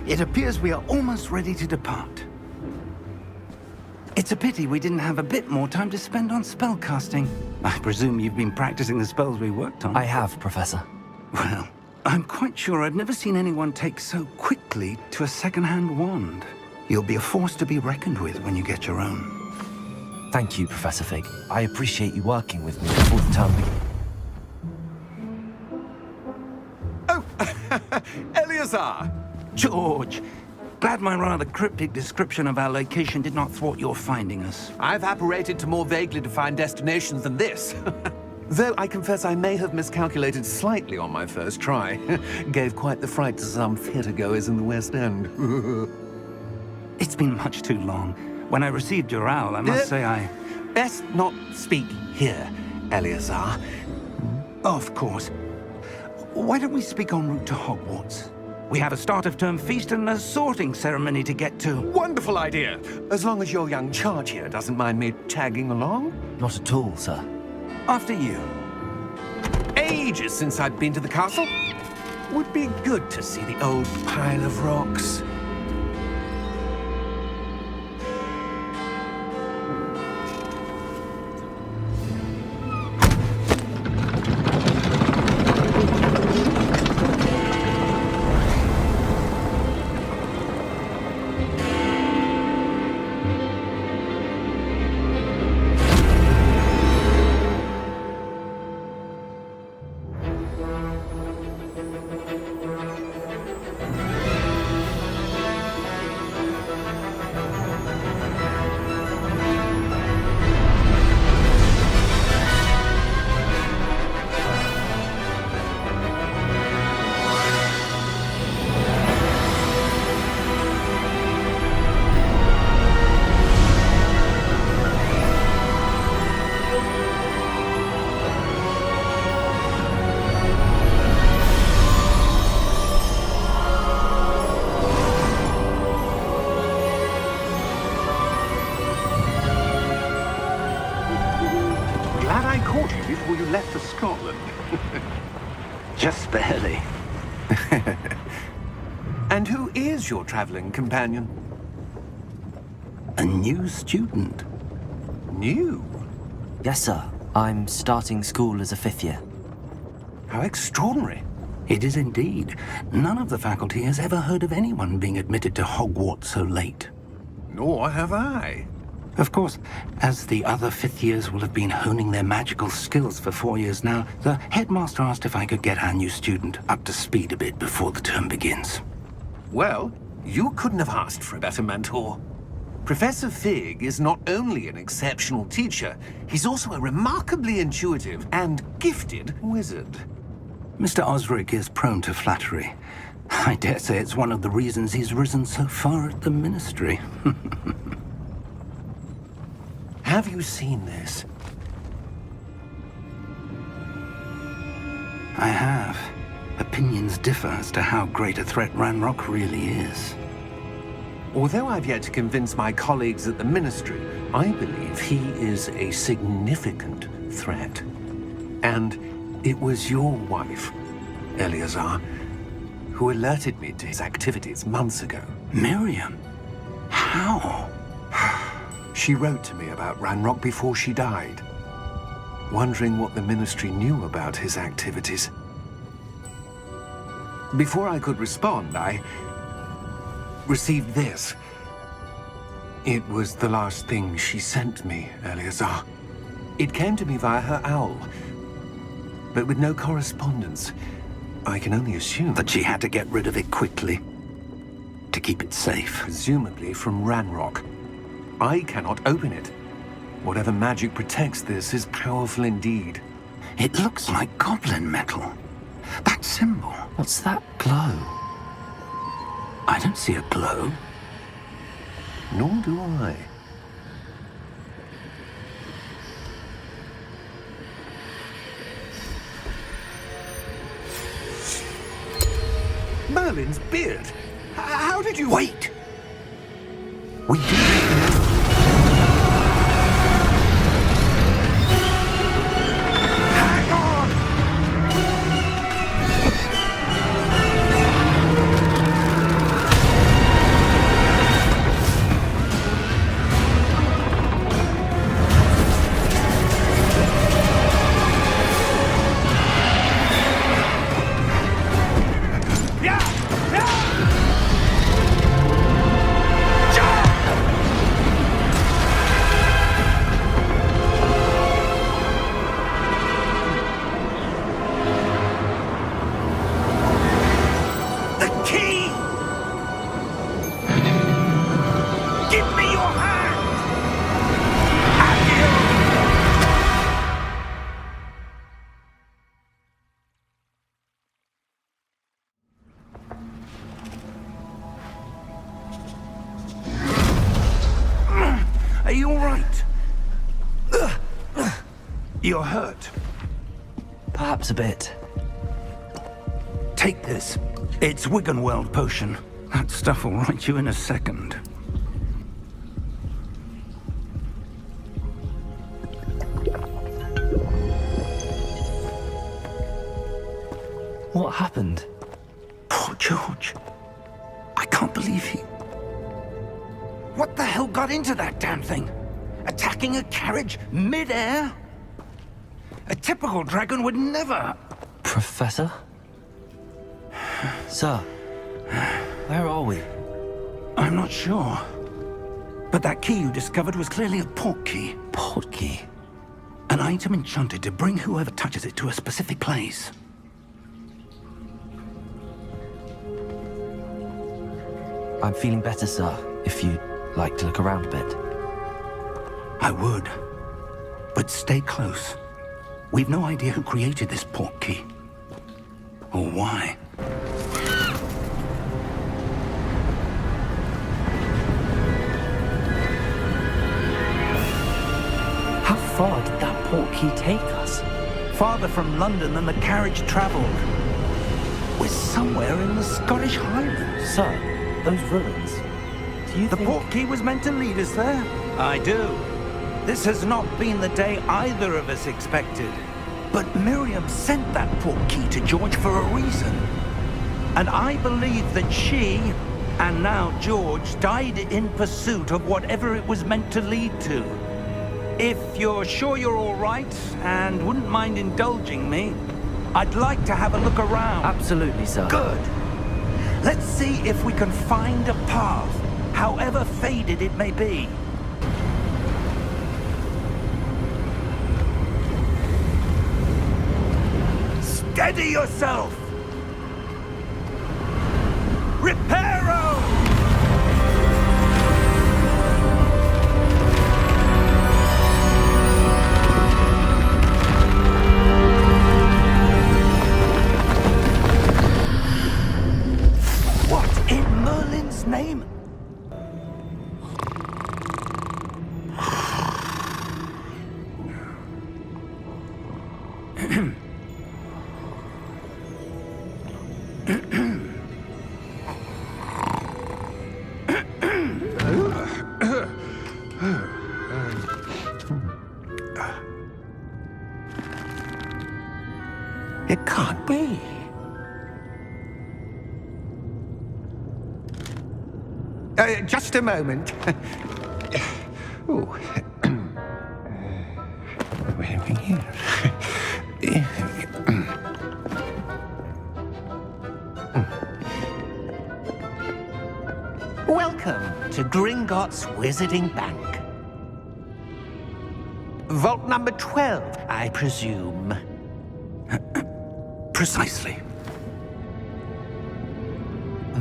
It appears we are almost ready to depart. It's a pity we didn't have a bit more time to spend on spellcasting. I presume you've been practicing the spells we worked on. I have, Professor. Well, I'm quite sure I've never seen anyone take so quickly to a second-hand wand. You'll be a force to be reckoned with when you get your own. Thank you, Professor Fig. I appreciate you working with me before the term begins. Oh, Eleazar! George, glad my rather cryptic description of our location did not thwart your finding us. I've apparated to more vaguely defined destinations than this. Though I confess I may have miscalculated slightly on my first try. Gave quite the fright to some theatre-goers in the West End. It's been much too long. When I received your owl, I must say I... Best not speak here, Eleazar. Of course. Why don't we speak en route to Hogwarts? We have a start-of-term feast and a sorting ceremony to get to. Wonderful idea! As long as your young charge here doesn't mind me tagging along. Not at all, sir. After you. Ages since I'd been to the castle. Would be good to see the old pile of rocks. Before you left for Scotland. Just barely. And who is your traveling companion? A new student. New? Yes, sir. I'm starting school as a 5th year. How extraordinary. It is indeed. None of the faculty has ever heard of anyone being admitted to Hogwarts so late. Nor have I. Of course, as the other 5th years will have been honing their magical skills for 4 years now, the headmaster asked if I could get our new student up to speed a bit before the term begins. Well, you couldn't have asked for a better mentor. Professor Fig is not only an exceptional teacher, he's also a remarkably intuitive and gifted wizard. Mr. Osric is prone to flattery. I dare say it's one of the reasons he's risen so far at the ministry. Have you seen this? I have. Opinions differ as to how great a threat Ranrock really is. Although I've yet to convince my colleagues at the Ministry, I believe he is a significant threat. And it was your wife, Eleazar, who alerted me to his activities months ago. Miriam? How? She wrote to me about Ranrock before she died, wondering what the Ministry knew about his activities. Before I could respond, I received this. It was the last thing she sent me, Eleazar. It came to me via her owl, but with no correspondence. I can only assume That she had to get rid of it quickly, to keep it safe. presumably from Ranrock. I cannot open it. Whatever magic protects this is powerful indeed. It looks like goblin metal. That symbol. What's that glow? I don't see a glow. Nor do I. Merlin's beard. How did you... Wait! We do. Hang on! You're hurt. Perhaps a bit. Take this. It's Wiggenweld potion. That stuff will right you in a second. What happened? Poor George. I can't believe he... What the hell got into that damn thing? Attacking a carriage mid-air? A typical dragon would never... Professor? Sir, where are we? I'm not sure. But that key you discovered was clearly a port key. Port key? An item enchanted to bring whoever touches it to a specific place. I'm feeling better, sir, if you'd like to look around a bit. I would. But stay close. We've no idea who created this port key. Or why. How far did that port key take us? Farther from London than the carriage travelled. We're somewhere in the Scottish Highlands. Sir, those ruins. Do you The think... port key was meant to lead us there? I do. This has not been the day either of us expected. But Miriam sent that port key to George for a reason. And I believe that she, and now George, died in pursuit of whatever it was meant to lead to. If you're sure you're all right, and wouldn't mind indulging me, I'd like to have a look around. Absolutely, sir. Good. Let's see if we can find a path, however faded it may be. Steady yourself! Reparo! What in Merlin's name? It can't be. Just a moment. Oh. Where are we here? Welcome to Gringotts Wizzarding Bank. Vault number 12, I presume. Precisely.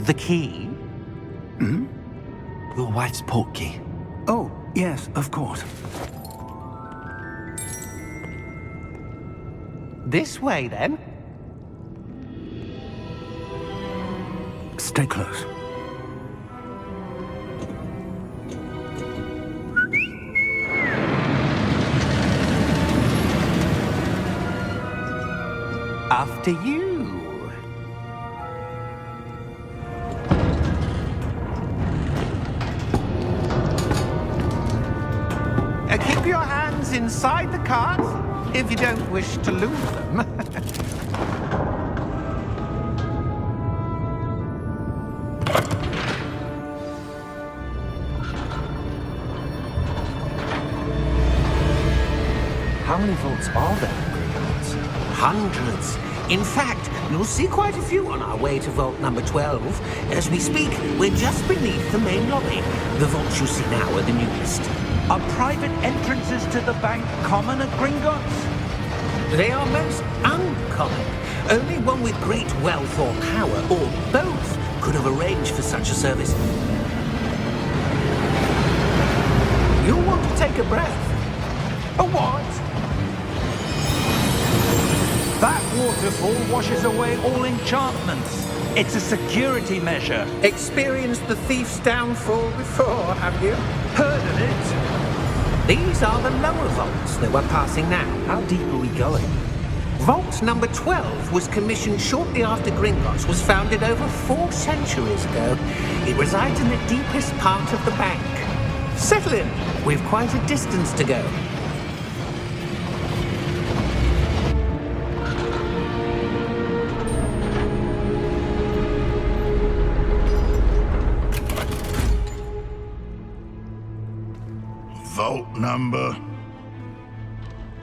The key? Hmm? Your wife's port key. Oh, yes, of course. This way, then. Stay close. After you. Keep your hands inside the cart if you don't wish to lose them. How many vaults are there in Gringotts? Hundreds. In fact, you'll see quite a few on our way to vault number 12. As we speak, we're just beneath the main lobby. The vaults you see now are the newest. Are private entrances to the bank common at Gringotts? They are most uncommon. Only one with great wealth or power, or both, could have arranged for such a service. You'll want to take a breath. A what? That waterfall washes away all enchantments. It's a security measure. Experienced the thief's downfall before, have you? Heard of it? These are the lower vaults that we're passing now. How deep are we going? Vault number 12 was commissioned shortly after Gringotts was founded over 4 centuries ago. It resides in the deepest part of the bank. Settle in. We've quite a distance to go. Vault number?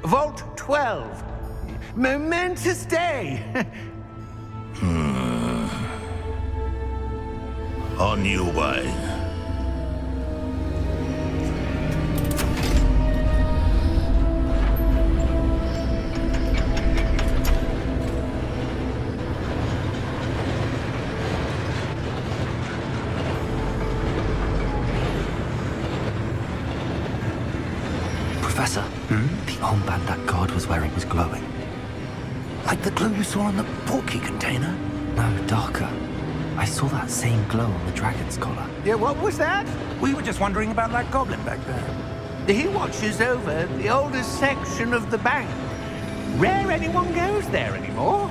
Vault 12. Momentous day. On your way. Professor, the armband that guard was wearing was glowing. Like the glow you saw on the portkey container? No, darker. I saw that same glow on the dragon's collar. Yeah, what was that? We were just wondering about that goblin back there. He watches over the oldest section of the bank. Rare anyone goes there anymore.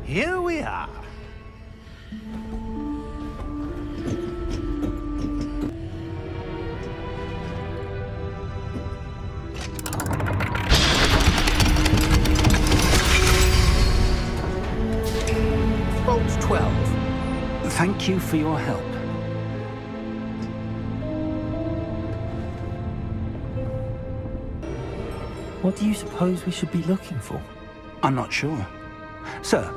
Here we are. Vault 12. Thank you for your help. What do you suppose we should be looking for? I'm not sure. Sir,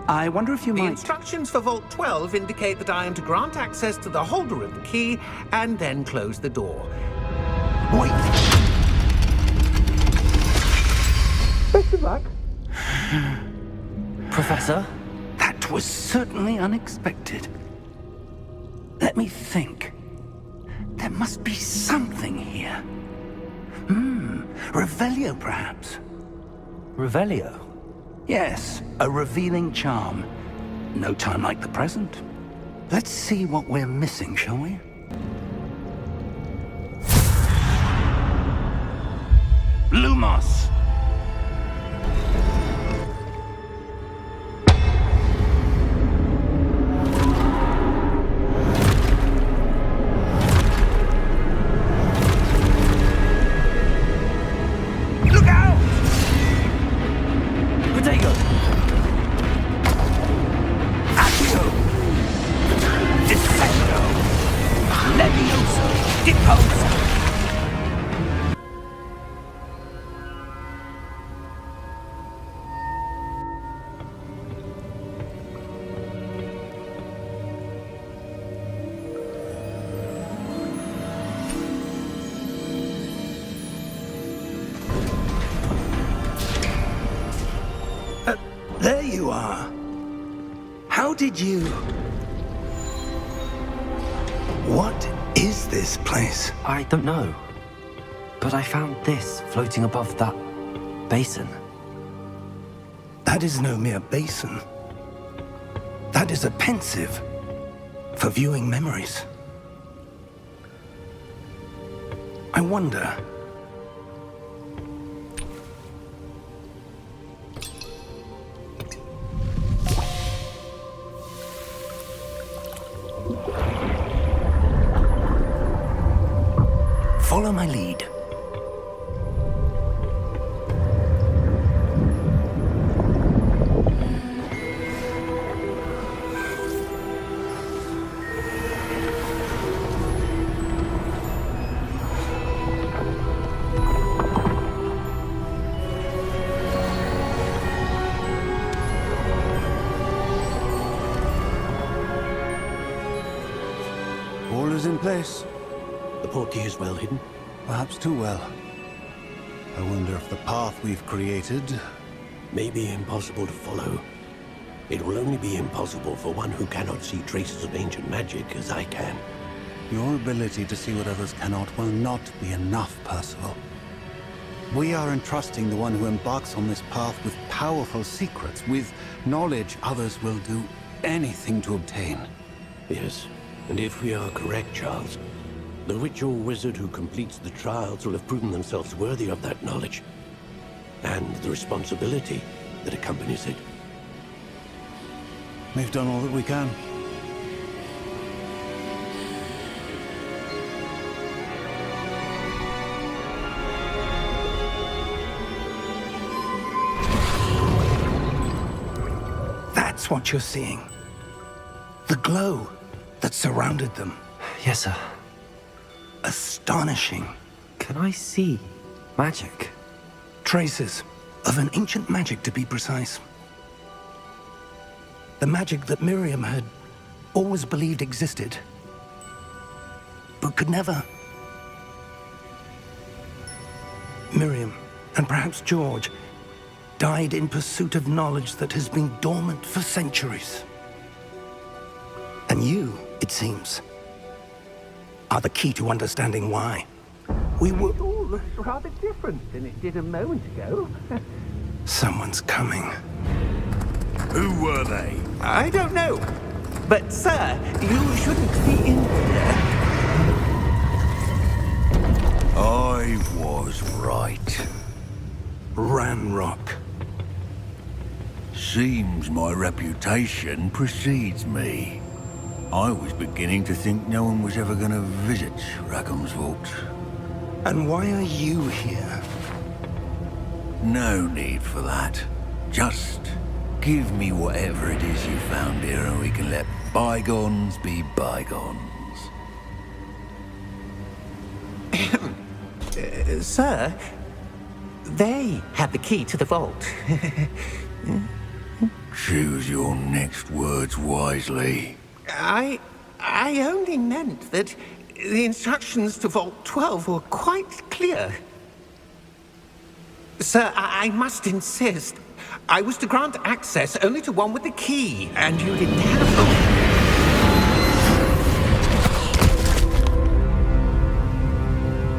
I wonder if you The might... instructions for Vault 12 indicate that I am to grant access to the holder of the key and then close the door. Wait. Best of luck. Professor? That was certainly unexpected. Let me think. There must be something here. Revelio, perhaps? Revelio? Yes, a revealing charm. No time like the present. Let's see what we're missing, shall we? Lumos! Look out! Protego! Accio! Dissecto! Levioso! Deposa! There you are. How did you... What is this place? I don't know. But I found this floating above that basin. That is no mere basin. That is a pensive for viewing memories. I wonder... Follow my lead. All is in place. The portkey is well hidden. Perhaps too well. I wonder if the path we've created... May be impossible to follow. It will only be impossible for one who cannot see traces of ancient magic as I can. Your ability to see what others cannot will not be enough, Percival. We are entrusting the one who embarks on this path with powerful secrets, with knowledge others will do anything to obtain. Yes, and if we are correct, Charles, the witch or wizard who completes the trials will have proven themselves worthy of that knowledge, and the responsibility that accompanies it. We've done all that we can. That's what you're seeing. The glow that surrounded them. Yes, sir. Astonishing. Can I see magic? Traces of an ancient magic, to be precise. The magic that Miriam had always believed existed, but could never. Miriam, and perhaps George, died in pursuit of knowledge that has been dormant for centuries. And you, it seems, are the key to understanding why. We were... It all looks rather different than it did a moment ago. Someone's coming. Who were they? I don't know. But, sir, you shouldn't be in here. I was right. Ranrock. Seems my reputation precedes me. I was beginning to think no one was ever going to visit Rackham's Vault. And why are you here? No need for that. Just give me whatever it is you found here and we can let bygones be bygones. Sir, they had the key to the vault. Choose your next words wisely. I only meant that the instructions to Vault 12 were quite clear. Sir, I must insist. I was to grant access only to one with the key, and you didn't have them.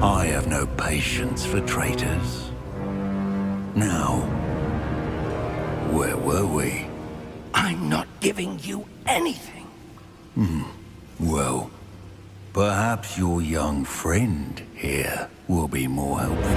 I have no patience for traitors. Now, where were we? I'm not giving you anything. Well, perhaps your young friend here will be more helpful.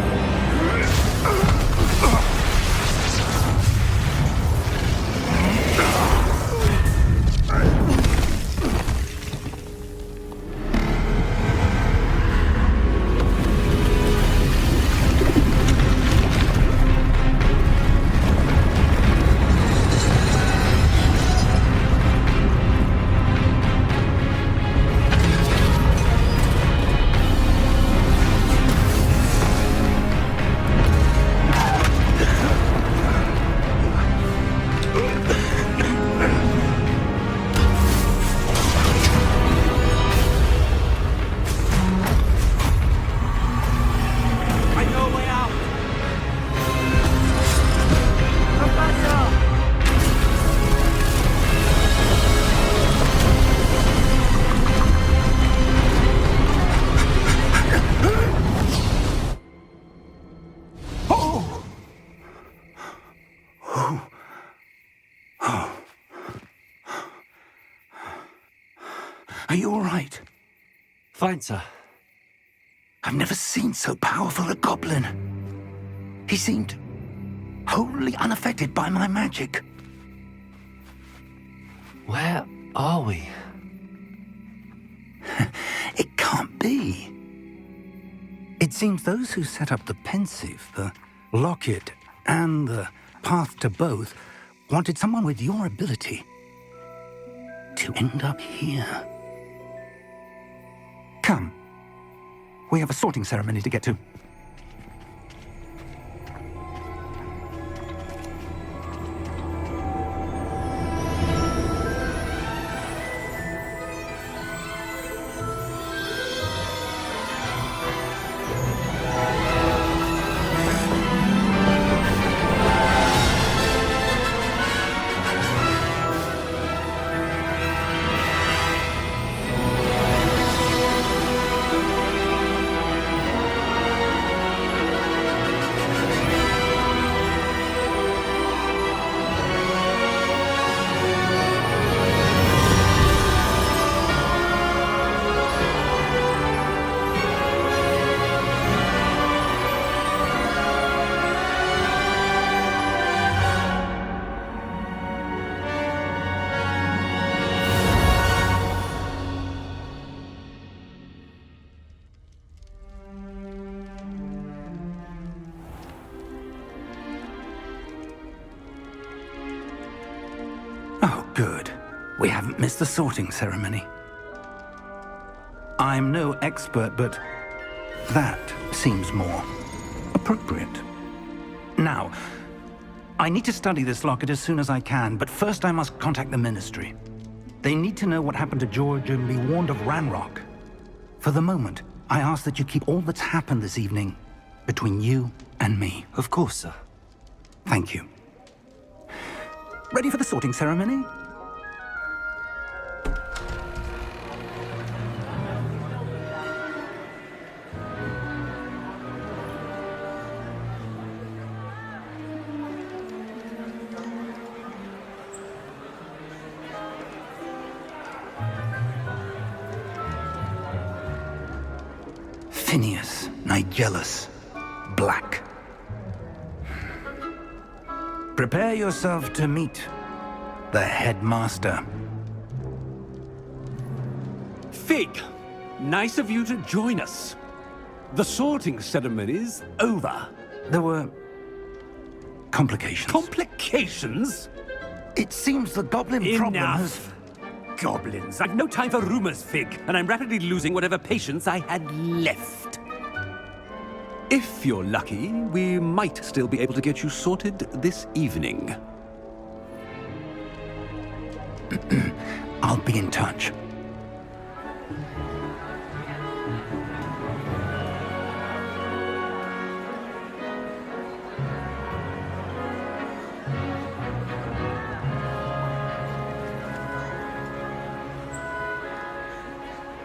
Are you all right? Fine, sir. I've never seen so powerful a goblin. He seemed wholly unaffected by my magic. Where are we? It can't be. It seems those who set up the pensive, the locket, and the path to both wanted someone with your ability to end up here. Come. We have a sorting ceremony to get to. We haven't missed the sorting ceremony. I'm no expert, but that seems more appropriate. Now, I need to study this locket as soon as I can, but first I must contact the Ministry. They need to know what happened to George and be warned of Ranrock. For the moment, I ask that you keep all that's happened this evening between you and me. Of course, sir. Thank you. Ready for the sorting ceremony? Phineas, Nigellus, Black. Prepare yourself to meet the headmaster. Fig, nice of you to join us. The sorting ceremony's over. There were complications. Complications? It seems the goblin problem has... Enough. Goblins. I've no time for rumors, Fig, and I'm rapidly losing whatever patience I had left. If you're lucky, we might still be able to get you sorted this evening. I'll be in touch.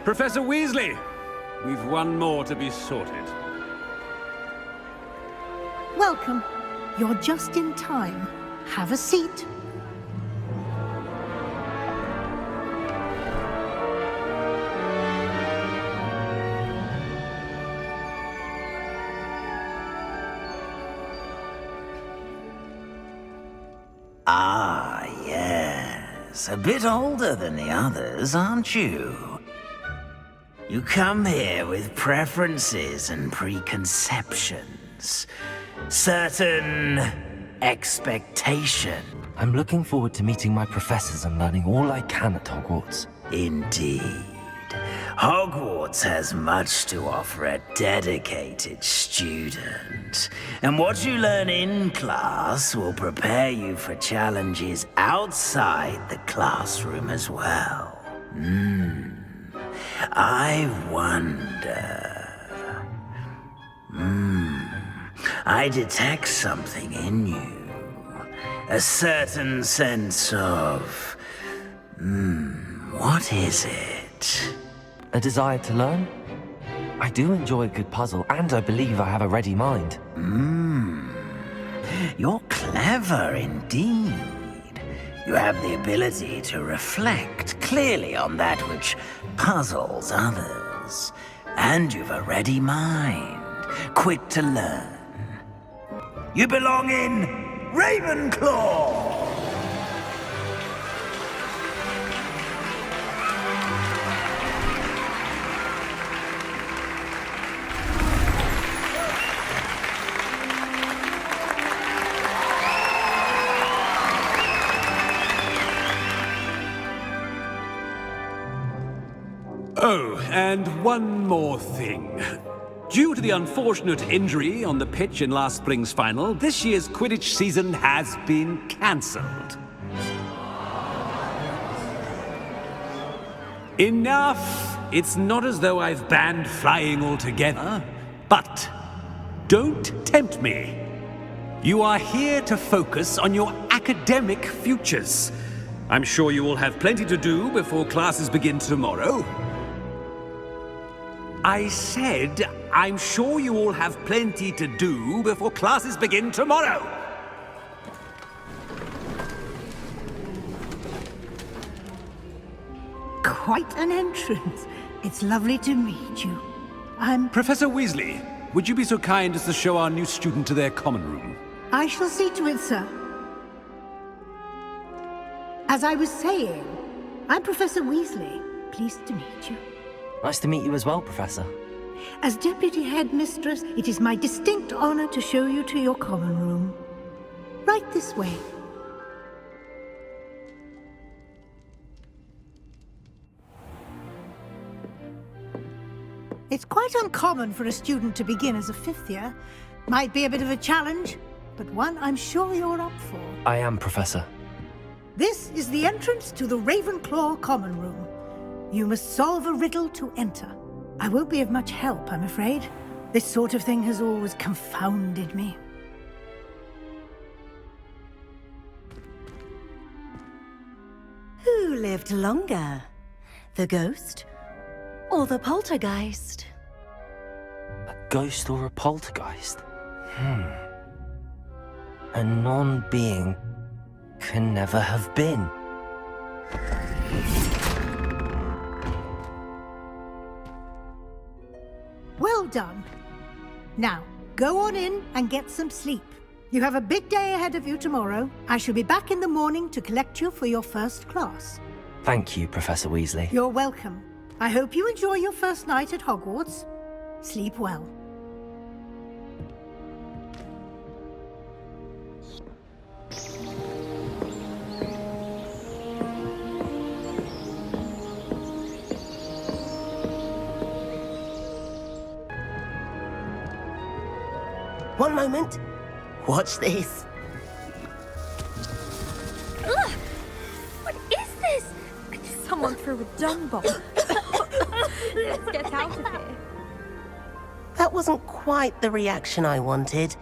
Professor Weasley, we've one more to be sorted. Welcome. You're just in time. Have a seat. Ah, yes. A bit older than the others, aren't you? You come here with preferences and preconceptions. Certain expectation. I'm looking forward to meeting my professors and learning all I can at Hogwarts. Indeed. Hogwarts has much to offer a dedicated student. And what you learn in class will prepare you for challenges outside the classroom as well. I wonder... I detect something in you. A certain sense of... what is it? A desire to learn? I do enjoy a good puzzle, and I believe I have a ready mind. You're clever indeed. You have the ability to reflect clearly on that which puzzles others. And you've a ready mind, quick to learn. You belong in Ravenclaw! Oh, and one more thing. Due to the unfortunate injury on the pitch in last spring's final, this year's Quidditch season has been cancelled. Enough! It's not as though I've banned flying altogether, but don't tempt me. You are here to focus on your academic futures. I'm sure you will have plenty to do before classes begin tomorrow. I said, I'm sure you all have plenty to do before classes begin tomorrow. Quite an entrance. It's lovely to meet you. I'm... Professor Weasley, would you be so kind as to show our new student to their common room? I shall see to it, sir. As I was saying, I'm Professor Weasley. Pleased to meet you. Nice to meet you as well, Professor. As Deputy Headmistress, it is my distinct honor to show you to your common room. Right this way. It's quite uncommon for a student to begin as a 5th year. Might be a bit of a challenge, but one I'm sure you're up for. I am, Professor. This is the entrance to the Ravenclaw Common Room. You must solve a riddle to enter. I won't be of much help, I'm afraid. This sort of thing has always confounded me. Who lived longer? The ghost or the poltergeist? A ghost or a poltergeist? A non-being can never have been. Well done. Now, go on in and get some sleep. You have a big day ahead of you tomorrow. I shall be back in the morning to collect you for your first class. Thank you, Professor Weasley. You're welcome. I hope you enjoy your first night at Hogwarts. Sleep well. One moment. Watch this. Ugh! What is this? Someone threw a dung bomb. Let's get out of here. That wasn't quite the reaction I wanted.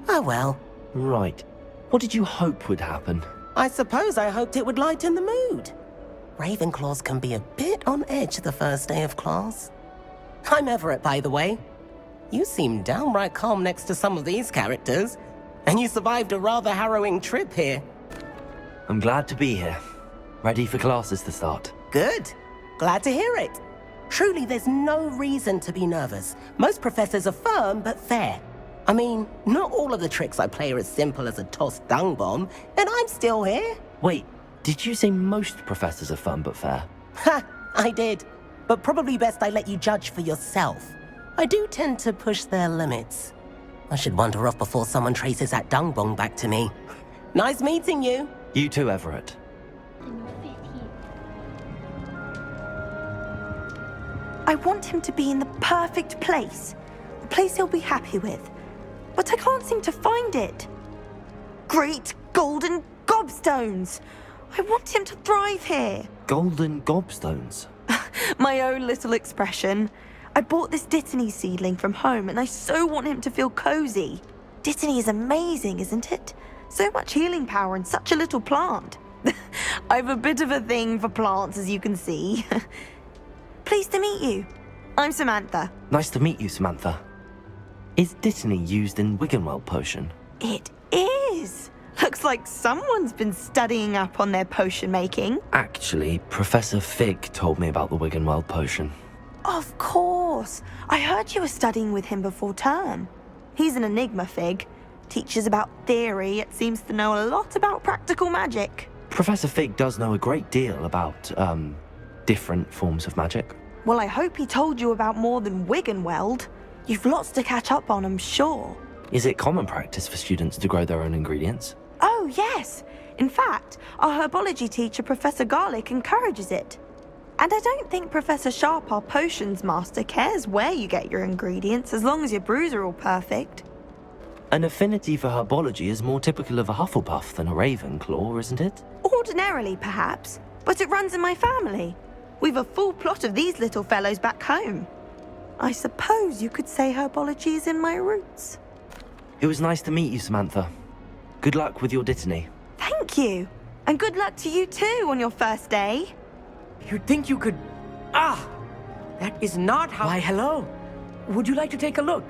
Oh well. Right. What did you hope would happen? I suppose I hoped it would lighten the mood. Ravenclaws can be a bit on edge the first day of class. I'm Everett, by the way. You seem downright calm next to some of these characters, and you survived a rather harrowing trip here. I'm glad to be here. Ready for classes to start. Good. Glad to hear it. Truly, there's no reason to be nervous. Most professors are firm but fair. I mean, not all of the tricks I play are as simple as a tossed dung bomb, and I'm still here. Wait, did you say most professors are fun but fair? Ha! I did. But probably best I let you judge for yourself. I do tend to push their limits. I should wander off before someone traces that dung bomb back to me. Nice meeting you. You too, Everett. I want him to be in the perfect place. A place he'll be happy with. But I can't seem to find it. Great golden gobstones! I want him to thrive here. Golden gobstones? My own little expression. I bought this Dittany seedling from home and I so want him to feel cozy. Dittany is amazing, isn't it? So much healing power in such a little plant. I've a bit of a thing for plants, as you can see. Pleased to meet you. I'm Samantha. Nice to meet you, Samantha. Is Dittany used in Wiggenweld potion? It is. Looks like someone's been studying up on their potion making. Actually, Professor Fig told me about the Wiggenweld potion. Of course. I heard you were studying with him before term. He's an enigma, Fig. Teaches about theory, yet seems to know a lot about practical magic. Professor Fig does know a great deal about, different forms of magic. Well, I hope he told you about more than Wiggenweld. You've lots to catch up on, I'm sure. Is it common practice for students to grow their own ingredients? Oh, yes. In fact, our herbology teacher, Professor Garlick, encourages it. And I don't think Professor Sharp, our potions master, cares where you get your ingredients, as long as your brews are all perfect. An affinity for herbology is more typical of a Hufflepuff than a Ravenclaw, isn't it? Ordinarily, perhaps, but it runs in my family. We've a full plot of these little fellows back home. I suppose you could say herbology is in my roots. It was nice to meet you, Samantha. Good luck with your Dittany. Thank you. And good luck to you too on your first day. You'd think you could... Ah! That is not how... Why, hello. Would you like to take a look?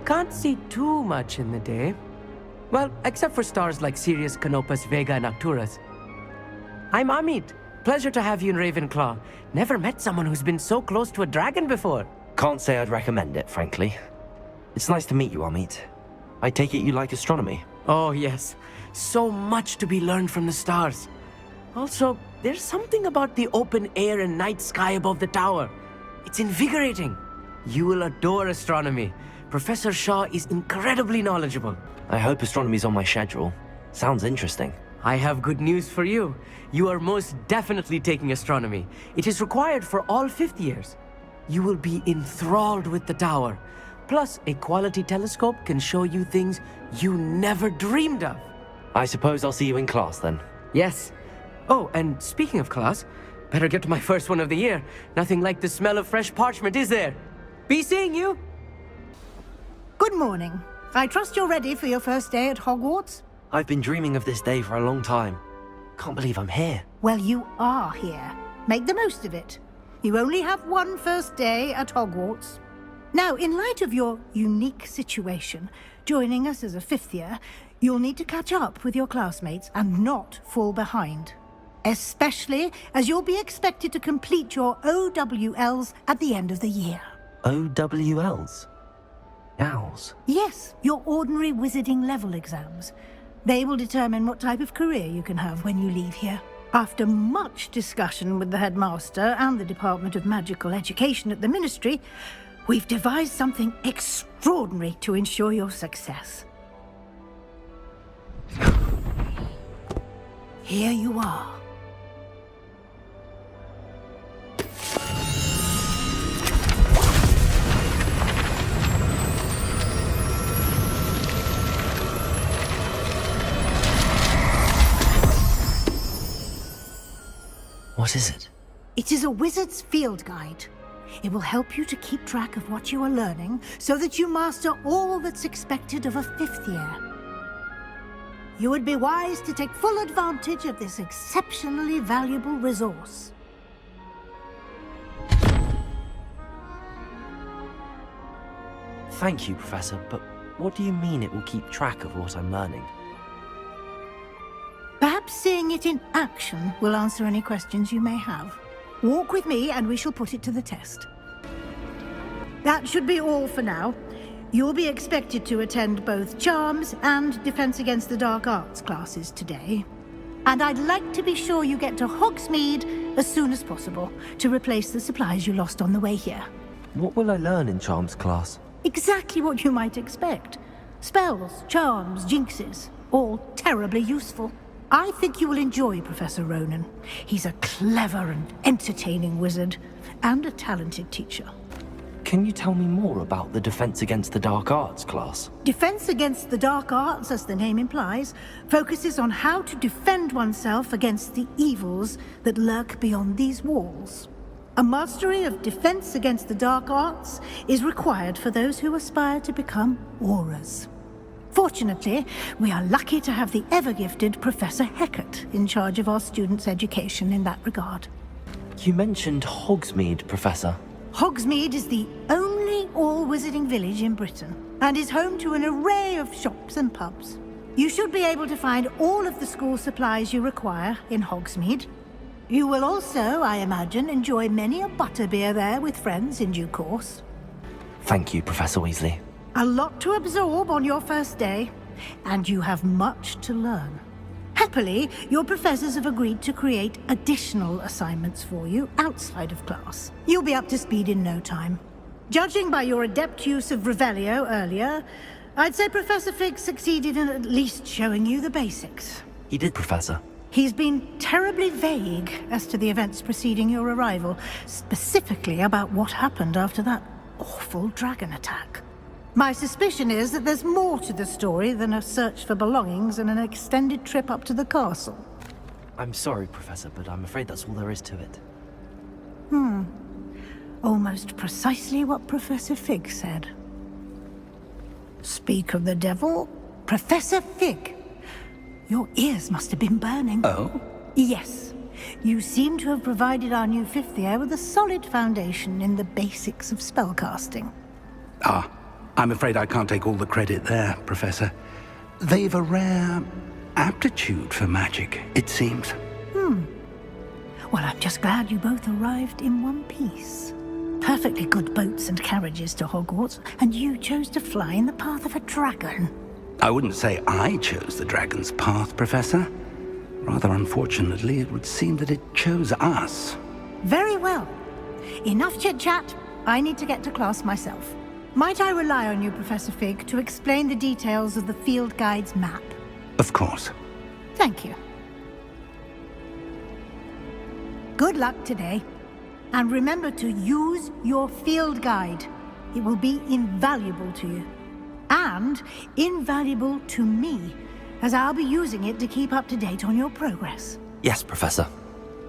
Can't see too much in the day. Well, except for stars like Sirius, Canopus, Vega, and Arcturus. I'm Amit. Pleasure to have you in Ravenclaw. Never met someone who's been so close to a dragon before. Can't say I'd recommend it, frankly. It's nice to meet you, Amit. I take it you like astronomy? Oh, yes. So much to be learned from the stars. Also, there's something about the open air and night sky above the tower. It's invigorating. You will adore astronomy. Professor Shaw is incredibly knowledgeable. I hope astronomy's on my schedule. Sounds interesting. I have good news for you. You are most definitely taking astronomy. It is required for all 5th years. You will be enthralled with the tower. Plus, a quality telescope can show you things you never dreamed of. I suppose I'll see you in class then. Yes. Oh, and speaking of class, better get to my first one of the year. Nothing like the smell of fresh parchment, is there? Be seeing you! Good morning. I trust you're ready for your first day at Hogwarts? I've been dreaming of this day for a long time. Can't believe I'm here. Well, you are here. Make the most of it. You only have one first day at Hogwarts. Now, in light of your unique situation, joining us as a 5th year, you'll need to catch up with your classmates and not fall behind. Especially as you'll be expected to complete your OWLs at the end of the year. OWLs? Owls? Yes, your ordinary wizarding level exams. They will determine what type of career you can have when you leave here. After much discussion with the headmaster and the Department of Magical Education at the Ministry, we've devised something extraordinary to ensure your success. Here you are. What is it? It is a wizard's field guide. It will help you to keep track of what you are learning so that you master all that's expected of a 5th year. You would be wise to take full advantage of this exceptionally valuable resource. Thank you, Professor, but what do you mean it will keep track of what I'm learning? Perhaps seeing it in action will answer any questions you may have. Walk with me and we shall put it to the test. That should be all for now. You'll be expected to attend both Charms and Defense Against the Dark Arts classes today. And I'd like to be sure you get to Hogsmeade as soon as possible to replace the supplies you lost on the way here. What will I learn in Charms class? Exactly what you might expect. Spells, charms, jinxes, all terribly useful. I think you will enjoy Professor Ronan. He's a clever and entertaining wizard, and a talented teacher. Can you tell me more about the Defense Against the Dark Arts class? Defense Against the Dark Arts, as the name implies, focuses on how to defend oneself against the evils that lurk beyond these walls. A mastery of Defense Against the Dark Arts is required for those who aspire to become Aurors. Fortunately, we are lucky to have the ever-gifted Professor Hecat in charge of our students' education in that regard. You mentioned Hogsmeade, Professor. Hogsmeade is the only all-wizarding village in Britain, and is home to an array of shops and pubs. You should be able to find all of the school supplies you require in Hogsmeade. You will also, I imagine, enjoy many a butterbeer there with friends in due course. Thank you, Professor Weasley. A lot to absorb on your first day, and you have much to learn. Happily, your professors have agreed to create additional assignments for you outside of class. You'll be up to speed in no time. Judging by your adept use of Revelio earlier, I'd say Professor Fig succeeded in at least showing you the basics. He did, Professor. He's been terribly vague as to the events preceding your arrival, specifically about what happened after that awful dragon attack. My suspicion is that there's more to the story than a search for belongings and an extended trip up to the castle. I'm sorry, Professor, but I'm afraid that's all there is to it. Almost precisely what Professor Fig said. Speak of the devil, Professor Fig. Your ears must have been burning. Oh? Yes. You seem to have provided our new 5th year with a solid foundation in the basics of spellcasting. Ah, I'm afraid I can't take all the credit there, Professor. They've a rare aptitude for magic, it seems. Well, I'm just glad you both arrived in one piece. Perfectly good boats and carriages to Hogwarts, and you chose to fly in the path of a dragon. I wouldn't say I chose the dragon's path, Professor. Rather unfortunately, it would seem that it chose us. Very well. Enough chit-chat. I need to get to class myself. Might I rely on you, Professor Fig, to explain the details of the field guide's map? Of course. Thank you. Good luck today. And remember to use your field guide. It will be invaluable to you. And invaluable to me, as I'll be using it to keep up to date on your progress. Yes, Professor.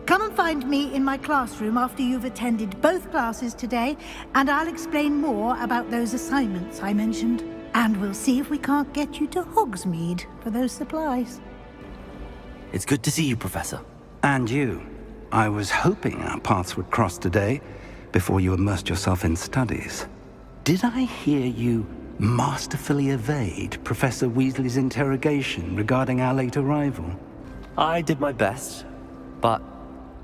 Come and find me in my classroom after you've attended both classes today, and I'll explain more about those assignments I mentioned. And we'll see if we can't get you to Hogsmeade for those supplies. It's good to see you, Professor. And you. I was hoping our paths would cross today, before you immersed yourself in studies. Did I hear you masterfully evade Professor Weasley's interrogation regarding our late arrival? I did my best, but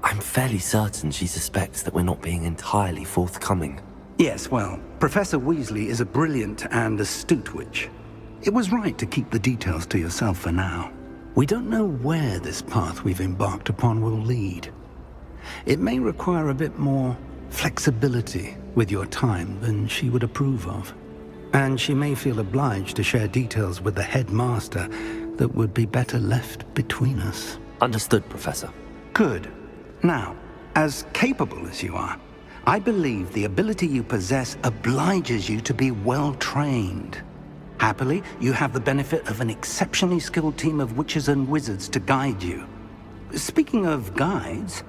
I'm fairly certain she suspects that we're not being entirely forthcoming. Yes, well, Professor Weasley is a brilliant and astute witch. It was right to keep the details to yourself for now. We don't know where this path we've embarked upon will lead. It may require a bit more flexibility with your time than she would approve of. And she may feel obliged to share details with the headmaster that would be better left between us. Understood, Professor. Good. Now, as capable as you are, I believe the ability you possess obliges you to be well-trained. Happily, you have the benefit of an exceptionally skilled team of witches and wizards to guide you. Speaking of guides,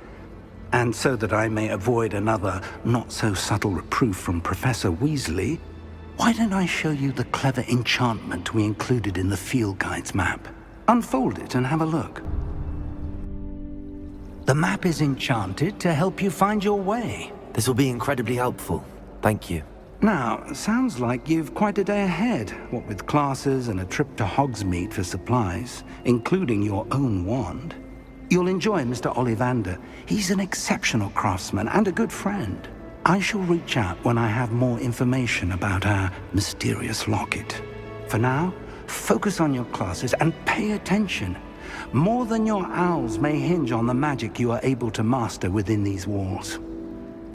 and so that I may avoid another not-so-subtle reproof from Professor Weasley, why don't I show you the clever enchantment we included in the field guide's map? Unfold it and have a look. The map is enchanted to help you find your way. This will be incredibly helpful. Thank you. Now, sounds like you've quite a day ahead, what with classes and a trip to Hogsmeade for supplies, including your own wand. You'll enjoy Mr. Ollivander. He's an exceptional craftsman and a good friend. I shall reach out when I have more information about our mysterious locket. For now, focus on your classes and pay attention. More than your owls may hinge on the magic you are able to master within these walls.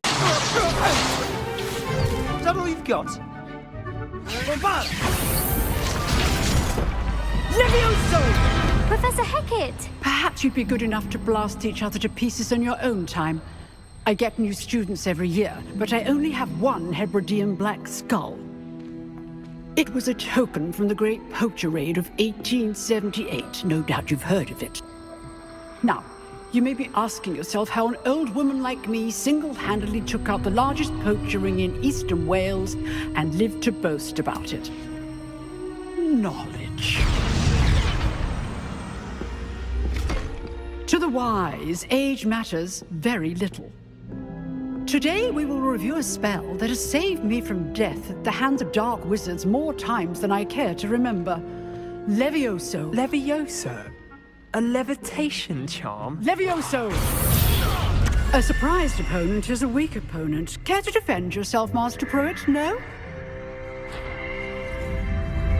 Is that all you've got? Levioso! Professor Hecat! Perhaps you'd be good enough to blast each other to pieces in your own time. I get new students every year, but I only have one Hebridean black skull. It was a token from the Great Poacher Raid of 1878. No doubt you've heard of it. Now, you may be asking yourself how an old woman like me single-handedly took out the largest poacher ring in eastern Wales and lived to boast about it. Knowledge. To the wise, age matters very little. Today we will review a spell that has saved me from death at the hands of dark wizards more times than I care to remember. Levioso. Levioso? A levitation charm? Levioso! A surprised opponent is a weak opponent. Care to defend yourself, Master Pruitt? No?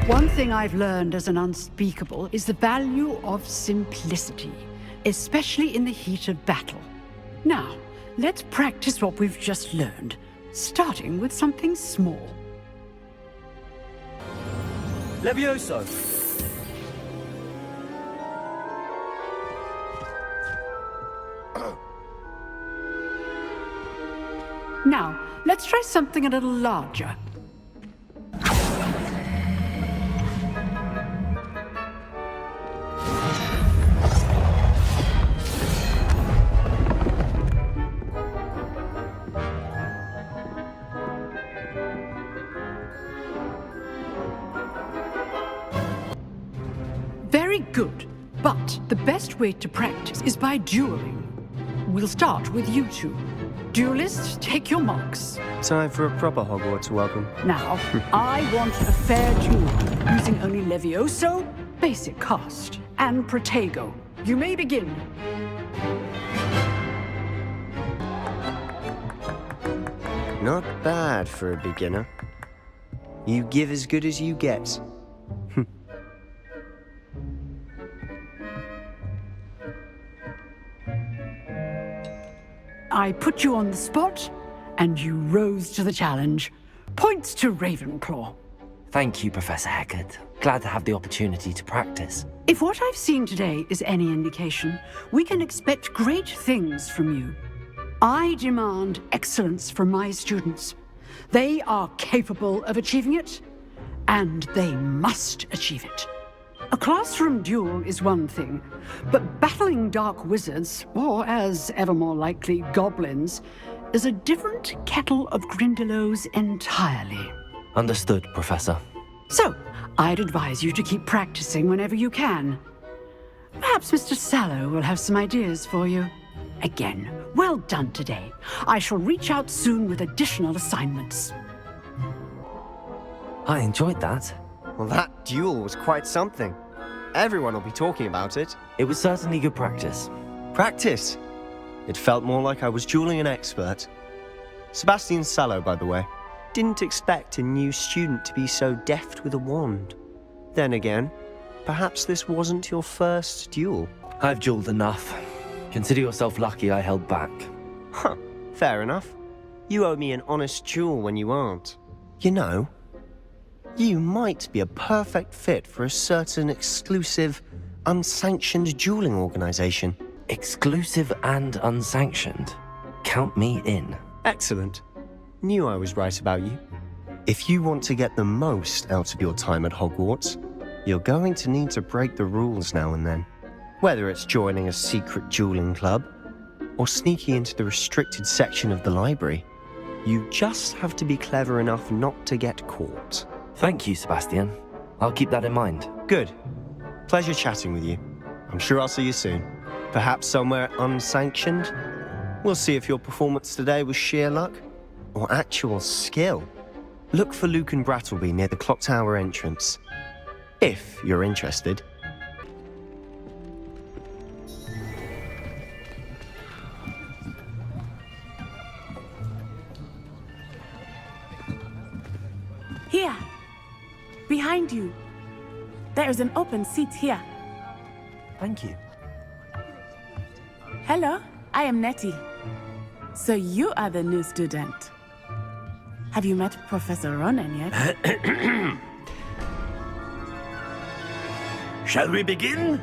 One thing I've learned as an unspeakable is the value of simplicity, especially in the heat of battle. Now, let's practice what we've just learned, starting with something small. Levioso! Now, let's try something a little larger. Very good, but the best way to practice is by dueling. We'll start with you two. Duelists, take your marks. Time for a proper Hogwarts welcome. Now, I want a fair duel, using only Levioso, basic cast, and Protego. You may begin. Not bad for a beginner. You give as good as you get. I put you on the spot, and you rose to the challenge. Points to Ravenclaw. Thank you, Professor Hecat. Glad to have the opportunity to practice. If what I've seen today is any indication, we can expect great things from you. I demand excellence from my students. They are capable of achieving it, and they must achieve it. A classroom duel is one thing, but battling dark wizards, or as ever more likely, goblins, is a different kettle of Grindylows entirely. Understood, Professor. So, I'd advise you to keep practicing whenever you can. Perhaps Mr. Sallow will have some ideas for you. Again, well done today. I shall reach out soon with additional assignments. I enjoyed that. Well, that duel was quite something. Everyone will be talking about it. It was certainly good practice. Practice? It felt more like I was dueling an expert. Sebastian Sallow, by the way. Didn't expect a new student to be so deft with a wand. Then again, perhaps this wasn't your first duel. I've dueled enough. Consider yourself lucky I held back. Huh, fair enough. You owe me an honest duel when you aren't. You know, you might be a perfect fit for a certain exclusive, unsanctioned dueling organization. Exclusive and unsanctioned? Count me in. Excellent. Knew I was right about you. If you want to get the most out of your time at Hogwarts, you're going to need to break the rules now and then. Whether it's joining a secret dueling club, or sneaking into the restricted section of the library, you just have to be clever enough not to get caught. Thank you, Sebastian. I'll keep that in mind. Good. Pleasure chatting with you. I'm sure I'll see you soon. Perhaps somewhere unsanctioned? We'll see if your performance today was sheer luck, or actual skill. Look for Luke and Brattleby near the clock tower entrance, if you're interested. Here, behind you. There is an open seat here. Thank you. Hello, I am Nettie. So you are the new student. Have you met Professor Ronan yet? Shall we begin?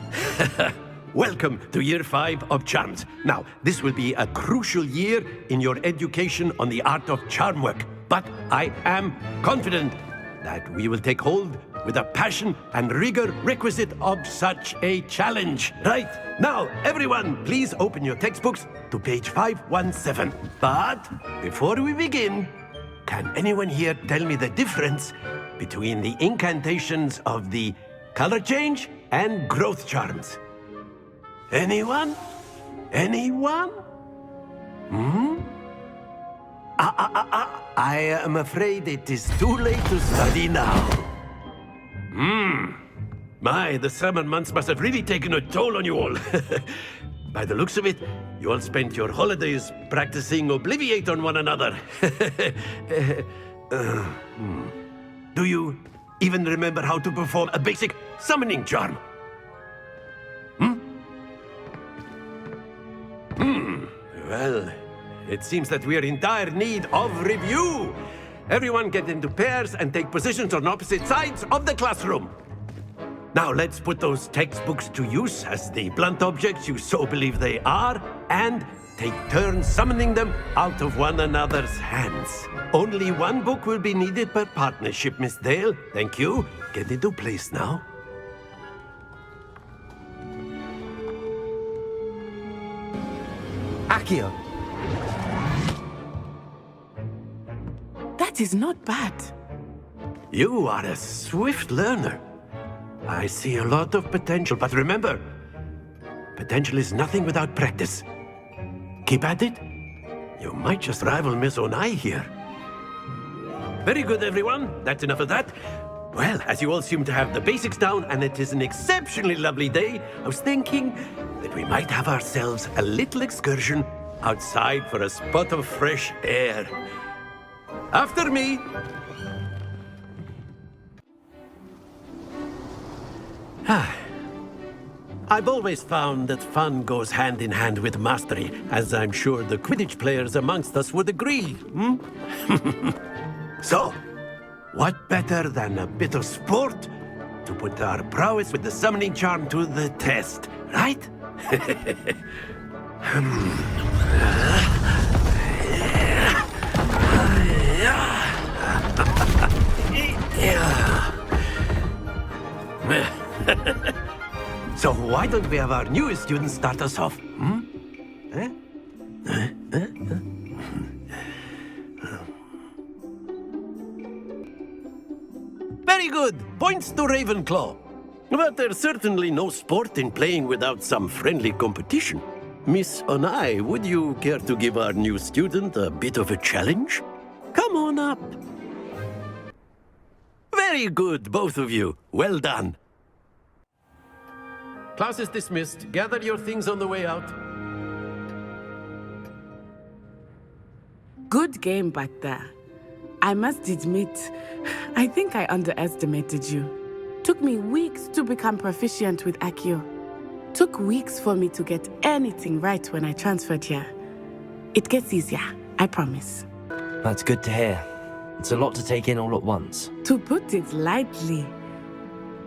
Welcome to Year 5 of Charms. Now, this will be a crucial year in your education on the art of charm work. But I am confident that we will take hold with a passion and rigor requisite of such a challenge. Right, now, everyone, please open your textbooks to page 517. But before we begin, can anyone here tell me the difference between the incantations of the color change and growth charms? Anyone? Anyone? I am afraid it is too late to study now. My, the summer months must have really taken a toll on you all. By the looks of it, you all spent your holidays practicing Obliviate on one another. Do you even remember how to perform a basic summoning charm? Well, it seems that we are in dire need of review. Everyone get into pairs and take positions on opposite sides of the classroom. Now let's put those textbooks to use as the blunt objects you so believe they are, and take turns summoning them out of one another's hands. Only one book will be needed per partnership, Miss Dale. Thank you. Get into place now. Accio! That is not bad. You are a swift learner. I see a lot of potential, but remember, potential is nothing without practice. Keep at it. You might just rival Miss Onai here. Very good, everyone. That's enough of that. Well, as you all seem to have the basics down, and it is an exceptionally lovely day, I was thinking that we might have ourselves a little excursion outside for a spot of fresh air. After me! I've always found that fun goes hand in hand with mastery, as I'm sure the Quidditch players amongst us would agree, So, what better than a bit of sport to put our prowess with the summoning charm to the test, right? don't we have our newest student start us off? Eh? Very good. Points to Ravenclaw. But there's certainly no sport in playing without some friendly competition. Miss Onai, would you care to give our new student a bit of a challenge? Come on up. Very good, both of you. Well done. Class is dismissed. Gather your things on the way out. Good game back there. I must admit, I think I underestimated you. Took me weeks to become proficient with Accio. Took weeks for me to get anything right when I transferred here. It gets easier, I promise. That's good to hear. It's a lot to take in all at once. To put it lightly,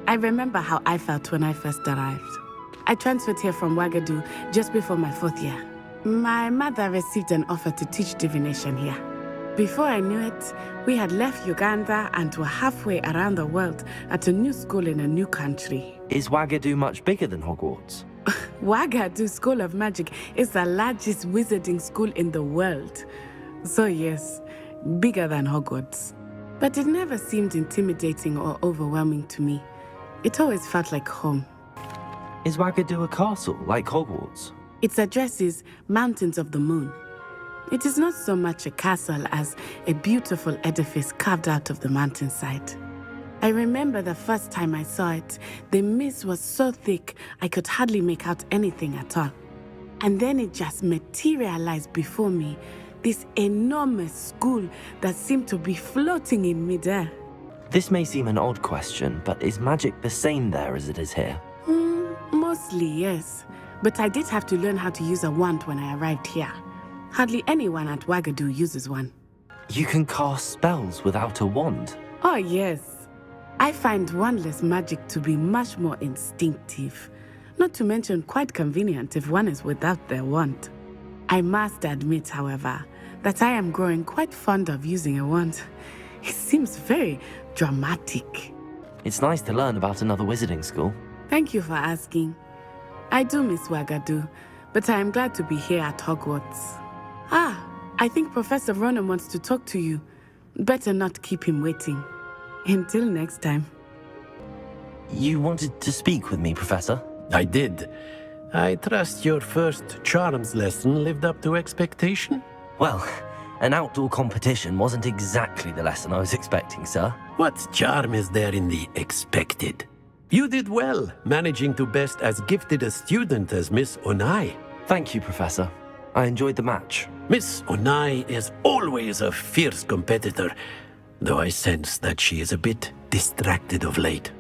I remember how I felt when I first arrived. I transferred here from Wagadu just before my 4th year. My mother received an offer to teach divination here. Before I knew it, we had left Uganda and were halfway around the world at a new school in a new country. Is Wagadu much bigger than Hogwarts? Wagadu School of Magic is the largest wizarding school in the world. So yes, bigger than Hogwarts. But it never seemed intimidating or overwhelming to me. It always felt like home. Is Wagadu a castle, like Hogwarts? Its address is Mountains of the Moon. It is not so much a castle as a beautiful edifice carved out of the mountainside. I remember the first time I saw it, the mist was so thick I could hardly make out anything at all. And then it just materialized before me, this enormous school that seemed to be floating in midair. This may seem an odd question, but is magic the same there as it is here? Mostly, yes. But I did have to learn how to use a wand when I arrived here. Hardly anyone at Wagadu uses one. You can cast spells without a wand? Oh, yes. I find wandless magic to be much more instinctive. Not to mention quite convenient if one is without their wand. I must admit, however, that I am growing quite fond of using a wand. It seems very dramatic. It's nice to learn about another wizarding school. Thank you for asking. I do miss Wagadu, but I am glad to be here at Hogwarts. I think Professor Ronan wants to talk to you. Better not keep him waiting. Until next time. You wanted to speak with me, Professor? I did. I trust your first charms lesson lived up to expectation? Well, an outdoor competition wasn't exactly the lesson I was expecting, sir. What charm is there in the expected? You did well, managing to best as gifted a student as Miss Onai. Thank you, Professor. I enjoyed the match. Miss Onai is always a fierce competitor, though I sense that she is a bit distracted of late.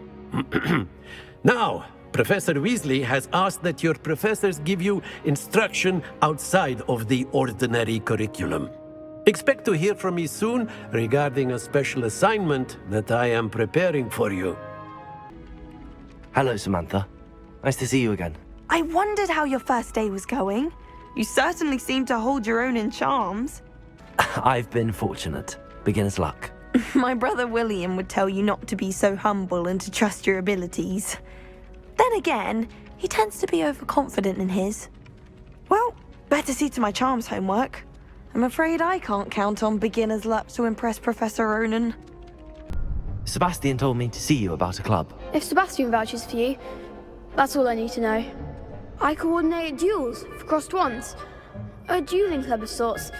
Now, Professor Weasley has asked that your professors give you instruction outside of the ordinary curriculum. Expect to hear from me soon regarding a special assignment that I am preparing for you. Hello, Samantha. Nice to see you again. I wondered how your first day was going. You certainly seem to hold your own in charms. I've been fortunate. Beginner's luck. My brother William would tell you not to be so humble and to trust your abilities. Then again, he tends to be overconfident in his. Well, better see to my charms homework. I'm afraid I can't count on beginner's luck to impress Professor Ronan. Sebastian told me to see you about a club. If Sebastian vouches for you, that's all I need to know. I coordinate duels for crossed wands. A dueling club of sorts.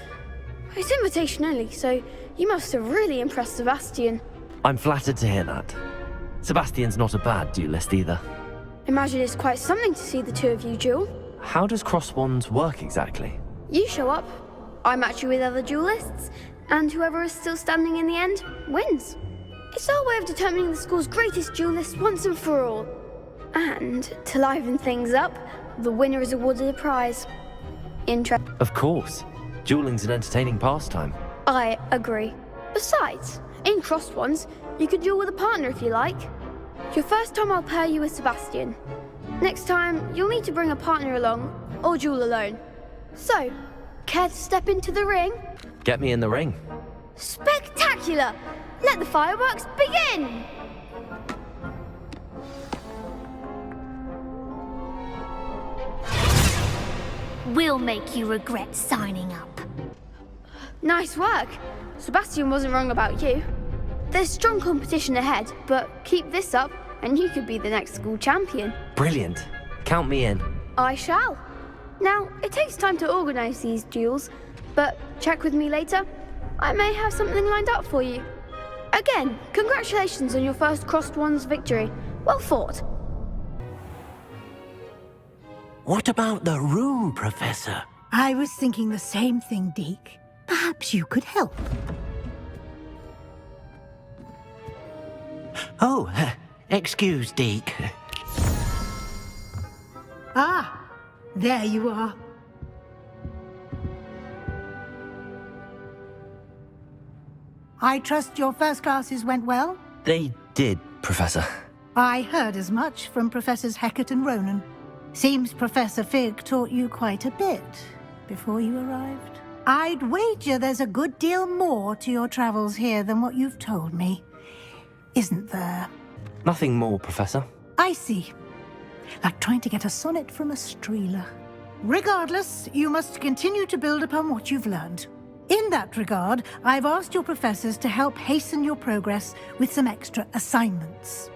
It's invitation only, so you must have really impressed Sebastian. I'm flattered to hear that. Sebastian's not a bad duelist either. Imagine it's quite something to see the two of you duel. How does cross wands work exactly? You show up, I match you with other duelists, and whoever is still standing in the end wins. It's our way of determining the school's greatest duelist once and for all. And to liven things up, the winner is awarded a prize. Of course. Dueling's an entertaining pastime. I agree. Besides, in crossed ones, you could duel with a partner if you like. Your first time I'll pair you with Sebastian. Next time, you'll need to bring a partner along, or duel alone. So, care to step into the ring? Get me in the ring. Spectacular! Let the fireworks begin! will make you regret signing up. Nice work. Sebastian wasn't wrong about you. There's strong competition ahead, but keep this up and you could be the next school champion. Brilliant. Count me in. I shall. Now, it takes time to organise these duels, but check with me later. I may have something lined up for you. Again, congratulations on your first Crossed Wands victory. Well fought. What about the room, Professor? I was thinking the same thing, Deke. Perhaps you could help. Oh, excuse, Deke. Ah, there you are. I trust your first classes went well? They did, Professor. I heard as much from Professors Hecat and Ronan. Seems Professor Fig taught you quite a bit before you arrived. I'd wager there's a good deal more to your travels here than what you've told me. Isn't there? Nothing more, Professor. I see. Like trying to get a sonnet from a streeler. Regardless, you must continue to build upon what you've learned. In that regard, I've asked your professors to help hasten your progress with some extra assignments.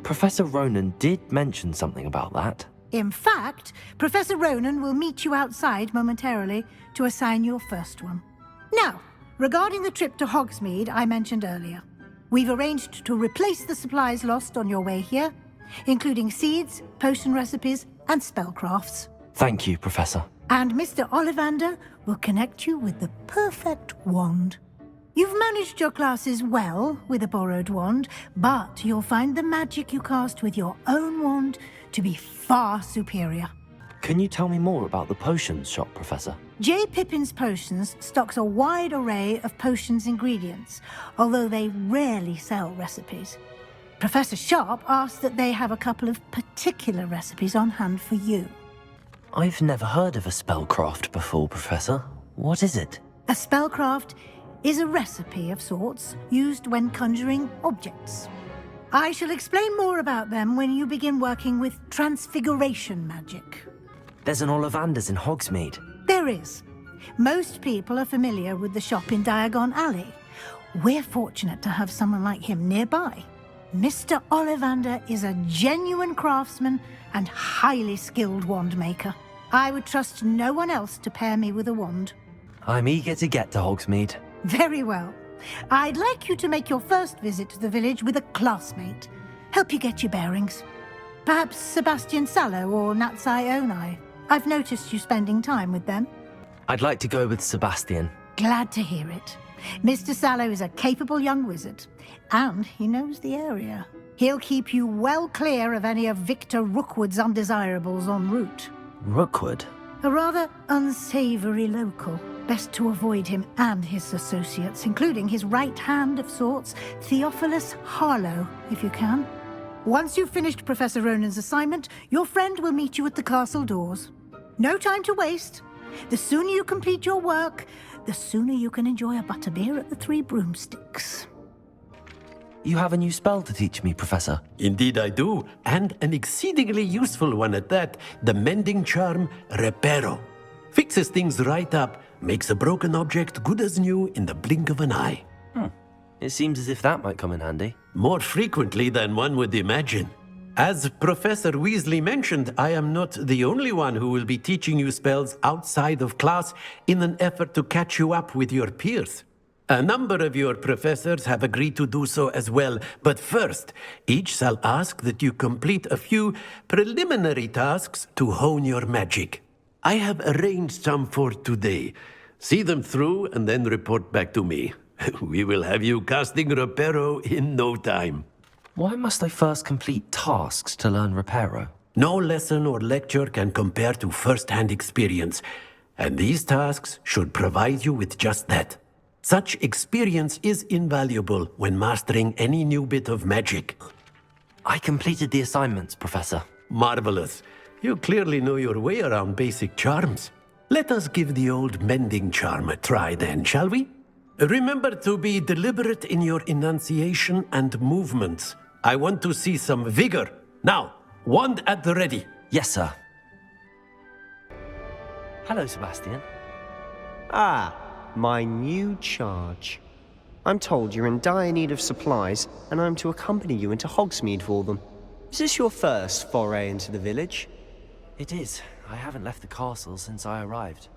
Professor Ronan did mention something about that. In fact, Professor Ronan will meet you outside momentarily to assign your first one. Now, regarding the trip to Hogsmeade I mentioned earlier, we've arranged to replace the supplies lost on your way here, including seeds, potion recipes, and spellcrafts. Thank you, Professor. And Mr. Ollivander will connect you with the perfect wand. You've managed your classes well with a borrowed wand, but you'll find the magic you cast with your own wand to be far superior. Can you tell me more about the potions shop, Professor? J. Pippin's Potions stocks a wide array of potions ingredients, although they rarely sell recipes. Professor Sharp asked that they have a couple of particular recipes on hand for you. I've never heard of a spellcraft before, Professor. What is it? A spellcraft is a recipe of sorts used when conjuring objects. I shall explain more about them when you begin working with transfiguration magic. There's an Ollivanders in Hogsmeade. There is. Most people are familiar with the shop in Diagon Alley. We're fortunate to have someone like him nearby. Mr. Ollivander is a genuine craftsman and highly skilled wand maker. I would trust no one else to pair me with a wand. I'm eager to get to Hogsmeade. Very well. I'd like you to make your first visit to the village with a classmate. Help you get your bearings. Perhaps Sebastian Sallow or Natsai Onai. I've noticed you spending time with them. I'd like to go with Sebastian. Glad to hear it. Mr. Sallow is a capable young wizard, and he knows the area. He'll keep you well clear of any of Victor Rookwood's undesirables en route. Rookwood? A rather unsavory local. Best to avoid him and his associates, including his right hand of sorts, Theophilus Harlow, if you can. Once you've finished Professor Ronan's assignment, your friend will meet you at the castle doors. No time to waste. The sooner you complete your work, the sooner you can enjoy a butterbeer at the Three Broomsticks. You have a new spell to teach me, Professor. Indeed I do, and an exceedingly useful one at that. The mending charm, Reparo. Fixes things right up, makes a broken object good as new in the blink of an eye. It seems as if that might come in handy. More frequently than one would imagine. As Professor Weasley mentioned, I am not the only one who will be teaching you spells outside of class in an effort to catch you up with your peers. A number of your professors have agreed to do so as well, but first, each shall ask that you complete a few preliminary tasks to hone your magic. I have arranged some for today. See them through and then report back to me. We will have you casting Reparo in no time. Why must I first complete tasks to learn Reparo? No lesson or lecture can compare to first-hand experience, and these tasks should provide you with just that. Such experience is invaluable when mastering any new bit of magic. I completed the assignments, Professor. Marvelous. You clearly know your way around basic charms. Let us give the old mending charm a try then, shall we? Remember to be deliberate in your enunciation and movements. I want to see some vigor. Now, wand at the ready. Yes, sir. Hello, Sebastian. Ah, my new charge. I'm told you're in dire need of supplies, and I'm to accompany you into Hogsmeade for them. Is this your first foray into the village? It is. I haven't left the castle since I arrived.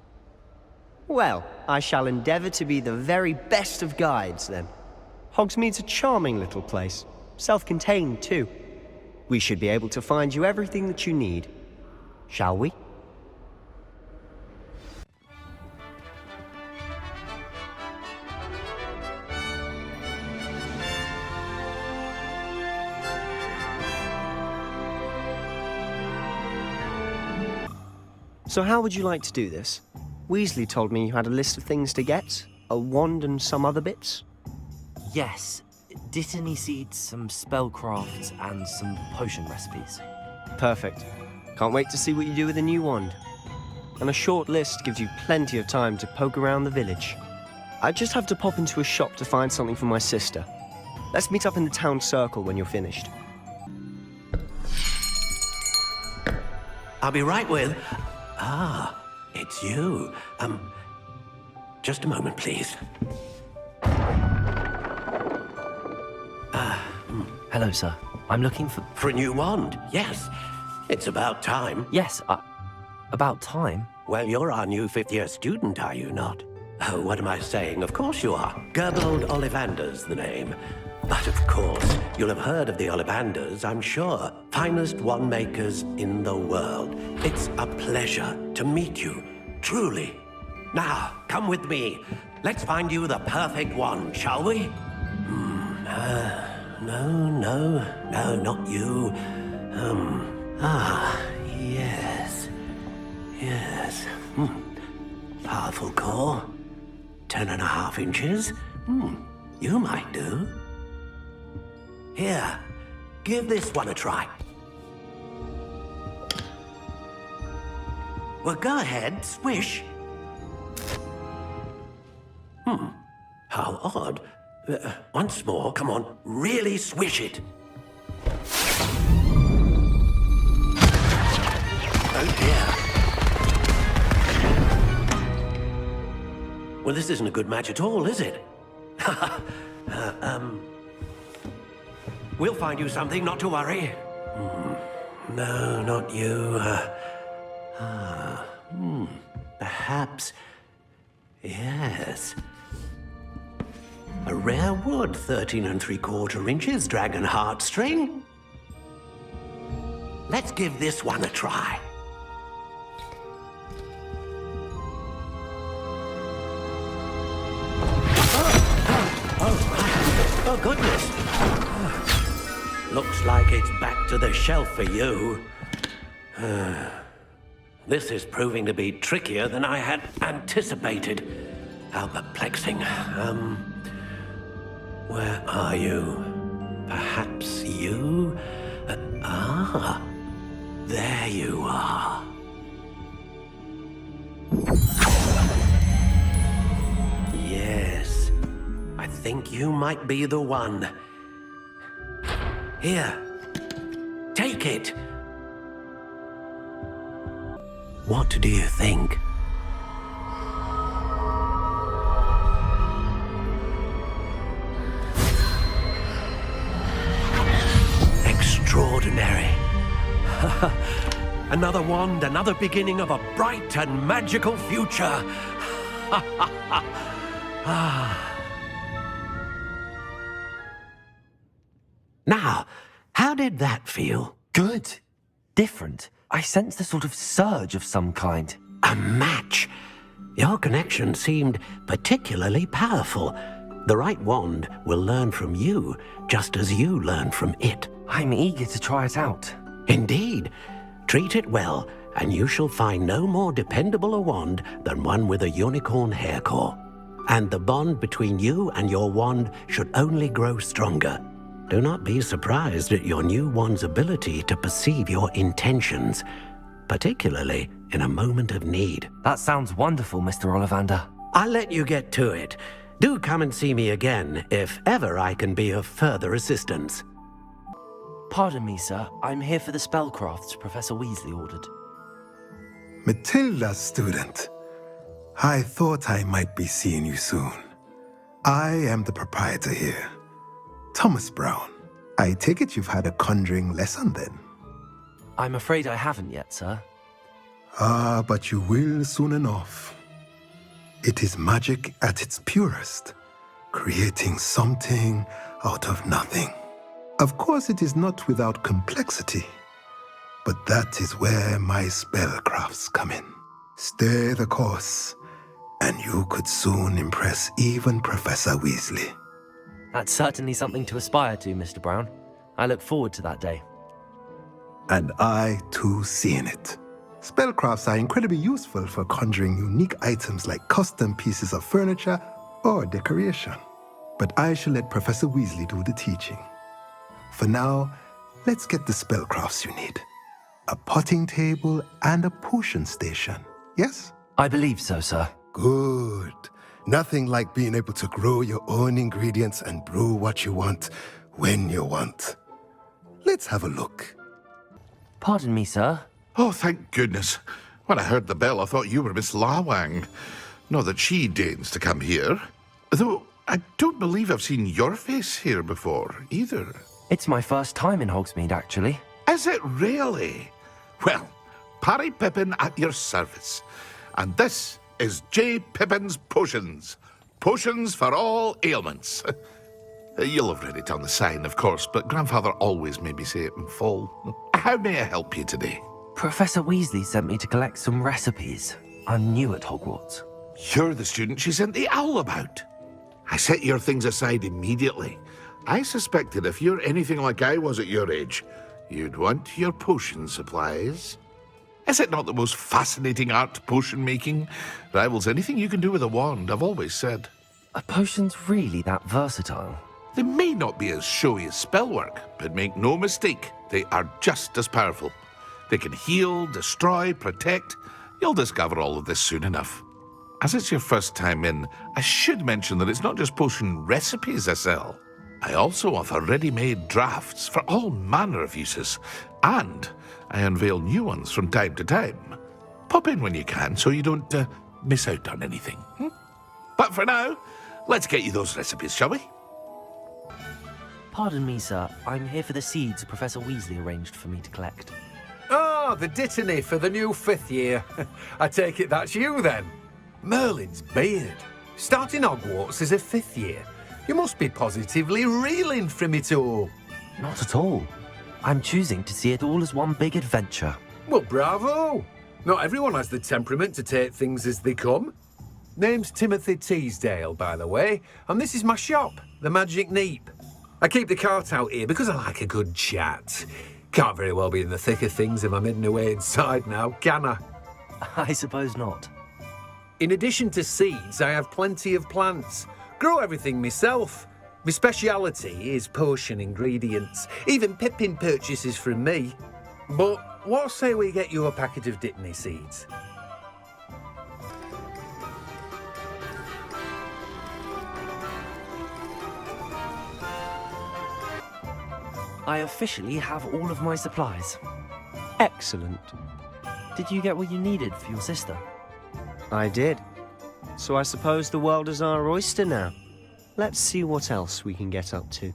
Well, I shall endeavour to be the very best of guides, then. Hogsmeade's a charming little place. Self-contained, too. We should be able to find you everything that you need. Shall we? So how would you like to do this? Weasley told me you had a list of things to get, a wand and some other bits. Yes, Dittany seeds, some spellcrafts, and some potion recipes. Perfect. Can't wait to see what you do with the new wand. And a short list gives you plenty of time to poke around the village. I just have to pop into a shop to find something for my sister. Let's meet up in the town circle when you're finished. I'll be right with... Ah, it's you. Just a moment, please. Hello, sir. I'm looking for... For a new wand, yes. It's about time. Yes, about time? Well, you're our new fifth-year student, are you not? Oh, what am I saying? Of course you are. Gerbold Ollivanders, the name. But of course, you'll have heard of the Ollivanders, I'm sure. Finest wand makers in the world. It's a pleasure to meet you, truly. Now, come with me. Let's find you the perfect wand, shall we? No, not you. Yes. Powerful core. 10.5 inches. You might do. Here, give this one a try. Well, go ahead, swish. How odd. Once more, come on, really swish it. Oh dear. Well, this isn't a good match at all, is it? We'll find you something, not to worry. No, not you. Perhaps... Yes. A rare wood, 13 3/4 inches, dragon heartstring. Let's give this one a try. Oh, goodness. Looks like it's back to the shelf for you. This is proving to be trickier than I had anticipated. How perplexing. Where are you? Perhaps you? There you are. Yes, I think you might be the one. Here, take it. What do you think? Extraordinary. Another wand, another beginning of a bright and magical future. Now, how did that feel? Good. Different. I sensed a sort of surge of some kind. A match. Your connection seemed particularly powerful. The right wand will learn from you, just as you learn from it. I'm eager to try it out. Indeed. Treat it well, and you shall find no more dependable a wand than one with a unicorn hair core. And the bond between you and your wand should only grow stronger. Do not be surprised at your new wand's ability to perceive your intentions, particularly in a moment of need. That sounds wonderful, Mr. Ollivander. I'll let you get to it. Do come and see me again if ever I can be of further assistance. Pardon me, sir. I'm here for the spellcrafts Professor Weasley ordered. Matilda's student. I thought I might be seeing you soon. I am the proprietor here, Thomas Brown. I take it you've had a conjuring lesson then? I'm afraid I haven't yet, sir. Ah, but you will soon enough. It is magic at its purest, creating something out of nothing. Of course, it is not without complexity, but that is where my spellcrafts come in. Stay the course, and you could soon impress even Professor Weasley. That's certainly something to aspire to, Mr. Brown. I look forward to that day. And I, too, seeing it. Spellcrafts are incredibly useful for conjuring unique items like custom pieces of furniture or decoration. But I shall let Professor Weasley do the teaching. For now, let's get the spellcrafts you need. A potting table and a potion station, yes? I believe so, sir. Good. Nothing like being able to grow your own ingredients and brew what you want, when you want. Let's have a look. Pardon me, sir. Oh, thank goodness. When I heard the bell, I thought you were Miss Lawang. Not that she deigns to come here. Though, I don't believe I've seen your face here before, either. It's my first time in Hogsmeade, actually. Is it really? Well, Parry Pippin at your service. And this is J. Pippin's Potions. Potions for all ailments. You'll have read it on the sign, of course, but Grandfather always made me say it in full. How may I help you today? Professor Weasley sent me to collect some recipes. I'm new at Hogwarts. You're the student she sent the owl about. I set your things aside immediately. I suspected if you're anything like I was at your age, you'd want your potion supplies. Is it not the most fascinating art, potion making? Rivals anything you can do with a wand, I've always said. Are potions really that versatile? They may not be as showy as spellwork, but make no mistake, they are just as powerful. They can heal, destroy, protect. You'll discover all of this soon enough. As it's your first time in, I should mention that it's not just potion recipes I sell. I also offer ready-made drafts for all manner of uses, and I unveil new ones from time to time. Pop in when you can so you don't miss out on anything. But for now, let's get you those recipes, shall we? Pardon me, sir. I'm here for the seeds Professor Weasley arranged for me to collect. Oh, the dittany for the new 5th year. I take it that's you, then. Merlin's beard. Starting Hogwarts as a 5th year. You must be positively reeling from it all. Not at all. I'm choosing to see it all as one big adventure. Well, bravo. Not everyone has the temperament to take things as they come. Name's Timothy Teasdale, by the way, and this is my shop, the Magic Neep. I keep the cart out here because I like a good chat. Can't very well be in the thick of things if I'm hidden away inside now, can I? I suppose not. In addition to seeds, I have plenty of plants. Grow everything myself. My speciality is potion ingredients. Even Pippin purchases from me. But what say we get you a packet of dittany seeds? I officially have all of my supplies. Excellent. Did you get what you needed for your sister? I did. So I suppose the world is our oyster now. Let's see what else we can get up to.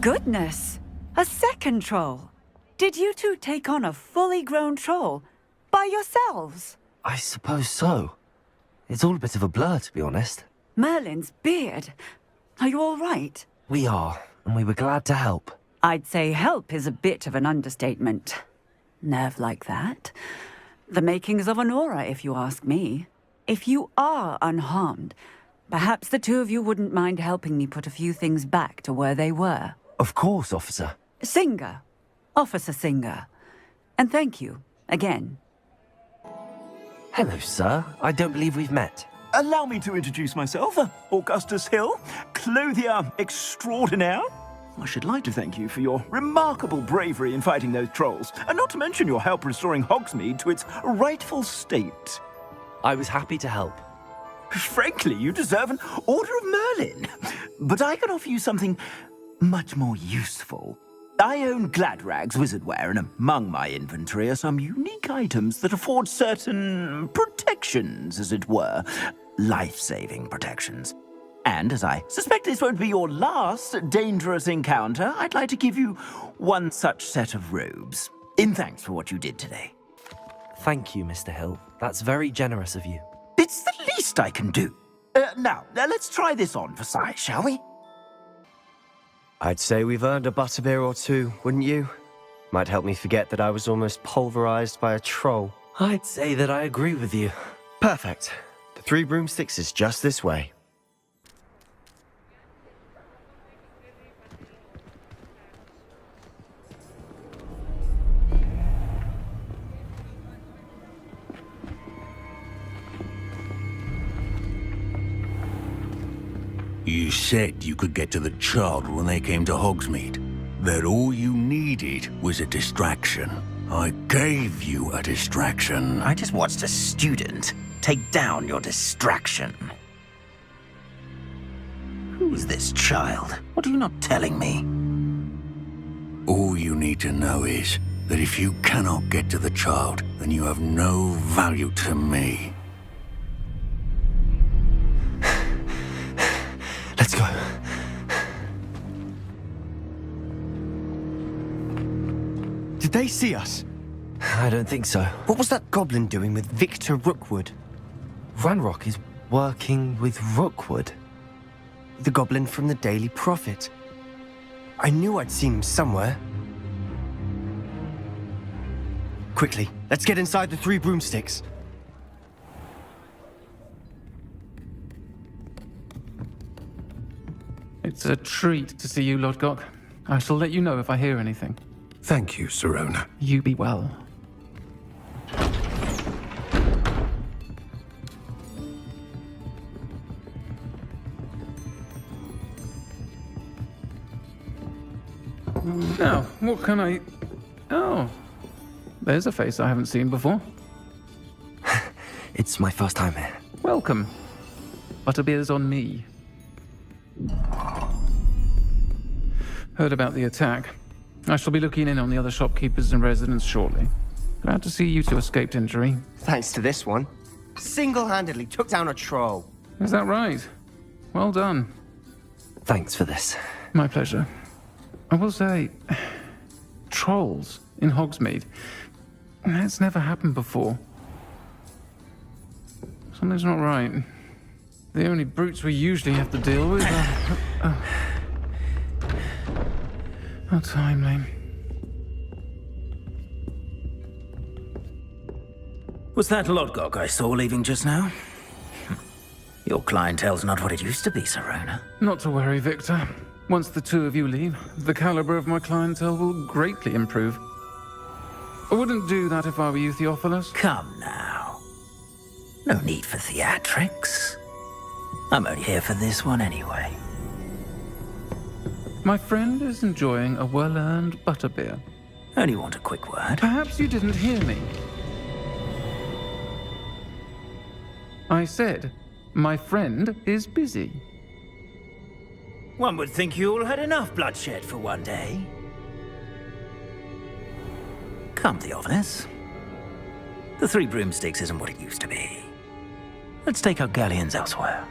Goodness! A second troll! Did you two take on a fully grown troll? By yourselves? I suppose so. It's all a bit of a blur, to be honest. Merlin's beard. Are you all right? We are, and we were glad to help. I'd say help is a bit of an understatement. Nerve like that. The makings of an aura, if you ask me. If you are unharmed, perhaps the two of you wouldn't mind helping me put a few things back to where they were. Of course, officer. Singer. Officer Singer. And thank you, again. Hello, sir. I don't believe we've met. Allow me to introduce myself, Augustus Hill, clothier extraordinaire. I should like to thank you for your remarkable bravery in fighting those trolls, and not to mention your help restoring Hogsmeade to its rightful state. I was happy to help. Frankly, you deserve an Order of Merlin. But I can offer you something much more useful. I own Gladrag's wizardware, and among my inventory are some unique items that afford certain protections, as it were. Life-saving protections. And as I suspect this won't be your last dangerous encounter, I'd like to give you one such set of robes, in thanks for what you did today. Thank you, Mr. Hill. That's very generous of you. It's the least I can do. Now, let's try this on for size, shall we? I'd say we've earned a butterbeer or two, wouldn't you? Might help me forget that I was almost pulverized by a troll. I'd say that I agree with you. Perfect. The 3 broomsticks is just this way. You said you could get to the child when they came to Hogsmeade. That all you needed was a distraction. I gave you a distraction. I just watched a student take down your distraction. Who's this child? What are you not telling me? All you need to know is that if you cannot get to the child, then you have no value to me. Let's go. Did they see us? I don't think so. What was that goblin doing with Victor Rookwood? Ranrock is working with Rookwood. The goblin from the Daily Prophet. I knew I'd seen him somewhere. Quickly, let's get inside the 3 broomsticks. It's a treat to see you, Lodgok. I shall let you know if I hear anything. Thank you, Sirona. You be well. Now, what can I... Oh, there's a face I haven't seen before. It's my first time here. Welcome. Butterbeer's on me. Heard about the attack. I shall be looking in on the other shopkeepers and residents shortly. Glad to see you two escaped injury. Thanks to this one. Single-handedly took down a troll. Is that right? Well done. Thanks for this. My pleasure. I will say, trolls in Hogsmeade. That's never happened before. Something's not right. The only brutes we usually have to deal with are... How timely. Was that Lodgok I saw leaving just now? Your clientele's not what it used to be, Sirona. Not to worry, Victor. Once the two of you leave, the caliber of my clientele will greatly improve. I wouldn't do that if I were you, Theophilus. Come now. No need for theatrics. I'm only here for this one anyway. My friend is enjoying a well-earned butterbeer. Only want a quick word. Perhaps you didn't hear me. I said, my friend is busy. One would think you all had enough bloodshed for one day. Come, Theophilus. The 3 broomsticks isn't what it used to be. Let's take our galleons elsewhere.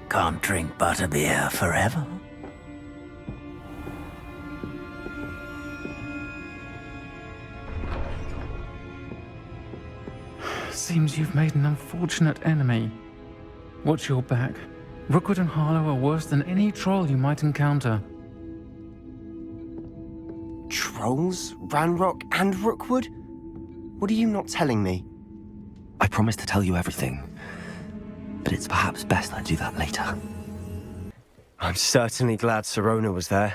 Can't drink butterbeer forever. seems you've made an unfortunate enemy. Watch your back. Rookwood and Harlow are worse than any troll you might encounter. Trolls? Ranrock and Rookwood? What are you not telling me? I promised to tell you everything, but it's perhaps best I do that later. I'm certainly glad Sirona was there.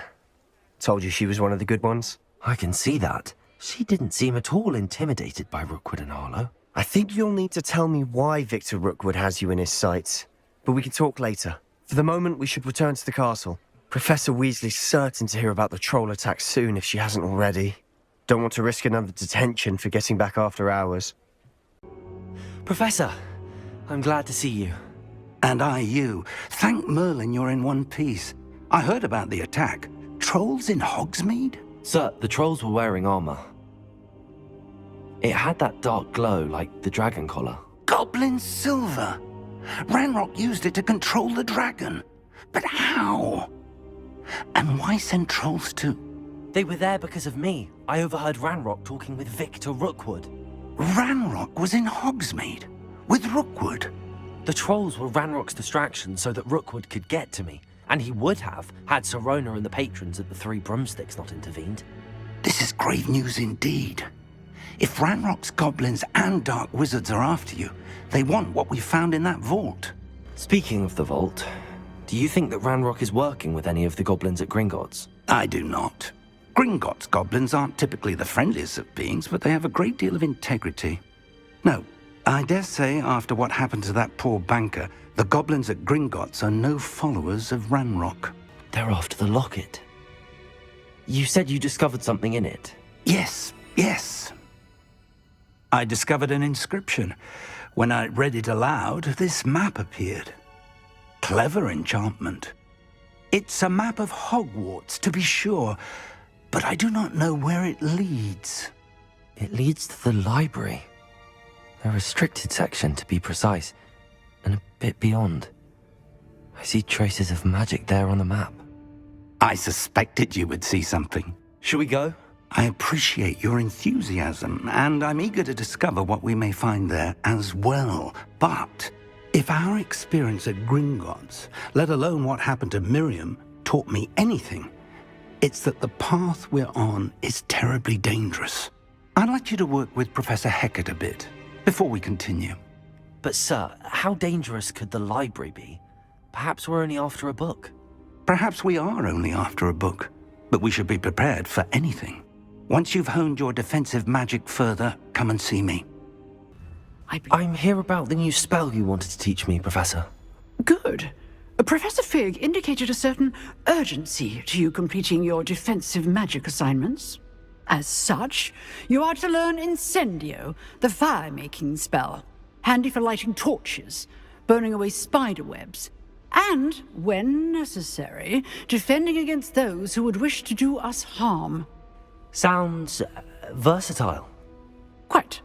Told you she was one of the good ones. I can see that. She didn't seem at all intimidated by Rookwood and Harlow. I think you'll need to tell me why Victor Rookwood has you in his sights. But we can talk later. For the moment, we should return to the castle. Professor Weasley's certain to hear about the troll attack soon if she hasn't already. Don't want to risk another detention for getting back after hours. Professor, I'm glad to see you. And I you. Thank Merlin you're in one piece. I heard about the attack. Trolls in Hogsmeade? Sir, the trolls were wearing armor. It had that dark glow like the dragon collar. Goblin silver! Ranrock used it to control the dragon. But how? And why send trolls to... They were there because of me. I overheard Ranrock talking with Victor Rookwood. Ranrock was in Hogsmeade? With Rookwood? The trolls were Ranrock's distraction so that Rookwood could get to me. And he would have, had Sirona and the patrons at the Three Broomsticks not intervened. This is grave news indeed. If Ranrock's goblins and dark wizards are after you, they want what we found in that vault. Speaking of the vault, do you think that Ranrock is working with any of the goblins at Gringotts? I do not. Gringotts goblins aren't typically the friendliest of beings, but they have a great deal of integrity. No, I dare say after what happened to that poor banker, the goblins at Gringotts are no followers of Ranrock. They're after the locket. You said you discovered something in it. Yes. I discovered an inscription. When I read it aloud, this map appeared. Clever enchantment. It's a map of Hogwarts, to be sure, but I do not know where it leads. It leads to the library. A restricted section, to be precise, and a bit beyond. I see traces of magic there on the map. I suspected you would see something. Shall we go? I appreciate your enthusiasm, and I'm eager to discover what we may find there as well. But if our experience at Gringotts, let alone what happened to Miriam, taught me anything, it's that the path we're on is terribly dangerous. I'd like you to work with Professor Hecat a bit before we continue. But sir, how dangerous could the library be? Perhaps we're only after a book. Perhaps we are only after a book, but we should be prepared for anything. Once you've honed your defensive magic further, come and see me. I'm here about the new spell you wanted to teach me, Professor. Good. Professor Fig indicated a certain urgency to you completing your defensive magic assignments. As such, you are to learn Incendio, the fire-making spell, handy for lighting torches, burning away spider webs, and, when necessary, defending against those who would wish to do us harm. Sounds versatile. Quite.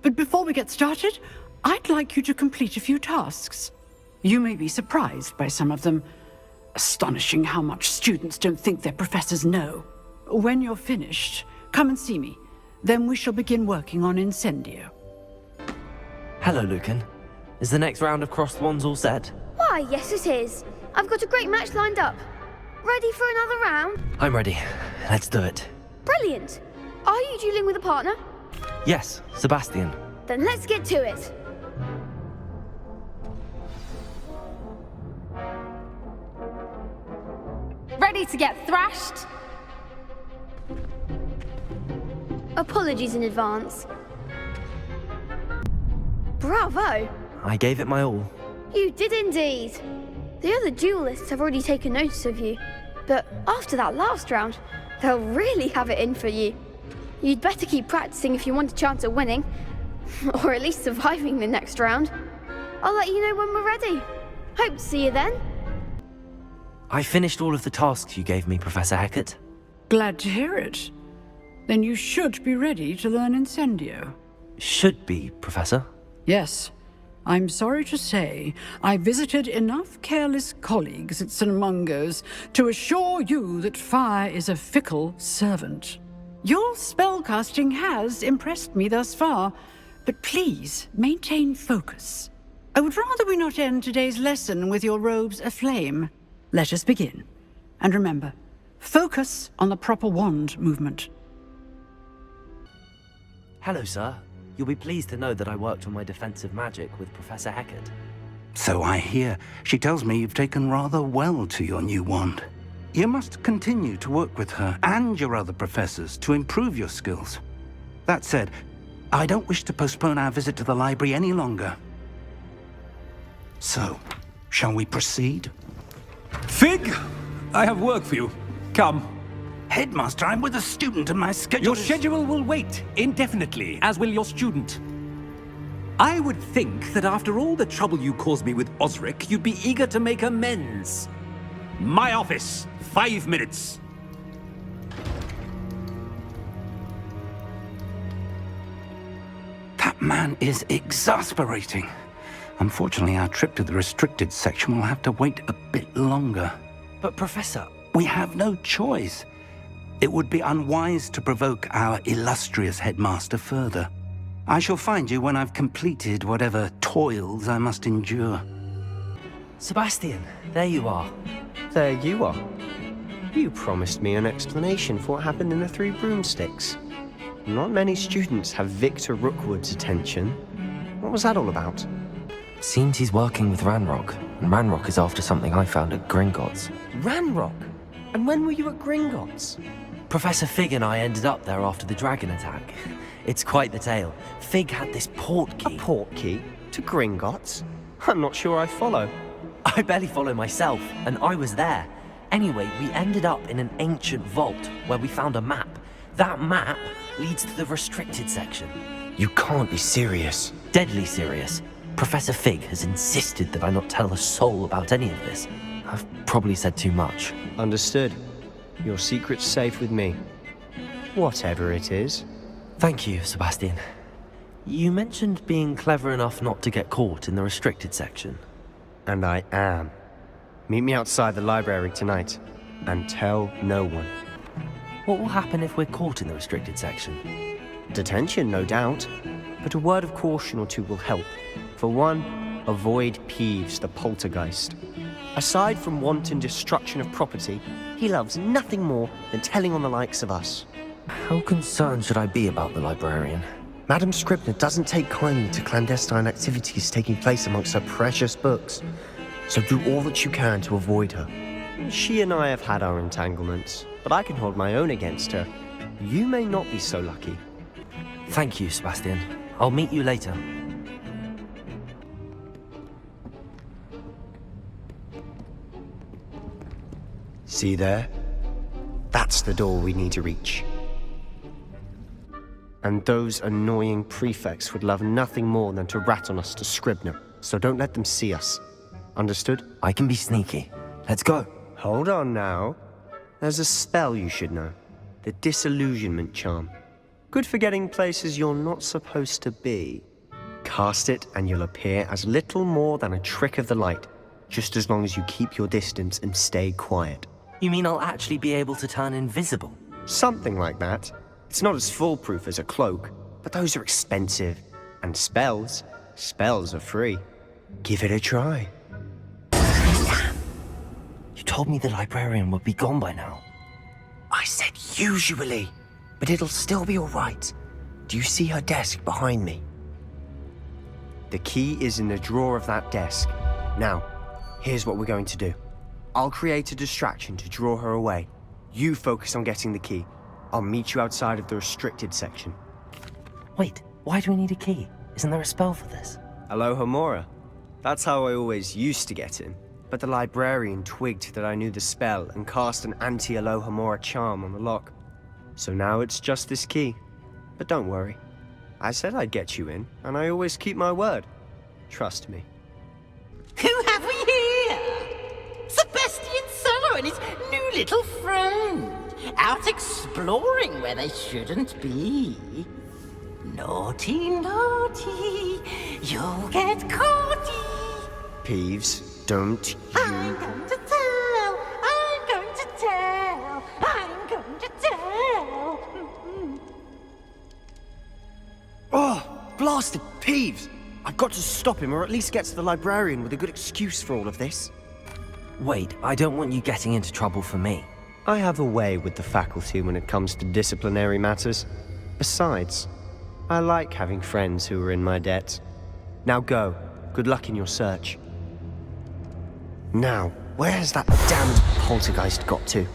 But before we get started, I'd like you to complete a few tasks. You may be surprised by some of them. Astonishing how much students don't think their professors know. When you're finished, come and see me. Then we shall begin working on Incendio. Hello, Lucan. Is the next round of crossed wands all set? Why, yes it is. I've got a great match lined up. Ready for another round? I'm ready. Let's do it. Brilliant. Are you dueling with a partner? Yes, Sebastian. Then let's get to it. Ready to get thrashed? Apologies in advance. Bravo! I gave it my all. You did indeed. The other duelists have already taken notice of you, but after that last round, they'll really have it in for you. You'd better keep practicing if you want a chance at winning, or at least surviving the next round. I'll let you know when we're ready. Hope to see you then. I finished all of the tasks you gave me, Professor Hecat. Glad to hear it. Then you should be ready to learn Incendio. Should be, Professor. Yes. I'm sorry to say, I visited enough careless colleagues at St. Mungo's to assure you that fire is a fickle servant. Your spellcasting has impressed me thus far, But please, maintain focus. I would rather we not end today's lesson with your robes aflame. Let us begin. And remember, focus on the proper wand movement. Hello, sir. You'll be pleased to know that I worked on my defensive magic with Professor Hecat. So I hear. She tells me you've taken rather well to your new wand. You must continue to work with her and your other professors to improve your skills. That said, I don't wish to postpone our visit to the library any longer. So, shall we proceed? Fig! I have work for you. Come. Headmaster, I'm with a student and my schedule Your schedule will wait indefinitely, as will your student. I would think that after all the trouble you caused me with Osric, you'd be eager to make amends. My office, 5 minutes. That man is exasperating. Unfortunately, our trip to the restricted section will have to wait a bit longer. But Professor... We have no choice. It would be unwise to provoke our illustrious headmaster further. I shall find you when I've completed whatever toils I must endure. Sebastian, there you are. There you are. You promised me an explanation for what happened in the Three Broomsticks. Not many students have Victor Rookwood's attention. What was that all about? Seems he's working with Ranrock, and Ranrock is after something I found at Gringotts. Ranrock? And when were you at Gringotts? Professor Fig and I ended up there after the dragon attack. It's quite the tale. Fig had this port key. A port key? To Gringotts? I'm not sure I follow. I barely follow myself, and I was there. Anyway, we ended up in an ancient vault where we found a map. That map leads to the restricted section. You can't be serious. Deadly serious. Professor Fig has insisted that I not tell a soul about any of this. I've probably said too much. Understood. Your secret's safe with me. Whatever it is. Thank you, Sebastian. You mentioned being clever enough not to get caught in the restricted section. And I am. Meet me outside the library tonight, and tell no one. What will happen if we're caught in the restricted section? Detention, no doubt. But a word of caution or two will help. For one, avoid Peeves, the poltergeist. Aside from wanton destruction of property, he loves nothing more than telling on the likes of us. How concerned should I be about the librarian? Madam Scribner doesn't take kindly to clandestine activities taking place amongst her precious books, so do all that you can to avoid her. She and I have had our entanglements, but I can hold my own against her. You may not be so lucky. Thank you, Sebastian. I'll meet you later. See there? That's the door we need to reach. And those annoying prefects would love nothing more than to rat on us to Scribner, so don't let them see us. Understood? I can be sneaky. Let's go. Hold on now. There's a spell you should know. The Disillusionment Charm. Good for getting places you're not supposed to be. Cast it and you'll appear as little more than a trick of the light, just as long as you keep your distance and stay quiet. You mean I'll actually be able to turn invisible? Something like that. It's not as foolproof as a cloak, but those are expensive. And spells are free. Give it a try. You told me the librarian would be gone by now. I said usually, but it'll still be all right. Do you see her desk behind me? The key is in the drawer of that desk. Now, here's what we're going to do. I'll create a distraction to draw her away. You focus on getting the key. I'll meet you outside of the restricted section. Wait, why do we need a key? Isn't there a spell for this? Alohomora. That's how I always used to get in. But the librarian twigged that I knew the spell and cast an anti-Alohomora charm on the lock. So now it's just this key. But don't worry. I said I'd get you in, and I always keep my word. Trust me. Who have we here? Sebastian Sallow and his new little friend. Out exploring where they shouldn't be. Naughty, naughty, you'll get caughty. Peeves, don't you... I'm going to tell, I'm going to tell, I'm going to tell. Oh, bastard Peeves! I've got to stop him, or at least get to the librarian with a good excuse for all of this. Wait, I don't want you getting into trouble for me. I have a way with the faculty when it comes to disciplinary matters. Besides, I like having friends who are in my debt. Now go. Good luck in your search. Now, where has that damned poltergeist got to?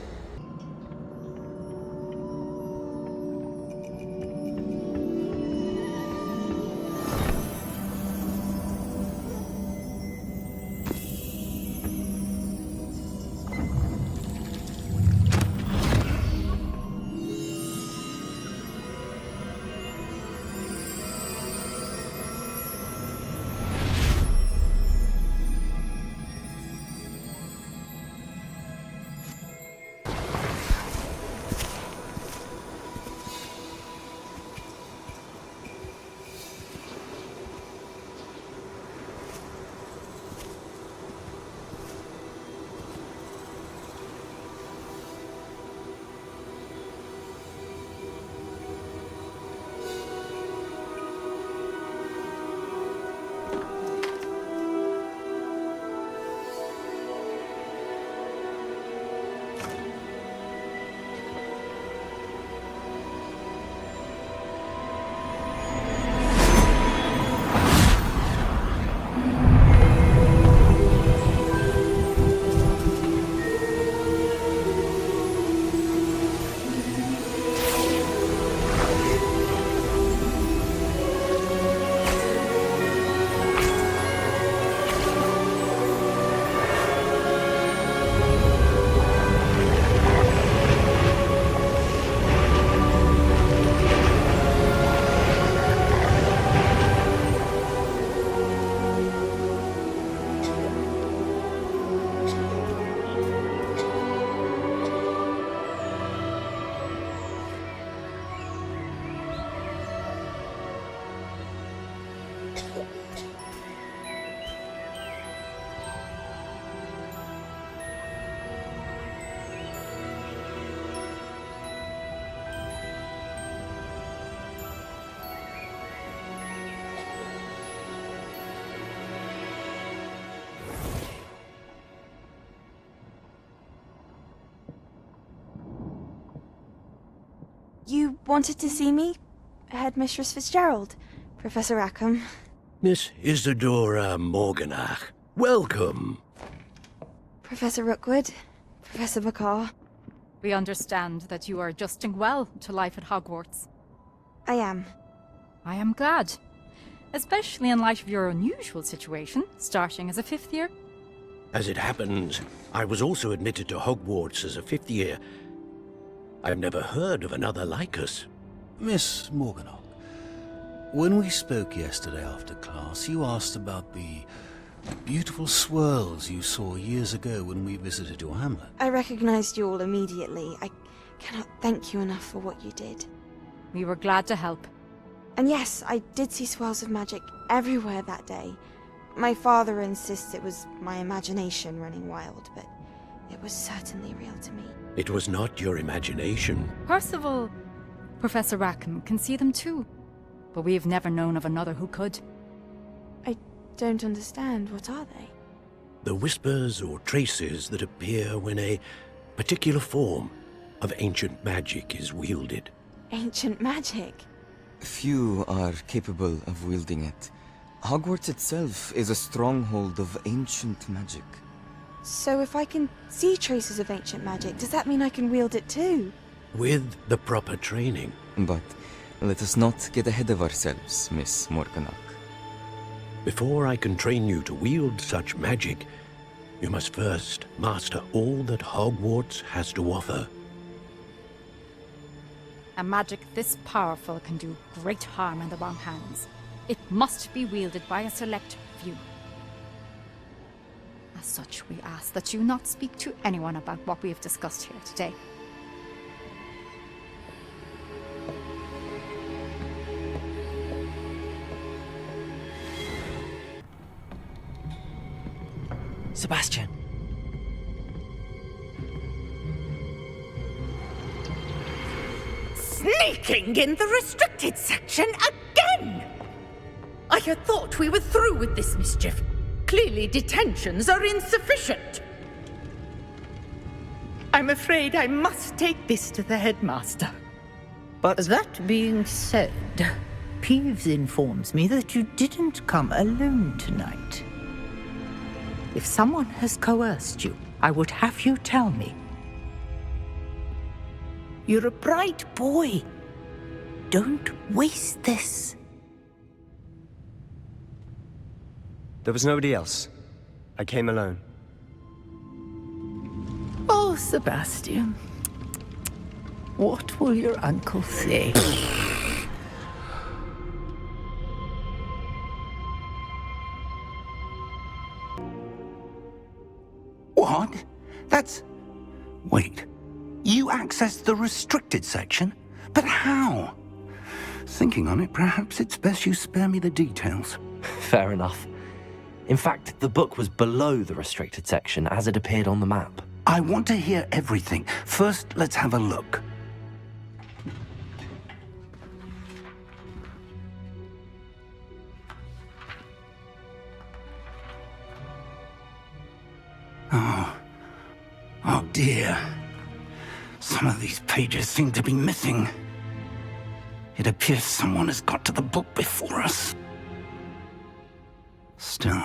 You wanted to see me? Headmistress Fitzgerald, Professor Rackham. Miss Isadora Morganach, welcome. Professor Rookwood, Professor Bakar. We understand that you are adjusting well to life at Hogwarts. I am. I am glad. Especially in light of your unusual situation, starting as a 5th year. As it happens, I was also admitted to Hogwarts as a 5th year. I've never heard of another like us. Miss Morganach, when we spoke yesterday after class, you asked about the beautiful swirls you saw years ago when we visited your hamlet. I recognized you all immediately. I cannot thank you enough for what you did. We were glad to help. And yes, I did see swirls of magic everywhere that day. My father insists it was my imagination running wild, but it was certainly real to me. It was not your imagination. Percival, Professor Rackham can see them too. But we've never known of another who could. I don't understand. What are they? The whispers or traces that appear when a particular form of ancient magic is wielded. Ancient magic? Few are capable of wielding it. Hogwarts itself is a stronghold of ancient magic. So if I can see traces of ancient magic, does that mean I can wield it too? With the proper training. But let us not get ahead of ourselves, Miss Morganach. Before I can train you to wield such magic, you must first master all that Hogwarts has to offer. A magic this powerful can do great harm in the wrong hands. It must be wielded by a select few. As such, we ask that you not speak to anyone about what we have discussed here today. Sebastian. Sneaking in the restricted section again! had thought we were through with this mischief. Clearly detentions are insufficient. I'm afraid I must take this to the headmaster. But that being said, Peeves informs me that you didn't come alone tonight. If someone has coerced you, I would have you tell me. You're a bright boy. Don't waste this. There was nobody else. I came alone. Oh, Sebastian. What will your uncle say? What? That's... Wait. You accessed the restricted section? But how? Thinking on it, perhaps it's best you spare me the details. Fair enough. In fact, the book was below the restricted section as it appeared on the map. I want to hear everything. First, let's have a look. Oh dear. Some of these pages seem to be missing. It appears someone has got to the book before us. Still,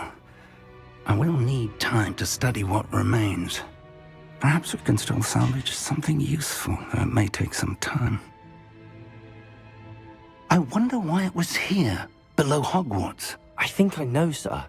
I will need time to study what remains. Perhaps we can still salvage something useful, though it may take some time. I wonder why it was here, below Hogwarts. I think I know, sir.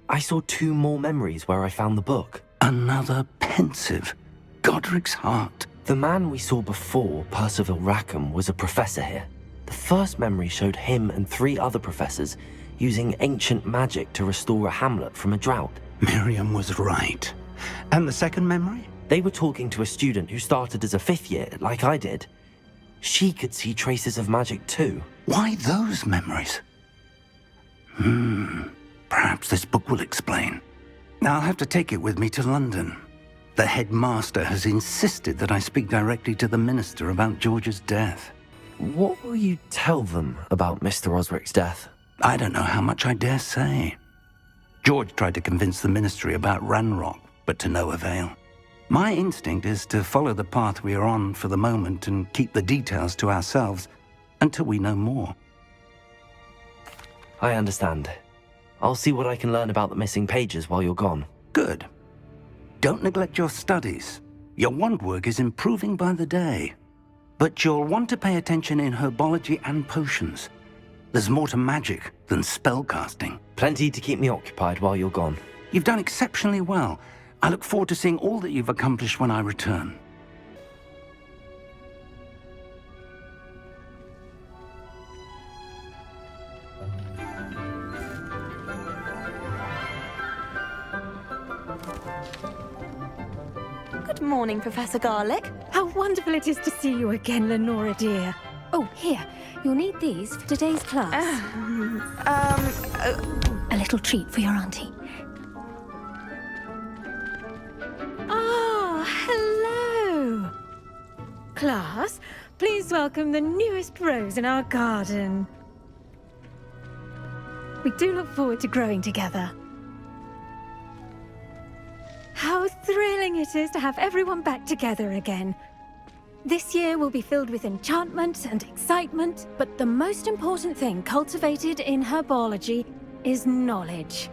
I saw 2 more memories where I found the book. Another pensive. Godric's heart. The man we saw before, Percival Rackham, was a professor here. The first memory showed him and 3 other professors using ancient magic to restore a hamlet from a drought. Miriam was right. And the second memory? They were talking to a student who started as a 5th year, like I did. She could see traces of magic too. Why those memories? Perhaps this book will explain. I'll have to take it with me to London. The headmaster has insisted that I speak directly to the minister about George's death. What will you tell them about Mr. Osric's death? I don't know how much I dare say. George tried to convince the ministry about Ranrock, but to no avail. My instinct is to follow the path we are on for the moment and keep the details to ourselves until we know more. I understand. I'll see what I can learn about the missing pages while you're gone. Good. Don't neglect your studies. Your wand work is improving by the day. But you'll want to pay attention in herbology and potions. There's more to magic than spellcasting. Plenty to keep me occupied while you're gone. You've done exceptionally well. I look forward to seeing all that you've accomplished when I return. Good morning, Professor Garlick. How wonderful it is to see you again, Lenora dear. Oh, here. You'll need these for today's class. A little treat for your auntie. Ah, hello. Class, please welcome the newest rose in our garden. We do look forward to growing together. How thrilling it is to have everyone back together again. This year will be filled with enchantment and excitement, but the most important thing cultivated in herbology is knowledge.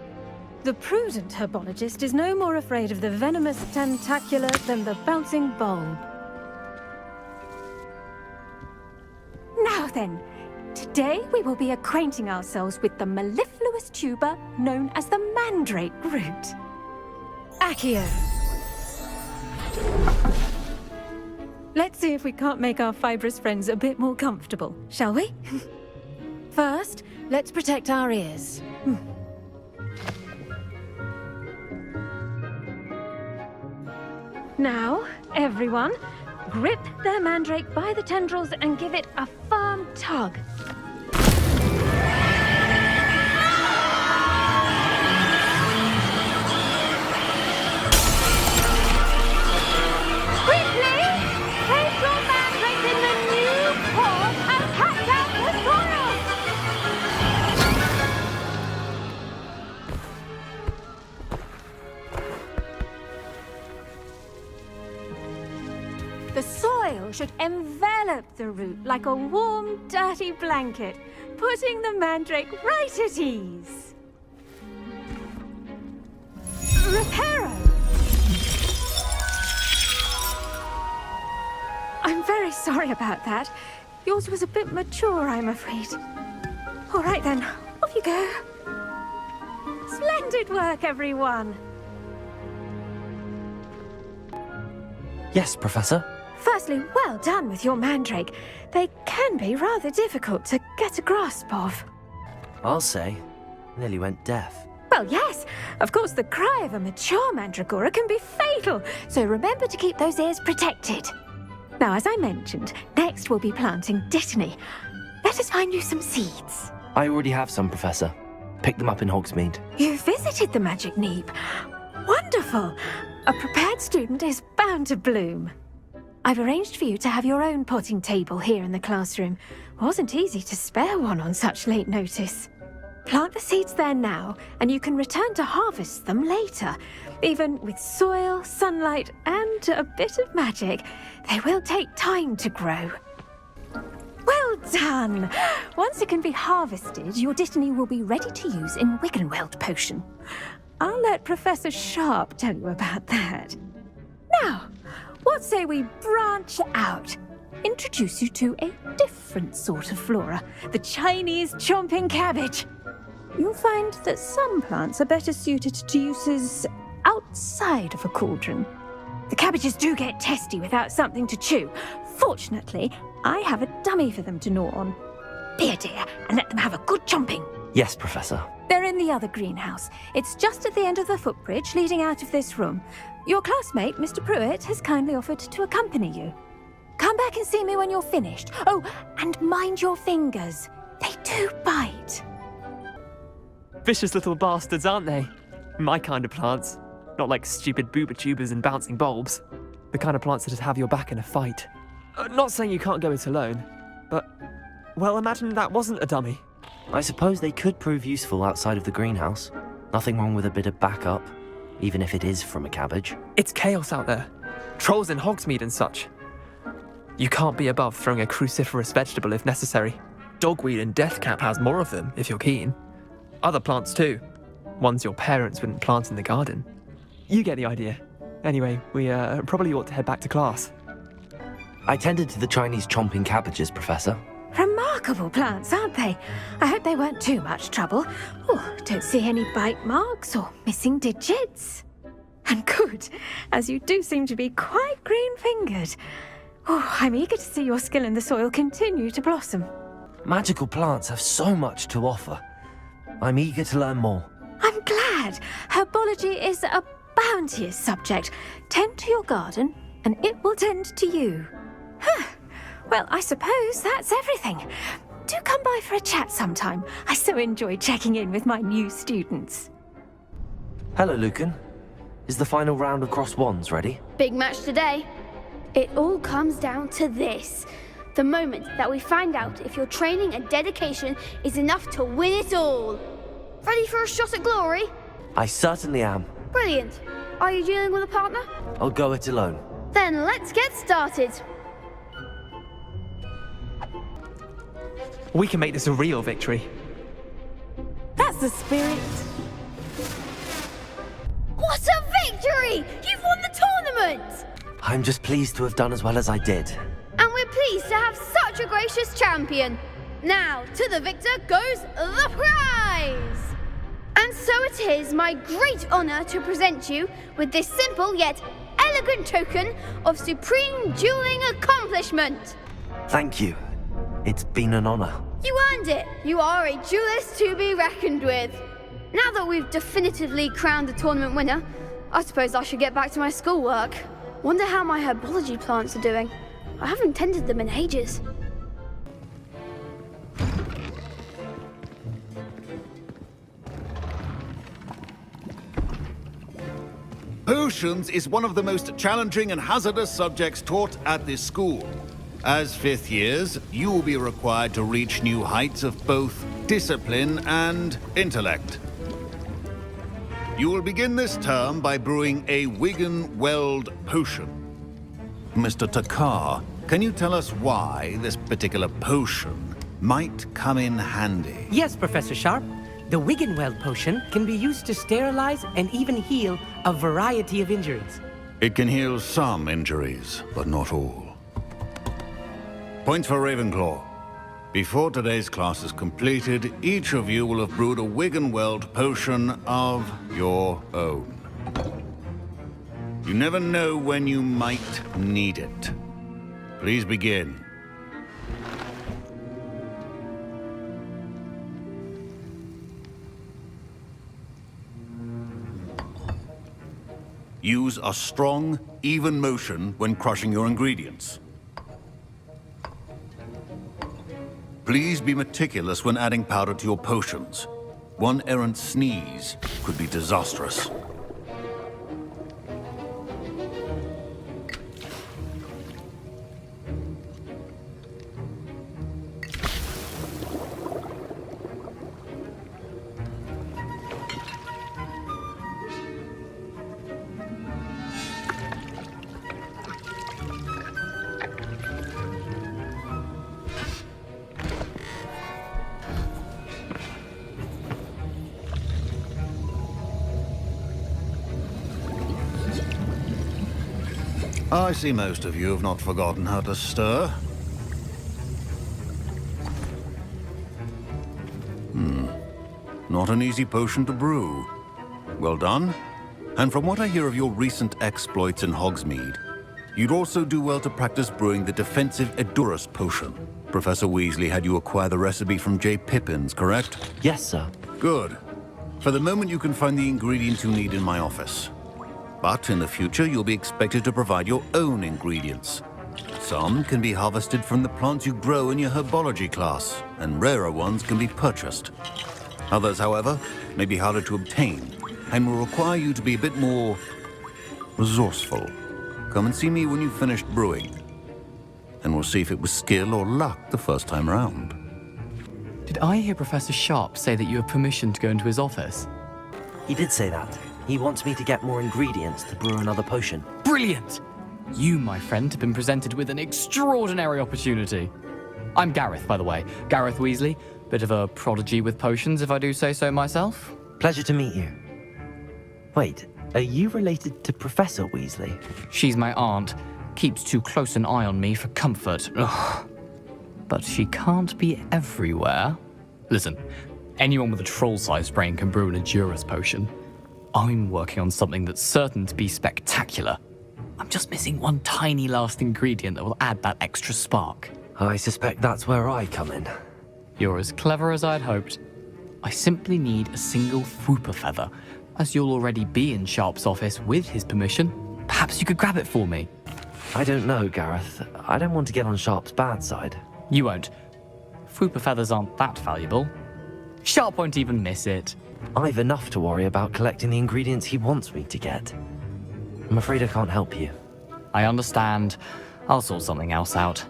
The prudent herbologist is no more afraid of the venomous tentacula than the bouncing bulb. Now then, today we will be acquainting ourselves with the mellifluous tuber known as the mandrake root. Accio. Let's see if we can't make our fibrous friends a bit more comfortable, shall we? First, let's protect our ears. Now, everyone, grip their mandrake by the tendrils and give it a firm tug. The soil should envelop the root like a warm, dirty blanket, putting the mandrake right at ease. Reparo! I'm very sorry about that. Yours was a bit mature, I'm afraid. All right then, off you go. Splendid work, everyone. Yes, Professor? Firstly, well done with your mandrake. They can be rather difficult to get a grasp of. I'll say. Nearly went deaf. Well, yes. Of course, the cry of a mature mandragora can be fatal, so remember to keep those ears protected. Now, as I mentioned, next we'll be planting Dittany. Let us find you some seeds. I already have some, Professor. Picked them up in Hogsmeade. You visited the Magic Neep. Wonderful. A prepared student is bound to bloom. I've arranged for you to have your own potting table here in the classroom. Wasn't easy to spare one on such late notice. Plant the seeds there now, and you can return to harvest them later. Even with soil, sunlight, and a bit of magic, they will take time to grow. Well done! Once it can be harvested, your Dittany will be ready to use in Wiggenweld Potion. I'll let Professor Sharp tell you about that. Now, what say we branch out? Introduce you to a different sort of flora, the Chinese chomping cabbage. You'll find that some plants are better suited to uses outside of a cauldron. The cabbages do get testy without something to chew. Fortunately, I have a dummy for them to gnaw on. Be a dear and let them have a good chomping. Yes, Professor. They're in the other greenhouse. It's just at the end of the footbridge leading out of this room. Your classmate, Mr. Pruitt, has kindly offered to accompany you. Come back and see me when you're finished. Oh, and mind your fingers. They do bite. Vicious little bastards, aren't they? My kind of plants. Not like stupid booba tubers and bouncing bulbs. The kind of plants that just have your back in a fight. Not saying you can't go it alone, but, well, imagine that wasn't a dummy. I suppose they could prove useful outside of the greenhouse. Nothing wrong with a bit of backup, even if it is from a cabbage. It's chaos out there. Trolls in Hogsmeade and such. You can't be above throwing a cruciferous vegetable if necessary. Dogweed and deathcap has more of them, if you're keen. Other plants too. Ones your parents wouldn't plant in the garden. You get the idea. Anyway, we probably ought to head back to class. I tended to the Chinese chomping cabbages, Professor. Remarkable plants, aren't they? I hope they weren't too much trouble. Oh, don't see any bite marks or missing digits. And good, as you do seem to be quite green-fingered. Oh, I'm eager to see your skill in the soil continue to blossom. Magical plants have so much to offer. I'm eager to learn more. I'm glad. Herbology is a bounteous subject. Tend to your garden, and it will tend to you. Huh. Well, I suppose that's everything. Do come by for a chat sometime. I so enjoy checking in with my new students. Hello, Lucan. Is the final round of crossed wands ready? Big match today. It all comes down to this. The moment that we find out if your training and dedication is enough to win it all. Ready for a shot at glory? I certainly am. Brilliant. Are you dealing with a partner? I'll go it alone. Then let's get started. We can make this a real victory. That's the spirit. What a victory! You've won the tournament! I'm just pleased to have done as well as I did. And we're pleased to have such a gracious champion. Now, to the victor goes the prize! And so it is my great honor to present you with this simple yet elegant token of supreme dueling accomplishment. Thank you. It's been an honor. You earned it. You are a duelist to be reckoned with. Now that we've definitively crowned the tournament winner, I suppose I should get back to my schoolwork. Wonder how my herbology plants are doing. I haven't tended them in ages. Potions is one of the most challenging and hazardous subjects taught at this school. As fifth years, you will be required to reach new heights of both discipline and intellect. You will begin this term by brewing a Wiggenweld Potion. Mr. Takar, can you tell us why this particular potion might come in handy? Yes, Professor Sharp. The Wiggenweld potion can be used to sterilize and even heal a variety of injuries. It can heal some injuries, but not all. Points for Ravenclaw. Before today's class is completed, each of you will have brewed a Wiggenweld potion of your own. You never know when you might need it. Please begin. Use a strong, even motion when crushing your ingredients. Please be meticulous when adding powder to your potions. One errant sneeze could be disastrous. I see most of you have not forgotten how to stir. Not an easy potion to brew. Well done. And from what I hear of your recent exploits in Hogsmeade, you'd also do well to practice brewing the defensive Edurus potion. Professor Weasley had you acquire the recipe from J. Pippins, correct? Yes, sir. Good. For the moment, you can find the ingredients you need in my office. But in the future, you'll be expected to provide your own ingredients. Some can be harvested from the plants you grow in your Herbology class, and rarer ones can be purchased. Others, however, may be harder to obtain, and will require you to be a bit more resourceful. Come and see me when you've finished brewing, and we'll see if it was skill or luck the first time round. Did I hear Professor Sharp say that you have permission to go into his office? He did say that. He wants me to get more ingredients to brew another potion. Brilliant! You, my friend, have been presented with an extraordinary opportunity. I'm Gareth, by the way. Gareth Weasley. Bit of a prodigy with potions, if I do say so myself. Pleasure to meet you. Wait, are you related to Professor Weasley? She's my aunt. Keeps too close an eye on me for comfort. Ugh. But she can't be everywhere. Listen, anyone with a troll-sized brain can brew an Edurus potion. I'm working on something that's certain to be spectacular. I'm just missing one tiny last ingredient that will add that extra spark. I suspect that's where I come in. You're as clever as I'd hoped. I simply need a single Fwooper feather. As you'll already be in Sharp's office with his permission, perhaps you could grab it for me. I don't know, Gareth. I don't want to get on Sharp's bad side. You won't. Fwooper feathers aren't that valuable. Sharp won't even miss it. I've enough to worry about collecting the ingredients he wants me to get. I'm afraid I can't help you. I understand. I'll sort something else out.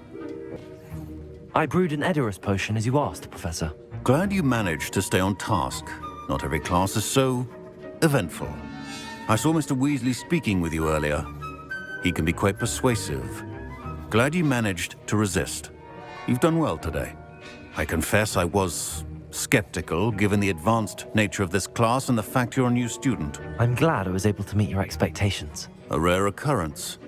I brewed an Edurus potion as you asked, Professor. Glad you managed to stay on task. Not every class is so eventful. I saw Mr. Weasley speaking with you earlier. He can be quite persuasive. Glad you managed to resist. You've done well today. I confess I was skeptical, given the advanced nature of this class and the fact you're a new student. I'm glad I was able to meet your expectations. A rare occurrence.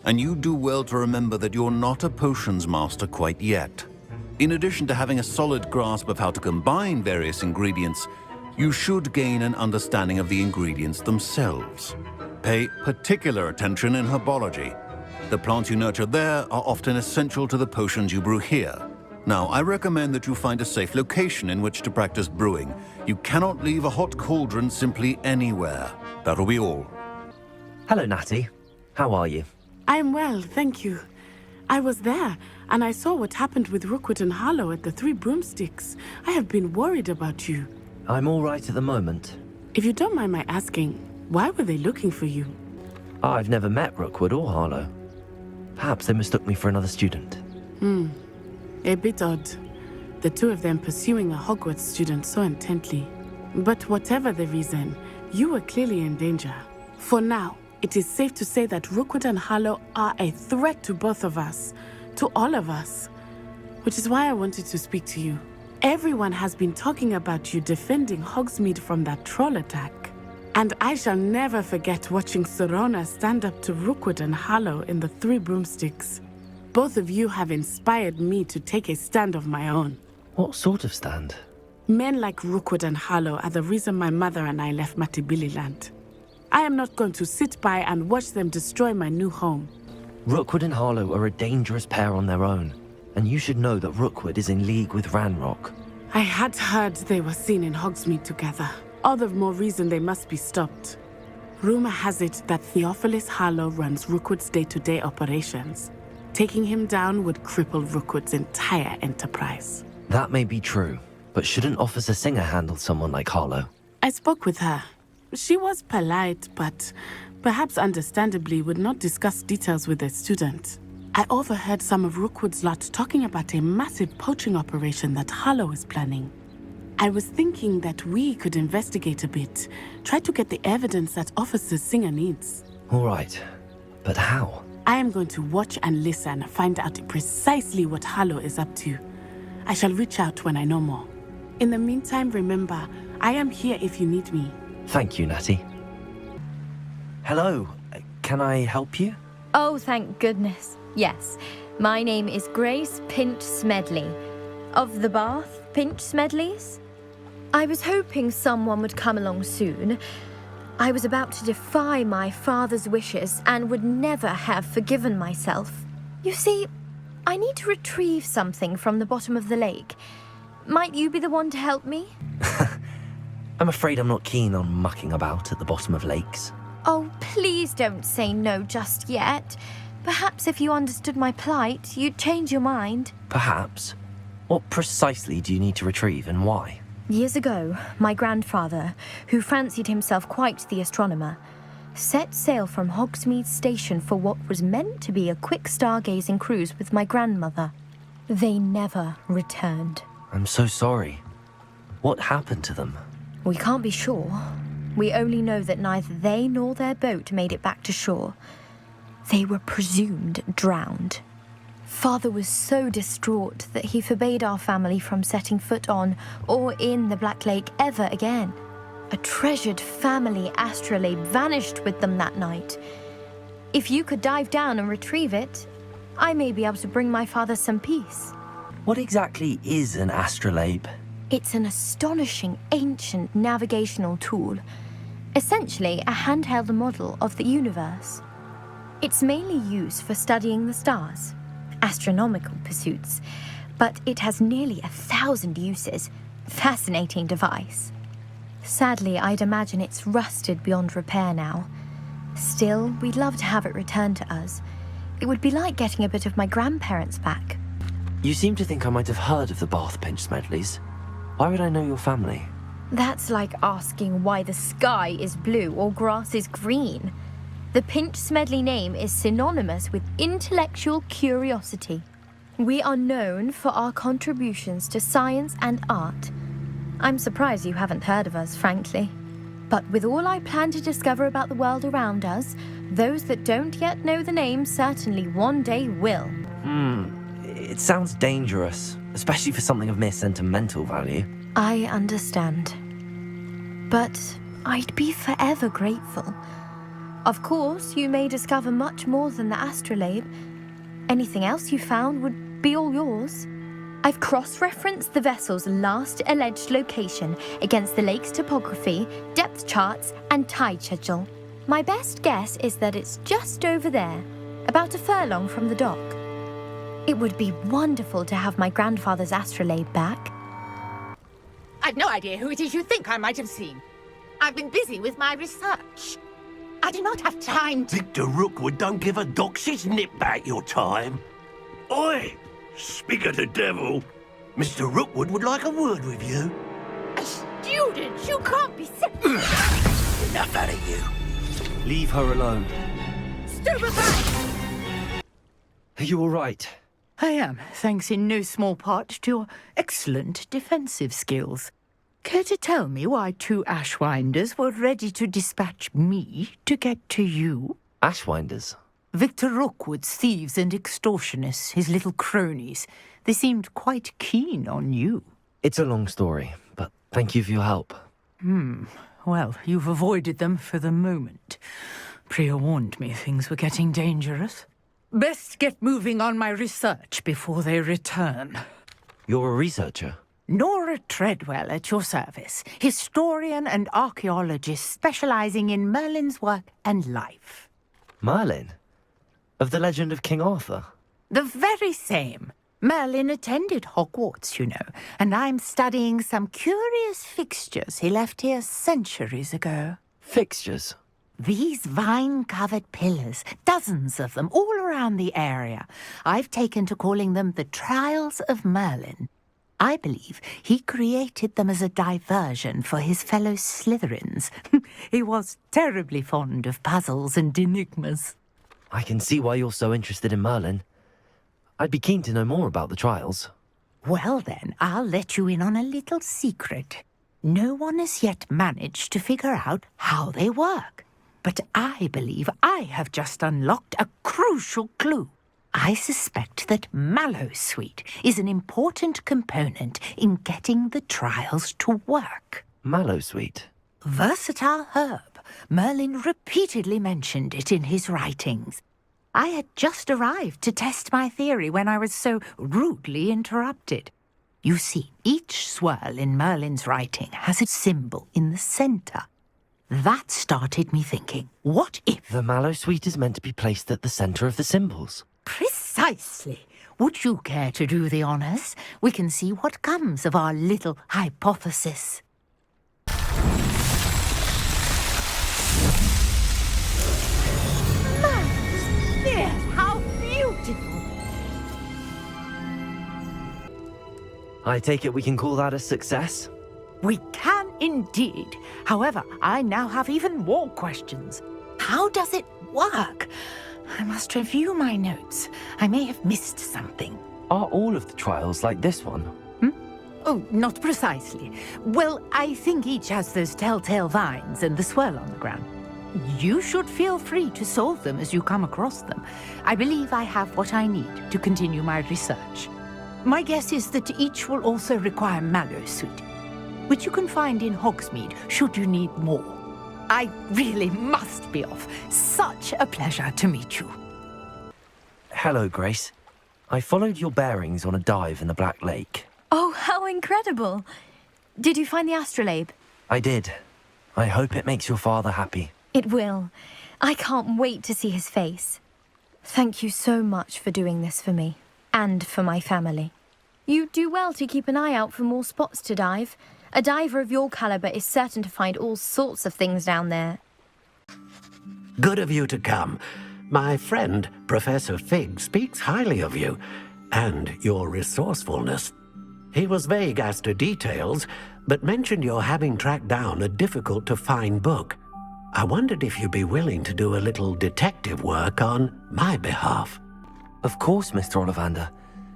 And you do well to remember that you're not a potions master quite yet. In addition to having a solid grasp of how to combine various ingredients, you should gain an understanding of the ingredients themselves. Pay particular attention in herbology. The plants you nurture there are often essential to the potions you brew here. Now, I recommend that you find a safe location in which to practice brewing. You cannot leave a hot cauldron simply anywhere. That'll be all. Hello, Natty. How are you? I'm well, thank you. I was there, and I saw what happened with Rookwood and Harlow at the Three Broomsticks. I have been worried about you. I'm all right at the moment. If you don't mind my asking, why were they looking for you? I've never met Rookwood or Harlow. Perhaps they mistook me for another student. A bit odd. The two of them pursuing a Hogwarts student so intently. But whatever the reason, you were clearly in danger. For now, it is safe to say that Rookwood and Hollow are a threat to both of us, to all of us. Which is why I wanted to speak to you. Everyone has been talking about you defending Hogsmeade from that troll attack. And I shall never forget watching Serona stand up to Rookwood and Hollow in the Three Broomsticks. Both of you have inspired me to take a stand of my own. What sort of stand? Men like Rookwood and Hollow are the reason my mother and I left Matibili I am not going to sit by and watch them destroy my new home. Rookwood and Harlow are a dangerous pair on their own, and you should know that Rookwood is in league with Ranrock. I had heard they were seen in Hogsmeade together. All the more reason they must be stopped. Rumor has it that Theophilus Harlow runs Rookwood's day-to-day operations. Taking him down would cripple Rookwood's entire enterprise. That may be true, but shouldn't Officer Singer handle someone like Harlow? I spoke with her. She was polite, but perhaps understandably would not discuss details with a student. I overheard some of Rookwood's lot talking about a massive poaching operation that Harlow is planning. I was thinking that we could investigate a bit, try to get the evidence that Officer Singer needs. All right, but how? I am going to watch and listen, find out precisely what Harlow is up to. I shall reach out when I know more. In the meantime, remember, I am here if you need me. Thank you, Natty. Hello, can I help you? Oh, thank goodness. Yes, my name is Grace Pinch Smedley. Of the Bath Pinch Smedleys? I was hoping someone would come along soon. I was about to defy my father's wishes and would never have forgiven myself. You see, I need to retrieve something from the bottom of the lake. Might you be the one to help me? I'm afraid I'm not keen on mucking about at the bottom of lakes. Oh, please don't say no just yet. Perhaps if you understood my plight, you'd change your mind. Perhaps. What precisely do you need to retrieve and why? Years ago, my grandfather, who fancied himself quite the astronomer, set sail from Hogsmeade Station for what was meant to be a quick stargazing cruise with my grandmother. They never returned. I'm so sorry. What happened to them? We can't be sure. We only know that neither they nor their boat made it back to shore. They were presumed drowned. Father was so distraught that he forbade our family from setting foot on or in the Black Lake ever again. A treasured family astrolabe vanished with them that night. If you could dive down and retrieve it, I may be able to bring my father some peace. What exactly is an astrolabe? It's an astonishing ancient navigational tool, essentially a handheld model of the universe. It's mainly used for studying the stars, astronomical pursuits, but it has nearly 1,000 uses. Fascinating device. Sadly, I'd imagine it's rusted beyond repair now. Still, we'd love to have it returned to us. It would be like getting a bit of my grandparents back. You seem to think I might have heard of the Bath Pinch Smedleys. Why would I know your family? That's like asking why the sky is blue or grass is green. The Pinch Smedley name is synonymous with intellectual curiosity. We are known for our contributions to science and art. I'm surprised you haven't heard of us, frankly. But with all I plan to discover about the world around us, those that don't yet know the name certainly one day will. It sounds dangerous, especially for something of mere sentimental value. I understand. But I'd be forever grateful. Of course, you may discover much more than the astrolabe. Anything else you found would be all yours. I've cross-referenced the vessel's last alleged location against the lake's topography, depth charts, and tide schedule. My best guess is that it's just over there, about a furlong from the dock. It would be wonderful to have my grandfather's astrolabe back. I've no idea who it is you think I might have seen. I've been busy with my research. I do not have time to... Victor Rookwood don't give a doxy's nip back your time. Oi! Speak of the devil. Mr. Rookwood would like a word with you. A student? You can't be sick. Enough out of you. Leave her alone. Stupefy! Are you all right? I am, thanks in no small part to your excellent defensive skills. Care to tell me why 2 Ashwinders were ready to dispatch me to get to you? Ashwinders? Victor Rookwood's thieves and extortionists, his little cronies. They seemed quite keen on you. It's a long story, but thank you for your help. Well, you've avoided them for the moment. Priya warned me things were getting dangerous. Best get moving on my research before they return. You're a researcher? Nora Treadwell at your service, historian and archaeologist specializing in Merlin's work and life. Merlin? Of the legend of King Arthur? The very same. Merlin attended Hogwarts, you know, and I'm studying some curious fixtures he left here centuries ago. Fixtures? These vine-covered pillars, dozens of them, all around the area. I've taken to calling them the Trials of Merlin. I believe he created them as a diversion for his fellow Slytherins. He was terribly fond of puzzles and enigmas. I can see why you're so interested in Merlin. I'd be keen to know more about the trials. Well then, I'll let you in on a little secret. No one has yet managed to figure out how they work. But I believe I have just unlocked a crucial clue. I suspect that Mallowsweet is an important component in getting the trials to work. Mallowsweet? Versatile herb. Merlin repeatedly mentioned it in his writings. I had just arrived to test my theory when I was so rudely interrupted. You see, each swirl in Merlin's writing has a symbol in the center. That started me thinking, what if... The Mallowsweet is meant to be placed at the center of the symbols. Precisely. Would you care to do the honors? We can see what comes of our little hypothesis. Yes, how beautiful! I take it we can call that a success? We can indeed. However, I now have even more questions. How does it work? I must review my notes. I may have missed something. Are all of the trials like this one? Oh, not precisely. Well, I think each has those telltale vines and the swirl on the ground. You should feel free to solve them as you come across them. I believe I have what I need to continue my research. My guess is that each will also require Mallowsweet, which you can find in Hogsmeade should you need more. I really must be off. Such a pleasure to meet you. Hello, Grace. I followed your bearings on a dive in the Black Lake. Oh, how incredible! Did you find the astrolabe? I did. I hope it makes your father happy. It will. I can't wait to see his face. Thank you so much for doing this for me, and for my family. You do well to keep an eye out for more spots to dive. A diver of your caliber is certain to find all sorts of things down there. Good of you to come. My friend, Professor Fig, speaks highly of you, and your resourcefulness. He was vague as to details, but mentioned your having tracked down a difficult-to-find book. I wondered if you'd be willing to do a little detective work on my behalf. Of course, Mr. Ollivander.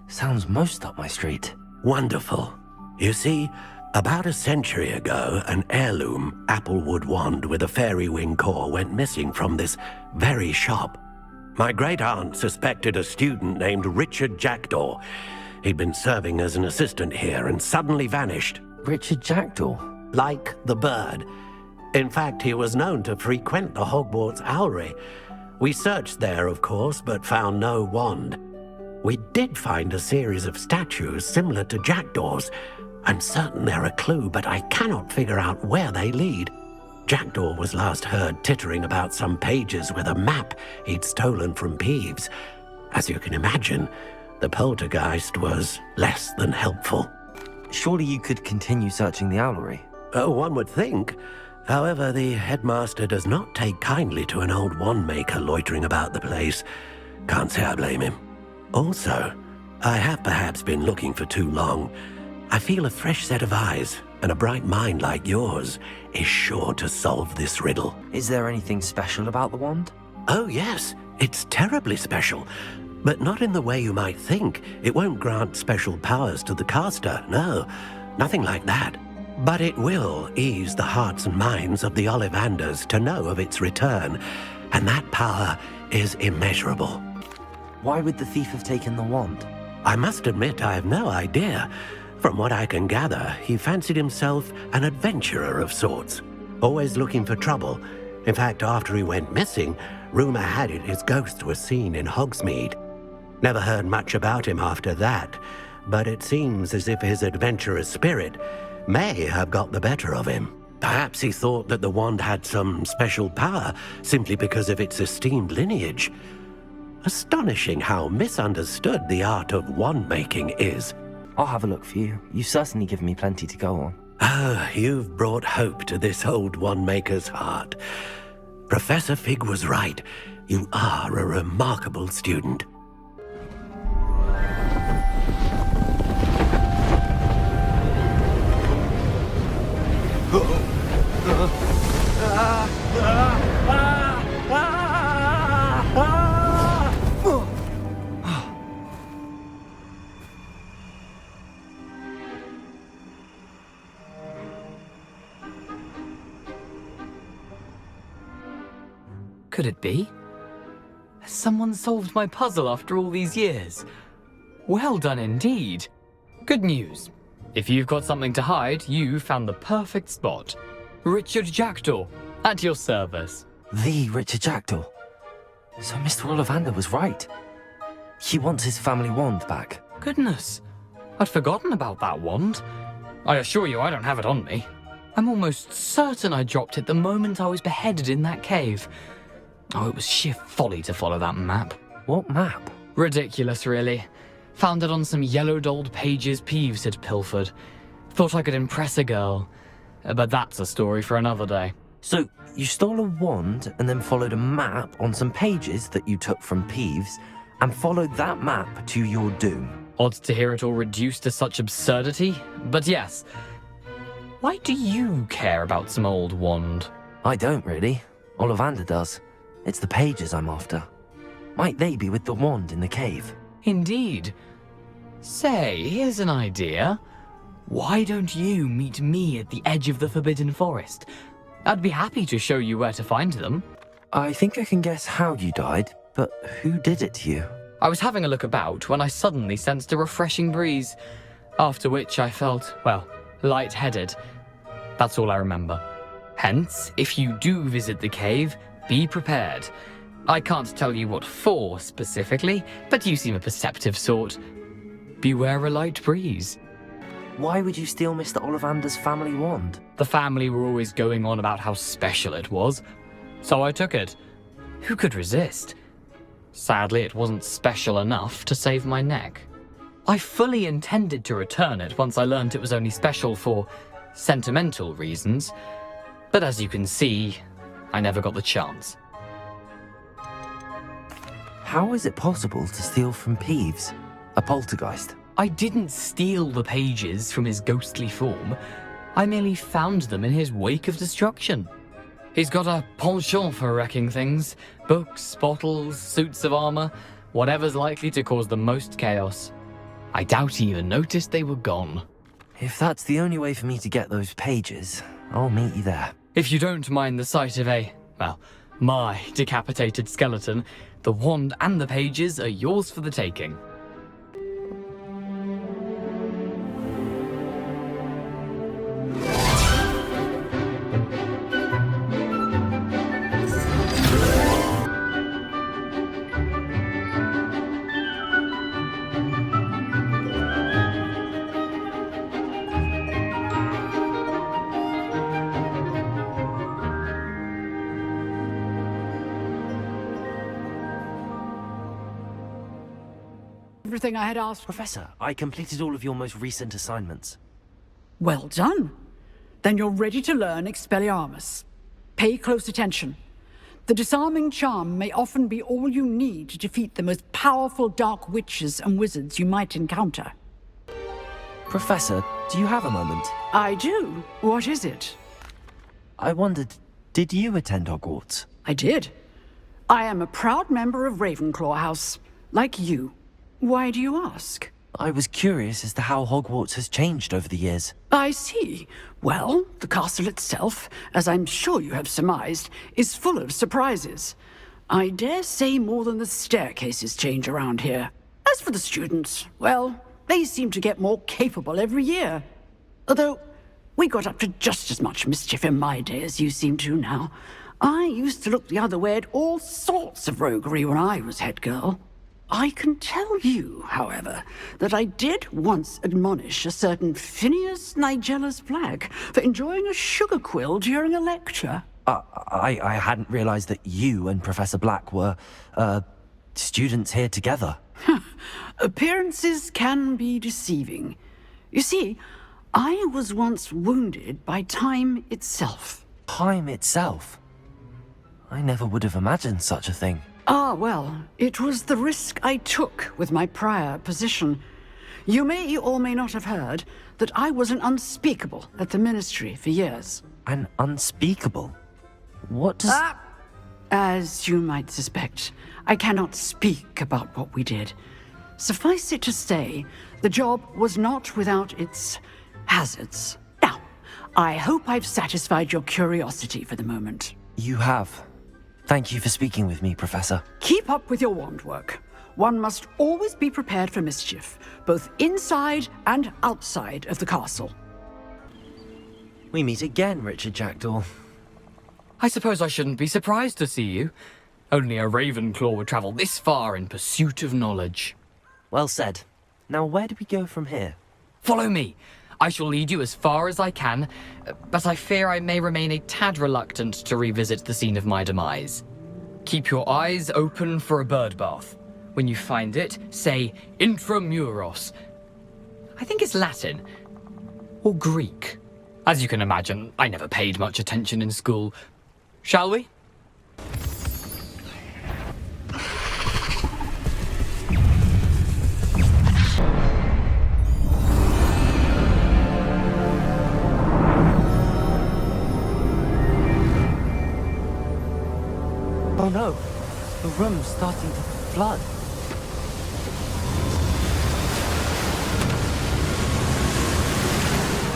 Sounds most up my street. Wonderful. You see, about a century ago, an heirloom applewood wand with a fairy wing core went missing from this very shop. My great-aunt suspected a student named Richard Jackdaw. He'd been serving as an assistant here and suddenly vanished. Richard Jackdaw? Like the bird. In fact, he was known to frequent the Hogwarts Owlery. We searched there, of course, but found no wand. We did find a series of statues similar to Jackdaw's. I'm certain they're a clue, but I cannot figure out where they lead. Jackdaw was last heard tittering about some pages with a map he'd stolen from Peeves. As you can imagine, the poltergeist was less than helpful. Surely you could continue searching the owlery? Oh, one would think. However, the headmaster does not take kindly to an old wand maker loitering about the place. Can't say I blame him. Also, I have perhaps been looking for too long. I feel a fresh set of eyes and a bright mind like yours is sure to solve this riddle. Is there anything special about the wand? Oh, yes. It's terribly special. But not in the way you might think. It won't grant special powers to the caster. No, nothing like that. But it will ease the hearts and minds of the Ollivanders to know of its return, and that power is immeasurable. Why would the thief have taken the wand? I must admit I have no idea. From what I can gather, he fancied himself an adventurer of sorts, always looking for trouble. In fact, after he went missing, rumor had it his ghost was seen in Hogsmeade. Never heard much about him after that, but it seems as if his adventurous spirit may have got the better of him. Perhaps he thought that the wand had some special power simply because of its esteemed lineage. Astonishing how misunderstood the art of wand-making is. I'll have a look for you. You've certainly given me plenty to go on. Ah, you've brought hope to this old wand-maker's heart. Professor Fig was right. You are a remarkable student. Could it be? Has someone solved my puzzle after all these years? Well done indeed. Good news. If you've got something to hide, you found the perfect spot. Richard Jackdaw, at your service. The Richard Jackdaw. So Mr. Ollivander was right. He wants his family wand back. Goodness, I'd forgotten about that wand. I assure you I don't have it on me. I'm almost certain I dropped it the moment I was beheaded in that cave. Oh, it was sheer folly to follow that map. What map? Ridiculous, really. Found it on some yellowed old pages Peeves had pilfered. Thought I could impress a girl. But that's a story for another day. So, you stole a wand and then followed a map on some pages that you took from Peeves and followed that map to your doom. Odd to hear it all reduced to such absurdity, but yes. Why do you care about some old wand? I don't really. Ollivander does. It's the pages I'm after. Might they be with the wand in the cave? Indeed. Say, here's an idea. Why don't you meet me at the edge of the Forbidden Forest? I'd be happy to show you where to find them. I think I can guess how you died, but who did it to you? I was having a look about when I suddenly sensed a refreshing breeze, after which I felt, well, lightheaded. That's all I remember. Hence, if you do visit the cave, be prepared. I can't tell you what for specifically, but you seem a perceptive sort. Beware a light breeze. Why would you steal Mr. Ollivander's family wand? The family were always going on about how special it was, so I took it. Who could resist? Sadly, it wasn't special enough to save my neck. I fully intended to return it once I learned it was only special for sentimental reasons, but as you can see, I never got the chance. How is it possible to steal from Peeves, a poltergeist? I didn't steal the pages from his ghostly form. I merely found them in his wake of destruction. He's got a penchant for wrecking things. Books, bottles, suits of armor, whatever's likely to cause the most chaos. I doubt he even noticed they were gone. If that's the only way for me to get those pages, I'll meet you there. If you don't mind the sight of my decapitated skeleton, the wand and the pages are yours for the taking. Everything I had asked. Professor, I completed all of your most recent assignments. Well done. Then you're ready to learn Expelliarmus. Pay close attention. The disarming charm may often be all you need to defeat the most powerful dark witches and wizards you might encounter. Professor, do you have a moment? I do. What is it? I wondered, did you attend Hogwarts? I did. I am a proud member of Ravenclaw House, like you. Why do you ask? I was curious as to how Hogwarts has changed over the years. I see. Well, the castle itself, as I'm sure you have surmised, is full of surprises. I dare say more than the staircases change around here. As for the students, well, they seem to get more capable every year. Although, we got up to just as much mischief in my day as you seem to now. I used to look the other way at all sorts of roguery when I was head girl. I can tell you, however, that I did once admonish a certain Phineas Nigellus Black for enjoying a sugar quill during a lecture. I hadn't realized that you and Professor Black were, students here together. Appearances can be deceiving. You see, I was once wounded by time itself. Time itself? I never would have imagined such a thing. Ah, well, it was the risk I took with my prior position. You may or may not have heard that I was an unspeakable at the Ministry for years. An unspeakable? What does... As you might suspect, I cannot speak about what we did. Suffice it to say, the job was not without its hazards. Now, I hope I've satisfied your curiosity for the moment. You have. Thank you for speaking with me, Professor. Keep up with your wand work. One must always be prepared for mischief, both inside and outside of the castle. We meet again, Richard Jackdaw. I suppose I shouldn't be surprised to see you. Only a Ravenclaw would travel this far in pursuit of knowledge. Well said. Now where do we go from here? Follow me. I shall lead you as far as I can, but I fear I may remain a tad reluctant to revisit the scene of my demise. Keep your eyes open for a bird bath. When you find it, say intramuros. I think it's Latin. Or Greek. As you can imagine, I never paid much attention in school. Shall we? Oh no, the room's starting to flood.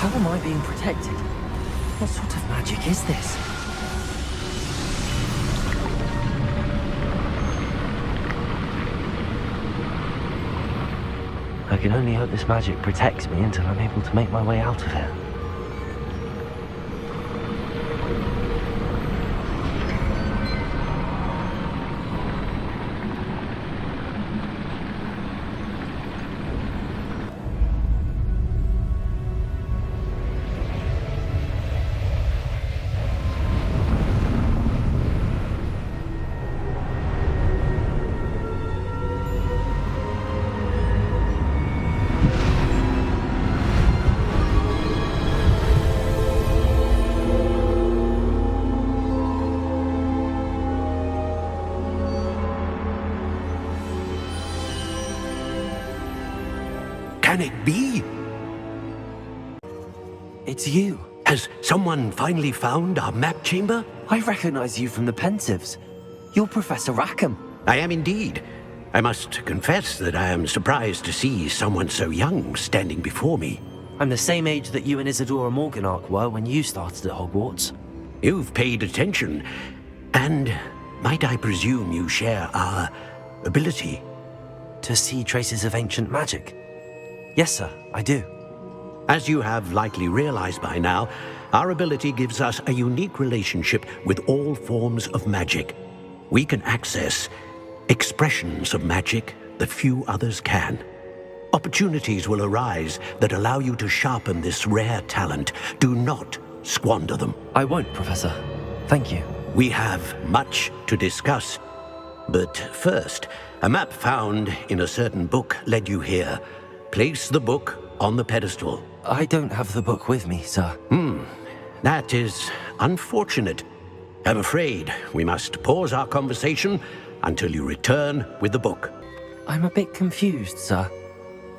How am I being protected? What sort of magic is this? I can only hope this magic protects me until I'm able to make my way out of here. Can it be? It's you. Has someone finally found our map chamber? I recognize you from the Pensives. You're Professor Rackham. I am indeed. I must confess that I am surprised to see someone so young standing before me. I'm the same age that you and Isadora Morganach were when you started at Hogwarts. You've paid attention, and might I presume you share our ability? To see traces of ancient magic? Yes, sir, I do. As you have likely realized by now, our ability gives us a unique relationship with all forms of magic. We can access expressions of magic that few others can. Opportunities will arise that allow you to sharpen this rare talent. Do not squander them. I won't, Professor. Thank you. We have much to discuss. But first, a map found in a certain book led you here. Place the book on the pedestal. I don't have the book with me, sir. That is unfortunate. I'm afraid we must pause our conversation until you return with the book. I'm a bit confused, sir.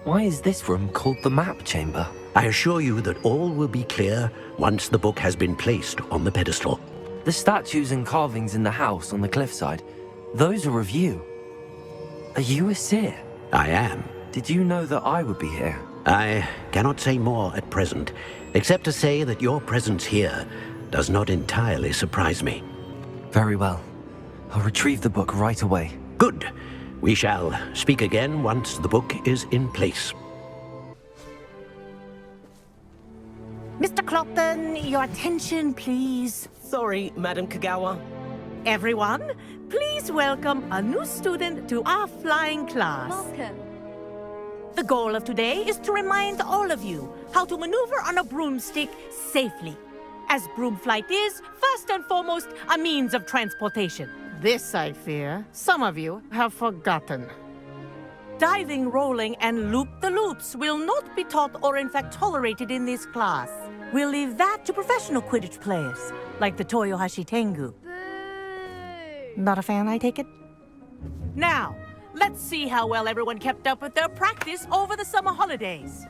Why is this room called the map chamber? I assure you that all will be clear once the book has been placed on the pedestal. The statues and carvings in the house on the cliffside, those are of you. Are you a seer? I am. Did you know that I would be here? I cannot say more at present, except to say that your presence here does not entirely surprise me. Very well. I'll retrieve the book right away. Good. We shall speak again once the book is in place. Mr. Clopton, your attention, please. Sorry, Madam Kagawa. Everyone, please welcome a new student to our flying class. Welcome. The goal of today is to remind all of you how to maneuver on a broomstick safely, as broom flight is, first and foremost, a means of transportation. This, I fear, some of you have forgotten. Diving, rolling, and loop-the-loops will not be taught or in fact tolerated in this class. We'll leave that to professional Quidditch players, like the Toyohashi Tengu. Not a fan, I take it? Now, let's see how well everyone kept up with their practice over the summer holidays.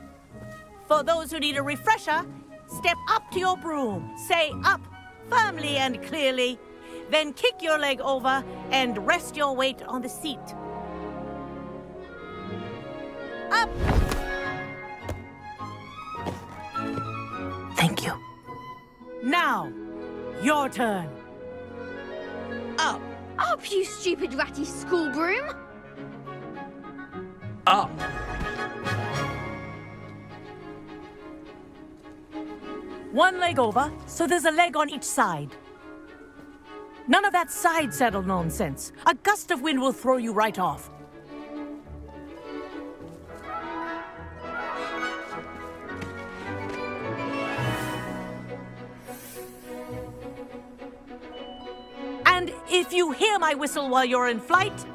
For those who need a refresher, step up to your broom, say up firmly and clearly, then kick your leg over and rest your weight on the seat. Up! Thank you. Now, your turn. Up! Up, you stupid ratty school broom! Up! One leg over, so there's a leg on each side. None of that side saddle nonsense. A gust of wind will throw you right off. And if you hear my whistle while you're in flight,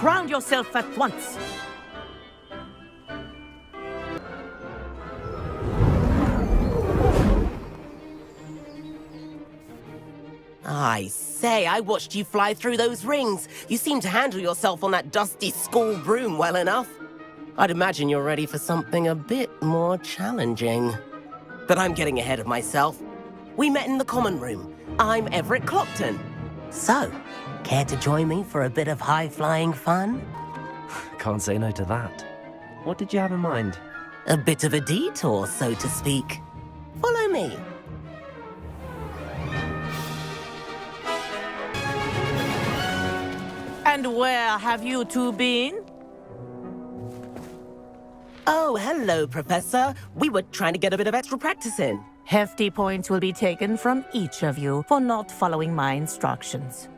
ground yourself at once. I say, I watched you fly through those rings. You seem to handle yourself on that dusty school broom well enough. I'd imagine you're ready for something a bit more challenging. But I'm getting ahead of myself. We met in the common room. I'm Everett Clopton. So, care to join me for a bit of high-flying fun? Can't say no to that. What did you have in mind? A bit of a detour, so to speak. Follow me. And where have you two been? Oh, hello, Professor. We were trying to get a bit of extra practice in. Hefty points will be taken from each of you for not following my instructions.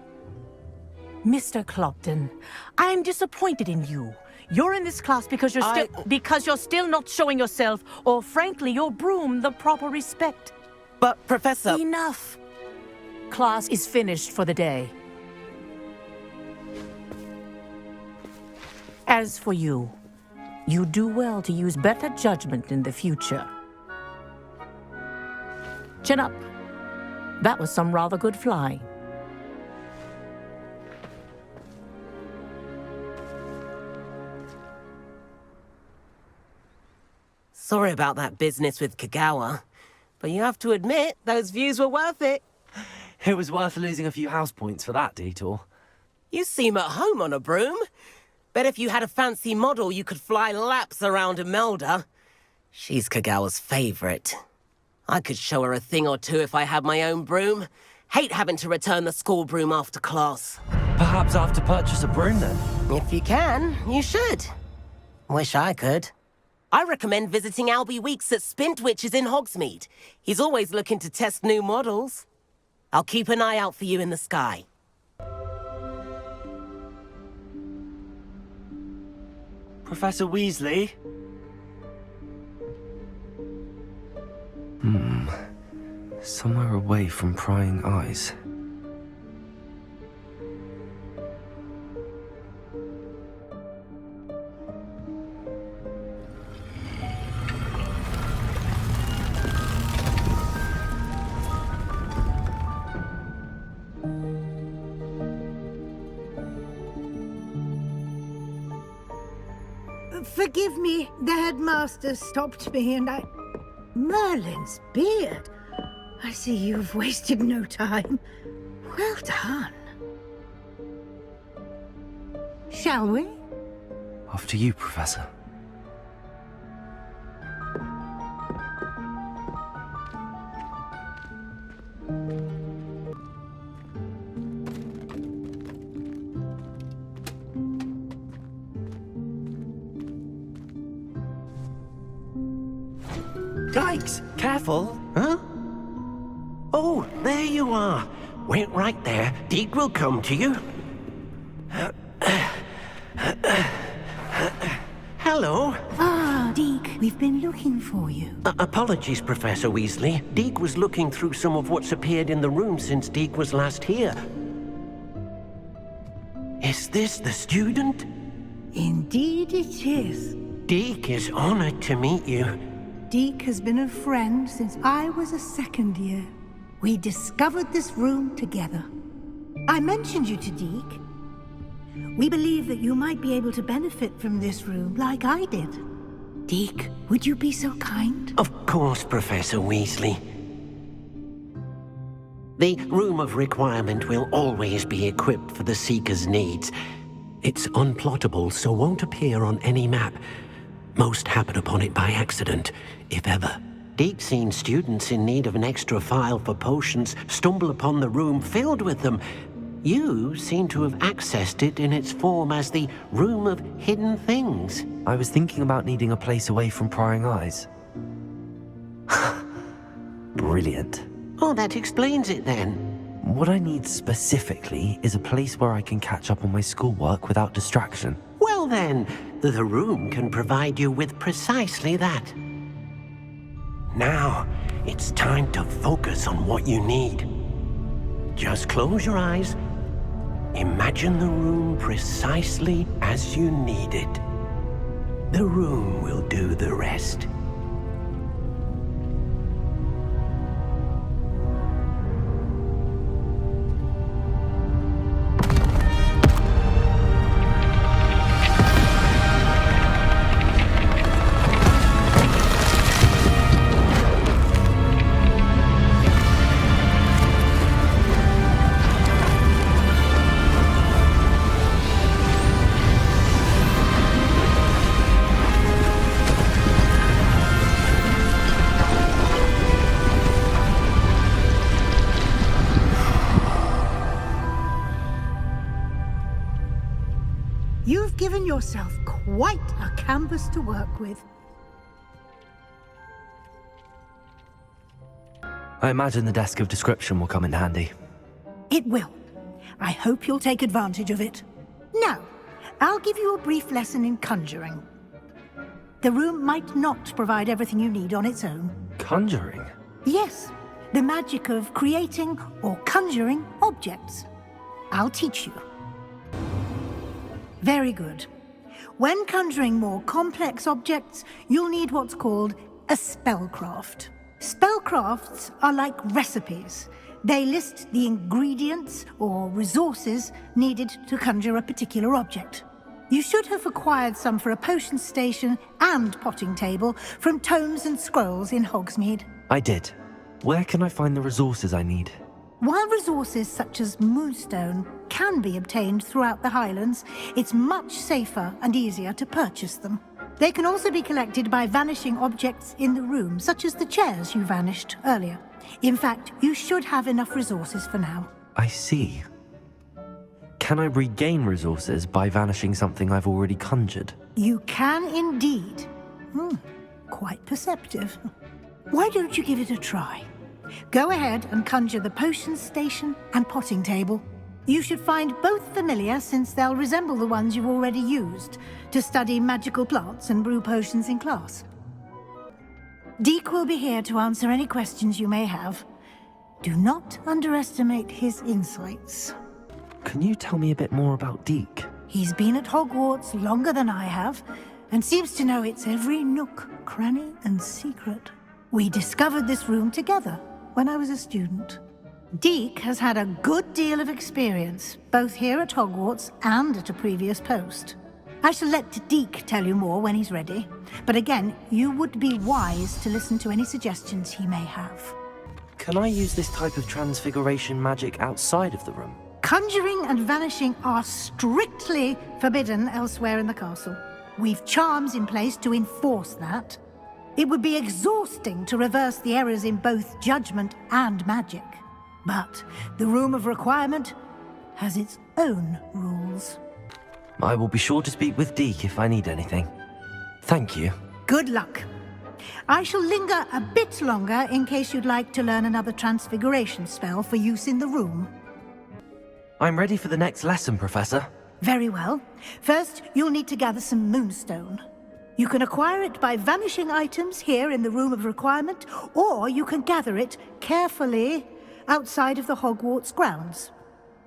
Mr. Clopton, I'm disappointed in you. You're in this class because you're still not showing yourself, or frankly, your broom, the proper respect. But, Professor... Enough. Class is finished for the day. As for you, you do well to use better judgment in the future. Chin up. That was some rather good flying. Sorry about that business with Kagawa, but you have to admit, those views were worth it. It was worth losing a few house points for that detour. You seem at home on a broom. Bet if you had a fancy model, you could fly laps around Imelda. She's Kagawa's favorite. I could show her a thing or two if I had my own broom. Hate having to return the school broom after class. Perhaps I have to purchase a broom then? If you can, you should. Wish I could. I recommend visiting Albie Weeks at Spintwitches in Hogsmeade. He's always looking to test new models. I'll keep an eye out for you in the sky. Professor Weasley? Somewhere away from prying eyes. Forgive me, the headmaster stopped me and I... Merlin's beard. I see you've wasted no time. Well done. Shall we? After you, Professor. Yikes! Careful! Huh? Oh, there you are. Wait right there. Deke will come to you. Hello. Ah, Deke, we've been looking for you. Apologies, Professor Weasley. Deke was looking through some of what's appeared in the room since Deke was last here. Is this the student? Indeed it is. Deke is honored to meet you. Deke has been a friend since I was a second year. We discovered this room together. I mentioned you to Deke. We believe that you might be able to benefit from this room like I did. Deke, would you be so kind? Of course, Professor Weasley. The Room of Requirement will always be equipped for the Seeker's needs. It's unplottable, so won't appear on any map. Most happen upon it by accident, if ever. Deke's seen students in need of an extra file for potions stumble upon the room filled with them. You seem to have accessed it in its form as the Room of Hidden Things. I was thinking about needing a place away from prying eyes. Brilliant. Oh, that explains it then. What I need specifically is a place where I can catch up on my schoolwork without distraction. Well then, the room can provide you with precisely that. Now, it's time to focus on what you need. Just close your eyes. Imagine the room precisely as you need it. The room will do the rest. You've given yourself quite a canvas to work with. I imagine the desk of description will come in handy. It will. I hope you'll take advantage of it. Now, I'll give you a brief lesson in conjuring. The room might not provide everything you need on its own. Conjuring? Yes, the magic of creating or conjuring objects. I'll teach you. Very good. When conjuring more complex objects, you'll need what's called a spellcraft. Spellcrafts are like recipes. They list the ingredients or resources needed to conjure a particular object. You should have acquired some for a potion station and potting table from tomes and scrolls in Hogsmeade. I did. Where can I find the resources I need? While resources such as moonstone can be obtained throughout the Highlands, it's much safer and easier to purchase them. They can also be collected by vanishing objects in the room, such as the chairs you vanished earlier. In fact, you should have enough resources for now. I see. Can I regain resources by vanishing something I've already conjured? You can indeed. Quite perceptive. Why don't you give it a try? Go ahead and conjure the potion station and potting table. You should find both familiar, since they'll resemble the ones you've already used to study magical plants and brew potions in class. Deke will be here to answer any questions you may have. Do not underestimate his insights. Can you tell me a bit more about Deke? He's been at Hogwarts longer than I have, and seems to know its every nook, cranny, and secret. We discovered this room together when I was a student. Deke has had a good deal of experience, both here at Hogwarts and at a previous post. I shall let Deke tell you more when he's ready, but again, you would be wise to listen to any suggestions he may have. Can I use this type of transfiguration magic outside of the room? Conjuring and vanishing are strictly forbidden elsewhere in the castle. We've charms in place to enforce that. It would be exhausting to reverse the errors in both judgment and magic. But the Room of Requirement has its own rules. I will be sure to speak with Deke if I need anything. Thank you. Good luck. I shall linger a bit longer in case you'd like to learn another transfiguration spell for use in the room. I'm ready for the next lesson, Professor. Very well. First, you'll need to gather some moonstone. You can acquire it by vanishing items here in the Room of Requirement, or you can gather it carefully outside of the Hogwarts grounds.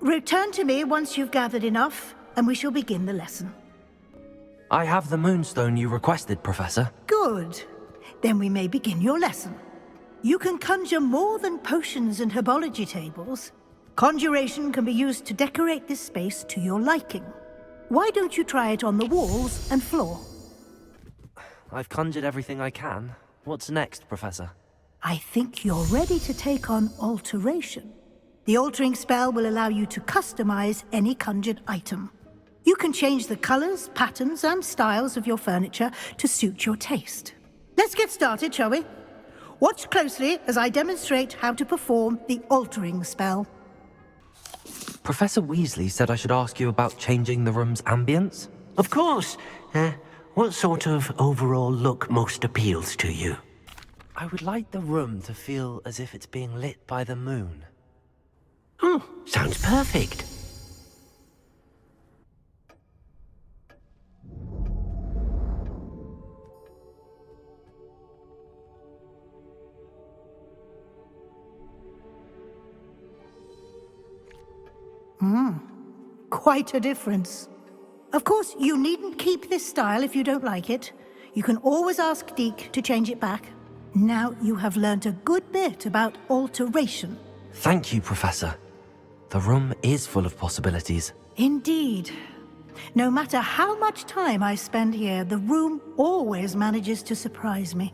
Return to me once you've gathered enough, and we shall begin the lesson. I have the moonstone you requested, Professor. Good. Then we may begin your lesson. You can conjure more than potions and herbology tables. Conjuration can be used to decorate this space to your liking. Why don't you try it on the walls and floor? I've conjured everything I can. What's next, Professor? I think you're ready to take on alteration. The altering spell will allow you to customize any conjured item. You can change the colors, patterns, and styles of your furniture to suit your taste. Let's get started, shall we? Watch closely as I demonstrate how to perform the altering spell. Professor Weasley said I should ask you about changing the room's ambience. Of course. What sort of overall look most appeals to you? I would like the room to feel as if it's being lit by the moon. Oh, sounds perfect. Quite a difference. Of course, you needn't keep this style if you don't like it. You can always ask Deke to change it back. Now you have learnt a good bit about alteration. Thank you, Professor. The room is full of possibilities. Indeed. No matter how much time I spend here, the room always manages to surprise me.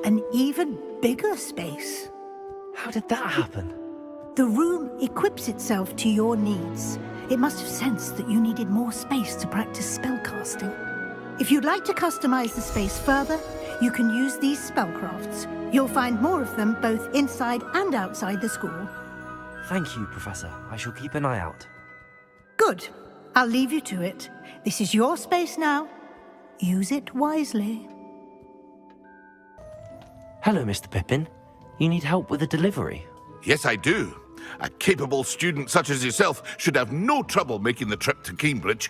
An even bigger space. How did that happen? The room equips itself to your needs. It must have sensed that you needed more space to practice spellcasting. If you'd like to customize the space further, you can use these spellcrafts. You'll find more of them both inside and outside the school. Thank you, Professor. I shall keep an eye out. Good. I'll leave you to it. This is your space now. Use it wisely. Hello, Mr. Pippin. You need help with a delivery? Yes, I do. A capable student such as yourself should have no trouble making the trip to Cambridge.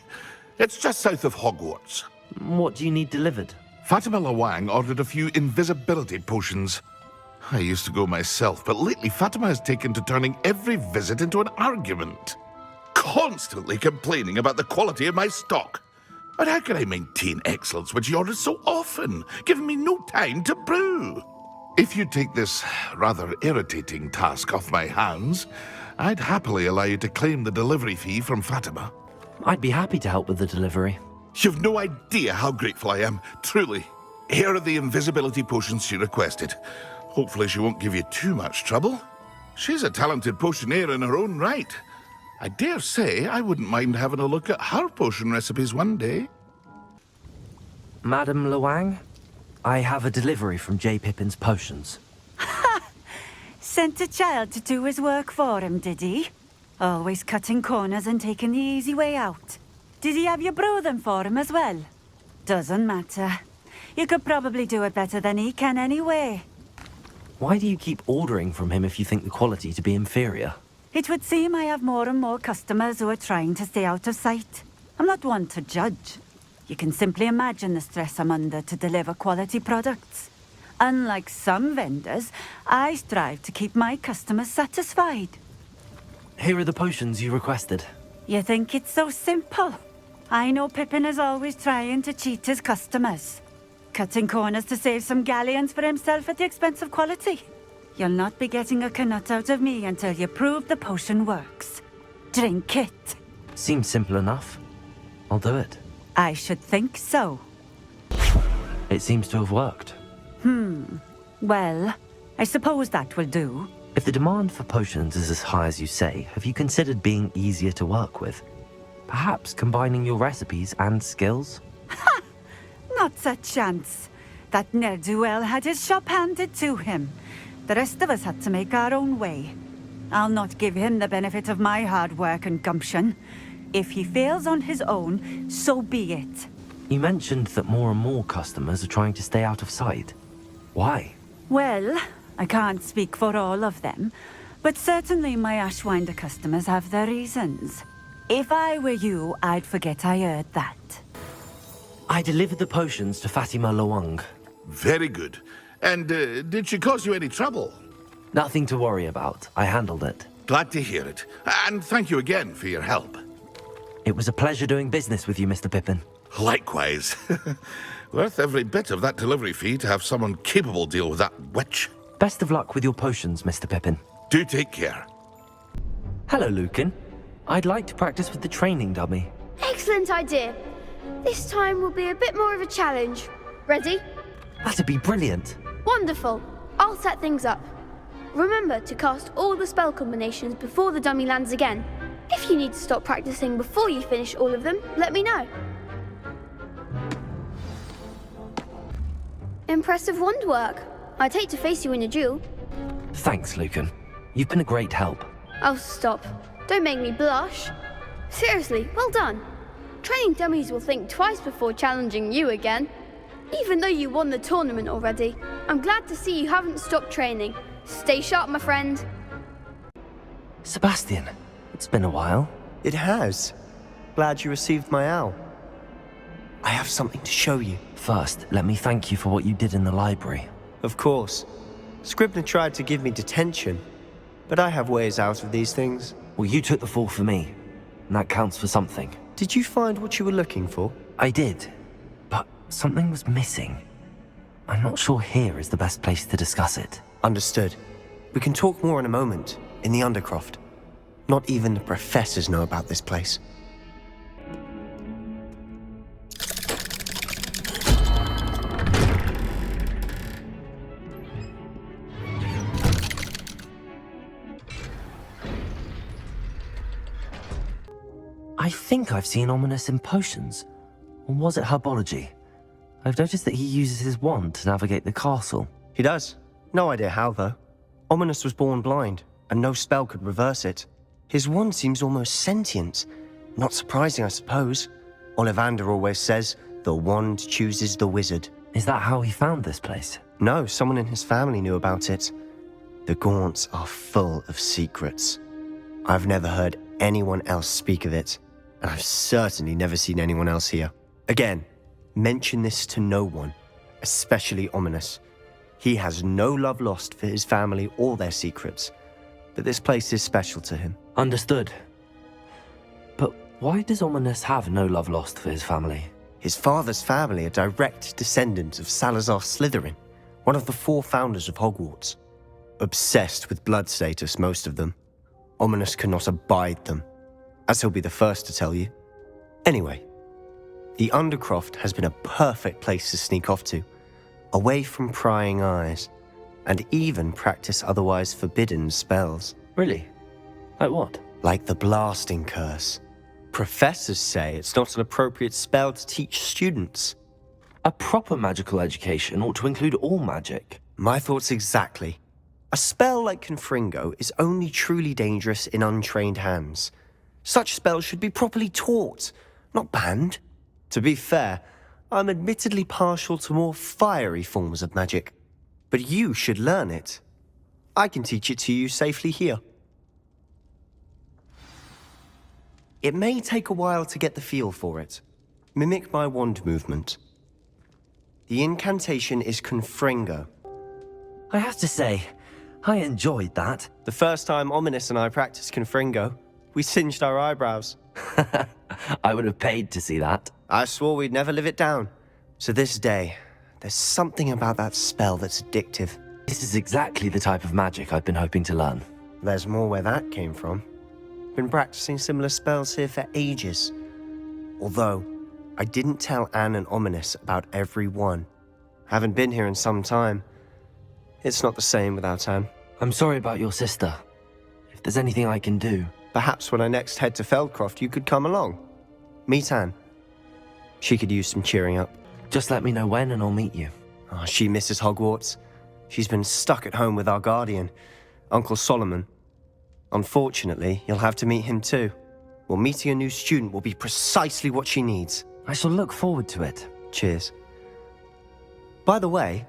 It's just south of Hogwarts. What do you need delivered? Fatima Lawang ordered a few invisibility potions. I used to go myself, but lately Fatima has taken to turning every visit into an argument. Constantly complaining about the quality of my stock. But how can I maintain excellence when she orders so often, giving me no time to brew? If you take this rather irritating task off my hands, I'd happily allow you to claim the delivery fee from Fatima. I'd be happy to help with the delivery. You've no idea how grateful I am, truly. Here are the invisibility potions she requested. Hopefully she won't give you too much trouble. She's a talented potioneer in her own right. I dare say I wouldn't mind having a look at her potion recipes one day. Madam Lawang, I have a delivery from J. Pippin's potions. Sent a child to do his work for him, did he? Always cutting corners and taking the easy way out. Did he have you brew them for him as well? Doesn't matter. You could probably do it better than he can anyway. Why do you keep ordering from him if you think the quality to be inferior? It would seem I have more and more customers who are trying to stay out of sight. I'm not one to judge. You can simply imagine the stress I'm under to deliver quality products. Unlike some vendors, I strive to keep my customers satisfied. Here are the potions you requested. You think it's so simple? I know Pippin is always trying to cheat his customers. Cutting corners to save some galleons for himself at the expense of quality. You'll not be getting a canut out of me until you prove the potion works. Drink it. Seems simple enough. I'll do it. I should think so. It seems to have worked. Well, I suppose that will do. If the demand for potions is as high as you say, have you considered being easier to work with? Perhaps combining your recipes and skills? Not a chance. That ne'er-do-well had his shop handed to him. The rest of us had to make our own way. I'll not give him the benefit of my hard work and gumption. If he fails on his own, so be it. You mentioned that more and more customers are trying to stay out of sight. Why? Well, I can't speak for all of them, but certainly my Ashwinder customers have their reasons. If I were you, I'd forget I heard that. I delivered the potions to Fatima Loang. Very good. And did she cause you any trouble? Nothing to worry about. I handled it. Glad to hear it. And thank you again for your help. It was a pleasure doing business with you, Mr. Pippin. Likewise. Worth every bit of that delivery fee to have someone capable deal with that witch. Best of luck with your potions, Mr. Pippin. Do take care. Hello, Lucan. I'd like to practice with the training dummy. Excellent idea. This time will be a bit more of a challenge. Ready? That'd be brilliant. Wonderful. I'll set things up. Remember to cast all the spell combinations before the dummy lands again. If you need to stop practicing before you finish all of them, let me know. Impressive wand work. I'd hate to face you in a duel. Thanks, Lucan. You've been a great help. Oh, stop. Don't make me blush. Seriously, well done. Training dummies will think twice before challenging you again. Even though you won the tournament already, I'm glad to see you haven't stopped training. Stay sharp, my friend. Sebastian, it's been a while. It has. Glad you received my owl. I have something to show you. First, let me thank you for what you did in the library. Of course. Scribner tried to give me detention, but I have ways out of these things. Well, you took the fall for me, and that counts for something. Did you find what you were looking for? I did, but something was missing. I'm not sure here is the best place to discuss it. Understood. We can talk more in a moment, in the Undercroft. Not even the professors know about this place. I think I've seen Ominis in potions. Or was it Herbology? I've noticed that he uses his wand to navigate the castle. He does. No idea how, though. Ominis was born blind, and no spell could reverse it. His wand seems almost sentient. Not surprising, I suppose. Ollivander always says, the wand chooses the wizard. Is that how he found this place? No, someone in his family knew about it. The Gaunts are full of secrets. I've never heard anyone else speak of it, and I've certainly never seen anyone else here. Again, mention this to no one, especially Ominis. He has no love lost for his family or their secrets, but this place is special to him. Understood. But why does Ominis have no love lost for his family? His father's family are direct descendants of Salazar Slytherin, one of the 4 founders of Hogwarts. Obsessed with blood status, most of them. Ominis cannot abide them, as he'll be the first to tell you. Anyway, the Undercroft has been a perfect place to sneak off to, away from prying eyes, and even practice otherwise forbidden spells. Really? Like what? Like the blasting curse. Professors say it's not an appropriate spell to teach students. A proper magical education ought to include all magic. My thoughts exactly. A spell like Confringo is only truly dangerous in untrained hands. Such spells should be properly taught, not banned. To be fair, I'm admittedly partial to more fiery forms of magic, but you should learn it. I can teach it to you safely here. It may take a while to get the feel for it. Mimic my wand movement. The incantation is Confringo. I have to say, I enjoyed that. The first time Ominis and I practiced Confringo, we singed our eyebrows. I would have paid to see that. I swore we'd never live it down. To this day, there's something about that spell that's addictive. This is exactly the type of magic I've been hoping to learn. There's more where that came from. Been practicing similar spells here for ages. Although, I didn't tell Anne and Ominis about every one. Haven't been here in some time. It's not the same without Anne. I'm sorry about your sister. If there's anything I can do... Perhaps when I next head to Feldcroft, you could come along. Meet Anne. She could use some cheering up. Just let me know when and I'll meet you. Oh, she misses Hogwarts. She's been stuck at home with our guardian, Uncle Solomon. Unfortunately, you'll have to meet him too. Well, meeting a new student will be precisely what she needs. I shall look forward to it. Cheers. By the way,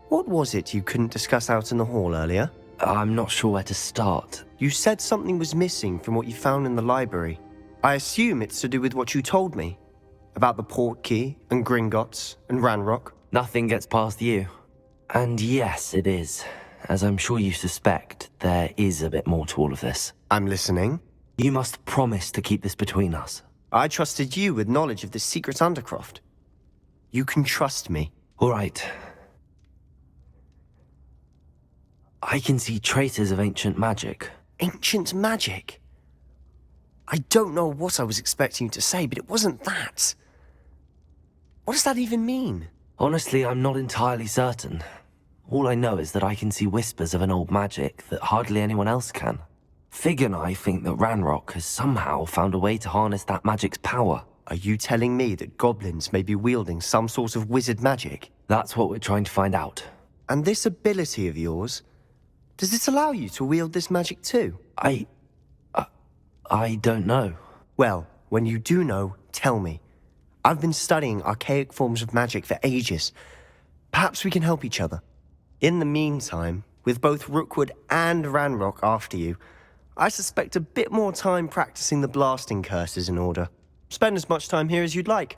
what was it you couldn't discuss out in the hall earlier? I'm not sure where to start. You said something was missing from what you found in the library. I assume it's to do with what you told me. About the Portkey, and Gringotts, and Ranrock. Nothing gets past you. And yes, it is. As I'm sure you suspect, there is a bit more to all of this. I'm listening. You must promise to keep this between us. I trusted you with knowledge of the secret Undercroft. You can trust me. All right. I can see traces of ancient magic. Ancient magic? I don't know what I was expecting you to say, but it wasn't that. What does that even mean? Honestly, I'm not entirely certain. All I know is that I can see whispers of an old magic that hardly anyone else can. Fig and I think that Ranrock has somehow found a way to harness that magic's power. Are you telling me that goblins may be wielding some sort of wizard magic? That's what we're trying to find out. And this ability of yours, does it allow you to wield this magic too? I don't know. Well, when you do know, tell me. I've been studying archaic forms of magic for ages. Perhaps we can help each other. In the meantime, with both Rookwood and Ranrock after you, I suspect a bit more time practicing the blasting curse is in order. Spend as much time here as you'd like.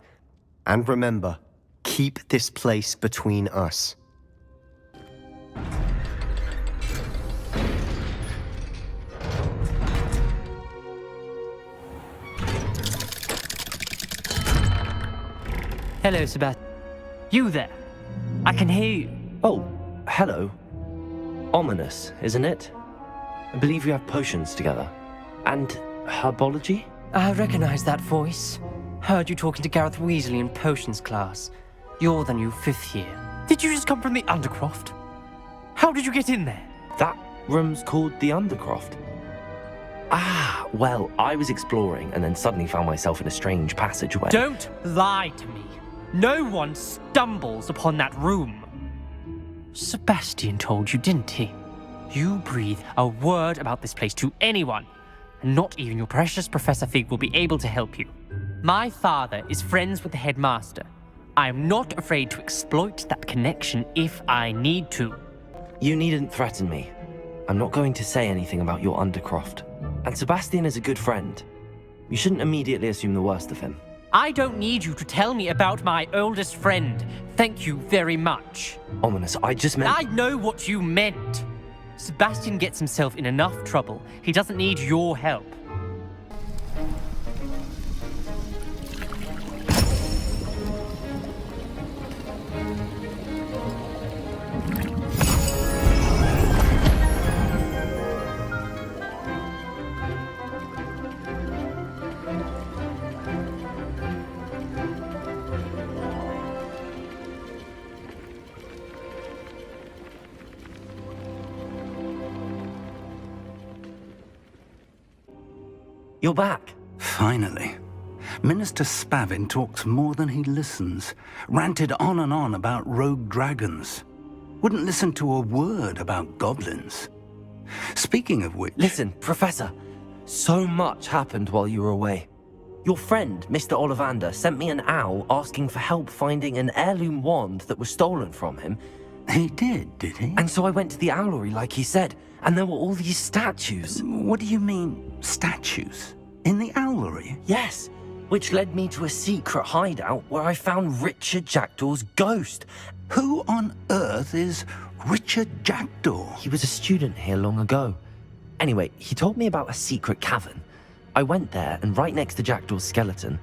And remember, keep this place between us. Hello, Sebastian. You there? I can hear you. Oh, hello. Ominis, isn't it? I believe we have potions together. And herbology? I recognize that voice. Heard you talking to Gareth Weasley in potions class. You're the new 5th year. Did you just come from the Undercroft? How did you get in there? That room's called the Undercroft. Ah, well, I was exploring and then suddenly found myself in a strange passageway. Don't lie to me. No one stumbles upon that room. Sebastian told you, didn't he? You breathe a word about this place to anyone, and not even your precious Professor Fig will be able to help you. My father is friends with the headmaster. I am not afraid to exploit that connection if I need to. You needn't threaten me. I'm not going to say anything about your Undercroft. And Sebastian is a good friend. You shouldn't immediately assume the worst of him. I don't need you to tell me about my oldest friend. Thank you very much. Ominis, I just meant... I know what you meant. Sebastian gets himself in enough trouble. He doesn't need your help. You're back. Finally. Minister Spavin talks more than he listens. Ranted on and on about rogue dragons. Wouldn't listen to a word about goblins. Speaking of which... Listen, Professor. So much happened while you were away. Your friend, Mr. Ollivander, sent me an owl asking for help finding an heirloom wand that was stolen from him. He did he? And so I went to the owlery like he said, and there were all these statues. What do you mean, statues? In the owlery? Yes, which led me to a secret hideout where I found Richard Jackdaw's ghost. Who on earth is Richard Jackdaw? He was a student here long ago. Anyway, he told me about a secret cavern. I went there, and right next to Jackdaw's skeleton,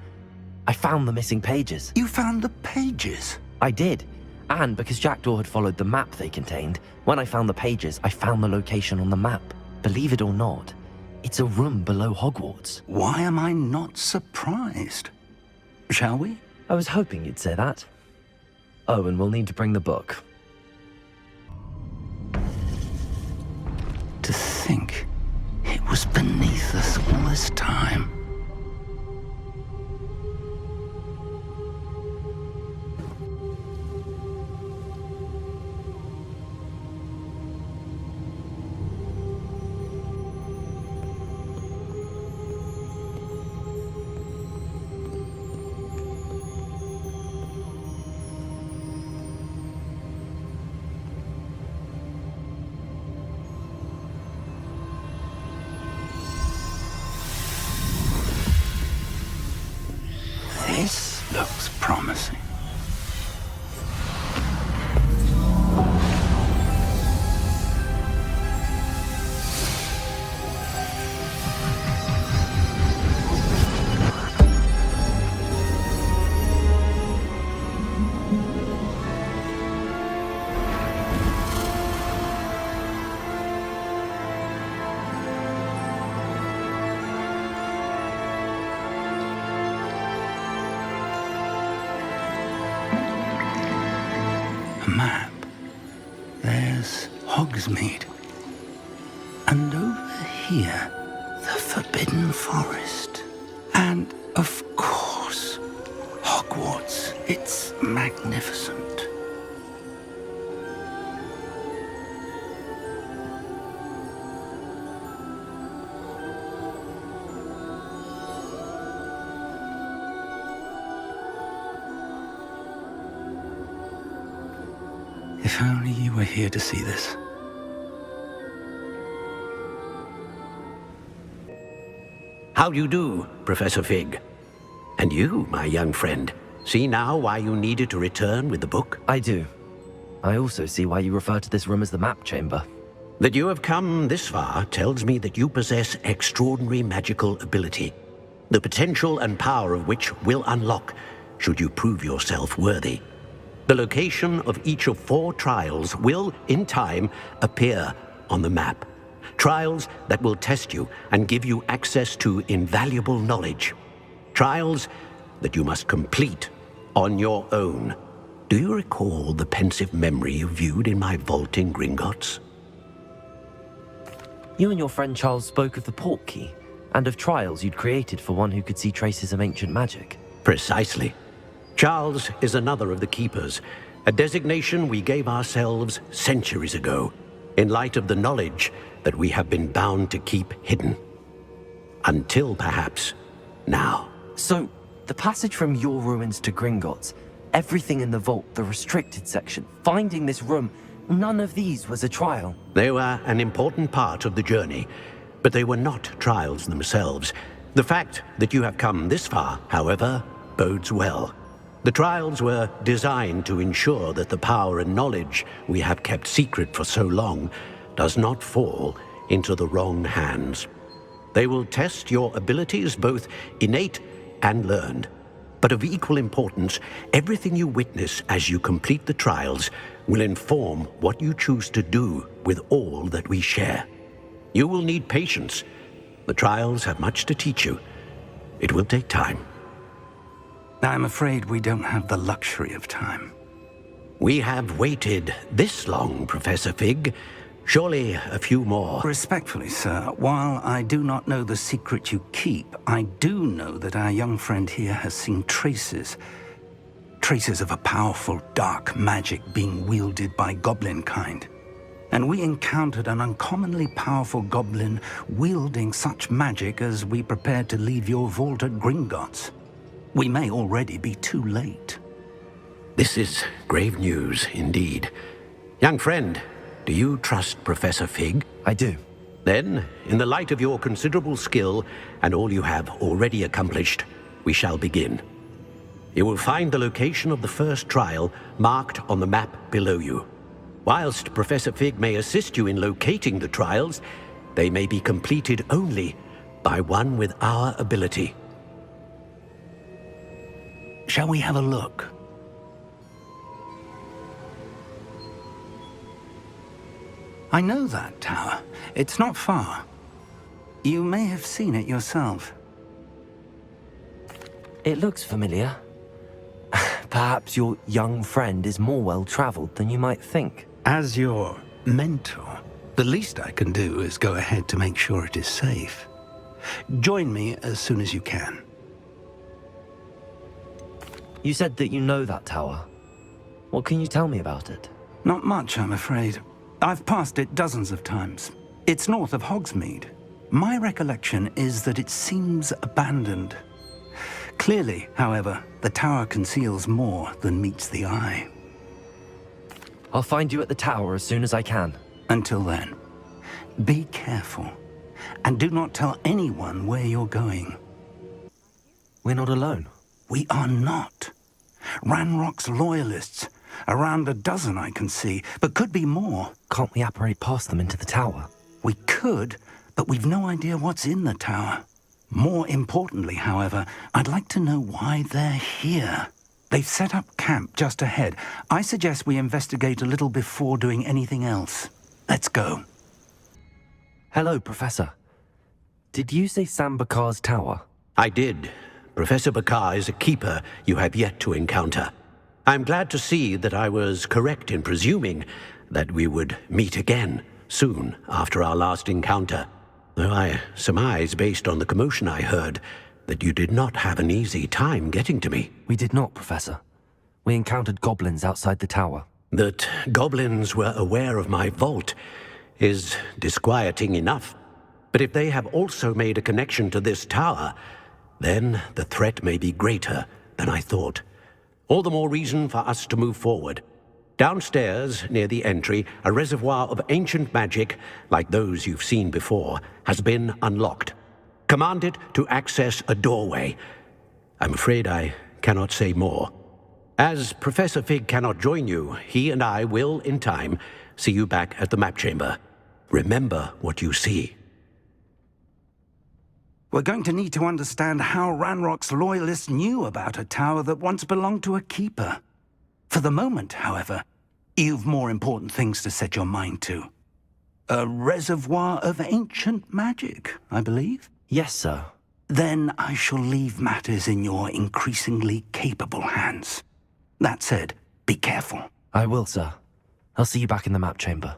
I found the missing pages. You found the pages? I did. And because Jackdaw had followed the map they contained, when I found the pages, I found the location on the map. Believe it or not, it's a room below Hogwarts. Why am I not surprised? Shall we? I was hoping you'd say that. Oh, and we'll need to bring the book. To think it was beneath us all this time. This looks promising. A map. There's Hogsmeade. And over here, the Forbidden Forest. And, of course, Hogwarts. It's magnificent. If only you were here to see this. How do you do, Professor Fig? And you, my young friend, see now why you needed to return with the book? I do. I also see why you refer to this room as the map chamber. That you have come this far tells me that you possess extraordinary magical ability, the potential and power of which will unlock should you prove yourself worthy. The location of each of 4 trials will, in time, appear on the map. Trials that will test you and give you access to invaluable knowledge. Trials that you must complete on your own. Do you recall the pensive memory you viewed in my vault in Gringotts? You and your friend Charles spoke of the portkey, and of trials you'd created for one who could see traces of ancient magic. Precisely. Charles is another of the Keepers, a designation we gave ourselves centuries ago, in light of the knowledge that we have been bound to keep hidden. Until, perhaps, now. So, the passage from your ruins to Gringotts, everything in the vault, the restricted section, finding this room, none of these was a trial. They were an important part of the journey, but they were not trials themselves. The fact that you have come this far, however, bodes well. The trials were designed to ensure that the power and knowledge we have kept secret for so long does not fall into the wrong hands. They will test your abilities, both innate and learned. But of equal importance, everything you witness as you complete the trials will inform what you choose to do with all that we share. You will need patience. The trials have much to teach you. It will take time. I'm afraid we don't have the luxury of time. We have waited this long, Professor Fig. Surely a few more. Respectfully, sir, while I do not know the secret you keep, I do know that our young friend here has seen traces of a powerful dark magic being wielded by goblin kind. And we encountered an uncommonly powerful goblin wielding such magic as we prepared to leave your vault at Gringotts. We may already be too late. This is grave news indeed. Young friend, do you trust Professor Fig? I do. Then, in the light of your considerable skill and all you have already accomplished, we shall begin. You will find the location of the first trial marked on the map below you. Whilst Professor Fig may assist you in locating the trials, they may be completed only by one with our ability. Shall we have a look? I know that tower. It's not far. You may have seen it yourself. It looks familiar. Perhaps your young friend is more well-traveled than you might think. As your mentor, the least I can do is go ahead to make sure it is safe. Join me as soon as you can. You said that you know that tower. What can you tell me about it? Not much, I'm afraid. I've passed it dozens of times. It's north of Hogsmeade. My recollection is that it seems abandoned. Clearly, however, the tower conceals more than meets the eye. I'll find you at the tower as soon as I can. Until then, be careful, and do not tell anyone where you're going. We're not alone. We are not. Ranrock's loyalists. Around a dozen I can see, but could be more. Can't we apparate past them into the tower? We could, but we've no idea what's in the tower. More importantly, however, I'd like to know why they're here. They've set up camp just ahead. I suggest we investigate a little before doing anything else. Let's go. Hello, Professor. Did you say Sam Bakar's tower? I did. Professor Bakar is a keeper you have yet to encounter. I'm glad to see that I was correct in presuming that we would meet again soon after our last encounter, though I surmise, based on the commotion I heard, that you did not have an easy time getting to me. We did not, Professor. We encountered goblins outside the tower. That goblins were aware of my vault is disquieting enough. But if they have also made a connection to this tower, then the threat may be greater than I thought. All the more reason for us to move forward. Downstairs, near the entry, a reservoir of ancient magic, like those you've seen before, has been unlocked. Command it to access a doorway. I'm afraid I cannot say more. As Professor Fig cannot join you, he and I will, in time, see you back at the map chamber. Remember what you see. We're going to need to understand how Ranrock's loyalists knew about a tower that once belonged to a keeper. For the moment, however, you've more important things to set your mind to. A reservoir of ancient magic, I believe? Yes, sir. Then I shall leave matters in your increasingly capable hands. That said, be careful. I will, sir. I'll see you back in the map chamber.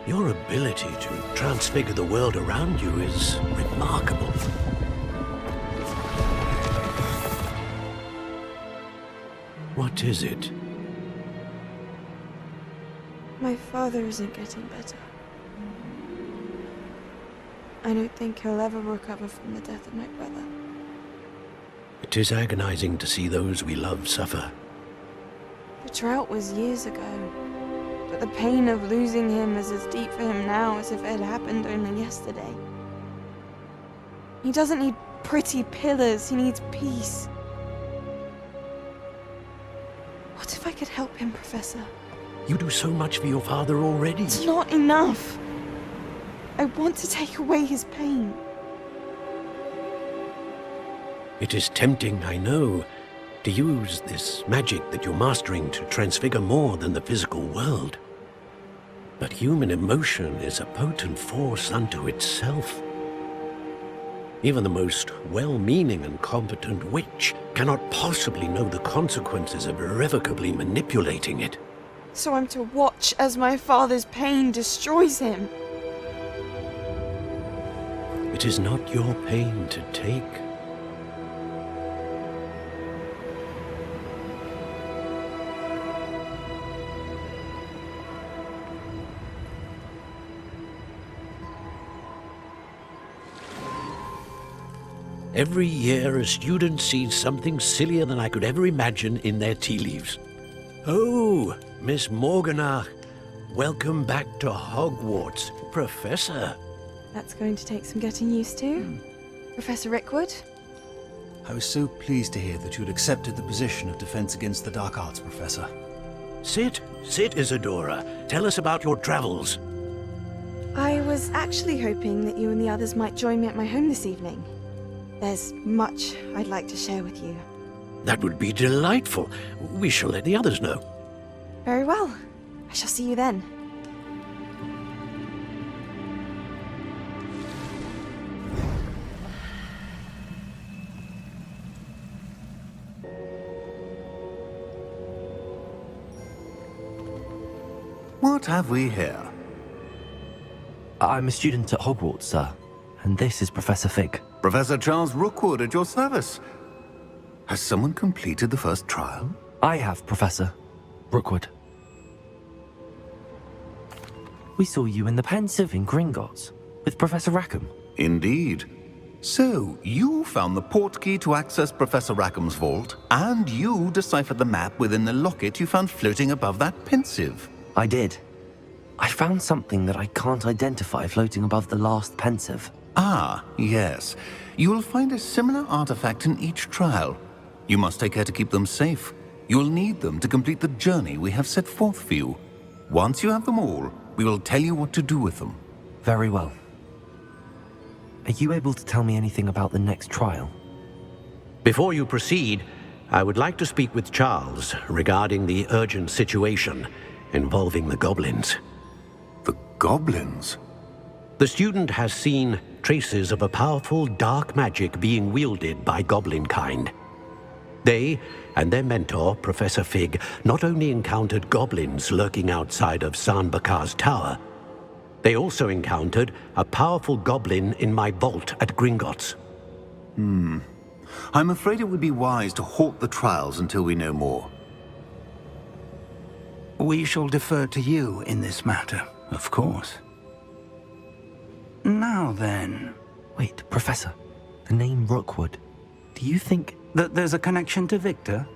Your ability to transfigure the world around you is remarkable. What is it? My father isn't getting better. I don't think he'll ever recover from the death of my brother. It is agonizing to see those we love suffer. The drought was years ago, but the pain of losing him is as deep for him now as if it had happened only yesterday. He doesn't need pretty pillars, he needs peace. What if I could help him, Professor? You do so much for your father already. It's not enough. I want to take away his pain. It is tempting, I know, to use this magic that you're mastering to transfigure more than the physical world. But human emotion is a potent force unto itself. Even the most well-meaning and competent witch cannot possibly know the consequences of irrevocably manipulating it. So I'm to watch as my father's pain destroys him. It is not your pain to take. Every year, a student sees something sillier than I could ever imagine in their tea leaves. Oh, Miss Morganach. Welcome back to Hogwarts, Professor. That's going to take some getting used to. Professor Rockwood? I was so pleased to hear that you had accepted the position of Defense Against the Dark Arts, Professor. Sit, Isadora. Tell us about your travels. I was actually hoping that you and the others might join me at my home this evening. There's much I'd like to share with you. That would be delightful. We shall let the others know. Very well. I shall see you then. What have we here? I'm a student at Hogwarts, sir, and this is Professor Fig. Professor Charles Rookwood at your service. Has someone completed the first trial? I have, Professor Rookwood. We saw you in the Pensive in Gringotts with Professor Rackham. Indeed. So, you found the portkey to access Professor Rackham's vault, and you deciphered the map within the locket you found floating above that Pensive. I did. I found something that I can't identify floating above the last Pensive. Ah, yes. You will find a similar artifact in each trial. You must take care to keep them safe. You will need them to complete the journey we have set forth for you. Once you have them all, we will tell you what to do with them. Very well. Are you able to tell me anything about the next trial? Before you proceed, I would like to speak with Charles regarding the urgent situation involving the goblins. The goblins? The student has seen traces of a powerful dark magic being wielded by goblin kind. They and their mentor, Professor Fig, not only encountered goblins lurking outside of Sanbakar's tower, they also encountered a powerful goblin in my vault at Gringotts. I'm afraid it would be wise to halt the trials until we know more. We shall defer to you in this matter, of course. Now then... Wait, Professor. The name Rookwood. Do you think... that there's a connection to Victor?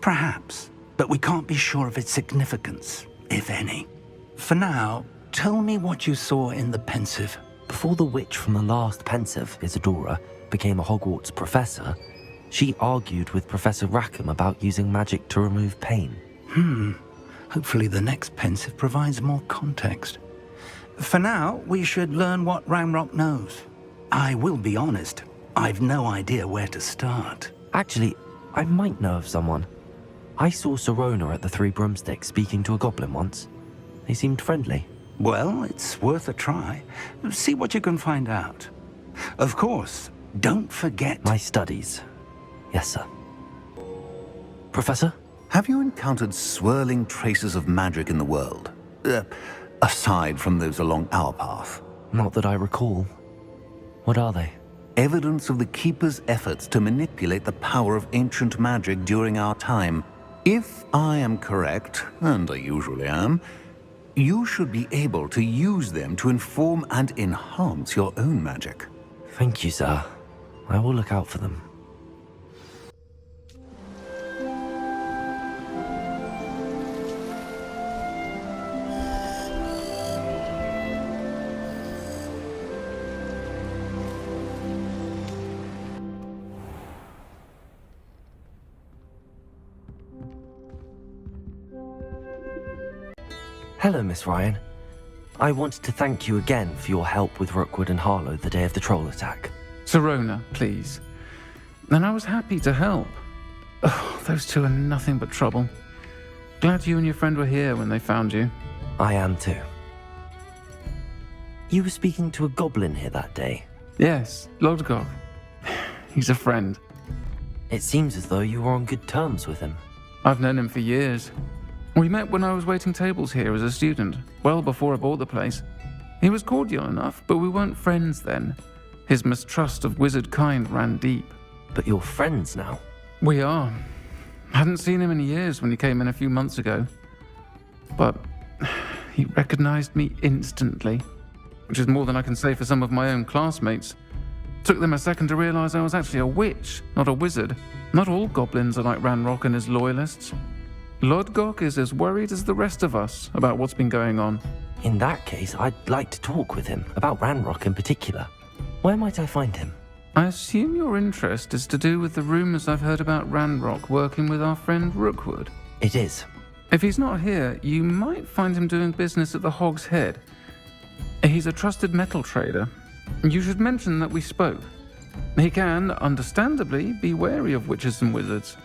Perhaps, but we can't be sure of its significance, if any. For now, tell me what you saw in the Pensive. Before the witch from the last Pensive, Isadora, became a Hogwarts professor, she argued with Professor Rackham about using magic to remove pain. Hopefully the next Pensive provides more context. For now, we should learn what Ranrock knows. I will be honest, I've no idea where to start. Actually, I might know of someone. I saw Serona at the Three Broomsticks speaking to a goblin once. They seemed friendly. Well, it's worth a try. See what you can find out. Of course, don't forget... my studies. Yes, sir. Professor? Have you encountered swirling traces of magic in the world? Aside from those along our path? Not that I recall. What are they? Evidence of the Keeper's efforts to manipulate the power of ancient magic during our time. If I am correct, and I usually am, you should be able to use them to inform and enhance your own magic. Thank you, sir. I will look out for them. Hello, Miss Ryan. I wanted to thank you again for your help with Rookwood and Harlow the day of the troll attack. Serona, please. And I was happy to help. Oh, those two are nothing but trouble. Glad you and your friend were here when they found you. I am too. You were speaking to a goblin here that day? Yes, Lodgok. He's a friend. It seems as though you were on good terms with him. I've known him for years. We met when I was waiting tables here as a student, well before I bought the place. He was cordial enough, but we weren't friends then. His mistrust of wizard kind ran deep. But you're friends now? We are. Hadn't seen him in years when he came in a few months ago. But he recognized me instantly, which is more than I can say for some of my own classmates. Took them a second to realize I was actually a witch, not a wizard. Not all goblins are like Ranrock and his loyalists. Lodgok is as worried as the rest of us about what's been going on. In that case, I'd like to talk with him, about Ranrock in particular. Where might I find him? I assume your interest is to do with the rumours I've heard about Ranrock working with our friend Rookwood. It is. If he's not here, you might find him doing business at the Hog's Head. He's a trusted metal trader. You should mention that we spoke. He can, understandably, be wary of witches and wizards,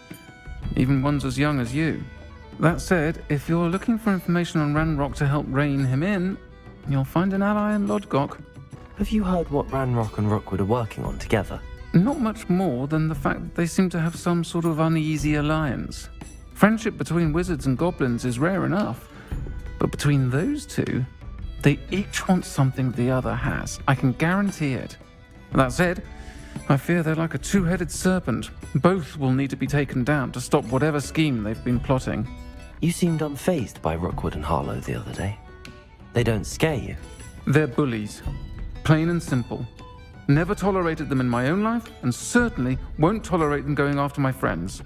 even ones as young as you. That said, if you're looking for information on Ranrock to help rein him in, you'll find an ally in Lodgok. Have you heard what Ranrock and Rookwood are working on together? Not much more than the fact that they seem to have some sort of uneasy alliance. Friendship between wizards and goblins is rare enough, but between those two, they each want something the other has. I can guarantee it. That said, I fear they're like a two-headed serpent. Both will need to be taken down to stop whatever scheme they've been plotting. You seemed unfazed by Rookwood and Harlow the other day. They don't scare you. They're bullies. Plain and simple. Never tolerated them in my own life, and certainly won't tolerate them going after my friends.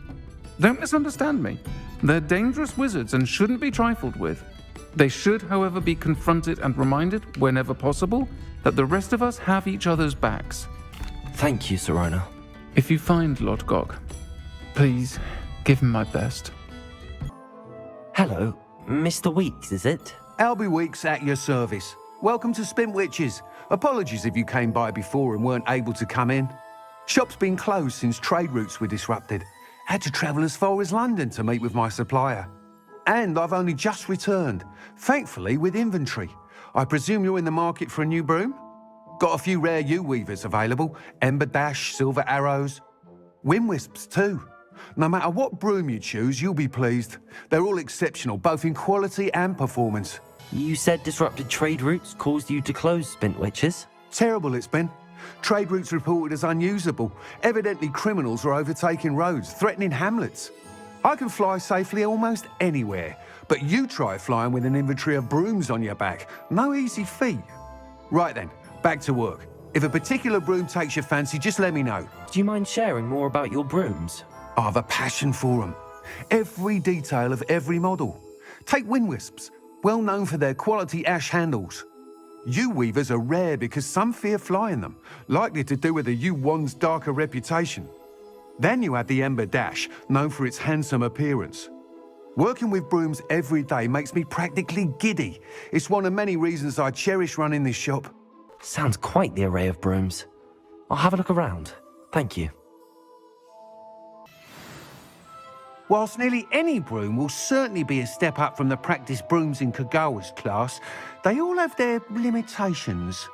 Don't misunderstand me. They're dangerous wizards and shouldn't be trifled with. They should, however, be confronted and reminded, whenever possible, that the rest of us have each other's backs. Thank you, Serona. If you find Lodgok, please give him my best. Hello, Mr. Weeks, is it? Albie Weeks at your service. Welcome to Spintwitches. Apologies if you came by before and weren't able to come in. Shop's been closed since trade routes were disrupted. Had to travel as far as London to meet with my supplier. And I've only just returned, thankfully with inventory. I presume you're in the market for a new broom? Got a few rare U-weavers available, Ember Dash, Silver Arrows. Wind Wisps too. No matter what broom you choose, you'll be pleased. They're all exceptional, both in quality and performance. You said disrupted trade routes caused you to close Spintwitches? Terrible it's been. Trade routes reported as unusable. Evidently criminals are overtaking roads, threatening hamlets. I can fly safely almost anywhere, but you try flying with an inventory of brooms on your back. No easy feat. Right then, back to work. If a particular broom takes your fancy, just let me know. Do you mind sharing more about your brooms? I have a passion for them. Every detail of every model. Take Wind Wisps, well known for their quality ash handles. U-weavers are rare because some fear flying them, likely to do with the U-wand's darker reputation. Then you have the Ember Dash, known for its handsome appearance. Working with brooms every day makes me practically giddy. It's one of many reasons I cherish running this shop. Sounds quite the array of brooms. I'll have a look around. Thank you. Whilst nearly any broom will certainly be a step up from the practice brooms in Kagawa's class, they all have their limitations.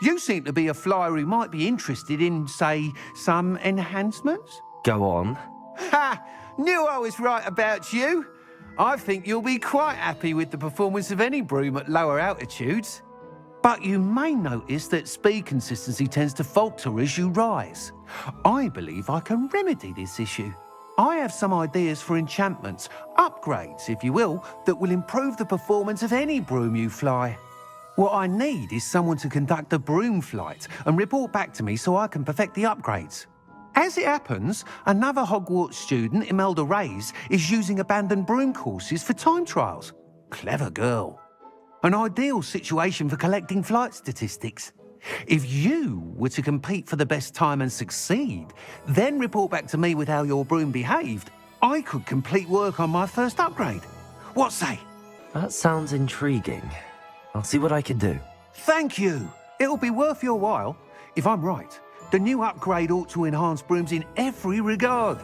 You seem to be a flyer who might be interested in, say, some enhancements? Go on. Ha! Knew I was right about you. I think you'll be quite happy with the performance of any broom at lower altitudes. But you may notice that speed consistency tends to falter as you rise. I believe I can remedy this issue. I have some ideas for enchantments, upgrades, if you will, that will improve the performance of any broom you fly. What I need is someone to conduct a broom flight and report back to me so I can perfect the upgrades. As it happens, another Hogwarts student, Imelda Reyes, is using abandoned broom courses for time trials. Clever girl. An ideal situation for collecting flight statistics. If you were to compete for the best time and succeed, then report back to me with how your broom behaved, I could complete work on my first upgrade. What say? That sounds intriguing. I'll see what I can do. Thank you. It'll be worth your while. If I'm right, the new upgrade ought to enhance brooms in every regard.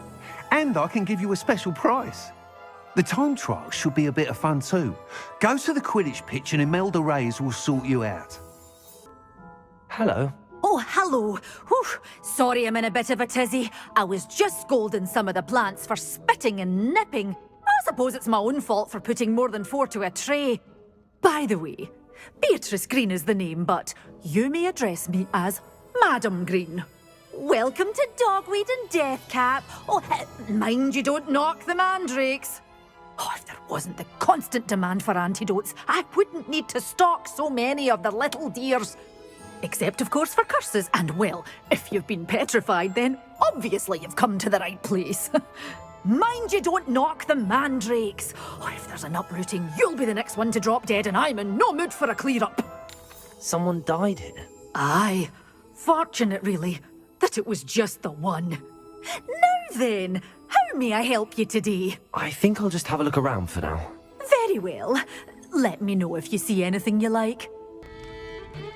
And I can give you a special price. The time trial should be a bit of fun too. Go to the Quidditch pitch and Imelda Reyes will sort you out. Hello. Oh, hello. Whew. Sorry I'm in a bit of a tizzy. I was just scolding some of the plants for spitting and nipping. I suppose it's my own fault for putting more than 4 to a tray. By the way, Beatrice Green is the name, but you may address me as Madam Green. Welcome to Dogweed and Deathcap. Oh, mind you don't knock the mandrakes. Oh, if there wasn't the constant demand for antidotes, I wouldn't need to stock so many of the little dears. Except, of course, for curses. And, well, if you've been petrified, then obviously you've come to the right place. Mind you don't knock the mandrakes. Oh, if there's an uprooting, you'll be the next one to drop dead, and I'm in no mood for a clear-up. Someone died here? Aye. Fortunate, really, that it was just the one. Now then, how may I help you today? I think I'll just have a look around for now. Very well. Let me know if you see anything you like.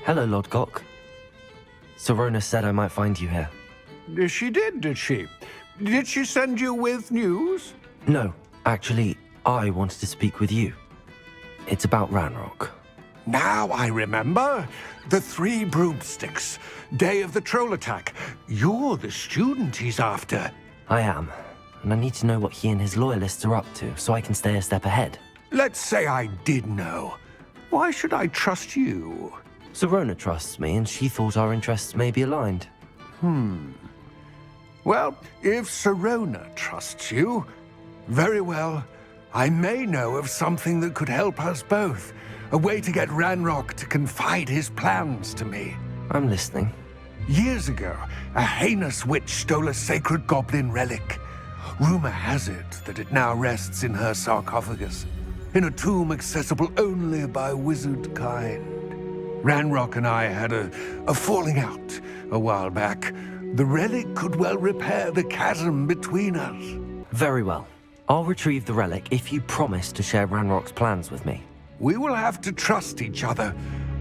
Hello, Lodgok. Serona said I might find you here. She did she? Did she send you with news? No, actually, I wanted to speak with you. It's about Ranrock. Now I remember. The 3 broomsticks. Day of the troll attack. You're the student he's after. I am, and I need to know what he and his loyalists are up to so I can stay a step ahead. Let's say I did know. Why should I trust you? Serona trusts me, and she thought our interests may be aligned. Well, if Serona trusts you, very well. I may know of something that could help us both. A way to get Ranrock to confide his plans to me. I'm listening. Years ago, a heinous witch stole a sacred goblin relic. Rumor has it that it now rests in her sarcophagus, in a tomb accessible only by wizard kind. Ranrock and I had a falling out a while back. The relic could well repair the chasm between us. Very well. I'll retrieve the relic if you promise to share Ranrock's plans with me. We will have to trust each other.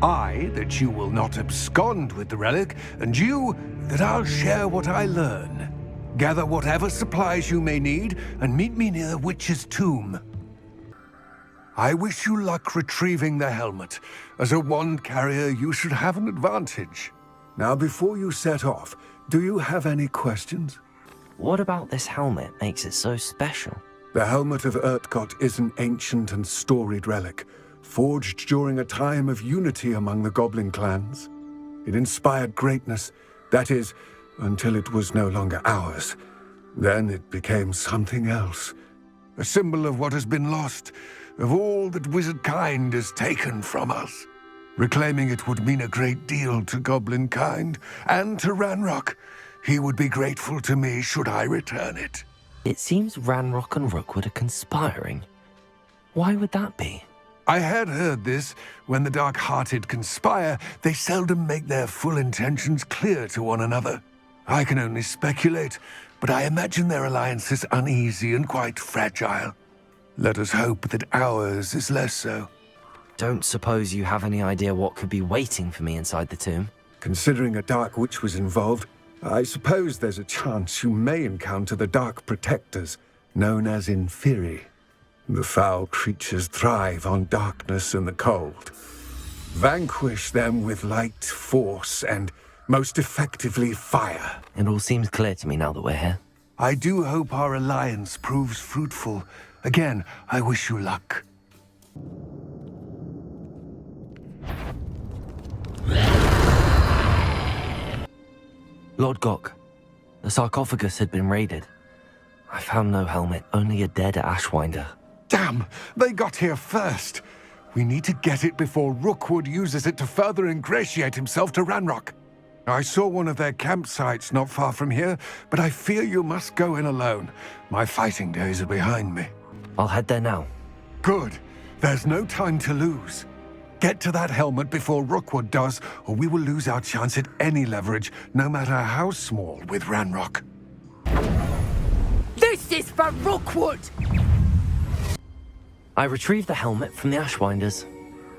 I, that you will not abscond with the relic, and you, that I'll share what I learn. Gather whatever supplies you may need, and meet me near the witch's tomb. I wish you luck retrieving the helmet. As a wand carrier, you should have an advantage. Now, before you set off, do you have any questions? What about this helmet makes it so special? The helmet of Urtkot is an ancient and storied relic, forged during a time of unity among the goblin clans. It inspired greatness, that is, until it was no longer ours. Then it became something else. A symbol of what has been lost, of all that wizard kind has taken from us. Reclaiming it would mean a great deal to goblin kind, and to Ranrock. He would be grateful to me should I return it. It seems Ranrock and Rookwood are conspiring. Why would that be? I had heard this. When the dark-hearted conspire, they seldom make their full intentions clear to one another. I can only speculate, but I imagine their alliance is uneasy and quite fragile. Let us hope that ours is less so. Don't suppose you have any idea what could be waiting for me inside the tomb? Considering a dark witch was involved, I suppose there's a chance you may encounter the Dark Protectors, known as Inferi. The foul creatures thrive on darkness and the cold. Vanquish them with light, force, and most effectively fire. It all seems clear to me now that we're here. I do hope our alliance proves fruitful. Again, I wish you luck. Lodgok, the sarcophagus had been raided. I found no helmet, only a dead Ashwinder. Damn! They got here first! We need to get it before Rookwood uses it to further ingratiate himself to Ranrock. I saw one of their campsites not far from here, but I fear you must go in alone. My fighting days are behind me. I'll head there now. Good. There's no time to lose. Get to that helmet before Rookwood does, or we will lose our chance at any leverage, no matter how small, with Ranrock. This is for Rookwood! I retrieved the helmet from the Ashwinders.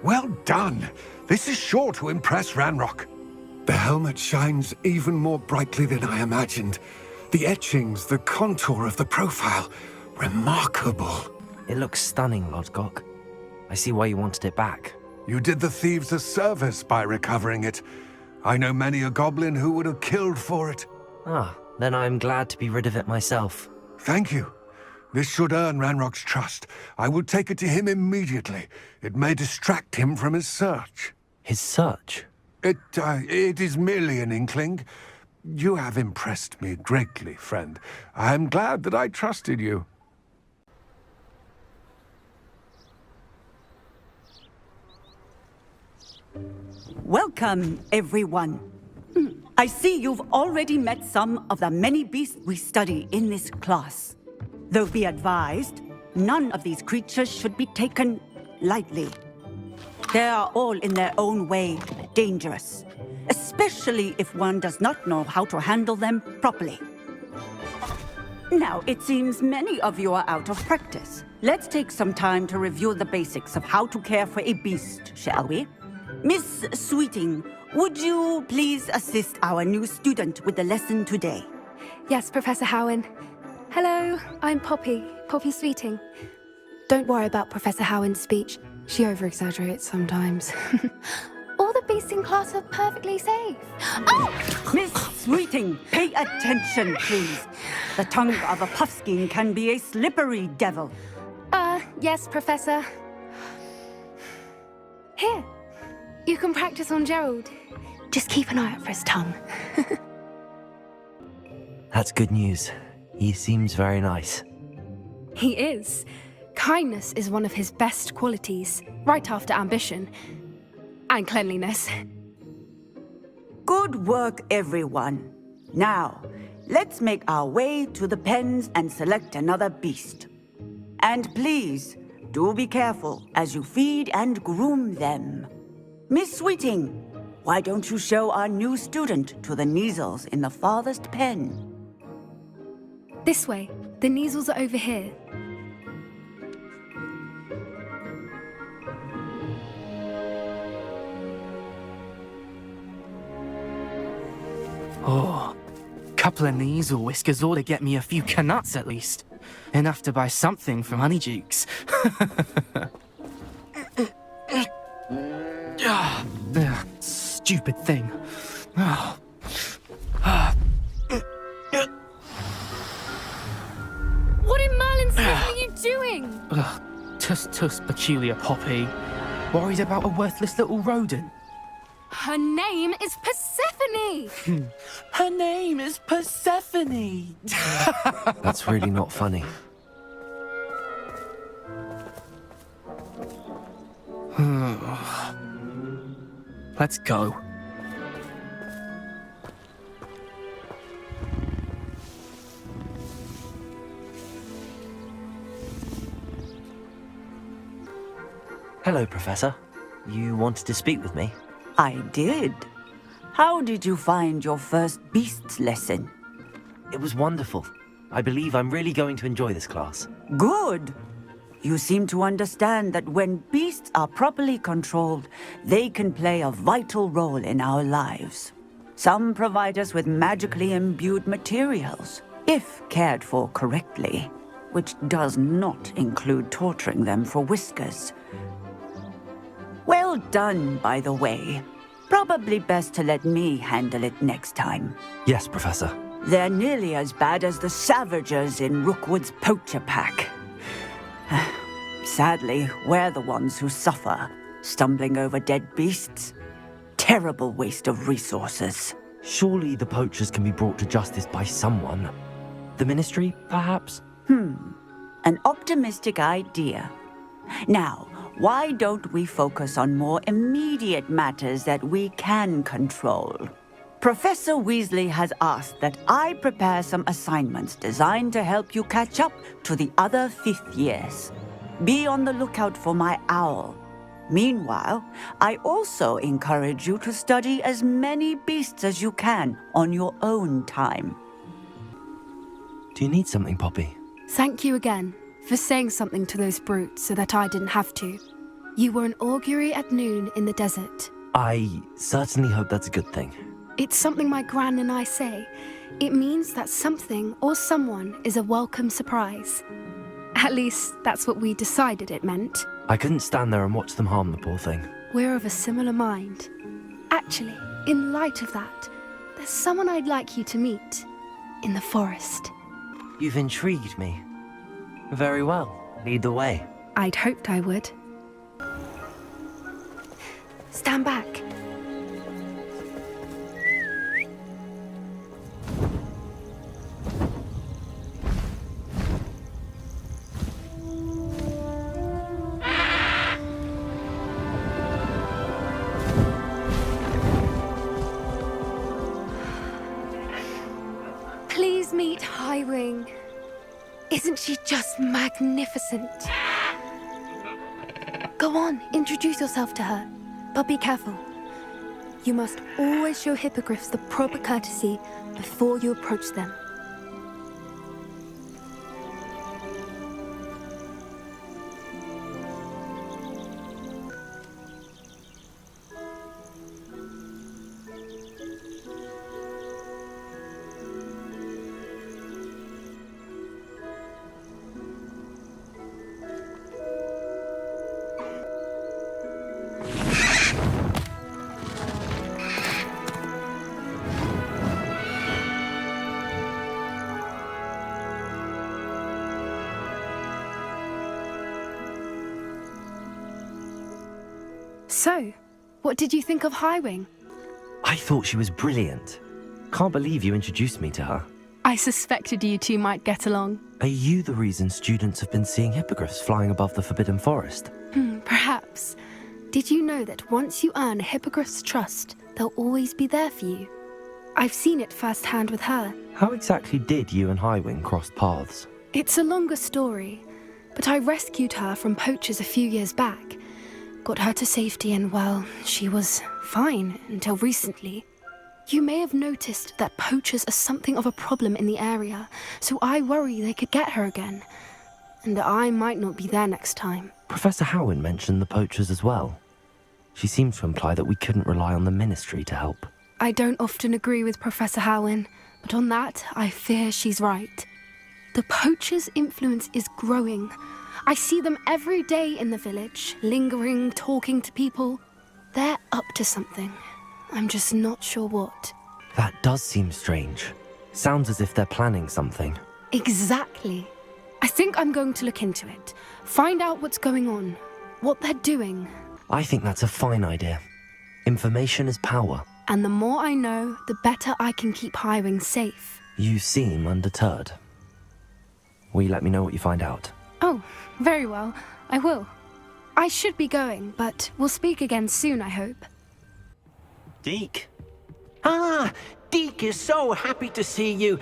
Well done! This is sure to impress Ranrock. The helmet shines even more brightly than I imagined. The etchings, the contour of the profile, remarkable. It looks stunning, Lodgok. I see why you wanted it back. You did the thieves a service by recovering it. I know many a goblin who would have killed for it. Ah, then I'm glad to be rid of it myself. Thank you. This should earn Ranrock's trust. I will take it to him immediately. It may distract him from his search. His search? It is merely an inkling. You have impressed me greatly, friend. I am glad that I trusted you. Welcome, everyone. I see you've already met some of the many beasts we study in this class. Though be advised, none of these creatures should be taken lightly. They are all in their own way dangerous, especially if one does not know how to handle them properly. Now, it seems many of you are out of practice. Let's take some time to review the basics of how to care for a beast, shall we? Miss Sweeting, would you please assist our new student with the lesson today? Yes, Professor Howen. Hello, I'm Poppy Sweeting. Don't worry about Professor Howen's speech. She over-exaggerates sometimes. All the beasts in class are perfectly safe. Oh! Miss Sweeting, pay attention, please. The tongue of a puffskein can be a slippery devil. Yes, Professor. Here, you can practice on Gerald. Just keep an eye out for his tongue. That's good news. He seems very nice. He is. Kindness is one of his best qualities, right after ambition. And cleanliness. Good work, everyone. Now, let's make our way to the pens and select another beast. And please, do be careful as you feed and groom them. Miss Sweeting, why don't you show our new student to the Kneazles in the farthest pen? This way. The Kneazles are over here. Oh, couple of Kneazle whiskers ought to get me a few Gringotts at least. Enough to buy something from Honeydukes. Stupid thing. What in Merlin's name are you doing? Tuss, peculiar Poppy. Worried about a worthless little rodent. Her name is Persephone! Her name is Persephone! That's really not funny. Let's go. Hello, Professor. You wanted to speak with me? I did. How did you find your first beasts lesson? It was wonderful. I believe I'm really going to enjoy this class. Good. You seem to understand that when beasts are properly controlled, they can play a vital role in our lives. Some provide us with magically imbued materials, if cared for correctly, which does not include torturing them for whiskers. Well done, by the way. Probably best to let me handle it next time. Yes, Professor. They're nearly as bad as the Savagers in Rookwood's poacher pack. Sadly, we're the ones who suffer, stumbling over dead beasts. Terrible waste of resources. Surely the poachers can be brought to justice by someone. The Ministry, perhaps? An optimistic idea. Now, why don't we focus on more immediate matters that we can control? Professor Weasley has asked that I prepare some assignments designed to help you catch up to the other 5th years. Be on the lookout for my owl. Meanwhile, I also encourage you to study as many beasts as you can on your own time. Do you need something, Poppy? Thank you again for saying something to those brutes so that I didn't have to. You were an augury at noon in the desert. I certainly hope that's a good thing. It's something my gran and I say. It means that something or someone is a welcome surprise. At least, that's what we decided it meant. I couldn't stand there and watch them harm the poor thing. We're of a similar mind. Actually, in light of that, there's someone I'd like you to meet. In the forest. You've intrigued me. Very well. Lead the way. I'd hoped I would. Stand back. Isn't she just magnificent? Go on, introduce yourself to her. But be careful. You must always show hippogriffs the proper courtesy before you approach them. So, what did you think of Highwing? I thought she was brilliant. Can't believe you introduced me to her. I suspected you two might get along. Are you the reason students have been seeing hippogriffs flying above the Forbidden Forest? Perhaps. Did you know that once you earn a hippogriff's trust, they'll always be there for you? I've seen it firsthand with her. How exactly did you and Highwing cross paths? It's a longer story, but I rescued her from poachers a few years back. Got her to safety and, well, she was fine until recently. You may have noticed that poachers are something of a problem in the area, so I worry they could get her again. And I might not be there next time. Professor Howin mentioned the poachers as well. She seemed to imply that we couldn't rely on the Ministry to help. I don't often agree with Professor Howin, but on that, I fear she's right. The poachers' influence is growing. I see them every day in the village, lingering, talking to people. They're up to something. I'm just not sure what. That does seem strange. Sounds as if they're planning something. Exactly. I think I'm going to look into it. Find out what's going on, what they're doing. I think that's a fine idea. Information is power. And the more I know, the better I can keep Highwing safe. You seem undeterred. Will you let me know what you find out? Oh, very well. I will. I should be going, but we'll speak again soon, I hope. Deke. Ah, Deke is so happy to see you.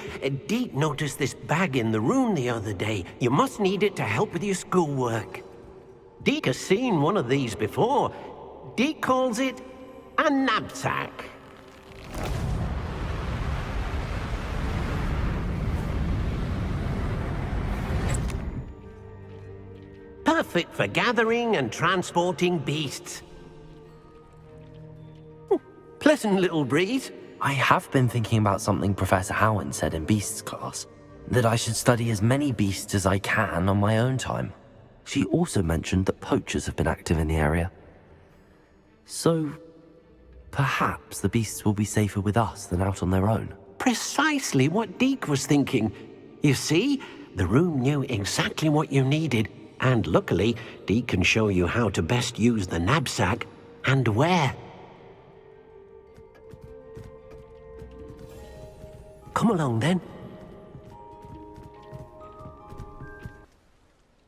Deke noticed this bag in the room the other day. You must need it to help with your schoolwork. Deke has seen one of these before. Deke calls it a knapsack. Perfect for gathering and transporting beasts. Pleasant little breeze. I have been thinking about something Professor Howin said in Beasts class, that I should study as many beasts as I can on my own time. She also mentioned that poachers have been active in the area. So, perhaps the beasts will be safer with us than out on their own. Precisely what Deke was thinking. You see, the room knew exactly what you needed, and luckily, Deke can show you how to best use the knapsack and where. Come along, then.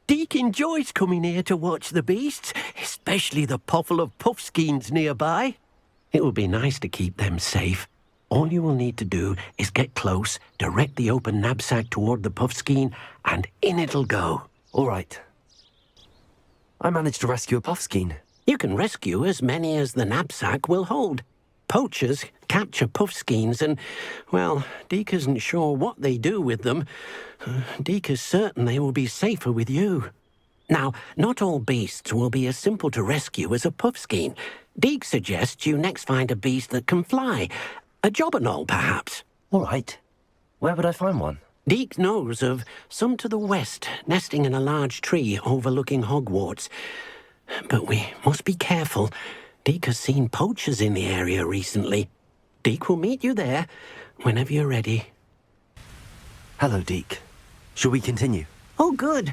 Deke enjoys coming here to watch the beasts, especially the puffle of puffskeins nearby. It will be nice to keep them safe. All you will need to do is get close, direct the open knapsack toward the puffskein, and in it'll go. All right. I managed to rescue a puffskein. You can rescue as many as the knapsack will hold. Poachers capture puffskeins and, well, Deke isn't sure what they do with them. Deke is certain they will be safer with you. Now, not all beasts will be as simple to rescue as a puffskein. Deke suggests you next find a beast that can fly. A jobberknoll, perhaps. All right. Where would I find one? Deke knows of some to the west, nesting in a large tree overlooking Hogwarts. But we must be careful. Deke has seen poachers in the area recently. Deke will meet you there whenever you're ready. Hello, Deke. Shall we continue? Oh, good.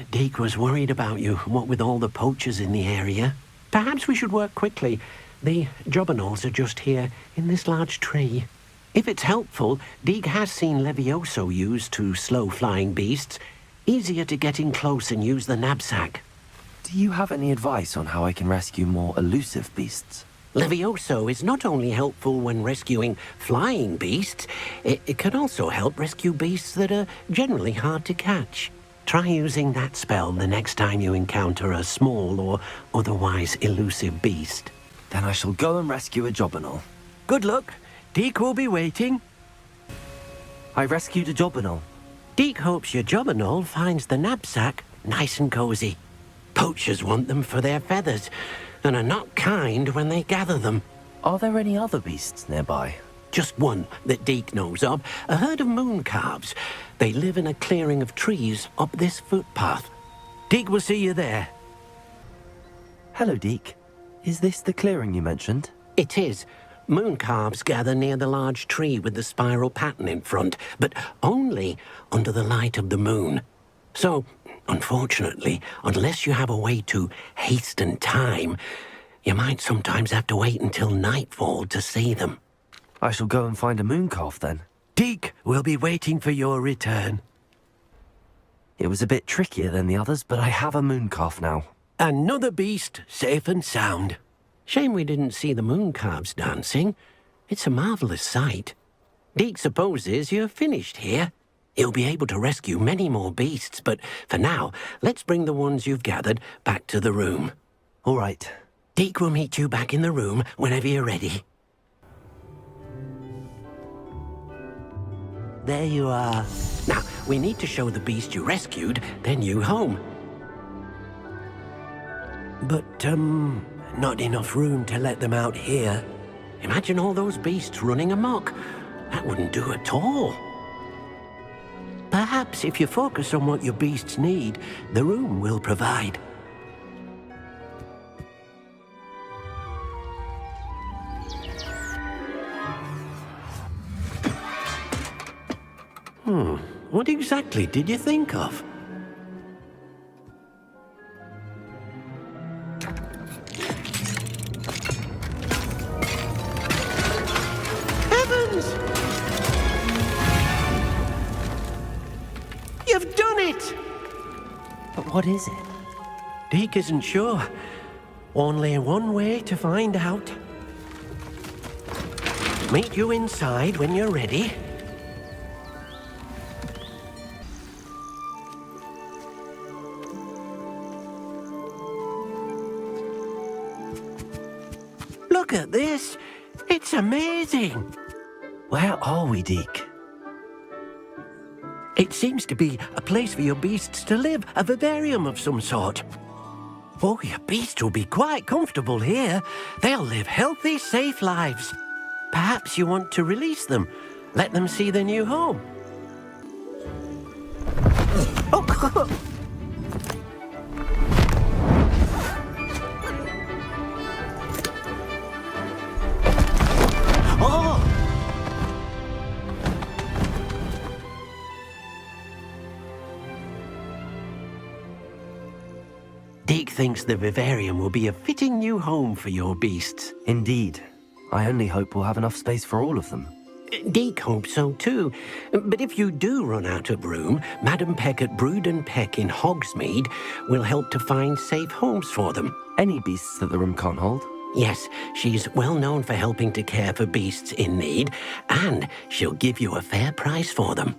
Deke was worried about you, what with all the poachers in the area. Perhaps we should work quickly. The jobberknolls are just here, in this large tree. If it's helpful, Deke has seen Levioso used to slow flying beasts. Easier to get in close and use the knapsack. Do you have any advice on how I can rescue more elusive beasts? Levioso is not only helpful when rescuing flying beasts, it can also help rescue beasts that are generally hard to catch. Try using that spell the next time you encounter a small or otherwise elusive beast. Then I shall go and rescue a Jobberknoll. Good luck. Deek will be waiting. I rescued a Jobberknoll. Deek hopes your Jobberknoll finds the knapsack nice and cozy. Poachers want them for their feathers, and are not kind when they gather them. Are there any other beasts nearby? Just one that Deek knows of, a herd of moon calves. They live in a clearing of trees up this footpath. Deek will see you there. Hello, Deek. Is this the clearing you mentioned? It is. Moon calves gather near the large tree with the spiral pattern in front, but only under the light of the moon. So, unfortunately, unless you have a way to hasten time, you might sometimes have to wait until nightfall to see them. I shall go and find a moon calf then. Deek will be waiting for your return. It was a bit trickier than the others, but I have a moon calf now. Another beast, safe and sound. Shame we didn't see the moon calves dancing. It's a marvellous sight. Deek supposes you're finished here. He'll be able to rescue many more beasts, but for now, let's bring the ones you've gathered back to the room. All right. Deek will meet you back in the room whenever you're ready. There you are. Now, we need to show the beast you rescued their new home. But, not enough room to let them out here. Imagine all those beasts running amok. That wouldn't do at all. Perhaps if you focus on what your beasts need, the room will provide. What exactly did you think of? Heavens! You've done it! But what is it? Deek isn't sure. Only one way to find out. Meet you inside when you're ready. Look at this. It's amazing. Where are we, Deek? It seems to be a place for your beasts to live, a vivarium of some sort. Oh, your beasts will be quite comfortable here. They'll live healthy, safe lives. Perhaps you want to release them, let them see their new home. Oh. Deek thinks the vivarium will be a fitting new home for your beasts. Indeed. I only hope we'll have enough space for all of them. Deek hopes so too. But if you do run out of room, Madam Peck at Brood and Peck in Hogsmeade will help to find safe homes for them. Any beasts that the room can't hold? Yes, she's well known for helping to care for beasts in need, and she'll give you a fair price for them.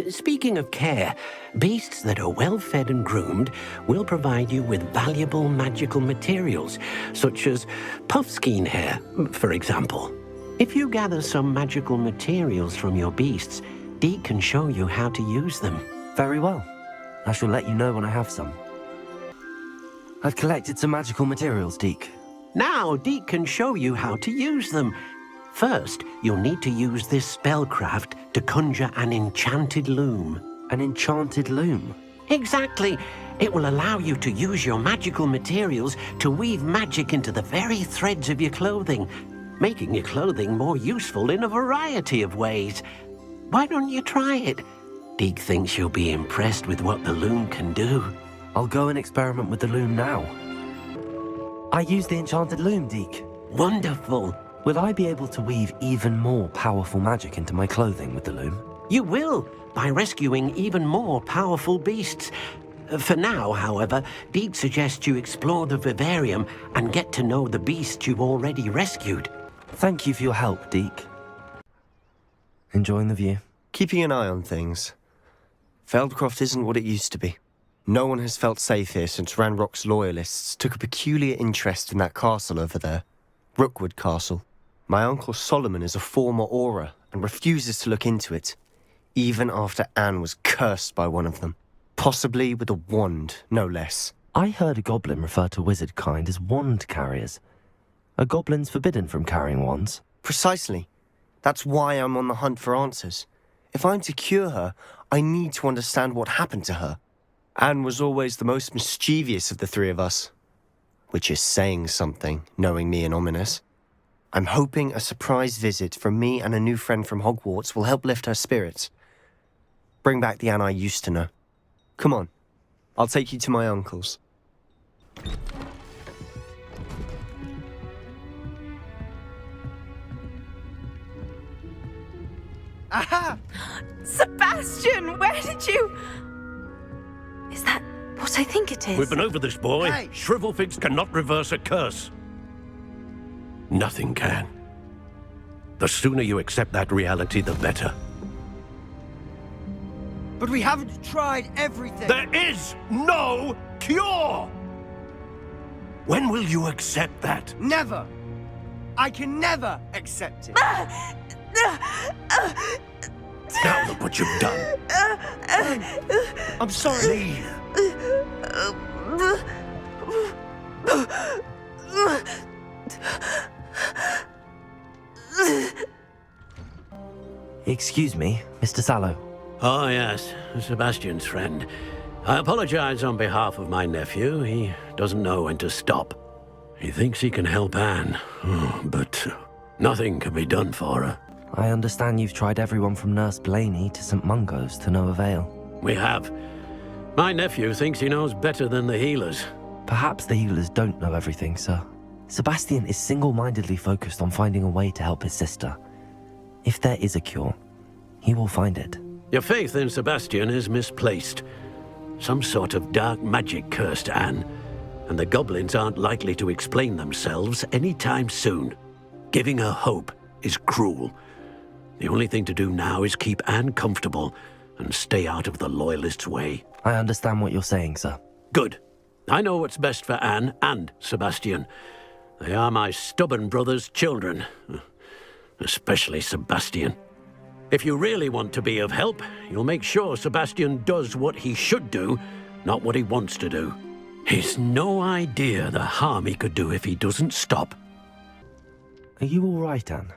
Speaking of care, beasts that are well fed and groomed will provide you with valuable magical materials, such as puffskein hair, for example. If you gather some magical materials from your beasts, Deek can show you how to use them. Very well. I shall let you know when I have some. I've collected some magical materials, Deek. Now Deek can show you how to use them. First, you'll need to use this spellcraft to conjure an enchanted loom. An enchanted loom? Exactly. It will allow you to use your magical materials to weave magic into the very threads of your clothing, making your clothing more useful in a variety of ways. Why don't you try it? Deek thinks you'll be impressed with what the loom can do. I'll go and experiment with the loom now. I use the enchanted loom, Deek. Wonderful. Will I be able to weave even more powerful magic into my clothing with the loom? You will, by rescuing even more powerful beasts. For now, however, Deek suggests you explore the vivarium and get to know the beasts you've already rescued. Thank you for your help, Deek. Enjoying the view? Keeping an eye on things. Feldcroft isn't what it used to be. No one has felt safe here since Ranrock's loyalists took a peculiar interest in that castle over there, Rockwood Castle. My uncle Solomon is a former Auror and refuses to look into it, even after Anne was cursed by one of them, possibly with a wand, no less. I heard a goblin refer to wizard kind as wand carriers. Are goblins forbidden from carrying wands? Precisely. That's why I'm on the hunt for answers. If I'm to cure her, I need to understand what happened to her. Anne was always the most mischievous of the three of us, which is saying something, knowing me and Ominis. I'm hoping a surprise visit from me and a new friend from Hogwarts will help lift her spirits. Bring back the Anne I used to know. Come on, I'll take you to my uncle's. Aha! Sebastian, where did you... Is that what I think it is? We've been over this, boy. Hey. Shrivelfigs cannot reverse a curse. Nothing can. The sooner you accept that reality, the better. But we haven't tried everything. There is no cure! When will you accept that? Never. I can never accept it. Now look what you've done. I'm sorry. Excuse me, Mr. Sallow. Oh, yes, Sebastian's friend. I apologize on behalf of my nephew. He doesn't know when to stop. He thinks he can help Anne, but nothing can be done for her. I understand you've tried everyone from Nurse Blaney to St. Mungo's to no avail. We have. My nephew thinks he knows better than the healers. Perhaps the healers don't know everything, sir. Sebastian is single-mindedly focused on finding a way to help his sister. If there is a cure, he will find it. Your faith in Sebastian is misplaced. Some sort of dark magic cursed Anne, and the goblins aren't likely to explain themselves anytime soon. Giving her hope is cruel. The only thing to do now is keep Anne comfortable and stay out of the Loyalists' way. I understand what you're saying, sir. Good. I know what's best for Anne and Sebastian. They are my stubborn brother's children. Especially Sebastian. If you really want to be of help, you'll make sure Sebastian does what he should do, not what he wants to do. He's no idea the harm he could do if he doesn't stop. Are you all right, Anne?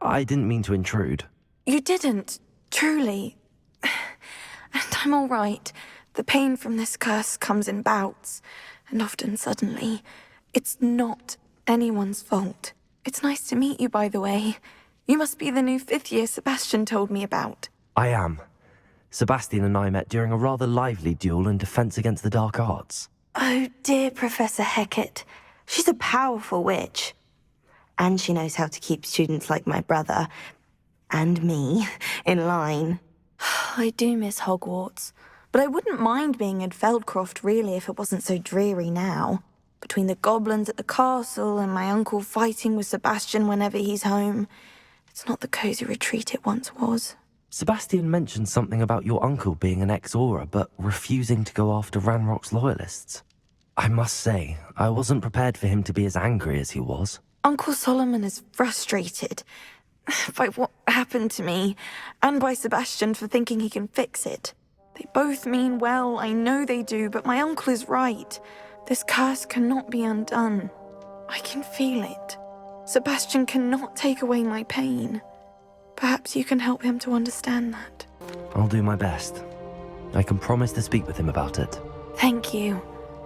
I didn't mean to intrude. You didn't, truly. And I'm all right. The pain from this curse comes in bouts, and often suddenly. It's not anyone's fault. It's nice to meet you, by the way. You must be the new 5th year Sebastian told me about. I am. Sebastian and I met during a rather lively duel in defense against the dark arts. Oh dear, Professor Hecat. She's a powerful witch. And she knows how to keep students like my brother, and me, in line. I do miss Hogwarts, but I wouldn't mind being in Feldcroft, really, if it wasn't so dreary now. Between the goblins at the castle and my uncle fighting with Sebastian whenever he's home, it's not the cosy retreat it once was. Sebastian mentioned something about your uncle being an ex-Auror, but refusing to go after Ranrock's loyalists. I must say, I wasn't prepared for him to be as angry as he was. Uncle Solomon is frustrated by what happened to me, and by Sebastian for thinking he can fix it. They both mean well, I know they do, but my uncle is right. This curse cannot be undone. I can feel it. Sebastian cannot take away my pain. Perhaps you can help him to understand that. I'll do my best. I can promise to speak with him about it. Thank you.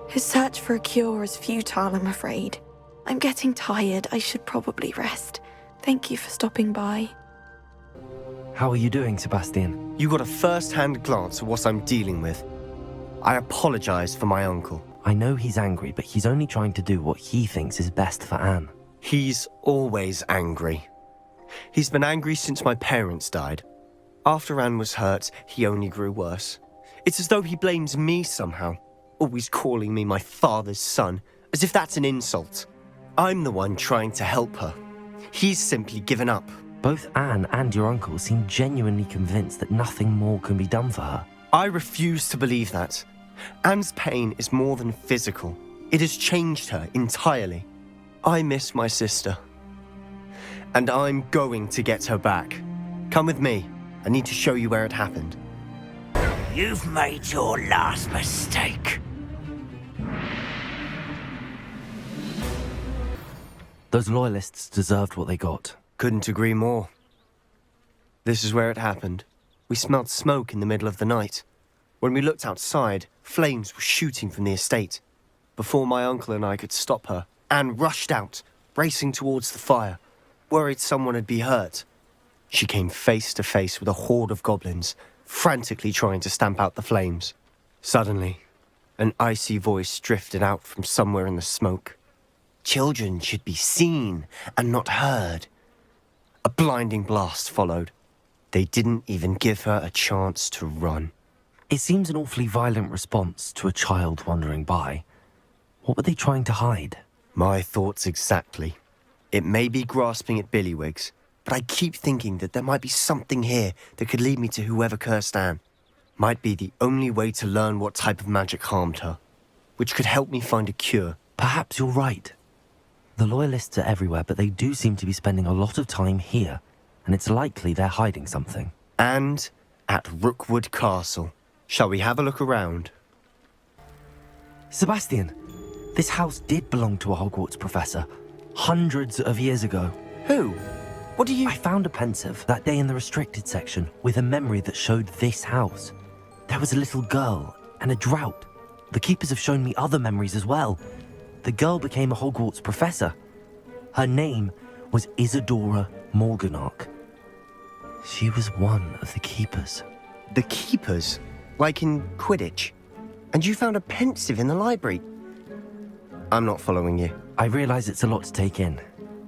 His search for a cure is futile, I'm afraid. I'm getting tired. I should probably rest. Thank you for stopping by. How are you doing, Sebastian? You got a first-hand glance at what I'm dealing with. I apologize for my uncle. I know he's angry, but he's only trying to do what he thinks is best for Anne. He's always angry. He's been angry since my parents died. After Anne was hurt, he only grew worse. It's as though he blames me somehow, always calling me my father's son, as if that's an insult. I'm the one trying to help her. He's simply given up. Both Anne and your uncle seem genuinely convinced that nothing more can be done for her. I refuse to believe that. Anne's pain is more than physical. It has changed her entirely. I miss my sister. And I'm going to get her back. Come with me. I need to show you where it happened. You've made your last mistake. Those loyalists deserved what they got. Couldn't agree more. This is where it happened. We smelled smoke in the middle of the night. When we looked outside, flames were shooting from the estate. Before my uncle and I could stop her, Anne rushed out, racing towards the fire, worried someone had been hurt. She came face to face with a horde of goblins, frantically trying to stamp out the flames. Suddenly, an icy voice drifted out from somewhere in the smoke. Children should be seen and not heard. A blinding blast followed. They didn't even give her a chance to run. It seems an awfully violent response to a child wandering by. What were they trying to hide? My thoughts exactly. It may be grasping at Billywigs, but I keep thinking that there might be something here that could lead me to whoever cursed Anne. Might be the only way to learn what type of magic harmed her, which could help me find a cure. Perhaps you're right. The Loyalists are everywhere, but they do seem to be spending a lot of time here, and it's likely they're hiding something. And at Rockwood Castle. Shall we have a look around? Sebastian, this house did belong to a Hogwarts professor, hundreds of years ago. Who? What do you... I found a pensive that day in the restricted section with a memory that showed this house. There was a little girl and a drought. The keepers have shown me other memories as well. The girl became a Hogwarts professor. Her name was Isadora Morganach. She was one of the keepers. The keepers? Like in Quidditch? And you found a pensive in the library? I'm not following you. I realize it's a lot to take in.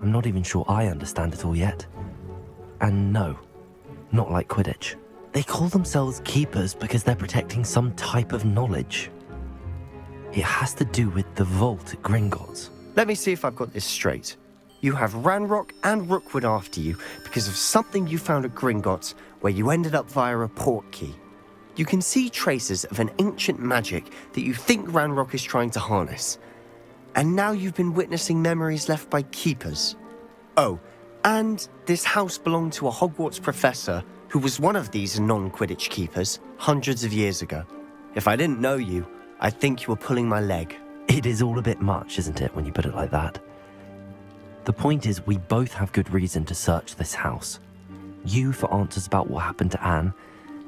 I'm not even sure I understand it all yet. And no, not like Quidditch. They call themselves keepers because they're protecting some type of knowledge. It has to do with the vault at Gringotts. Let me see if I've got this straight. You have Ranrock and Rookwood after you because of something you found at Gringotts where you ended up via a port key. You can see traces of an ancient magic that you think Ranrock is trying to harness. And now you've been witnessing memories left by keepers. Oh, and this house belonged to a Hogwarts professor who was one of these non-Quidditch keepers hundreds of years ago. If I didn't know you, I'd think you were pulling my leg. It is all a bit much, isn't it, when you put it like that? The point is, we both have good reason to search this house. You for answers about what happened to Anne,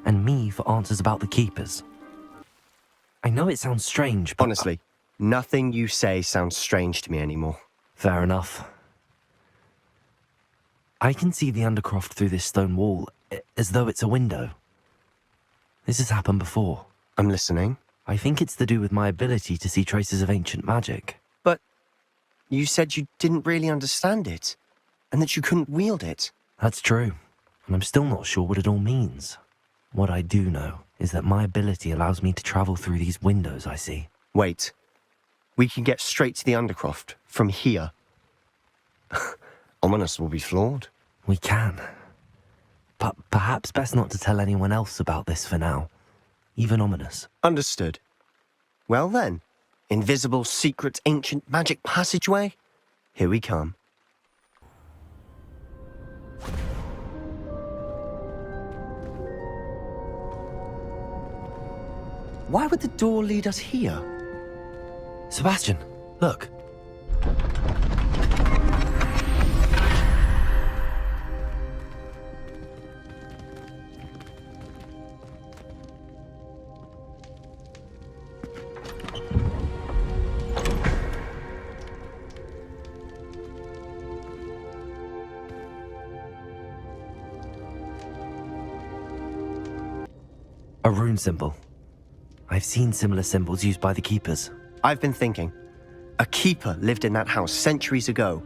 and me for answers about the keepers. I know it sounds strange, but... Honestly, nothing you say sounds strange to me anymore. Fair enough. I can see the Undercroft through this stone wall, as though it's a window. This has happened before. I'm listening. I think it's to do with my ability to see traces of ancient magic. But you said you didn't really understand it, and that you couldn't wield it. That's true, and I'm still not sure what it all means. What I do know is that my ability allows me to travel through these windows I see. Wait. We can get straight to the Undercroft from here. Ominis will be floored. We can. But perhaps best not to tell anyone else about this for now. Even Ominis. Understood. Well then, invisible, secret, ancient magic passageway? Here we come. Why would the door lead us here? Sebastian, look. A rune symbol. I've seen similar symbols used by the keepers. I've been thinking. A keeper lived in that house centuries ago,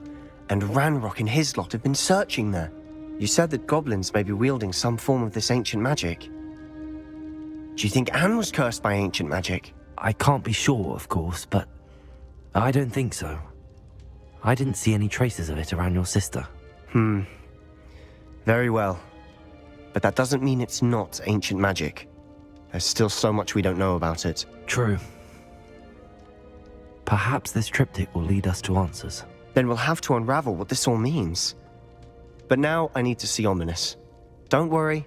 and Ranrock and his lot have been searching there. You said that goblins may be wielding some form of this ancient magic. Do you think Anne was cursed by ancient magic? I can't be sure, of course, but I don't think so. I didn't see any traces of it around your sister. Very well. But that doesn't mean it's not ancient magic. There's still so much we don't know about it. True. Perhaps this triptych will lead us to answers. Then we'll have to unravel what this all means. But now I need to see Ominis. Don't worry,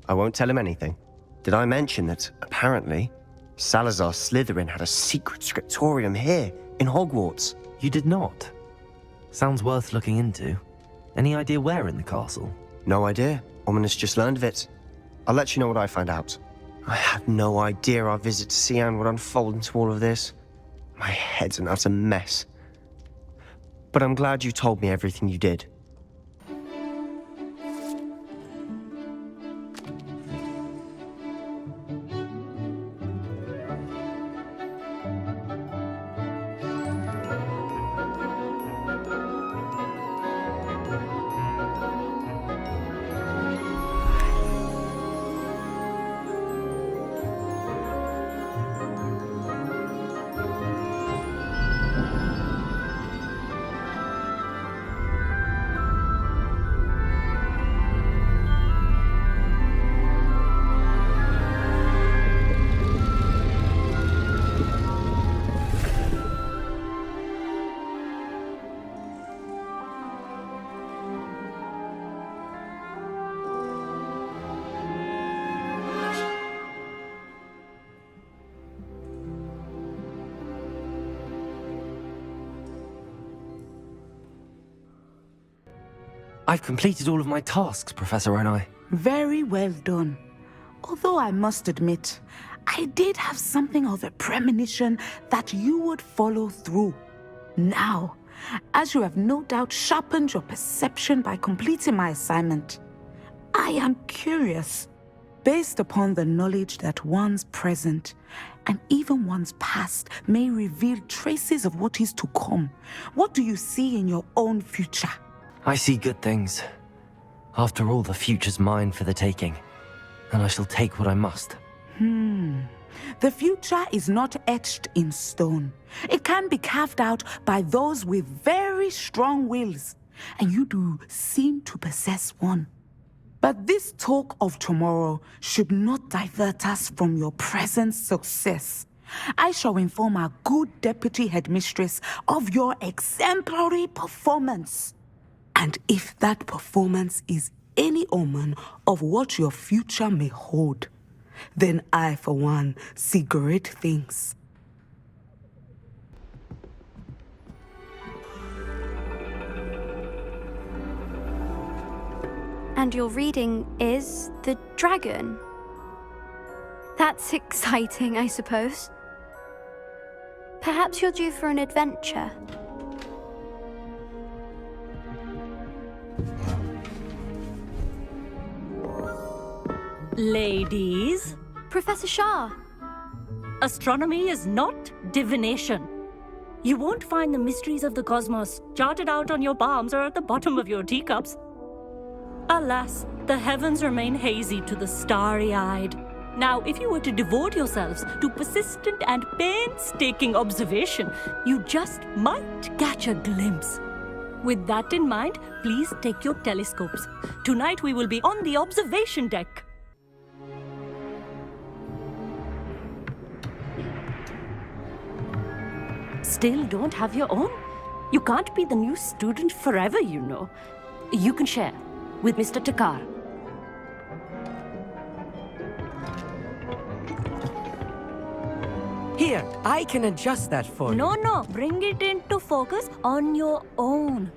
I won't tell him anything. Did I mention that, apparently, Salazar Slytherin had a secret scriptorium here, in Hogwarts? You did not. Sounds worth looking into. Any idea where in the castle? No idea. Ominis just learned of it. I'll let you know what I find out. I had no idea our visit to Cian would unfold into all of this. My head's an utter mess. But I'm glad you told me everything you did. I've completed all of my tasks, Professor Onai. Very well done. Although I must admit, I did have something of a premonition that you would follow through. Now, as you have no doubt sharpened your perception by completing my assignment, I am curious, based upon the knowledge that one's present and even one's past may reveal traces of what is to come. What do you see in your own future? I see good things. After all, the future's mine for the taking, and I shall take what I must. The future is not etched in stone. It can be carved out by those with very strong wills, and you do seem to possess one. But this talk of tomorrow should not divert us from your present success. I shall inform our good deputy headmistress of your exemplary performance. And if that performance is any omen of what your future may hold, then I, for one, see great things. And your reading is The Dragon. That's exciting, I suppose. Perhaps you're due for an adventure. Ladies. Professor Shah. Astronomy is not divination. You won't find the mysteries of the cosmos charted out on your palms or at the bottom of your teacups. Alas, the heavens remain hazy to the starry-eyed. Now, if you were to devote yourselves to persistent and painstaking observation, you just might catch a glimpse. With that in mind, please take your telescopes. Tonight we will be on the observation deck. Still don't have your own? You can't be the new student forever, you know. You can share with Mr. Takar. Here, I can adjust that for you. No, bring it into focus on your own.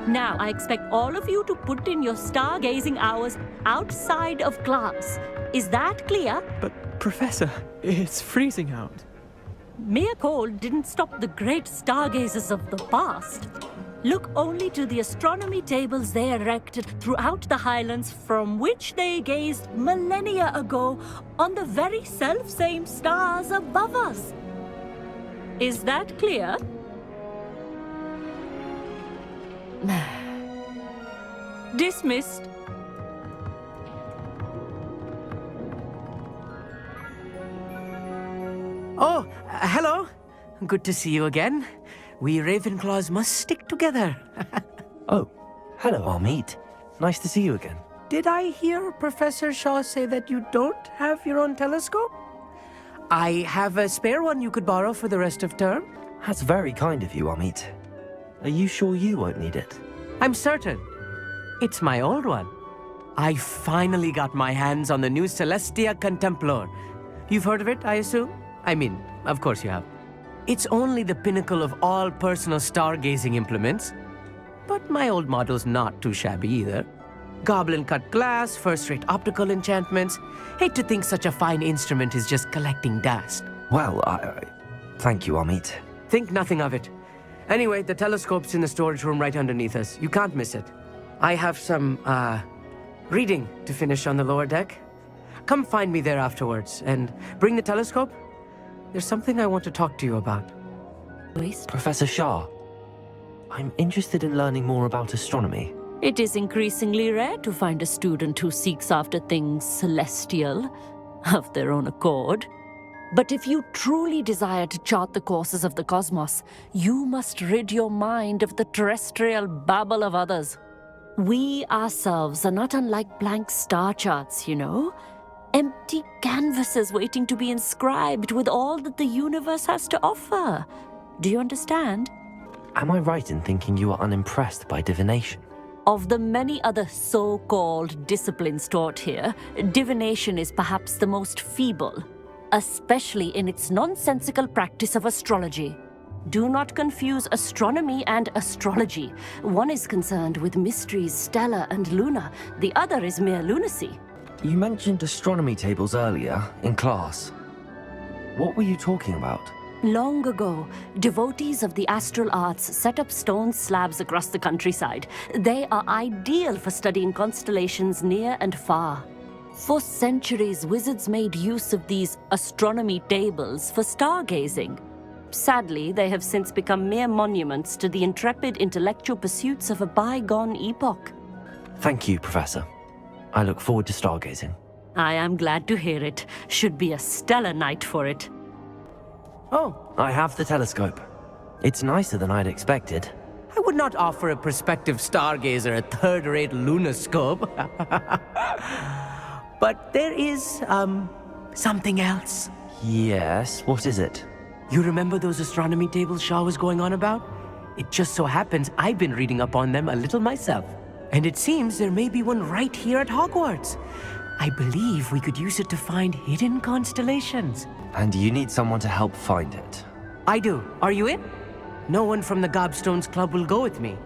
Now, I expect all of you to put in your stargazing hours outside of class. Is that clear? But, Professor, it's freezing out. Mere cold didn't stop the great stargazers of the past. Look only to the astronomy tables they erected throughout the Highlands from which they gazed millennia ago on the very self-same stars above us. Is that clear? Dismissed. Oh, hello. good to see you again. We Ravenclaws must stick together. Oh, hello, Hogsmeade. Nice to see you again. Did I hear Professor Shaw say that you don't have your own telescope? I have a spare one you could borrow for the rest of term. That's very kind of you, Hogsmeade. Are you sure you won't need it? I'm certain. It's my old one. I finally got my hands on the new Celestia Contemplar. You've heard of it, I assume? I mean, of course you have. It's only the pinnacle of all personal stargazing implements. But my old model's not too shabby either. Goblin-cut glass, first-rate optical enchantments. Hate to think such a fine instrument is just collecting dust. Well, thank you, Hogsmeade. Think nothing of it. Anyway, the telescope's in the storage room right underneath us. You can't miss it. I have some, reading to finish on the lower deck. Come find me there afterwards, and bring the telescope. There's something I want to talk to you about. Professor Shah, I'm interested in learning more about astronomy. It is increasingly rare to find a student who seeks after things celestial, of their own accord. But if you truly desire to chart the courses of the cosmos, you must rid your mind of the terrestrial babble of others. We ourselves are not unlike blank star charts, you know? Empty canvases waiting to be inscribed with all that the universe has to offer. Do you understand? Am I right in thinking you are unimpressed by divination? Of the many other so-called disciplines taught here, divination is perhaps the most feeble, especially in its nonsensical practice of astrology. Do not confuse astronomy and astrology. One is concerned with mysteries stellar and lunar, the other is mere lunacy. You mentioned astronomy tables earlier, in class. What were you talking about? Long ago, devotees of the astral arts set up stone slabs across the countryside. They are ideal for studying constellations near and far. For centuries, wizards made use of these astronomy tables for stargazing. Sadly, they have since become mere monuments to the intrepid intellectual pursuits of a bygone epoch. Thank you, Professor. I look forward to stargazing. I am glad to hear it. Should be a stellar night for it. Oh, I have the telescope. It's nicer than I'd expected. I would not offer a prospective stargazer a third-rate lunoscope. But there is, something else. Yes, what is it? You remember those astronomy tables Shaw was going on about? It just so happens I've been reading up on them a little myself. And it seems there may be one right here at Hogwarts. I believe we could use it to find hidden constellations. And you need someone to help find it. I do. Are you in? No one from the Gobstones Club will go with me.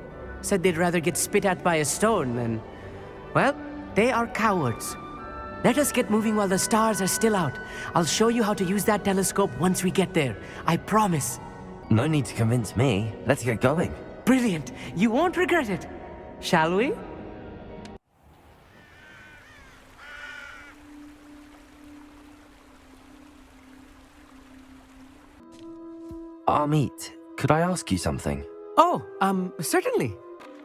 Said they'd rather get spit at by a stone than... Well, they are cowards. Let us get moving while the stars are still out. I'll show you how to use that telescope once we get there. I promise. No need to convince me. Let's get going. Brilliant. You won't regret it. Shall we? Hogsmeade, could I ask you something? Oh, certainly.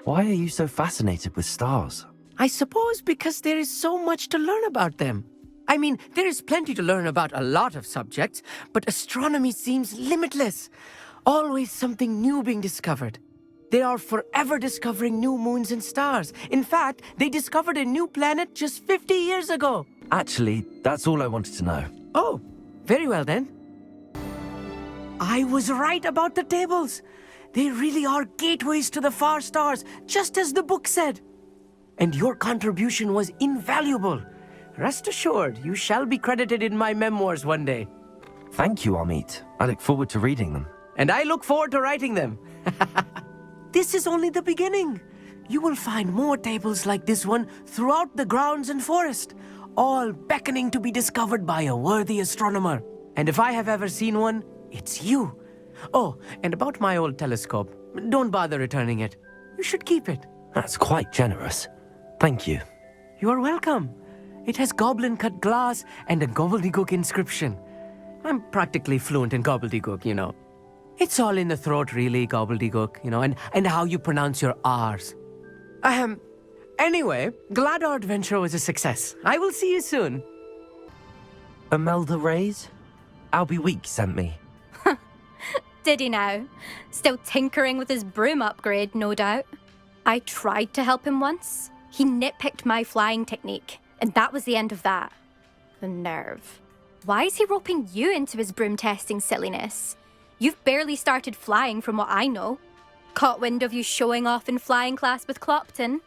Why are you so fascinated with stars? I suppose because there is so much to learn about them. I mean, there is plenty to learn about a lot of subjects, but astronomy seems limitless. Always something new being discovered. They are forever discovering new moons and stars. In fact, they discovered a new planet just 50 years ago. Actually, that's all I wanted to know. Oh, very well then. I was right about the tables. They really are gateways to the far stars, just as the book said. And your contribution was invaluable. Rest assured, you shall be credited in my memoirs one day. Thank you, Hogsmeade. I look forward to reading them. And I look forward to writing them. This is only the beginning. You will find more tables like this one throughout the grounds and forest, all beckoning to be discovered by a worthy astronomer. And if I have ever seen one, it's you. Oh, and about my old telescope, don't bother returning it. You should keep it. That's quite generous. Thank you. You are welcome. It has goblin-cut glass and a gobbledygook inscription. I'm practically fluent in gobbledygook, you know. It's all in the throat, really, gobbledygook, you know, and how you pronounce your R's. Anyway, glad our adventure was a success. I will see you soon. Imelda Reyes? Albie Weeks sent me. Did he now? Still tinkering with his broom upgrade, no doubt. I tried to help him once. He nitpicked my flying technique, and that was the end of that. The nerve. Why is he roping you into his broom testing silliness? You've barely started flying from what I know. Caught wind of you showing off in flying class with Clopton?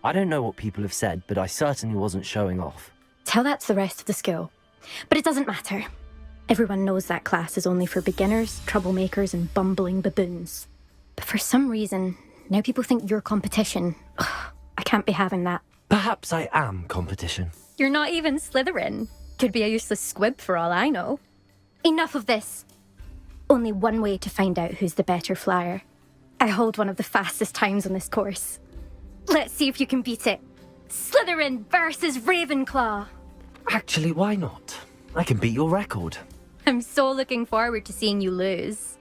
I don't know what people have said, but I certainly wasn't showing off. Tell that to the rest of the school. But it doesn't matter. Everyone knows that class is only for beginners, troublemakers, and bumbling baboons. But for some reason, now people think you're competition. Ugh, I can't be having that. Perhaps I am competition. You're not even Slytherin. Could be a useless squib for all I know. Enough of this. Only one way to find out who's the better flyer. I hold one of the fastest times on this course. Let's see if you can beat it. Slytherin versus Ravenclaw. Actually, why not? I can beat your record. I'm so looking forward to seeing you lose.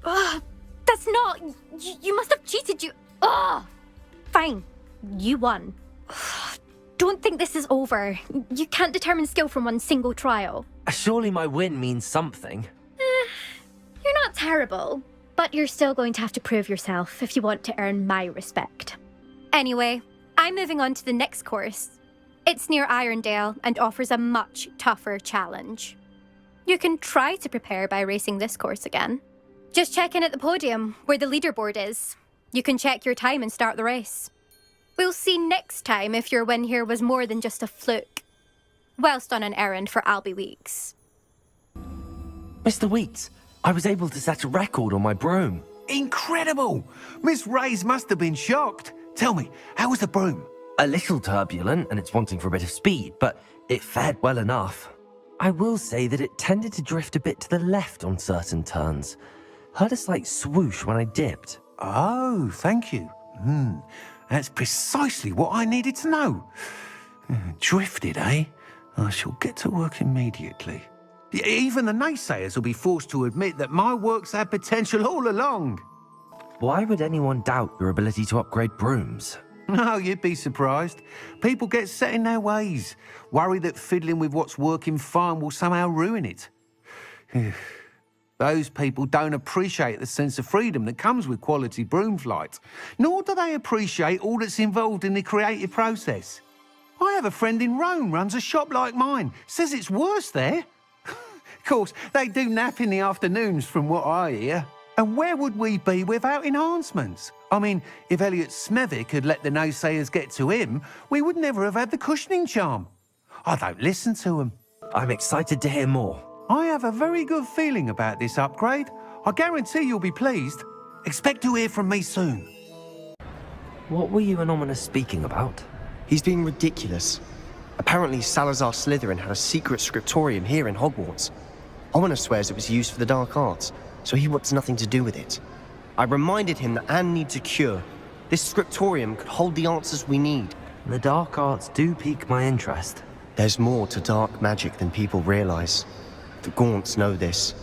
Ugh, that's not... You must have cheated, you... Ugh! Fine. You won. Don't think this is over. You can't determine skill from one single trial. Surely my win means something. You're not terrible, but you're still going to have to prove yourself if you want to earn my respect. Anyway, I'm moving on to the next course. It's near Irondale and offers a much tougher challenge. You can try to prepare by racing this course again. Just check in at the podium, where the leaderboard is. You can check your time and start the race. We'll see next time if your win here was more than just a fluke. Whilst on an errand for Albie Weeks. Mr. Weeks, I was able to set a record on my broom. Incredible! Miss Ray's must have been shocked. Tell me, how was the broom? A little turbulent, and it's wanting for a bit of speed, but it fared well enough. I will say that it tended to drift a bit to the left on certain turns. Heard a slight swoosh when I dipped. Oh, thank you. That's precisely what I needed to know. Drifted, eh? I shall get to work immediately. Even the naysayers will be forced to admit that my work's had potential all along. Why would anyone doubt your ability to upgrade brooms? No, you'd be surprised. People get set in their ways, worry that fiddling with what's working fine will somehow ruin it. Those people don't appreciate the sense of freedom that comes with quality broom flight, nor do they appreciate all that's involved in the creative process. I have a friend in Rome runs a shop like mine, says it's worse there. Of course, they do nap in the afternoons from what I hear. And where would we be without enhancements? I mean, if Elliot Smethwick had let the naysayers get to him, we would never have had the cushioning charm. I don't listen to them. I'm excited to hear more. I have a very good feeling about this upgrade. I guarantee you'll be pleased. Expect to hear from me soon. What were you and Ominis speaking about? He's being ridiculous. Apparently Salazar Slytherin had a secret scriptorium here in Hogwarts. Ominis swears it was used for the dark arts, so he wants nothing to do with it. I reminded him that Anne needs a cure. This scriptorium could hold the answers we need. The dark arts do pique my interest. There's more to dark magic than people realize. The Gaunts know this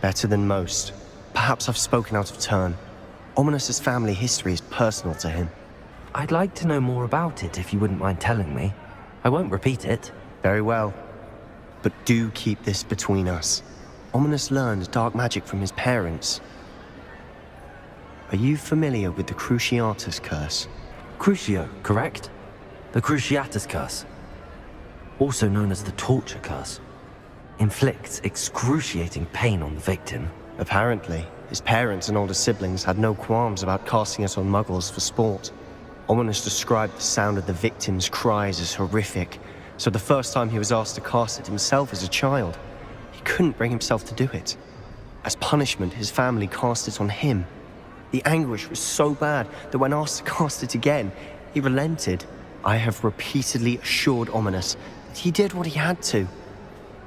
better than most. Perhaps I've spoken out of turn. Ominis' family history is personal to him. I'd like to know more about it if you wouldn't mind telling me. I won't repeat it. Very well. But do keep this between us. Ominis learned dark magic from his parents. Are you familiar with the Cruciatus Curse? Crucio, correct? The Cruciatus Curse. Also known as the Torture Curse. Inflicts excruciating pain on the victim. Apparently, his parents and older siblings had no qualms about casting it on muggles for sport. Ominis described the sound of the victim's cries as horrific, so the first time he was asked to cast it himself as a child, he couldn't bring himself to do it. As punishment, his family cast it on him. The anguish was so bad that when asked to cast it again, he relented. I have repeatedly assured Ominis that he did what he had to,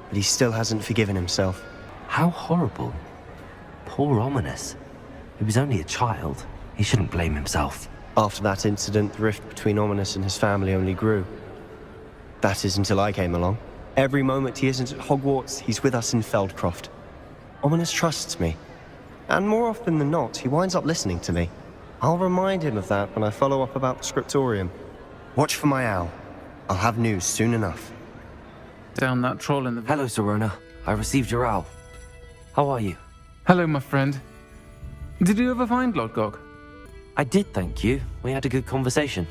but he still hasn't forgiven himself. How horrible. Poor Ominis. He was only a child. He shouldn't blame himself. After that incident, the rift between Ominis and his family only grew. That is until I came along. Every moment he isn't at Hogwarts, he's with us in Feldcroft. Ominis trusts me. And more often than not, he winds up listening to me. I'll remind him of that when I follow up about the scriptorium. Watch for my owl. I'll have news soon enough. Down that troll in the... Hello, Serona. I received your owl. How are you? Hello, my friend. Did you ever find Lodgok? I did, thank you. We had a good conversation.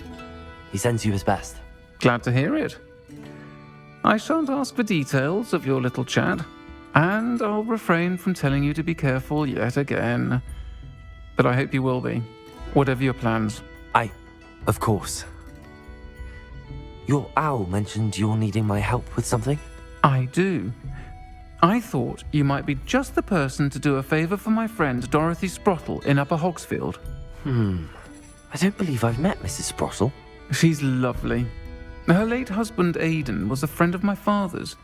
He sends you his best. Glad to hear it. I shan't ask for details of your little chat, and I'll refrain from telling you to be careful yet again. But I hope you will be, whatever your plans. Of course. Your owl mentioned you're needing my help with something? I do. I thought you might be just the person to do a favour for my friend Dorothy Sprottle in Upper Hogsfield. I don't believe I've met Mrs. Sprottle. She's lovely. Her late husband Aidan was a friend of my father's.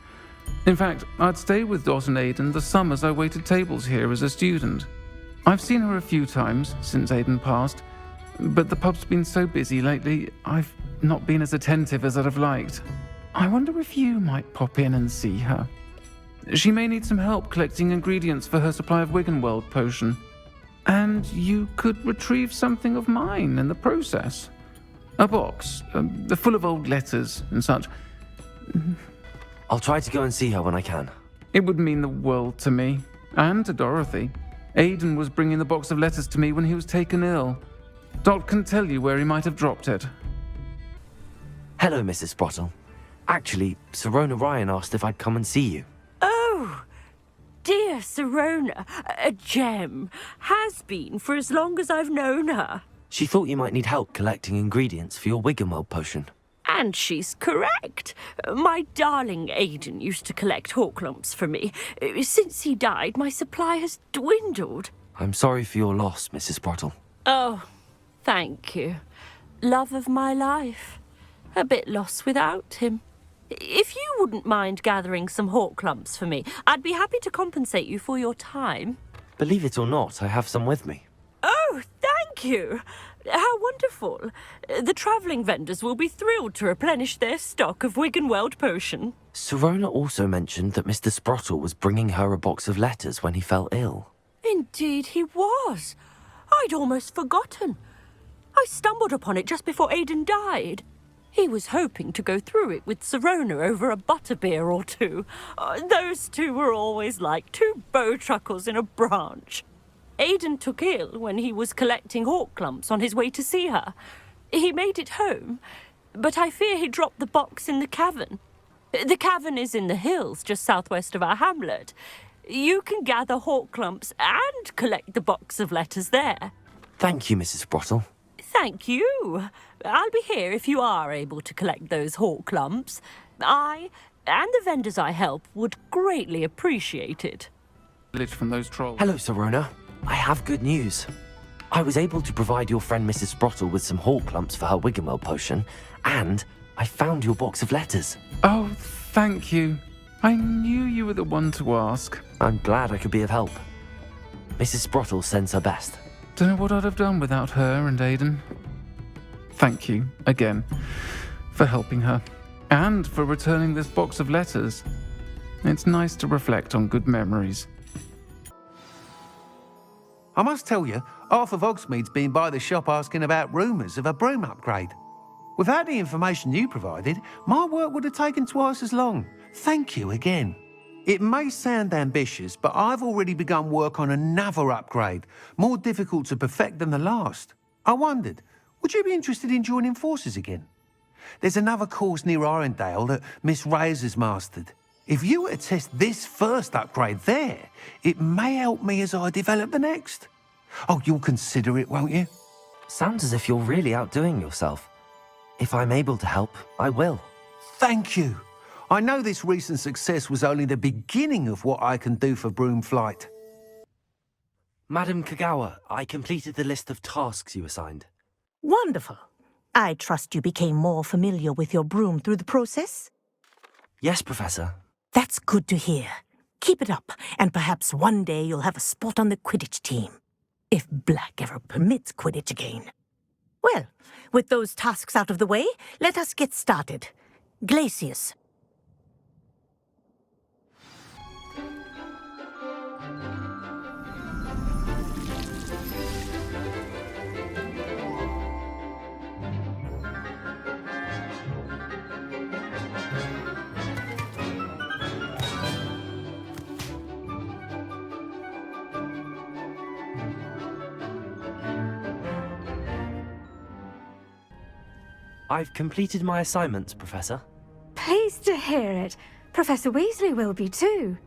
In fact, I'd stay with Dot and Aidan the summers I waited tables here as a student. I've seen her a few times since Aidan passed, but the pub's been so busy lately, I've not been as attentive as I'd have liked. I wonder if you might pop in and see her. She may need some help collecting ingredients for her supply of Wiggenweld potion. And you could retrieve something of mine in the process. A box, full of old letters and such. I'll try to go and see her when I can. It would mean the world to me, and to Dorothy. Aidan was bringing the box of letters to me when he was taken ill. Dot can tell you where he might have dropped it. Hello, Mrs. Sprottle. Actually, Sirona Ryan asked if I'd come and see you. Oh, dear Sirona, a gem. Has been for as long as I've known her. She thought you might need help collecting ingredients for your Wiggenweld potion. And she's correct. My darling Aidan used to collect hawklumps for me. Since he died, my supply has dwindled. I'm sorry for your loss, Mrs. Sprottle. Oh, thank you. Love of my life. A bit lost without him. If you wouldn't mind gathering some hawklumps for me, I'd be happy to compensate you for your time. Believe it or not, I have some with me. Oh, thank you. How wonderful. The travelling vendors will be thrilled to replenish their stock of Wiggenweld potion. Sirona also mentioned that Mr. Sprottle was bringing her a box of letters when he fell ill. Indeed he was. I'd almost forgotten. I stumbled upon it just before Aidan died. He was hoping to go through it with Sirona over a butterbeer or two. Those two were always like two bowtruckles in a branch. Aidan took ill when he was collecting hawklumps on his way to see her. He made it home, but I fear he dropped the box in the cavern. The cavern is in the hills just southwest of our hamlet. You can gather hawklumps and collect the box of letters there. Thank you, Mrs. Sprottle. Thank you. I'll be here if you are able to collect those hawklumps. I and the vendors I help would greatly appreciate it. From those trolls. Hello, Sirona. I have good news. I was able to provide your friend Mrs. Sprottle with some hawklumps for her Wiggenweld potion, and I found your box of letters. Oh, thank you. I knew you were the one to ask. I'm glad I could be of help. Mrs. Sprottle sends her best. Don't know what I'd have done without her and Aidan. Thank you, again, for helping her, and for returning this box of letters. It's nice to reflect on good memories. I must tell you, half of Hogsmeade's been by the shop asking about rumours of a broom upgrade. Without the information you provided, my work would have taken twice as long. Thank you again. It may sound ambitious, but I've already begun work on another upgrade, more difficult to perfect than the last. I wondered, would you be interested in joining forces again? There's another course near Arendelle that Miss Reyes has mastered. If you were to test this first upgrade there, it may help me as I develop the next. Oh, you'll consider it, won't you? Sounds as if you're really outdoing yourself. If I'm able to help, I will. Thank you. I know this recent success was only the beginning of what I can do for Broomflight. Madam Kagawa, I completed the list of tasks you assigned. Wonderful. I trust you became more familiar with your broom through the process? Yes, Professor. That's good to hear. Keep it up, and perhaps one day you'll have a spot on the Quidditch team. If Black ever permits Quidditch again. Well, with those tasks out of the way, let us get started. Glacius. I've completed my assignments, Professor. Pleased to hear it. Professor Weasley will be too.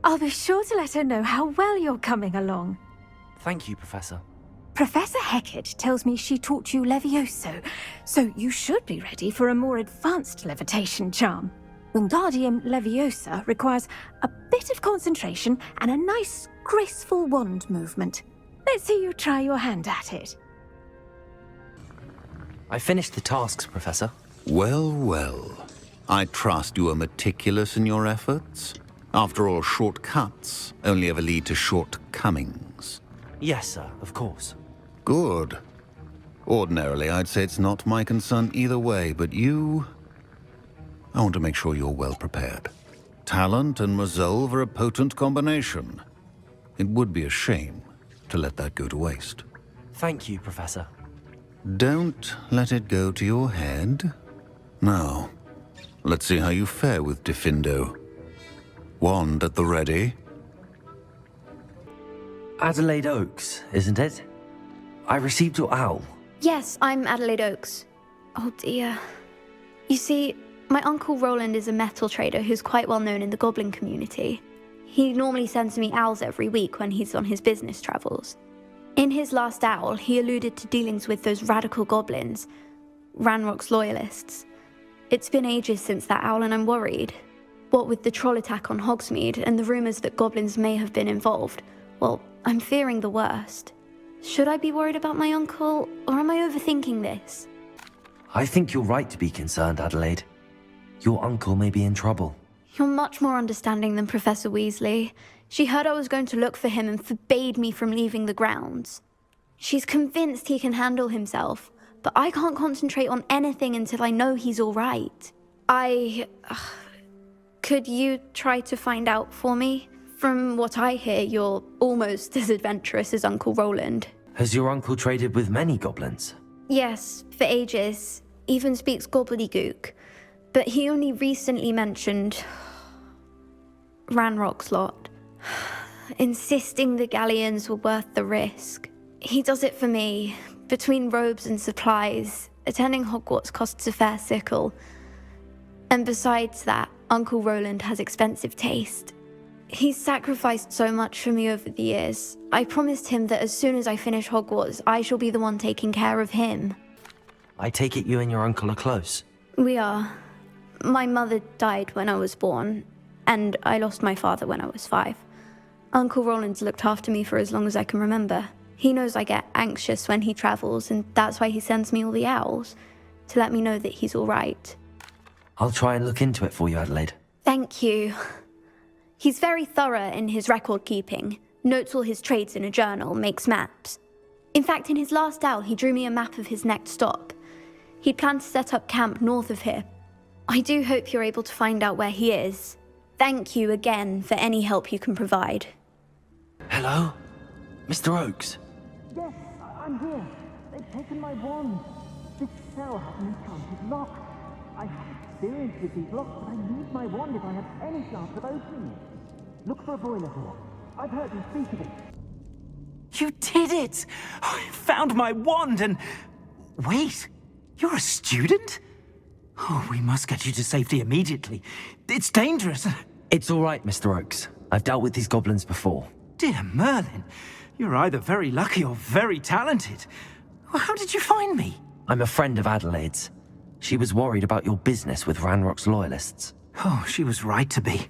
I'll be sure to let her know how well you're coming along. Thank you, Professor. Professor Hecat tells me she taught you Levioso, so you should be ready for a more advanced levitation charm. Wingardium Leviosa requires a bit of concentration and a nice, graceful wand movement. Let's see you try your hand at it. I finished the tasks, Professor. Well, well. I trust you are meticulous in your efforts. After all, shortcuts only ever lead to shortcomings. Yes, sir, of course. Good. Ordinarily, I'd say it's not my concern either way, but you... I want to make sure you're well prepared. Talent and resolve are a potent combination. It would be a shame to let that go to waste. Thank you, Professor. Don't let it go to your head. Now, let's see how you fare with Diffindo. Wand at the ready. Adelaide Oaks, isn't it? I received your owl. Yes, I'm Adelaide Oaks. Oh dear. You see, my Uncle Roland is a metal trader who's quite well known in the goblin community. He normally sends me owls every week when he's on his business travels. In his last owl, he alluded to dealings with those radical goblins, Ranrock's loyalists. It's been ages since that owl and I'm worried. What with the troll attack on Hogsmeade and the rumours that goblins may have been involved, well, I'm fearing the worst. Should I be worried about my uncle, or am I overthinking this? I think you're right to be concerned, Adelaide. Your uncle may be in trouble. You're much more understanding than Professor Weasley. She heard I was going to look for him and forbade me from leaving the grounds. She's convinced he can handle himself, but I can't concentrate on anything until I know he's all right. Could you try to find out for me? From what I hear, you're almost as adventurous as Uncle Roland. Has your uncle traded with many goblins? Yes, for ages. Even speaks gobbledygook. But he only recently mentioned Ranrock's lot, insisting the galleons were worth the risk. He does it for me. Between robes and supplies, attending Hogwarts costs a fair sickle. And besides that, Uncle Roland has expensive taste. He's sacrificed so much for me over the years. I promised him that as soon as I finish Hogwarts, I shall be the one taking care of him. I take it you and your uncle are close. We are. My mother died when I was born, and I lost my father when I was 5. Uncle Roland's looked after me for as long as I can remember. He knows I get anxious when he travels, and that's why he sends me all the owls, to let me know that he's all right. I'll try and look into it for you, Adelaide. Thank you. He's very thorough in his record keeping, notes all his trades in a journal, makes maps. In fact, in his last owl, he drew me a map of his next stop. He'd planned to set up camp north of here. I do hope you're able to find out where he is. Thank you again for any help you can provide. Hello? Mr. Oaks? Yes, I'm here. They've taken my wand. This cell has an enchanted lock. I have experience with these locks, but I need my wand if I have any chance of opening it. Look for a boiler door. I've heard you speak of it. You did it! I found my wand and... Wait, you're a student? Oh, we must get you to safety immediately. It's dangerous. It's all right, Mr. Oaks. I've dealt with these goblins before. Dear Merlin, you're either very lucky or very talented. Well, how did you find me? I'm a friend of Adelaide's. She was worried about your business with Ranrock's loyalists. Oh, she was right to be.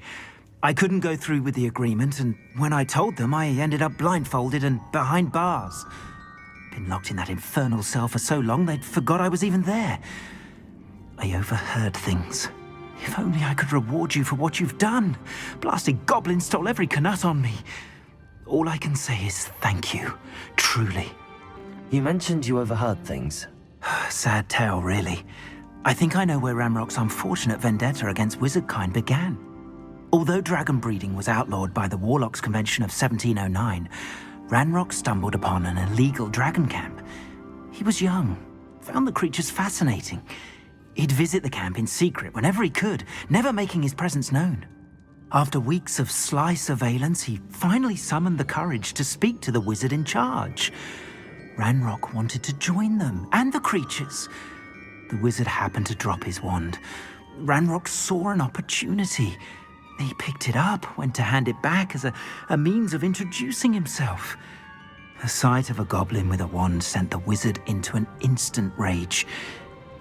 I couldn't go through with the agreement, and when I told them, I ended up blindfolded and behind bars. Been locked in that infernal cell for so long, they'd forgot I was even there. I overheard things. If only I could reward you for what you've done. Blasted goblin stole every canut on me. All I can say is thank you, truly. You mentioned you overheard things. Sad tale, really. I think I know where Ranrock's unfortunate vendetta against wizardkind began. Although dragon breeding was outlawed by the Warlocks Convention of 1709, Ranrock stumbled upon an illegal dragon camp. He was young, found the creatures fascinating. He'd visit the camp in secret whenever he could, never making his presence known. After weeks of sly surveillance, he finally summoned the courage to speak to the wizard in charge. Ranrock wanted to join them, and the creatures. The wizard happened to drop his wand. Ranrock saw an opportunity. He picked it up, went to hand it back as a means of introducing himself. The sight of a goblin with a wand sent the wizard into an instant rage.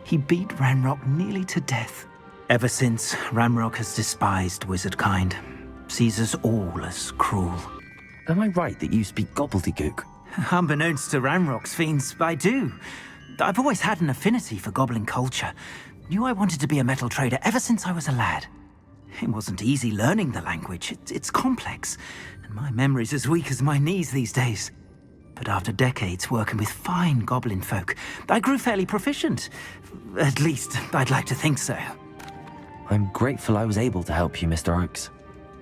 He beat Ranrock nearly to death. Ever since, Ranrock has despised wizard kind, sees us all as cruel. Am I right that you speak gobbledygook? Unbeknownst to Ranrock's fiends, I do. I've always had an affinity for goblin culture. Knew I wanted to be a metal trader ever since I was a lad. It wasn't easy learning the language. It's complex, and my memory's as weak as my knees these days. But after decades working with fine goblin folk, I grew fairly proficient. At least, I'd like to think so. I'm grateful I was able to help you, Mr. Oakes.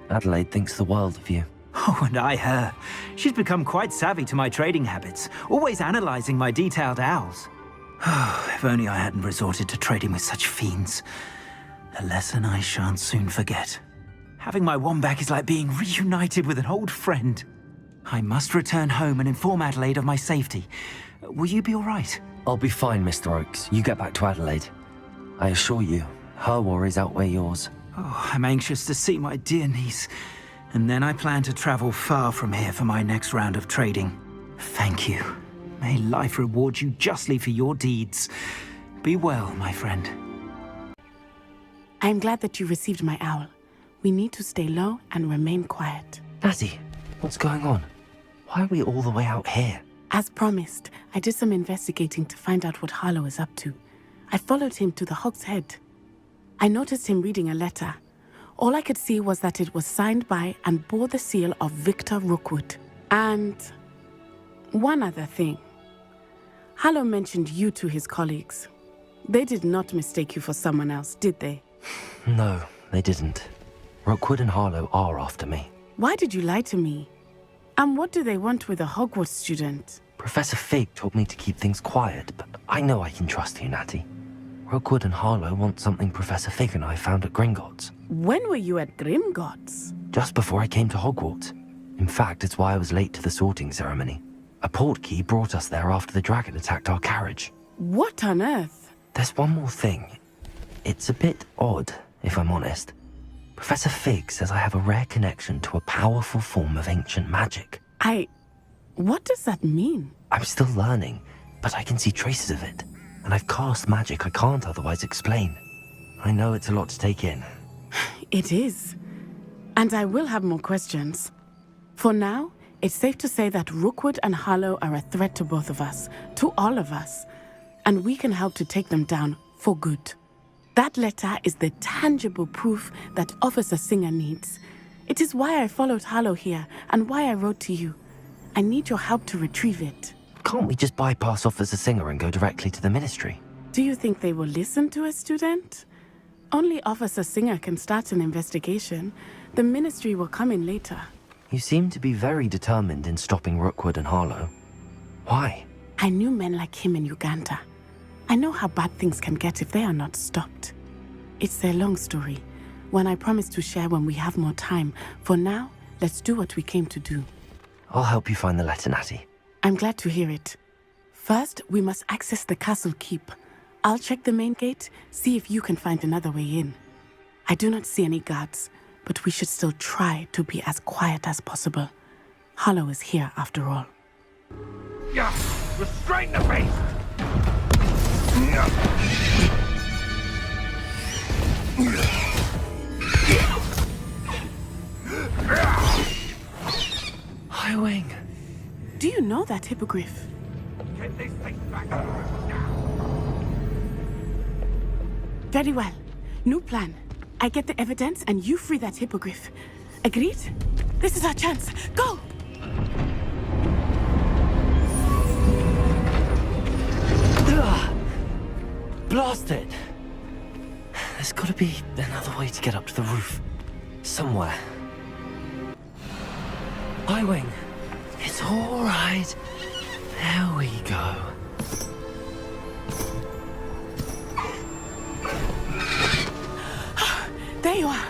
Adelaide thinks the world of you. Oh, and I her. She's become quite savvy to my trading habits, always analyzing my detailed owls. If only I hadn't resorted to trading with such fiends. A lesson I shan't soon forget. Having my wand back is like being reunited with an old friend. I must return home and inform Adelaide of my safety. Will you be all right? I'll be fine, Mr. Oakes. You get back to Adelaide. I assure you, her worries outweigh yours. Oh, I'm anxious to see my dear niece. And then I plan to travel far from here for my next round of trading. Thank you. May life reward you justly for your deeds. Be well, my friend. I'm glad that you received my owl. We need to stay low and remain quiet. Natty, what's going on? Why are we all the way out here? As promised, I did some investigating to find out what Harlow is up to. I followed him to the Hog's Head. I noticed him reading a letter. All I could see was that it was signed by and bore the seal of Victor Rookwood. And one other thing. Harlow mentioned you to his colleagues. They did not mistake you for someone else, did they? No, they didn't. Rockwood and Harlow are after me. Why did you lie to me? And what do they want with a Hogwarts student? Professor Fig told me to keep things quiet, but I know I can trust you, Natty. Rockwood and Harlow want something Professor Fig and I found at Gringotts. When were you at Gringotts? Just before I came to Hogwarts. In fact, it's why I was late to the sorting ceremony. A portkey brought us there after the dragon attacked our carriage. What on earth? There's one more thing. It's a bit odd, if I'm honest. Professor Fig says I have a rare connection to a powerful form of ancient magic. What does that mean? I'm still learning, but I can see traces of it. And I've cast magic I can't otherwise explain. I know it's a lot to take in. It is. And I will have more questions. For now, it's safe to say that Rookwood and Harlow are a threat to both of us, to all of us. And we can help to take them down for good. That letter is the tangible proof that Officer Singer needs. It is why I followed Harlow here and why I wrote to you. I need your help to retrieve it. Can't we just bypass Officer Singer and go directly to the Ministry? Do you think they will listen to a student? Only Officer Singer can start an investigation. The Ministry will come in later. You seem to be very determined in stopping Rookwood and Harlow. Why? I knew men like him in Uganda. I know how bad things can get if they are not stopped. It's a long story, one I promise to share when we have more time. For now, let's do what we came to do. I'll help you find the letter, Natty. I'm glad to hear it. First, we must access the castle keep. I'll check the main gate, see if you can find another way in. I do not see any guards, but we should still try to be as quiet as possible. Harlow is here after all. Yeah, restrain the beast! Highwing! Do you know that hippogriff? Get this thing back. Very well. New plan. I get the evidence and you free that hippogriff. Agreed? This is our chance. Go! Blast it! There's gotta be another way to get up to the roof. Somewhere. Highwing! It's all right. There we go. There you are.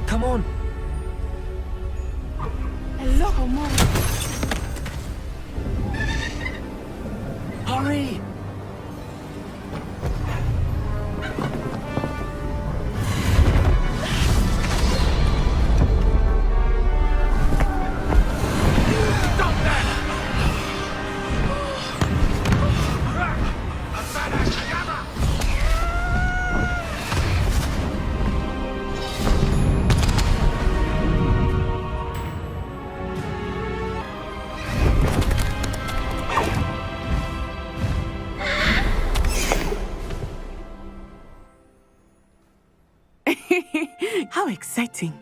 Come on. A lot more. Hurry! How exciting.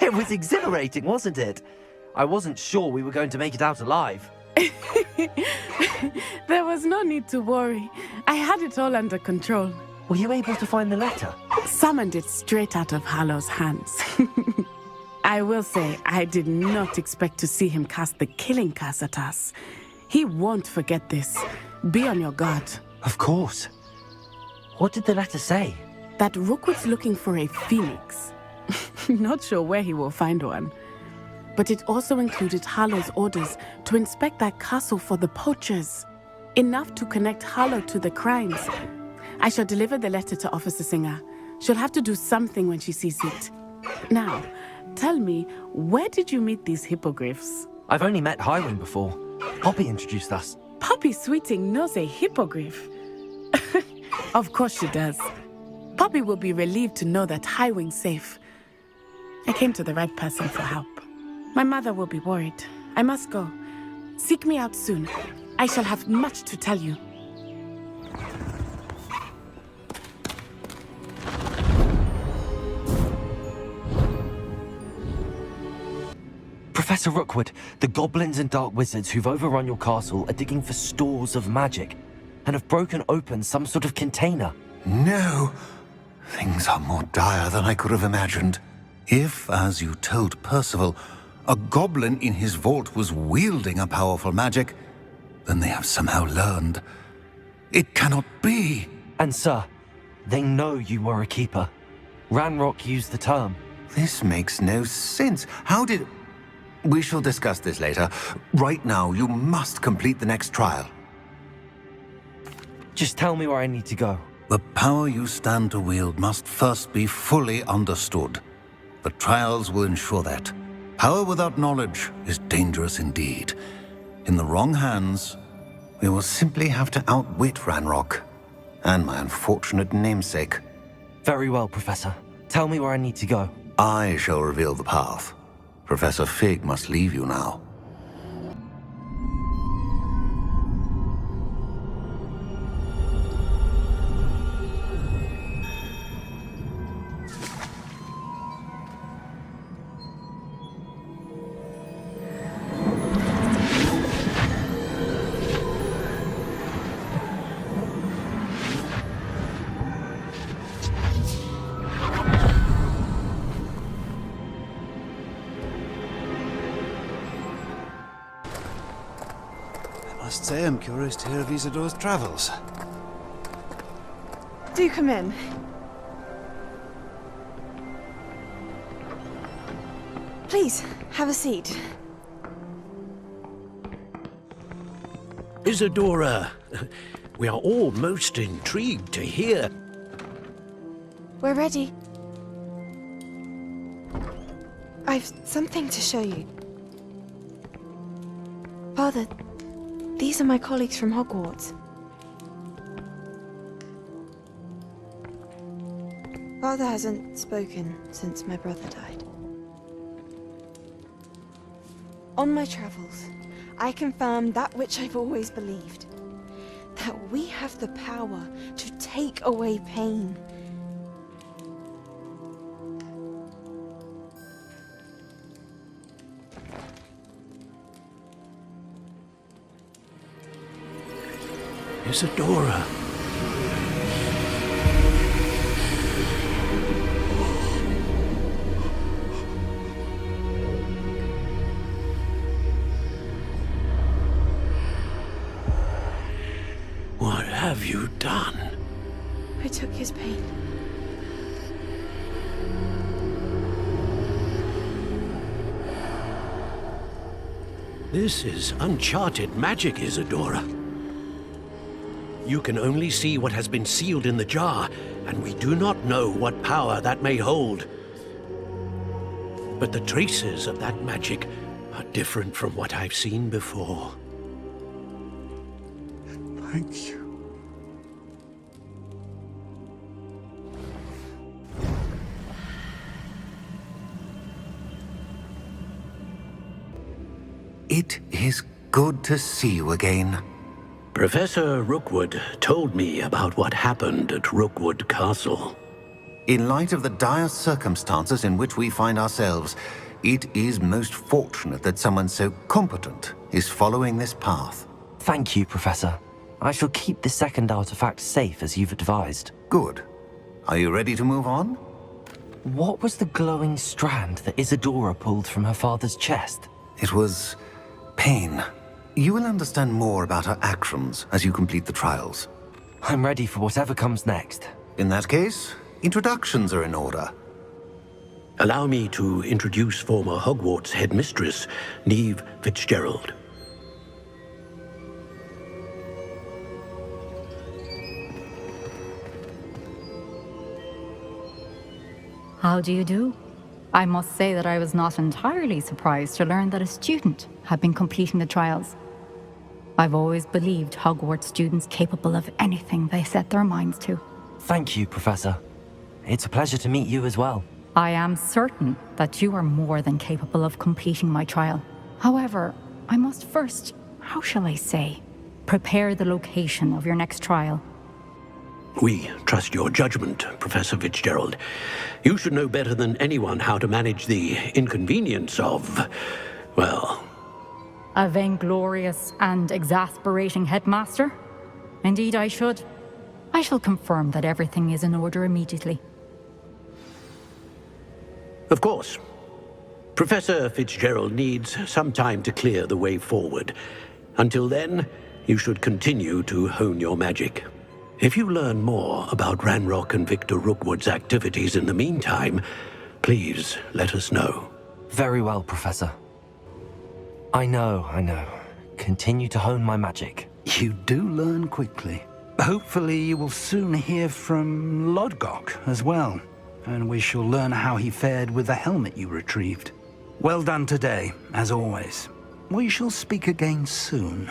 It was exhilarating, wasn't it? I wasn't sure we were going to make it out alive. There was no need to worry. I had it all under control. Were you able to find the letter? Summoned it straight out of Hallow's hands. I will say, I did not expect to see him cast the killing curse at us. He won't forget this. Be on your guard. Of course. What did the letter say? That Rookwood's looking for a phoenix. Not sure where he will find one. But it also included Hallow's orders to inspect that castle for the poachers. Enough to connect Hallow to the crimes. I shall deliver the letter to Officer Singer. She'll have to do something when she sees it. Now, tell me, where did you meet these hippogriffs? I've only met Highwing before. Poppy introduced us. Poppy Sweeting knows a hippogriff. Of course she does. Poppy will be relieved to know that Highwing's safe. I came to the right person for help. My mother will be worried. I must go. Seek me out soon. I shall have much to tell you. Professor Rookwood, the goblins and dark wizards who've overrun your castle are digging for stores of magic and have broken open some sort of container. No! Things are more dire than I could have imagined. If, as you told Percival, a goblin in his vault was wielding a powerful magic, then they have somehow learned. It cannot be! And sir, they know you were a keeper. Ranrock used the term. This makes no sense. How did... We shall discuss this later. Right now, you must complete the next trial. Just tell me where I need to go. The power you stand to wield must first be fully understood. The trials will ensure that. Power without knowledge is dangerous indeed. In the wrong hands, we will simply have to outwit Ranrock and my unfortunate namesake. Very well, Professor. Tell me where I need to go. I shall reveal the path. Professor Fig must leave you now. I must say I'm curious to hear of Isadore's travels. Do come in. Please, have a seat. Isadora, we are all most intrigued to hear. We're ready. I've something to show you. Father, these are my colleagues from Hogwarts. Father hasn't spoken since my brother died. On my travels, I confirmed that which I've always believed. That we have the power to take away pain. Isadora. What have you done? I took his pain. This is uncharted magic, Isadora. You can only see what has been sealed in the jar, and we do not know what power that may hold. But the traces of that magic are different from what I've seen before. Thank you. It is good to see you again. Professor Rookwood told me about what happened at Rookwood Castle. In light of the dire circumstances in which we find ourselves, it is most fortunate that someone so competent is following this path. Thank you, Professor. I shall keep the second artifact safe as you've advised. Good. Are you ready to move on? What was the glowing strand that Isadora pulled from her father's chest? It was pain. You will understand more about her actions as you complete the trials. I'm ready for whatever comes next. In that case, introductions are in order. Allow me to introduce former Hogwarts headmistress, Neve Fitzgerald. How do you do? I must say that I was not entirely surprised to learn that a student had been completing the trials. I've always believed Hogwarts students capable of anything they set their minds to. Thank you, Professor. It's a pleasure to meet you as well. I am certain that you are more than capable of completing my trial. However, I must first, how shall I say, prepare the location of your next trial. We trust your judgment, Professor Fitzgerald. You should know better than anyone how to manage the inconvenience of, well... A vainglorious and exasperating headmaster? Indeed I should. I shall confirm that everything is in order immediately. Of course. Professor Fitzgerald needs some time to clear the way forward. Until then, you should continue to hone your magic. If you learn more about Ranrock and Victor Rookwood's activities in the meantime, please let us know. Very well, Professor. I know. Continue to hone my magic. You do learn quickly. Hopefully you will soon hear from Lodgok as well, and we shall learn how he fared with the helmet you retrieved. Well done today, as always. We shall speak again soon.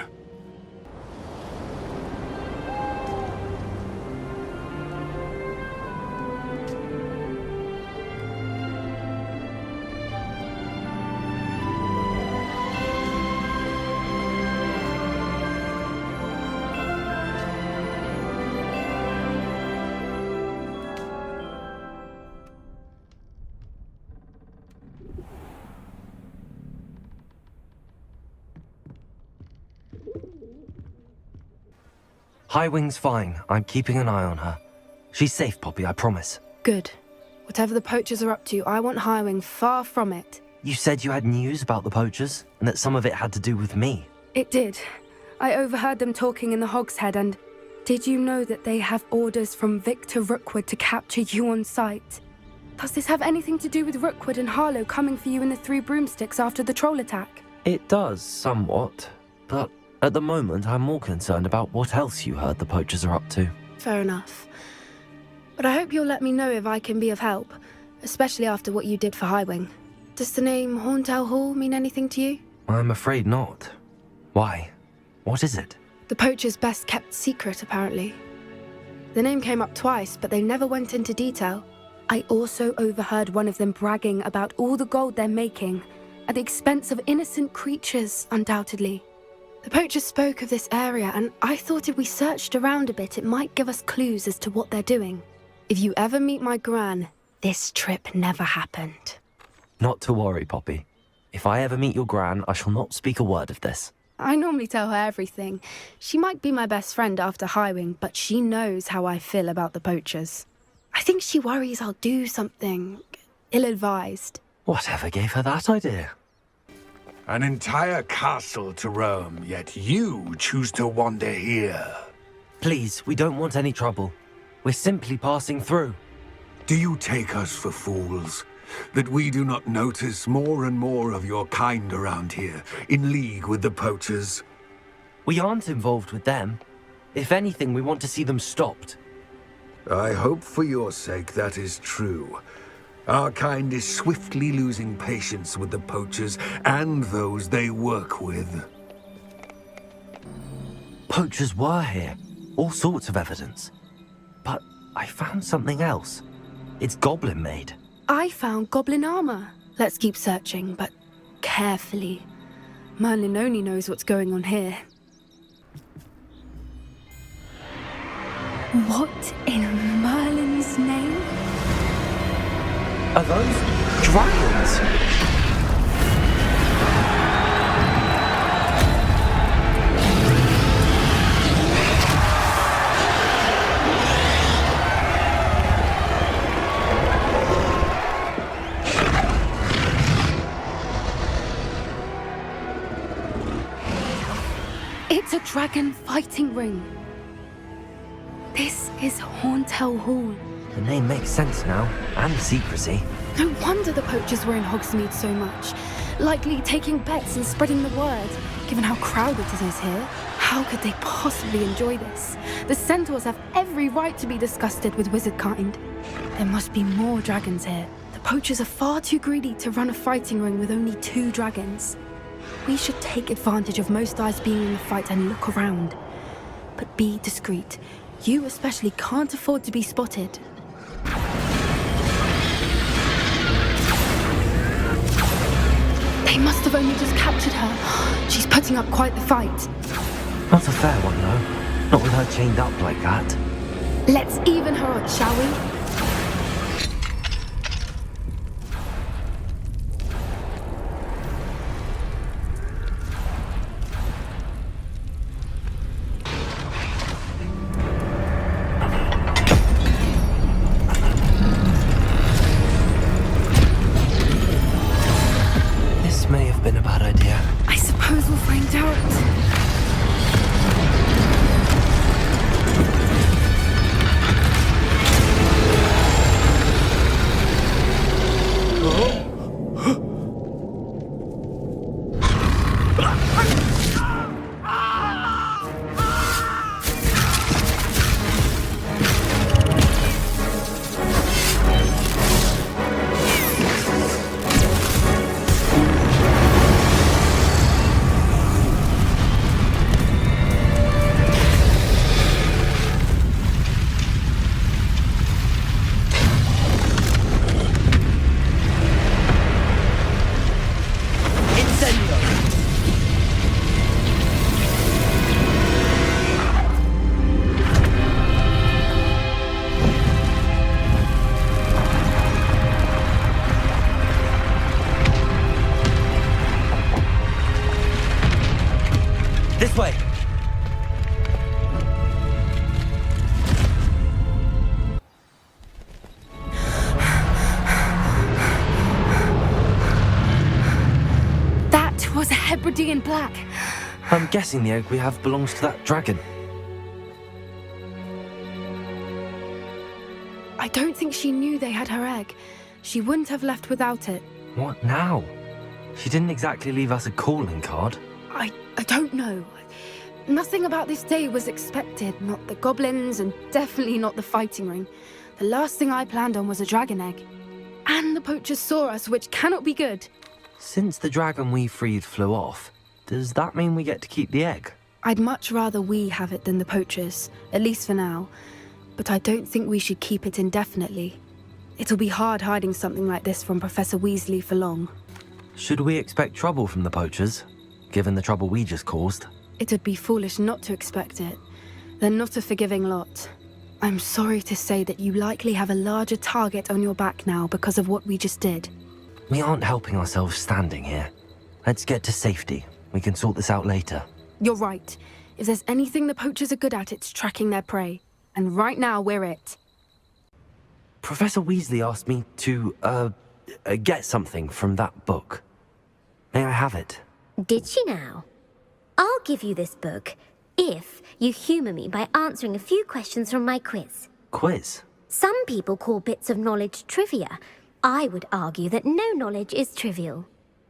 Highwing's fine. I'm keeping an eye on her. She's safe, Poppy, I promise. Good. Whatever the poachers are up to, I want Highwing far from it. You said you had news about the poachers, and that some of it had to do with me. It did. I overheard them talking in the Hogshead, and did you know that they have orders from Victor Rookwood to capture you on sight? Does this have anything to do with Rookwood and Harlow coming for you in the Three Broomsticks after the troll attack? It does, somewhat. But at the moment, I'm more concerned about what else you heard the poachers are up to. Fair enough. But I hope you'll let me know if I can be of help, especially after what you did for Highwing. Does the name Horntown Hall mean anything to you? I'm afraid not. Why? What is it? The poachers' best kept secret, apparently. The name came up twice, but they never went into detail. I also overheard one of them bragging about all the gold they're making, at the expense of innocent creatures, undoubtedly. The poachers spoke of this area, and I thought if we searched around a bit, it might give us clues as to what they're doing. If you ever meet my gran, this trip never happened. Not to worry, Poppy. If I ever meet your gran, I shall not speak a word of this. I normally tell her everything. She might be my best friend after Highwing, but she knows how I feel about the poachers. I think she worries I'll do something ill-advised. Whatever gave her that idea? An entire castle to roam, yet you choose to wander here. Please, we don't want any trouble. We're simply passing through. Do you take us for fools? That we do not notice more and more of your kind around here, in league with the poachers? We aren't involved with them. If anything, we want to see them stopped. I hope for your sake that is true. Our kind is swiftly losing patience with the poachers and those they work with. Poachers were here. All sorts of evidence. But I found something else. It's goblin-made. I found goblin armor. Let's keep searching, but carefully. Merlin only knows what's going on here. What in Merlin's name? Are those dragons? It's a dragon fighting ring. This is Horntail Hall. The name makes sense now, and the secrecy. No wonder the poachers were in Hogsmeade so much. Likely taking bets and spreading the word. Given how crowded it is here, how could they possibly enjoy this? The centaurs have every right to be disgusted with wizardkind. There must be more dragons here. The poachers are far too greedy to run a fighting ring with only 2 dragons. We should take advantage of most eyes being in the fight and look around. But be discreet. You especially can't afford to be spotted. They must have only just captured her. She's putting up quite the fight. Not a fair one, though. Not with her chained up like that. Let's even her odds, shall we? This way! That was a Hebridean black. I'm guessing the egg we have belongs to that dragon. I don't think she knew they had her egg. She wouldn't have left without it. What now? She didn't exactly leave us a calling card. I don't know. Nothing about this day was expected. Not the goblins, and definitely not the fighting ring. The last thing I planned on was a dragon egg. And the poachers saw us, which cannot be good. Since the dragon we freed flew off, does that mean we get to keep the egg? I'd much rather we have it than the poachers, at least for now. But I don't think we should keep it indefinitely. It'll be hard hiding something like this from Professor Weasley for long. Should we expect trouble from the poachers, given the trouble we just caused? It'd be foolish not to expect it. They're not a forgiving lot. I'm sorry to say that you likely have a larger target on your back now because of what we just did. We aren't helping ourselves standing here. Let's get to safety. We can sort this out later. You're right. If there's anything the poachers are good at, it's tracking their prey. And right now, we're it. Professor Weasley asked me to, get something from that book. May I have it? Did she now? I'll give you this book if you humour me by answering a few questions from my quiz. Quiz? Some people call bits of knowledge trivia. I would argue that no knowledge is trivial.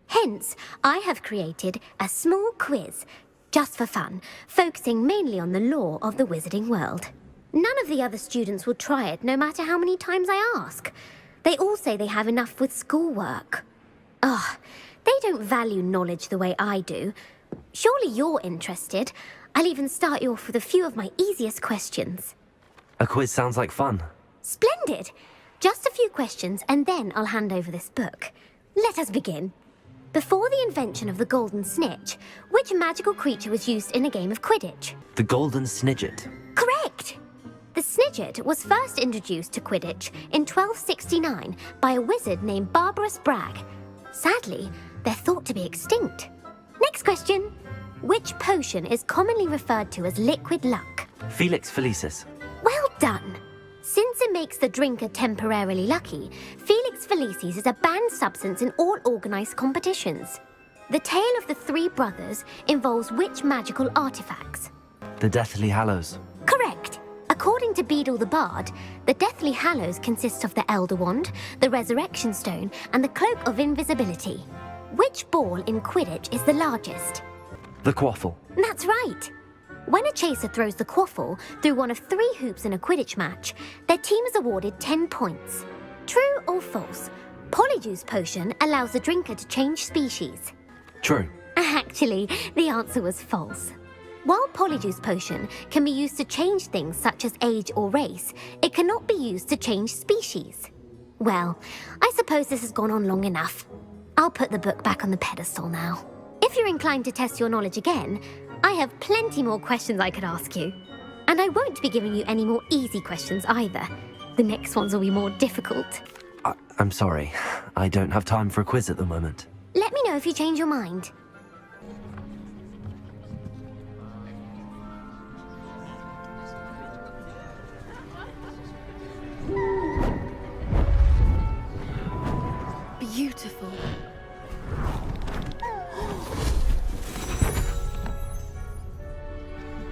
Hence, I have created a small quiz. just for fun, focusing mainly on the lore of the wizarding world. None of the other students will try it, no matter how many times I ask. They all say they have enough with schoolwork. Ugh, they don't value knowledge the way I do. Surely you're interested. I'll even start you off with a few of my easiest questions. A quiz sounds like fun. Splendid! Just a few questions, and then I'll hand over this book. Let us begin. Before the invention of the golden snitch, which magical creature was used in a game of Quidditch? The golden Snidget. Correct! The Snidget was first introduced to Quidditch in 1269 by a wizard named Barbarous Bragg. Sadly, they're thought to be extinct. Next question. Which potion is commonly referred to as liquid luck? Felix Felicis. Well done! Since it makes the drinker temporarily lucky, Felix Felicis is a banned substance in all organised competitions. The tale of the three brothers involves which magical artifacts? The Deathly Hallows. Correct! According to Beadle the Bard, the Deathly Hallows consists of the Elder Wand, the Resurrection Stone, and the Cloak of Invisibility. Which ball in Quidditch is the largest? The Quaffle. That's right! When a chaser throws the quaffle through one of 3 hoops in a Quidditch match, their team is awarded 10 points. True or false? Polyjuice Potion allows the drinker to change species. True. Actually, the answer was false. While Polyjuice Potion can be used to change things such as age or race, it cannot be used to change species. Well, I suppose this has gone on long enough. I'll put the book back on the pedestal now. If you're inclined to test your knowledge again, I have plenty more questions I could ask you. And I won't be giving you any more easy questions either. The next ones will be more difficult. I'm sorry. I don't have time for a quiz at the moment. Let me know if you change your mind. Beautiful.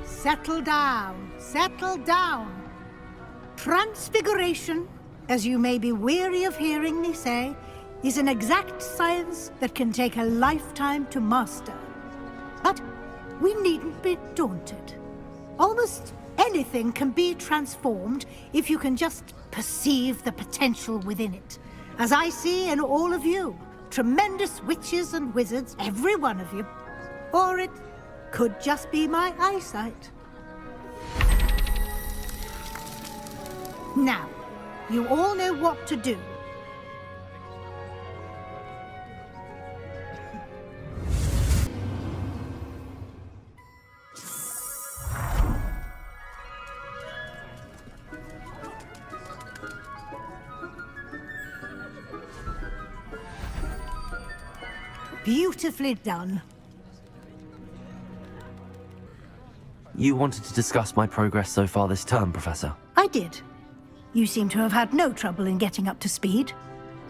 Settle down, settle down. Transfiguration, as you may be weary of hearing me say, is an exact science that can take a lifetime to master. But we needn't be daunted. Almost anything can be transformed if you can just perceive the potential within it. As I see in all of you, tremendous witches and wizards, every one of you. Or it could just be my eyesight. Now, you all know what to do. Beautifully done. You wanted to discuss my progress so far this term, Professor. I did. You seem to have had no trouble in getting up to speed.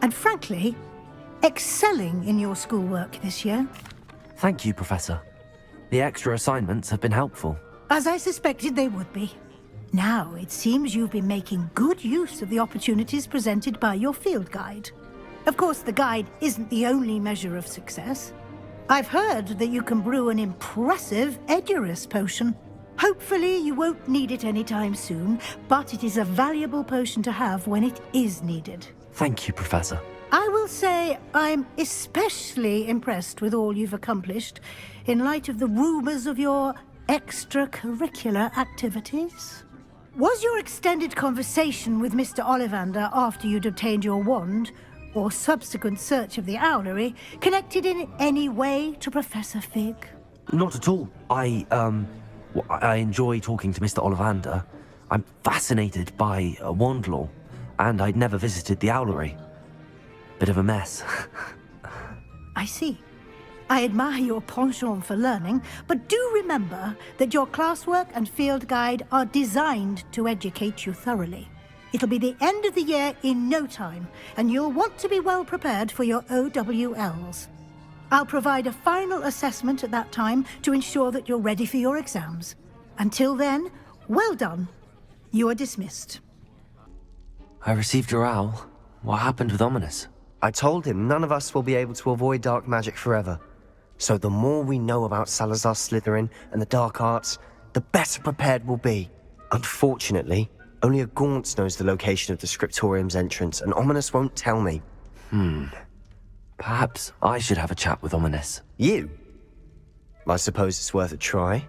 And frankly, excelling in your schoolwork this year. Thank you, Professor. The extra assignments have been helpful. As I suspected they would be. Now, it seems you've been making good use of the opportunities presented by your field guide. Of course, the guide isn't the only measure of success. I've heard that you can brew an impressive Edurus potion. Hopefully, you won't need it anytime soon, but it is a valuable potion to have when it is needed. Thank you, Professor. I will say I'm especially impressed with all you've accomplished in light of the rumors of your extracurricular activities. Was your extended conversation with Mr. Ollivander after you'd obtained your wand, or subsequent search of the owlery, connected in any way to Professor Fig? Not at all. I enjoy talking to Mr. Ollivander. I'm fascinated by wand lore, and I'd never visited the owlery. Bit of a mess. I see. I admire your penchant for learning, but do remember that your classwork and field guide are designed to educate you thoroughly. It'll be the end of the year in no time, and you'll want to be well prepared for your OWLs. I'll provide a final assessment at that time to ensure that you're ready for your exams. Until then, well done. You are dismissed. I received your owl. What happened with Ominis? I told him none of us will be able to avoid dark magic forever. So the more we know about Salazar Slytherin and the dark arts, the better prepared we'll be. Unfortunately, only a Gaunt knows the location of the Scriptorium's entrance, and Ominis won't tell me. Perhaps I should have a chat with Ominis. You? I suppose it's worth a try.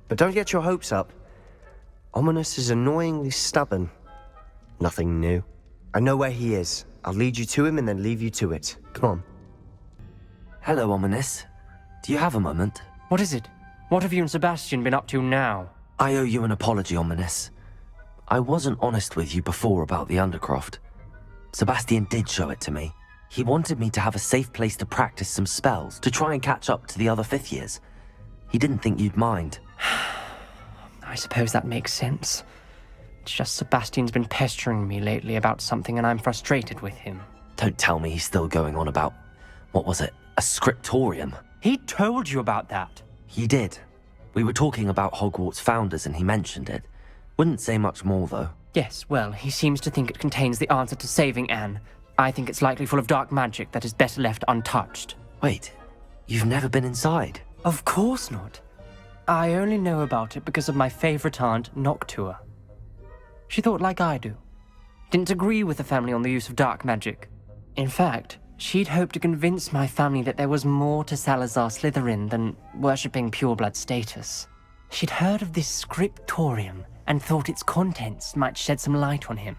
But don't get your hopes up. Ominis is annoyingly stubborn. Nothing new. I know where he is. I'll lead you to him and then leave you to it. Come on. Hello, Ominis. Do you have a moment? What is it? What have you and Sebastian been up to now? I owe you an apology, Ominis. I wasn't honest with you before about the Undercroft. Sebastian did show it to me. He wanted me to have a safe place to practice some spells, to try and catch up to the other 5th years. He didn't think you'd mind. I suppose that makes sense. It's just Sebastian's been pestering me lately about something and I'm frustrated with him. Don't tell me he's still going on about, what was it, a scriptorium? He told you about that. He did. We were talking about Hogwarts founders and he mentioned it. Wouldn't say much more, though. Yes, well, he seems to think it contains the answer to saving Anne. I think it's likely full of dark magic that is better left untouched. Wait, you've never been inside? Of course not. I only know about it because of my favorite aunt, Noctua. She thought like I do. Didn't agree with the family on the use of dark magic. In fact, she'd hoped to convince my family that there was more to Salazar Slytherin than worshipping pureblood status. She'd heard of this scriptorium and thought its contents might shed some light on him.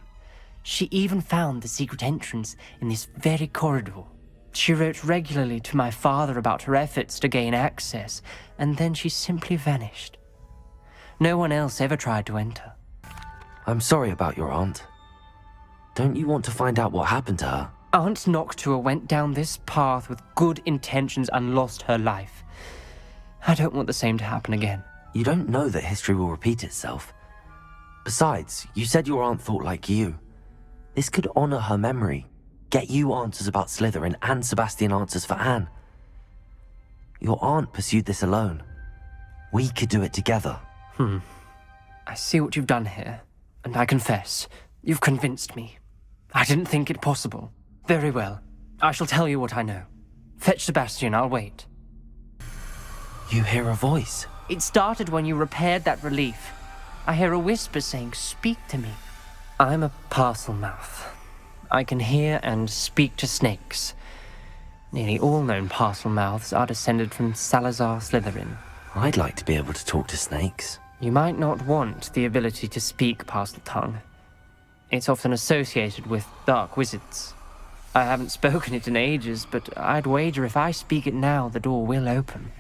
She even found the secret entrance in this very corridor. She wrote regularly to my father about her efforts to gain access, and then she simply vanished. No one else ever tried to enter. I'm sorry about your aunt. Don't you want to find out what happened to her? Aunt Noctua went down this path with good intentions and lost her life. I don't want the same to happen again. You don't know that history will repeat itself. Besides, you said your aunt thought like you. This could honor her memory, get you answers about Slytherin and Sebastian answers for Anne. Your aunt pursued this alone. We could do it together. I see what you've done here, and I confess, you've convinced me. I didn't think it possible. Very well. I shall tell you what I know. Fetch Sebastian, I'll wait. You hear a voice? It started when you repaired that relief. I hear a whisper saying, "Speak to me." I'm a parcel mouth. I can hear and speak to snakes. Nearly all known parcel mouths are descended from Salazar Slytherin. I'd like to be able to talk to snakes. You might not want the ability to speak parcel tongue. It's often associated with dark wizards. I haven't spoken it in ages, but I'd wager if I speak it now, the door will open.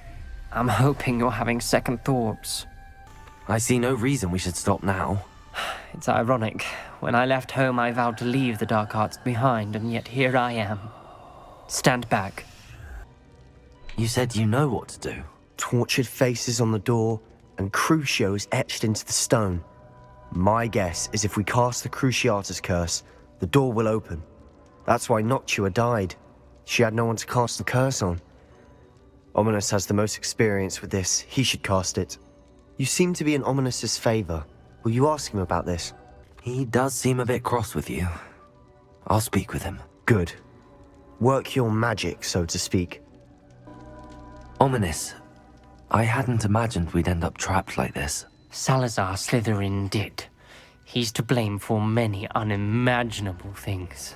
I'm hoping you're having second thoughts. I see no reason we should stop now. It's ironic. When I left home, I vowed to leave the dark arts behind, and yet here I am. Stand back. You said you know what to do. Tortured faces on the door, and Crucios etched into the stone. My guess is if we cast the Cruciatus curse, the door will open. That's why Noctua died. She had no one to cast the curse on. Ominis has the most experience with this. He should cast it. You seem to be in Ominis' favor. Will you ask him about this? He does seem a bit cross with you. I'll speak with him. Good. Work your magic, so to speak. Ominis, I hadn't imagined we'd end up trapped like this. Salazar Slytherin did. He's to blame for many unimaginable things.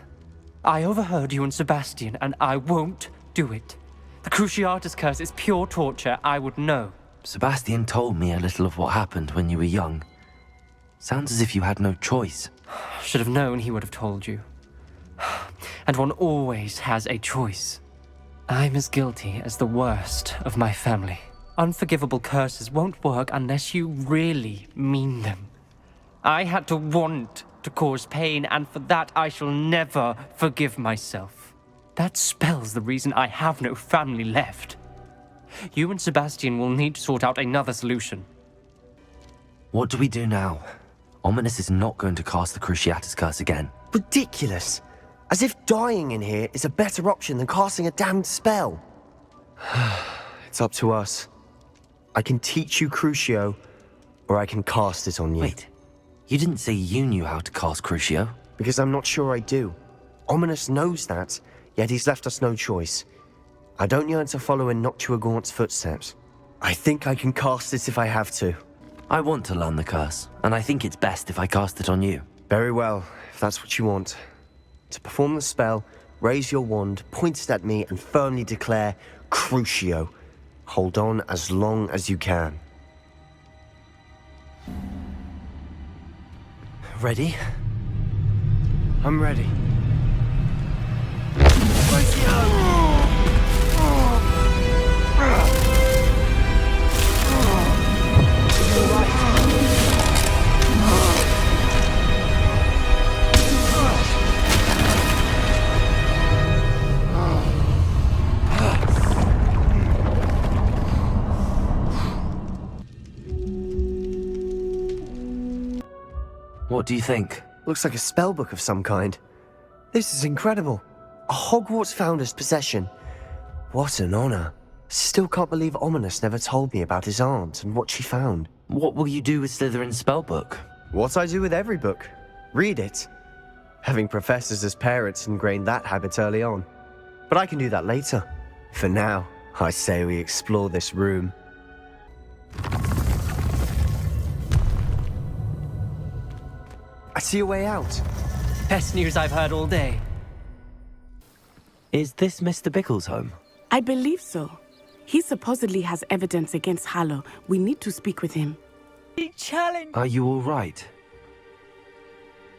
I overheard you and Sebastian, and I won't do it. The Cruciatus curse is pure torture, I would know. Sebastian told me a little of what happened when you were young. Sounds as if you had no choice. Should have known he would have told you. And one always has a choice. I'm as guilty as the worst of my family. Unforgivable curses won't work unless you really mean them. I had to want to cause pain, and for that I shall never forgive myself. That spells the reason I have no family left. You and Sebastian will need to sort out another solution. What do we do now? Ominis is not going to cast the Cruciatus curse again. Ridiculous! As if dying in here is a better option than casting a damned spell. It's up to us. I can teach you Crucio, or I can cast it on you. Wait, you didn't say you knew how to cast Crucio? Because I'm not sure I do. Ominis knows that, yet he's left us no choice. I don't yearn to follow in Noctua Gaunt's footsteps. I think I can cast it if I have to. I want to learn the curse, and I think it's best if I cast it on you. Very well, if that's what you want. To perform the spell, raise your wand, point it at me, and firmly declare, Crucio. Hold on as long as you can. Ready? I'm ready. What do you think? Looks like a spellbook of some kind. This is incredible. A Hogwarts founder's possession. What an honor. Still can't believe Ominis never told me about his aunt and what she found. What will you do with Slytherin's spellbook? What I do with every book. Read it. Having professors as parents ingrained that habit early on. But I can do that later. For now, I say we explore this room. I see a way out. Best news I've heard all day. Is this Mr. Bickle's home? I believe so. He supposedly has evidence against Hallow. We need to speak with him. He challenged. Are you all right?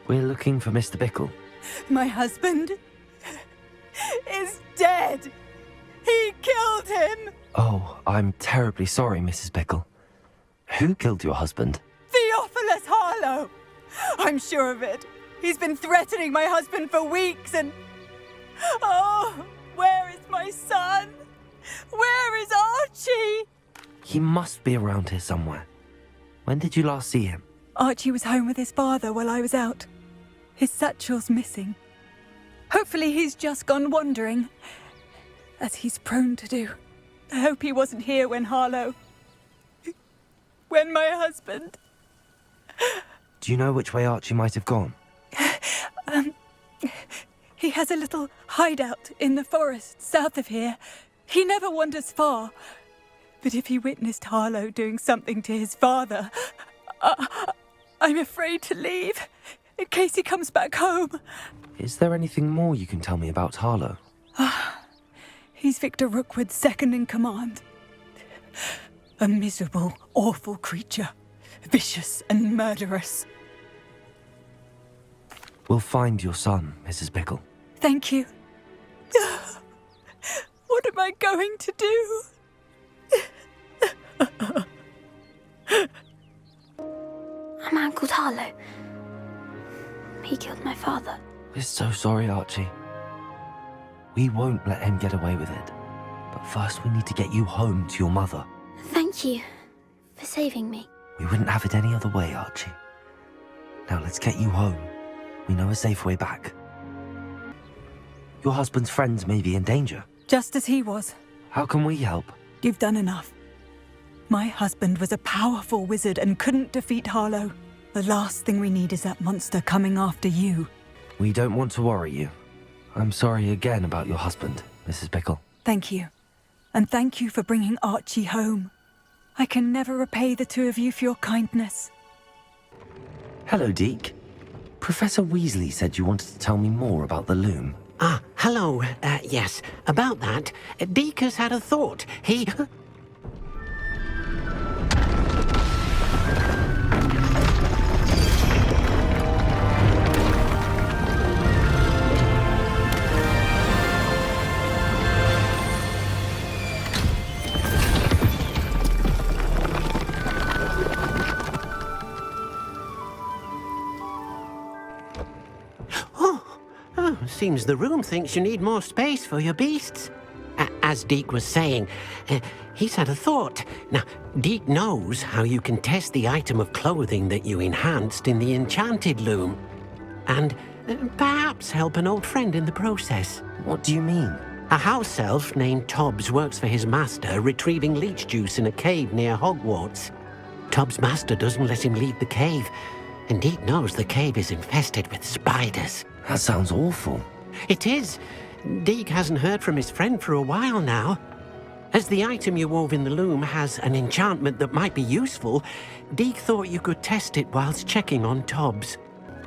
We're looking for Mr. Bickle. My husband is dead. He killed him. Oh, I'm terribly sorry, Mrs. Bickle. Who killed your husband? Theophilus Harlow. I'm sure of it. He's been threatening my husband for weeks and... Oh, where is my son? Where is Archie? He must be around here somewhere. When did you last see him? Archie was home with his father while I was out. His satchel's missing. Hopefully he's just gone wandering, as he's prone to do. I hope he wasn't here when my husband... Do you know which way Archie might have gone? He has a little hideout in the forest south of here. He never wanders far. But if he witnessed Harlow doing something to his father, I'm afraid to leave, in case he comes back home. Is there anything more you can tell me about Harlow? He's Victor Rookwood's second in command. A miserable, awful creature. Vicious and murderous. We'll find your son, Mrs. Bickle. Thank you. What am I going to do? A man called Harlow. He killed my father. We're so sorry, Archie. We won't let him get away with it. But first we need to get you home to your mother. Thank you for saving me. We wouldn't have it any other way, Archie. Now let's get you home. We know a safe way back. Your husband's friends may be in danger. Just as he was. How can we help? You've done enough. My husband was a powerful wizard and couldn't defeat Harlow. The last thing we need is that monster coming after you. We don't want to worry you. I'm sorry again about your husband, Mrs. Bickle. Thank you. And thank you for bringing Archie home. I can never repay the two of you for your kindness. Hello, Deke. Professor Weasley said you wanted to tell me more about the loom. Hello. Yes, about that. Deke has had a thought. He... Seems the room thinks you need more space for your beasts. As Deke was saying, he's had a thought. Now, Deke knows how you can test the item of clothing that you enhanced in the enchanted loom. And perhaps help an old friend in the process. What do you mean? A house elf named Tobbs works for his master, retrieving leech juice in a cave near Hogwarts. Tobbs' master doesn't let him leave the cave, and Deke knows the cave is infested with spiders. That sounds awful. It is. Deke hasn't heard from his friend for a while now. As the item you wove in the loom has an enchantment that might be useful, Deke thought you could test it whilst checking on Tobbs.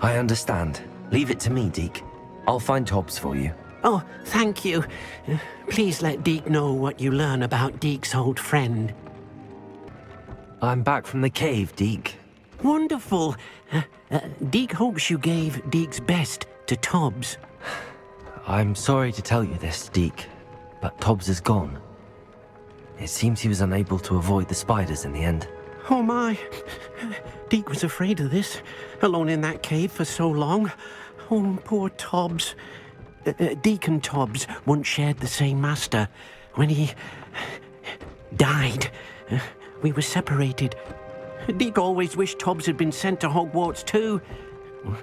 I understand. Leave it to me, Deke. I'll find Tobbs for you. Oh, thank you. Please let Deke know what you learn about Deke's old friend. I'm back from the cave, Deke. Wonderful. Deke hopes you gave Deke's best to Tobbs. I'm sorry to tell you this, Deke, but Tobbs is gone. It seems he was unable to avoid the spiders in the end. Oh my. Deke was afraid of this, alone in that cave for so long. Oh, poor Tobbs. Deke and Tobbs once shared the same master. When he died, we were separated. Deke always wished Tobbs had been sent to Hogwarts too.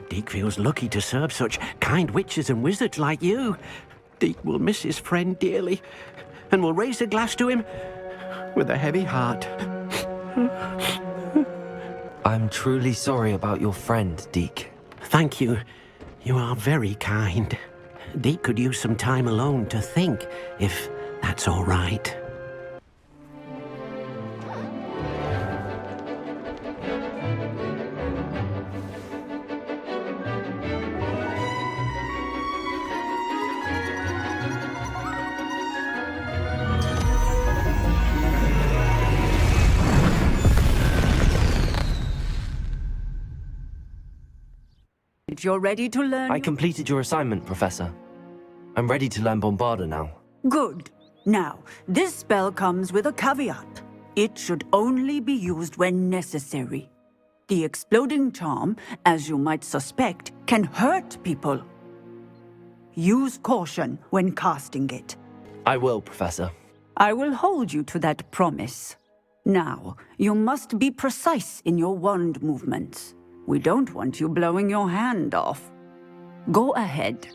Deke feels lucky to serve such kind witches and wizards like you. Deke will miss his friend dearly, and will raise a glass to him with a heavy heart. I'm truly sorry about your friend, Deke. Thank you. You are very kind. Deke could use some time alone to think, if that's all right. You're ready to learn? I completed your assignment, Professor. I'm ready to learn Bombarda now. Good. Now, this spell comes with a caveat. It should only be used when necessary. The exploding charm, as you might suspect, can hurt people. Use caution when casting it. I will, Professor. I will hold you to that promise. Now, you must be precise in your wand movements. We don't want you blowing your hand off. Go ahead.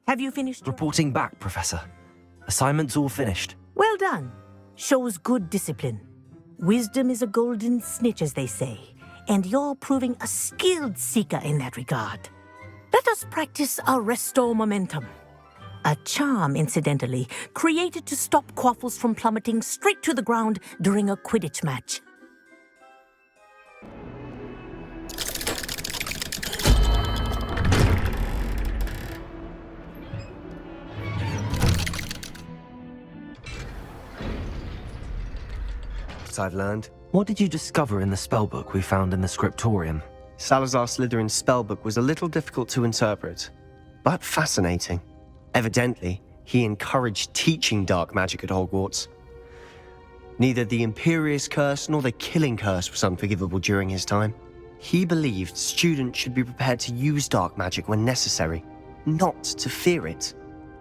Have you finished? Reporting back, Professor. Assignment's all finished. Well done. Shows good discipline. Wisdom is a golden snitch, as they say, and you're proving a skilled seeker in that regard. Let us practice our restore momentum. A charm, incidentally, created to stop quaffles from plummeting straight to the ground during a Quidditch match. I've learned. What did you discover in the spellbook we found in the scriptorium? Salazar Slytherin's spellbook was a little difficult to interpret, but fascinating. Evidently, he encouraged teaching dark magic at Hogwarts. Neither the Imperious Curse nor the Killing Curse was unforgivable during his time. He believed students should be prepared to use dark magic when necessary, not to fear it.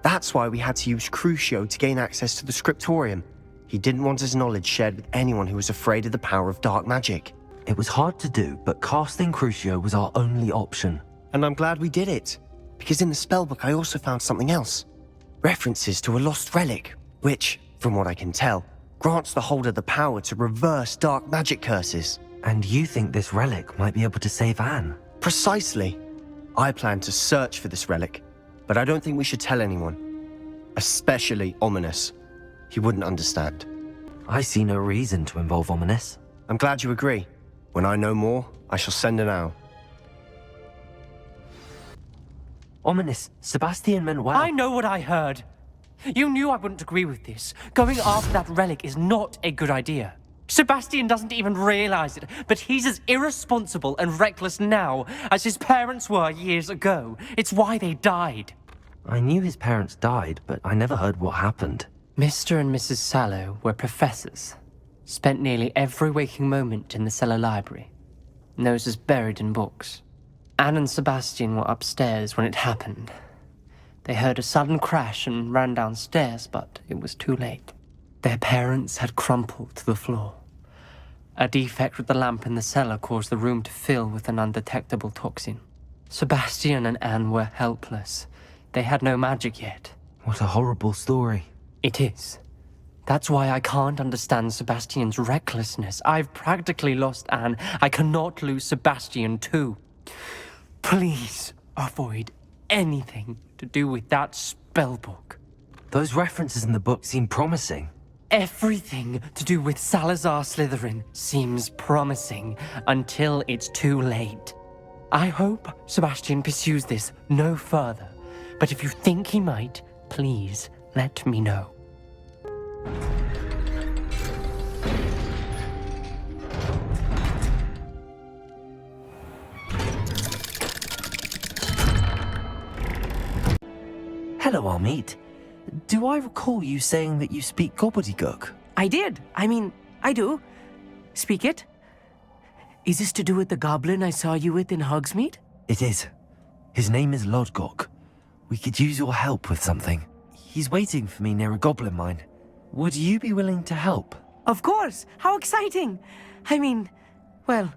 That's why we had to use Crucio to gain access to the scriptorium. He didn't want his knowledge shared with anyone who was afraid of the power of dark magic. It was hard to do, but casting Crucio was our only option. And I'm glad we did it, because in the spellbook I also found something else. References to a lost relic, which, from what I can tell, grants the holder the power to reverse dark magic curses. And you think this relic might be able to save Anne? Precisely. I plan to search for this relic, but I don't think we should tell anyone. Especially Ominis. He wouldn't understand. I see no reason to involve Ominis. I'm glad you agree. When I know more, I shall send an owl. Ominis, Sebastian meant well. I know what I heard. You knew I wouldn't agree with this. Going after that relic is not a good idea. Sebastian doesn't even realize it, but he's as irresponsible and reckless now as his parents were years ago. It's why they died. I knew his parents died, but I never heard what happened. Mr. and Mrs. Sallow were professors. Spent nearly every waking moment in the cellar library. Noses buried in books. Anne and Sebastian were upstairs when it happened. They heard a sudden crash and ran downstairs, but it was too late. Their parents had crumpled to the floor. A defect with the lamp in the cellar caused the room to fill with an undetectable toxin. Sebastian and Anne were helpless. They had no magic yet. What a horrible story. It is. That's why I can't understand Sebastian's recklessness. I've practically lost Anne. I cannot lose Sebastian too. Please avoid anything to do with that spellbook. Those references in the book seem promising. Everything to do with Salazar Slytherin seems promising until it's too late. I hope Sebastian pursues this no further, but if you think he might, please let me know. Hello, Hogsmeade. Do I recall you saying that you speak gobbledygook? I did. I do. Speak it. Is this to do with the goblin I saw you with in Hogsmeade? It is. His name is Lodgok. We could use your help with something. He's waiting for me near a goblin mine. Would you be willing to help? Of course. How exciting. Well,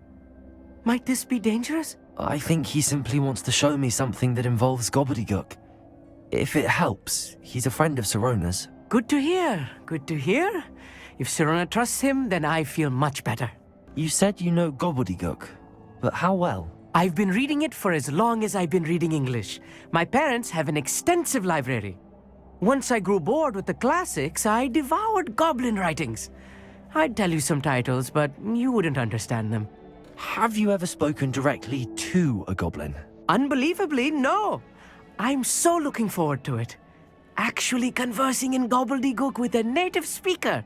might this be dangerous? I think he simply wants to show me something that involves gobbledygook. If it helps, he's a friend of Sirona's. Good to hear. Good to hear. If Sirona trusts him, then I feel much better. You said you know gobbledygook, but how well? I've been reading it for as long as I've been reading English. My parents have an extensive library. Once I grew bored with the classics, I devoured goblin writings. I'd tell you some titles, but you wouldn't understand them. Have you ever spoken directly to a goblin? Unbelievably, no. I'm so looking forward to it. Actually conversing in gobbledygook with a native speaker.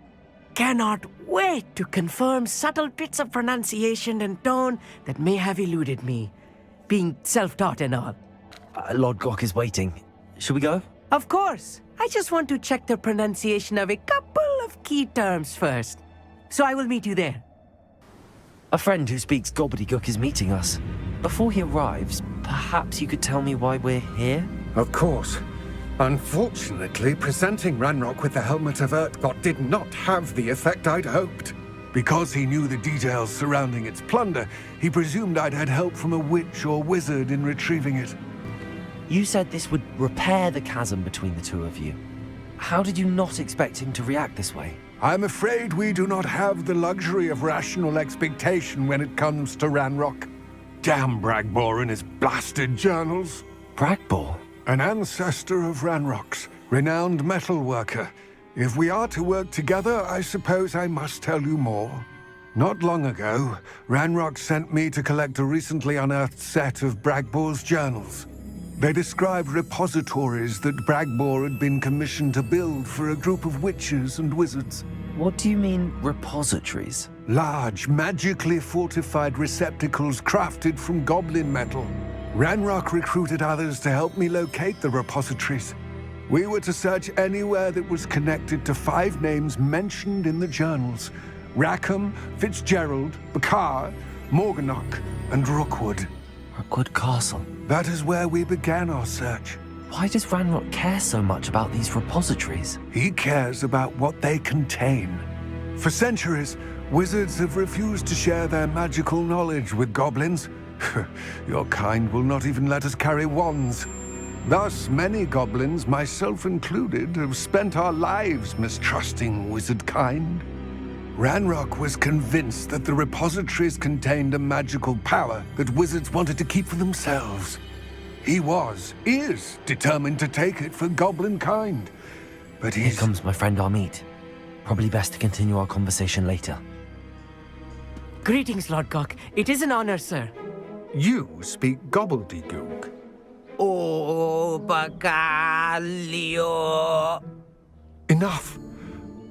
Cannot wait to confirm subtle bits of pronunciation and tone that may have eluded me, being self-taught and all. Lodgok is waiting. Shall we go? Of course. I just want to check the pronunciation of a couple of key terms first. So I will meet you there. A friend who speaks gobbledygook is meeting us. Before he arrives, perhaps you could tell me why we're here? Of course. Unfortunately, presenting Ranrock with the Helmet of Urtkot did not have the effect I'd hoped. Because he knew the details surrounding its plunder, he presumed I'd had help from a witch or wizard in retrieving it. You said this would repair the chasm between the two of you. How did you not expect him to react this way? I'm afraid we do not have the luxury of rational expectation when it comes to Ranrock. Damn Bragbor and his blasted journals. Bragbor? An ancestor of Ranrock's, renowned metalworker. If we are to work together, I suppose I must tell you more. Not long ago, Ranrock sent me to collect a recently unearthed set of Bragbor's journals. They described repositories that Bragbor had been commissioned to build for a group of witches and wizards. What do you mean, repositories? Large, magically fortified receptacles crafted from goblin metal. Ranrock recruited others to help me locate the repositories. We were to search anywhere that was connected to 5 names mentioned in the journals: Rackham, Fitzgerald, Bakar, Morganach, and Rookwood. Rockwood Castle. That is where we began our search. Why does Ranrock care so much about these repositories? He cares about what they contain. For centuries, wizards have refused to share their magical knowledge with goblins. Your kind will not even let us carry wands. Thus, many goblins, myself included, have spent our lives mistrusting wizard kind. Ranrock was convinced that the repositories contained a magical power that wizards wanted to keep for themselves. He is determined to take it for goblin kind. But Here comes my friend Hogsmeade. Probably best to continue our conversation later. Greetings, Lodgok. It is an honor, sir. You speak gobbledygook. Oh, Bagalio. Enough.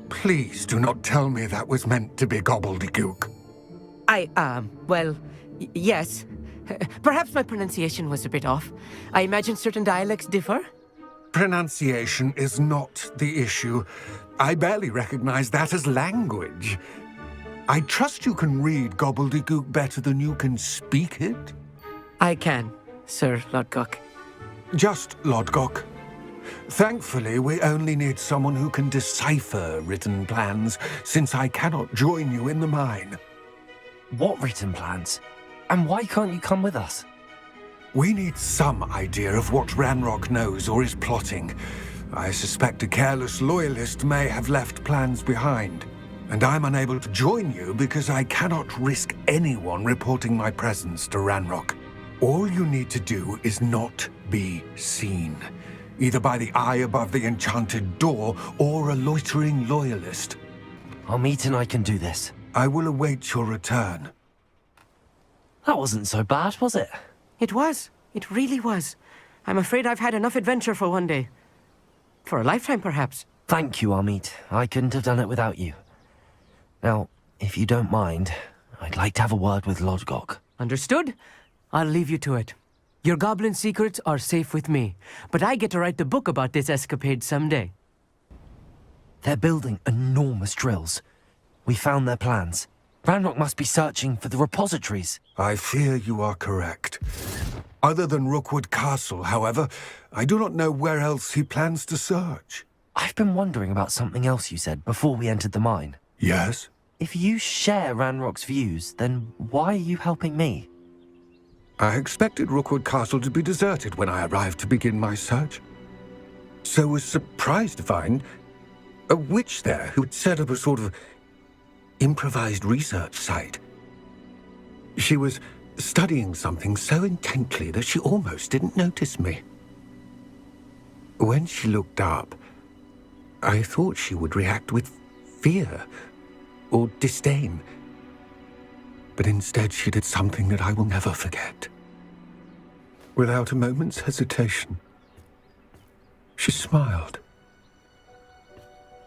Please do not tell me that was meant to be gobbledygook. Yes. Perhaps my pronunciation was a bit off. I imagine certain dialects differ. Pronunciation is not the issue. I barely recognize that as language. I trust you can read gobbledygook better than you can speak it? I can, Sir Lodgok. Just Lodgok. Thankfully, we only need someone who can decipher written plans, since I cannot join you in the mine. What written plans? And why can't you come with us? We need some idea of what Ranrock knows or is plotting. I suspect a careless loyalist may have left plans behind. And I'm unable to join you because I cannot risk anyone reporting my presence to Ranrock. All you need to do is not be seen. either by the eye above the enchanted door or a loitering loyalist. I'll meet and I can do this. I will await your return. That wasn't so bad, was it? It was. It really was. I'm afraid I've had enough adventure for one day. For a lifetime, perhaps. Thank you, Amit. I couldn't have done it without you. Now, if you don't mind, I'd like to have a word with Lodgok. Understood? I'll leave you to it. Your goblin secrets are safe with me, but I get to write the book about this escapade someday. They're building enormous drills. We found their plans. Ranrock must be searching for the repositories. I fear you are correct. Other than Rockwood Castle, however, I do not know where else he plans to search. I've been wondering about something else you said before we entered the mine. Yes? If you share Ranrock's views, then why are you helping me? I expected Rookwood Castle to be deserted when I arrived to begin my search. So was surprised to find a witch there who had set up a sort of improvised research site. She was studying something so intently that she almost didn't notice me. When she looked up, I thought she would react with fear or disdain. But instead she did something that I will never forget. Without a moment's hesitation, she smiled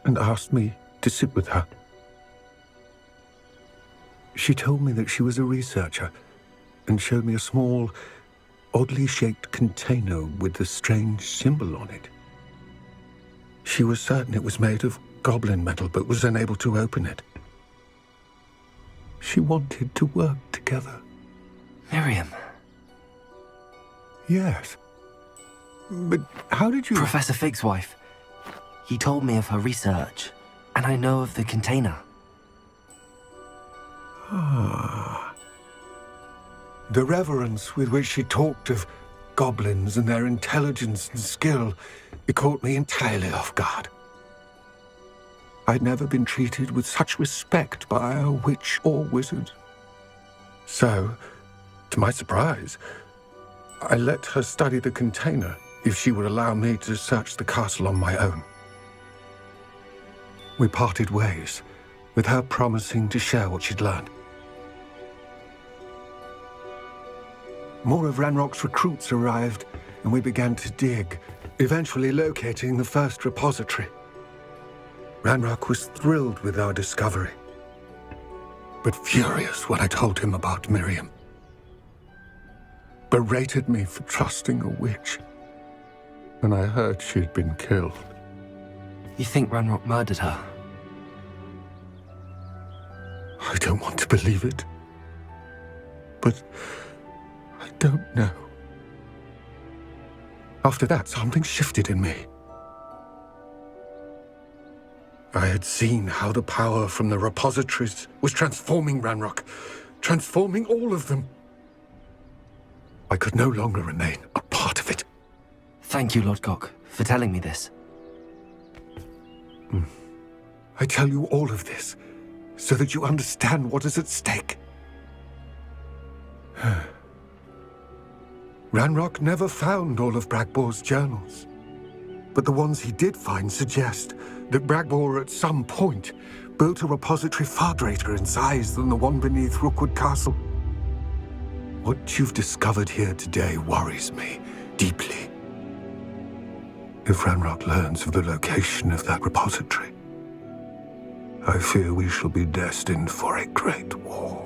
and asked me to sit with her. She told me that she was a researcher and showed me a small, oddly shaped container with a strange symbol on it. She was certain it was made of goblin metal, but was unable to open it. She wanted to work together. Miriam. Yes. But how did you... Professor Fig's wife. He told me of her research, and I know of the container. Ah. The reverence with which she talked of goblins and their intelligence and skill, it caught me entirely off guard. I'd never been treated with such respect by a witch or wizard. So, to my surprise, I let her study the container if she would allow me to search the castle on my own. We parted ways, with her promising to share what she'd learned. More of Ranrock's recruits arrived, and we began to dig, eventually locating the first repository. Ranrock was thrilled with our discovery, but furious when I told him about Miriam. Berated me for trusting a witch when I heard she'd been killed. You think Ranrock murdered her? I don't want to believe it, but I don't know. After that, something shifted in me. I had seen how the power from the repositories was transforming Ranrock, transforming all of them. I could no longer remain a part of it. Thank you, Lodgok, for telling me this. I tell you all of this so that you understand what is at stake. Ranrock never found all of Bragbor's journals, but the ones he did find suggest that Bragbor at some point built a repository far greater in size than the one beneath Rookwood Castle. What you've discovered here today worries me deeply. If Ranrock learns of the location of that repository, I fear we shall be destined for a great war.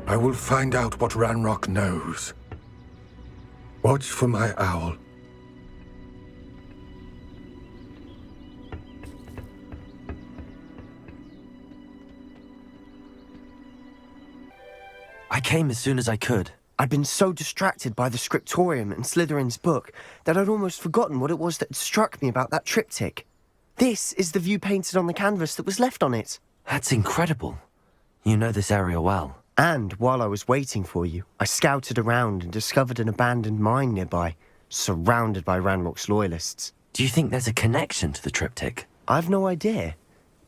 I will find out what Ranrock knows. Watch for my owl. I came as soon as I could. I'd been so distracted by the scriptorium and Slytherin's book that I'd almost forgotten what it was that had struck me about that triptych. This is the view painted on the canvas that was left on it. That's incredible. You know this area well. And while I was waiting for you, I scouted around and discovered an abandoned mine nearby, surrounded by Ranrock's loyalists. Do you think there's a connection to the triptych? I've no idea,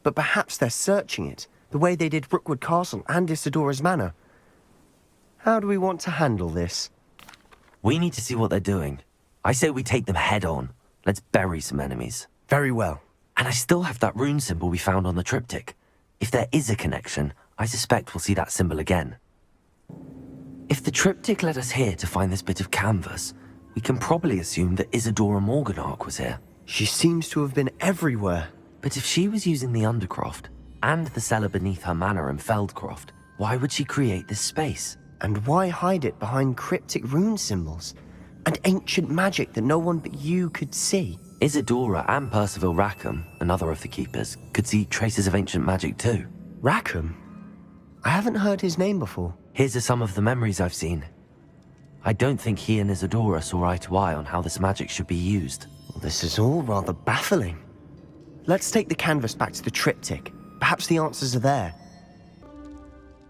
but perhaps they're searching it, the way they did Rookwood Castle and Isidora's Manor. How do we want to handle this? We need to see what they're doing. I say we take them head on. Let's bury some enemies. Very well. And I still have that rune symbol we found on the triptych. If there is a connection, I suspect we'll see that symbol again. If the triptych led us here to find this bit of canvas, we can probably assume that Isadora Morganach was here. She seems to have been everywhere. But if she was using the Undercroft, and the cellar beneath her manor in Feldcroft, why would she create this space? And why hide it behind cryptic rune symbols? And ancient magic that no one but you could see? Isadora and Percival Rackham, another of the keepers, could see traces of ancient magic too. Rackham? I haven't heard his name before. Here are some of the memories I've seen. I don't think he and Isadora saw eye to eye on how this magic should be used. Well, this is all rather baffling. Let's take the canvas back to the triptych. Perhaps the answers are there.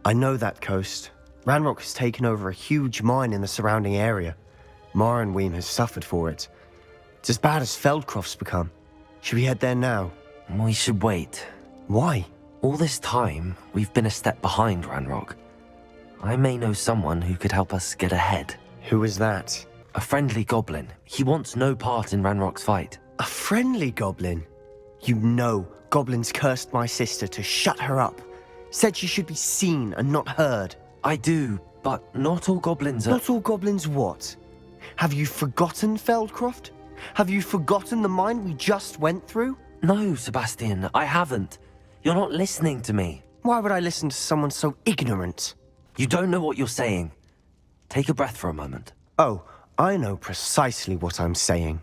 I know that coast. Ranrock has taken over a huge mine in the surrounding area. Marenweem has suffered for it. It's as bad as Feldcroft's become. Should we head there now? We should wait. Why? All this time, we've been a step behind Ranrock. I may know someone who could help us get ahead. Who is that? A friendly goblin. He wants no part in Ranrock's fight. A friendly goblin? You know, goblins cursed my sister to shut her up. Said she should be seen and not heard. I do, but not all goblins are... Not all goblins what? Have you forgotten Feldcroft? Have you forgotten the mine we just went through? No, Sebastian, I haven't. You're not listening to me. Why would I listen to someone so ignorant? You don't know what you're saying. Take a breath for a moment. Oh, I know precisely what I'm saying.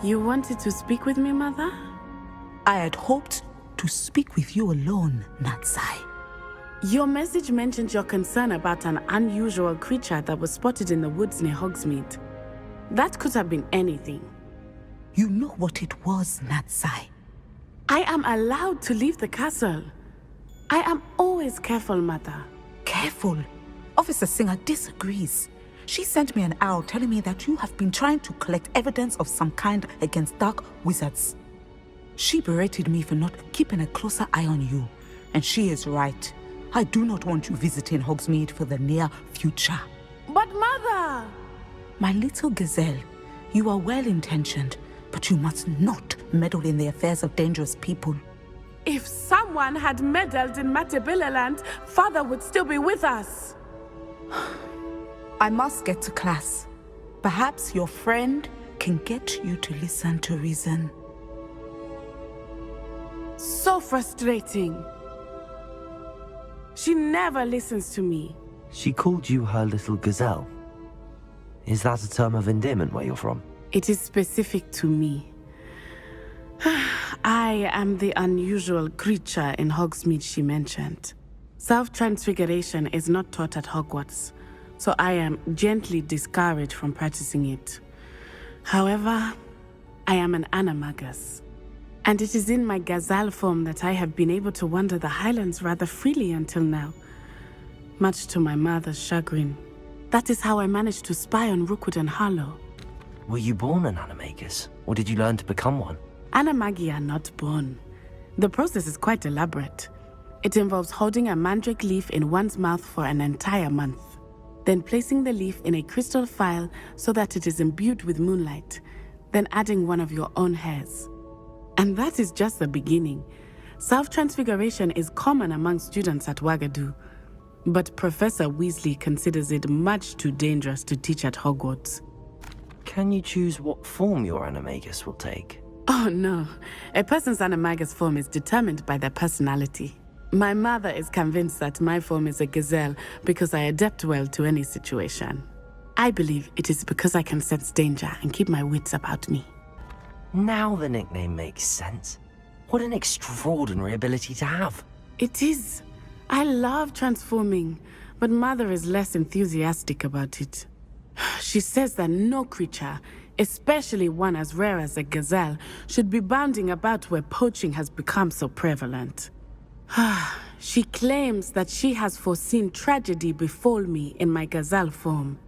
You wanted to speak with me, Mother? I had hoped to speak with you alone, Natsai. Your message mentioned your concern about an unusual creature that was spotted in the woods near Hogsmeade. That could have been anything. You know what it was, Natsai. I am allowed to leave the castle. I am always careful, Mother. Careful? Officer Singer disagrees. She sent me an owl telling me that you have been trying to collect evidence of some kind against dark wizards. She berated me for not keeping a closer eye on you. And she is right. I do not want you visiting Hogsmeade for the near future. But Mother! My little gazelle, you are well-intentioned, but you must not meddle in the affairs of dangerous people. If someone had meddled in Matabeleland, Father would still be with us. I must get to class. Perhaps your friend can get you to listen to reason. So frustrating. She never listens to me. She called you her little gazelle. Is that a term of endearment where you're from? It is specific to me. I am the unusual creature in Hogsmeade she mentioned. Self-transfiguration is not taught at Hogwarts, so I am gently discouraged from practicing it. However, I am an animagus, and it is in my gazelle form that I have been able to wander the Highlands rather freely until now, much to my mother's chagrin. That is how I managed to spy on Rookwood and Harlow. Were you born an animagus, or did you learn to become one? Animagi are not born. The process is quite elaborate. It involves holding a mandrake leaf in one's mouth for an entire month, then placing the leaf in a crystal phial so that it is imbued with moonlight, then adding one of your own hairs. And that is just the beginning. Self-transfiguration is common among students at Wagadu, but Professor Weasley considers it much too dangerous to teach at Hogwarts. Can you choose what form your animagus will take? Oh no, a person's animagus form is determined by their personality. My mother is convinced that my form is a gazelle because I adapt well to any situation. I believe it is because I can sense danger and keep my wits about me. Now the nickname makes sense. What an extraordinary ability to have. It is. I love transforming, but Mother is less enthusiastic about it. She says that no creature, especially one as rare as a gazelle, should be bounding about where poaching has become so prevalent. She claims that she has foreseen tragedy befall me in my gazelle form.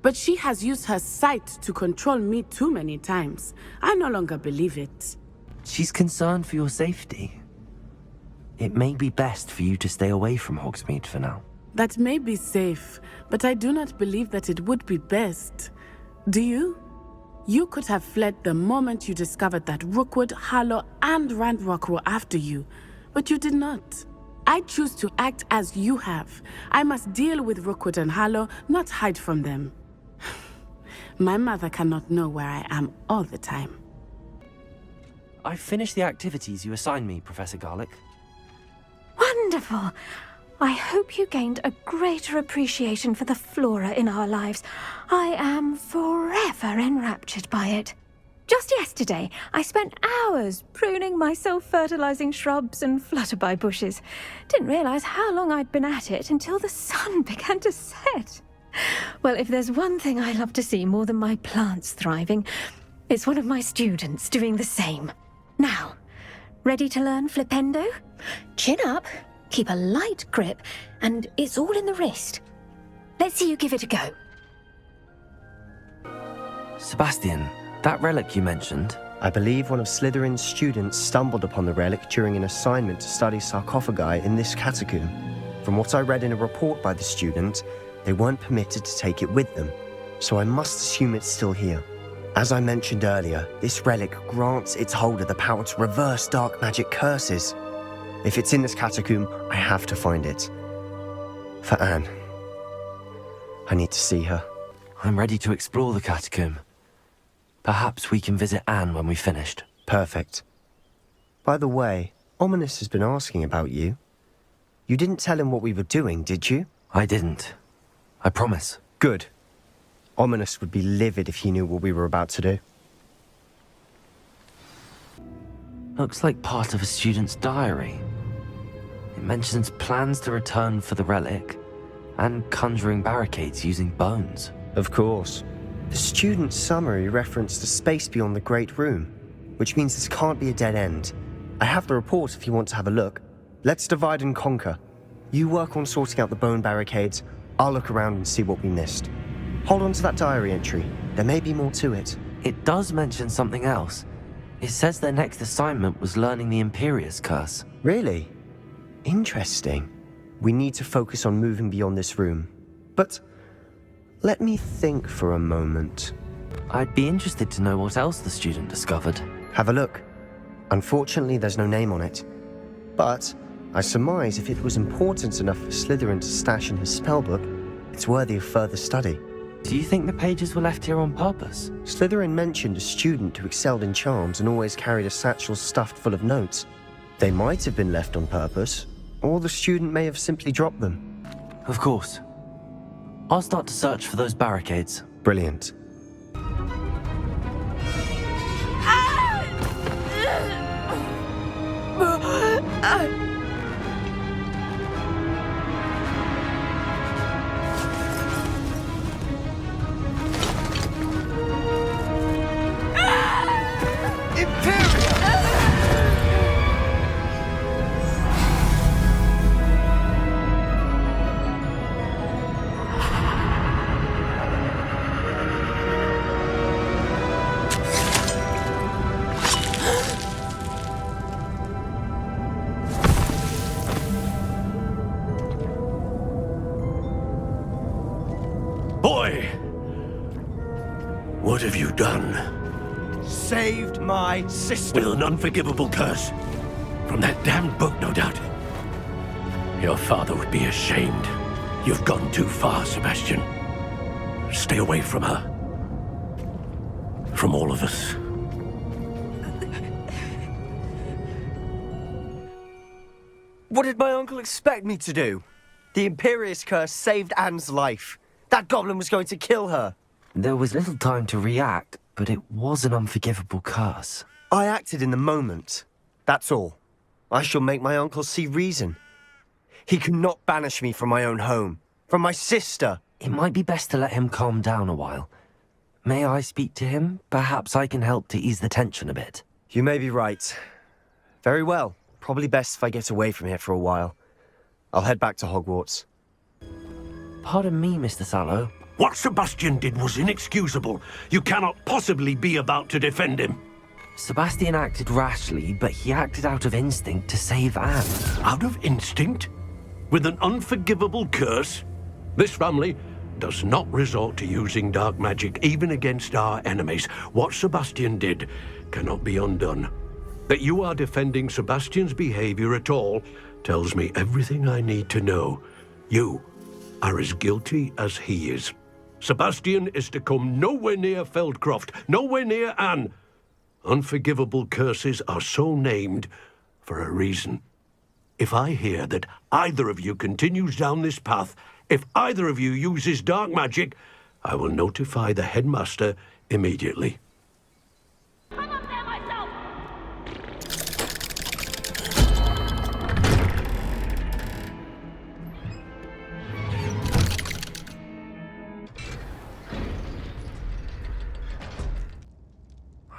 But she has used her sight to control me too many times. I no longer believe it. She's concerned for your safety. It may be best for you to stay away from Hogsmeade for now. That may be safe, but I do not believe that it would be best. Do you? You could have fled the moment you discovered that Rookwood, Harlow, and Ranrock were after you, but you did not. I choose to act as you have. I must deal with Rookwood and Harlow, not hide from them. My mother cannot know where I am all the time. I finished the activities you assigned me, Professor Garlick. Wonderful! I hope you gained a greater appreciation for the flora in our lives. I am forever enraptured by it. Just yesterday, I spent hours pruning my self-fertilizing shrubs and flutterby bushes. Didn't realize how long I'd been at it until the sun began to set. Well, if there's one thing I love to see more than my plants thriving, it's one of my students doing the same. Now, ready to learn Flipendo? Chin up, keep a light grip, and it's all in the wrist. Let's see you give it a go. Sebastian, that relic you mentioned... I believe one of Slytherin's students stumbled upon the relic during an assignment to study sarcophagi in this catacomb. From what I read in a report by the student, they weren't permitted to take it with them, so I must assume it's still here. As I mentioned earlier, this relic grants its holder the power to reverse dark magic curses. If it's in this catacomb, I have to find it. For Anne. I need to see her. I'm ready to explore the catacomb. Perhaps we can visit Anne when we've finished. Perfect. By the way, Ominis has been asking about you. You didn't tell him what we were doing, did you? I didn't. I promise. Good. Ominis would be livid if he knew what we were about to do. Looks like part of a student's diary. It mentions plans to return for the relic and conjuring barricades using bones. Of course. The student's summary referenced a space beyond the Great Room, which means this can't be a dead end. I have the report if you want to have a look. Let's divide and conquer. You work on sorting out the bone barricades, I'll look around and see what we missed. Hold on to that diary entry. There may be more to it. It does mention something else. It says their next assignment was learning the Imperious Curse. Really? Interesting. We need to focus on moving beyond this room. But let me think for a moment. I'd be interested to know what else the student discovered. Have a look. Unfortunately, there's no name on it. But I surmise if it was important enough for Slytherin to stash in his spellbook, it's worthy of further study. Do you think the pages were left here on purpose? Slytherin mentioned a student who excelled in charms and always carried a satchel stuffed full of notes. They might have been left on purpose, or the student may have simply dropped them. Of course. I'll start to search for those barricades. Brilliant. Boy! What have you done? Saved my sister. With an unforgivable curse. From that damned book, no doubt. Your father would be ashamed. You've gone too far, Sebastian. Stay away from her. From all of us. What did my uncle expect me to do? The Imperious Curse saved Anne's life. That goblin was going to kill her. There was little time to react, but it was an unforgivable curse. I acted in the moment. That's all. I shall make my uncle see reason. He cannot banish me from my own home, from my sister. It might be best to let him calm down a while. May I speak to him? Perhaps I can help to ease the tension a bit. You may be right. Very well. Probably best if I get away from here for a while. I'll head back to Hogwarts. Pardon me, Mr. Sallow. What Sebastian did was inexcusable. You cannot possibly be about to defend him. Sebastian acted rashly, but he acted out of instinct to save Anne. Out of instinct? with an unforgivable curse? This family does not resort to using dark magic even against our enemies. What Sebastian did cannot be undone. That you are defending Sebastian's behavior at all tells me everything I need to know. You are as guilty as he is. Sebastian is to come nowhere near Feldcroft, nowhere near Anne. Unforgivable curses are so named for a reason. If I hear that either of you continues down this path, if either of you uses dark magic, I will notify the headmaster immediately.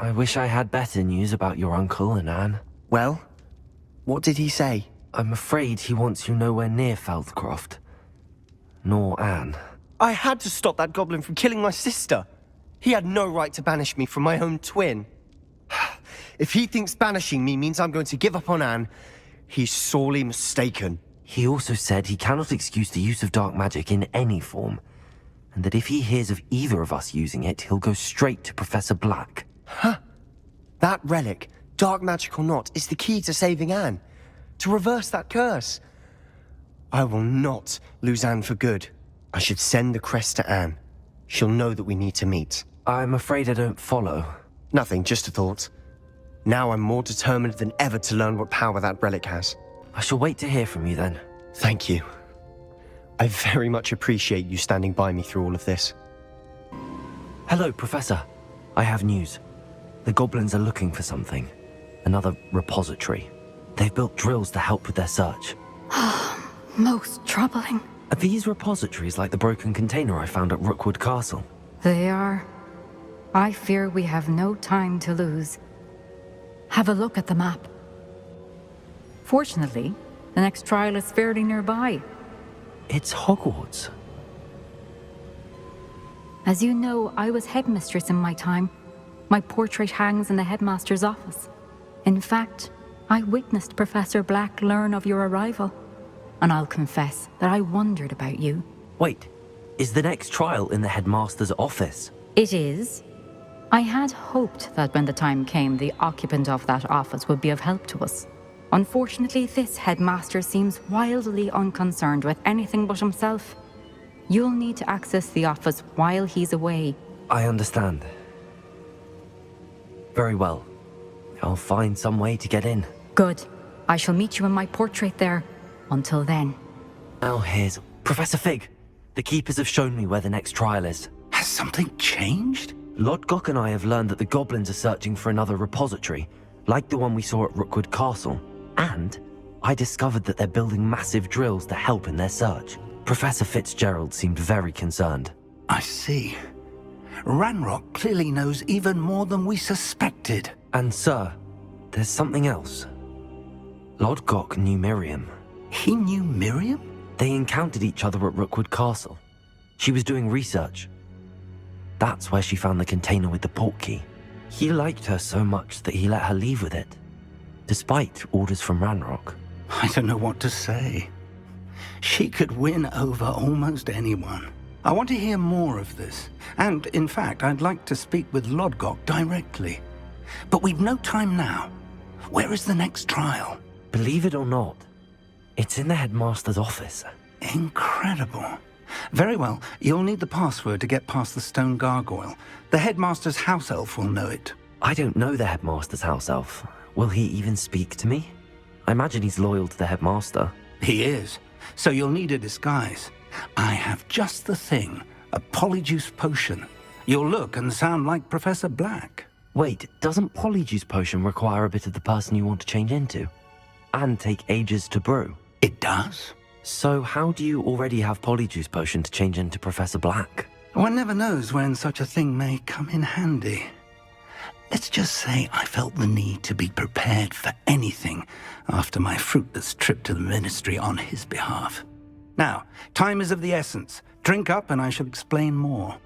I wish I had better news about your uncle and Anne. Well, what did he say? I'm afraid he wants you nowhere near Feldcroft. Nor Anne. I had to stop that goblin from killing my sister. He had no right to banish me from my own twin. If he thinks banishing me means I'm going to give up on Anne, he's sorely mistaken. He also said he cannot excuse the use of dark magic in any form, and that if he hears of either of us using it, he'll go straight to Professor Black. Huh? That relic, dark magic or not, is the key to saving Anne. To reverse that curse. I will not lose Anne for good. I should send the crest to Anne. She'll know that we need to meet. I'm afraid I don't follow. Nothing, just a thought. Now I'm more determined than ever to learn what power that relic has. I shall wait to hear from you then. Thank you. I very much appreciate you standing by me through all of this. Hello, Professor. I have news. The goblins are looking for something. Another repository. They've built drills to help with their search. Most troubling. Are these repositories like the broken container I found at Rockwood Castle? They are. I fear we have no time to lose. Have a look at the map. Fortunately, the next trial is fairly nearby. It's Hogwarts. As you know, I was headmistress in my time. My portrait hangs in the headmaster's office. In fact, I witnessed Professor Black learn of your arrival. And I'll confess that I wondered about you. Wait, is the next trial in the headmaster's office? It is. I had hoped that when the time came, the occupant of that office would be of help to us. Unfortunately, this headmaster seems wildly unconcerned with anything but himself. You'll need to access the office while he's away. I understand. Very well. I'll find some way to get in. Good. I shall meet you in my portrait there. Until then. Now here's Professor Fig. The keepers have shown me where the next trial is. Has something changed? Lodgok and I have learned that the goblins are searching for another repository, like the one we saw at Rookwood Castle. And I discovered that they're building massive drills to help in their search. Professor Fitzgerald seemed very concerned. I see. Ranrock clearly knows even more than we suspected. And sir, there's something else. Lodgok knew Miriam. He knew Miriam? They encountered each other at Rookwood Castle. She was doing research. That's where she found the container with the portkey. He liked her so much that he let her leave with it, despite orders from Ranrock. I don't know what to say. She could win over almost anyone. I want to hear more of this. And, in fact, I'd like to speak with Lodgok directly. But we've no time now. Where is the next trial? Believe it or not, it's in the headmaster's office. Incredible. Very well. You'll need the password to get past the stone gargoyle. The headmaster's house elf will know it. I don't know the headmaster's house elf. Will he even speak to me? I imagine he's loyal to the headmaster. He is. So you'll need a disguise. I have just the thing. A Polyjuice Potion. You'll look and sound like Professor Black. Wait, doesn't Polyjuice Potion require a bit of the person you want to change into? And take ages to brew? It does. So how do you already have Polyjuice Potion to change into Professor Black? One never knows when such a thing may come in handy. Let's just say I felt the need to be prepared for anything after my fruitless trip to the ministry on his behalf. Now, time is of the essence. Drink up and I shall explain more.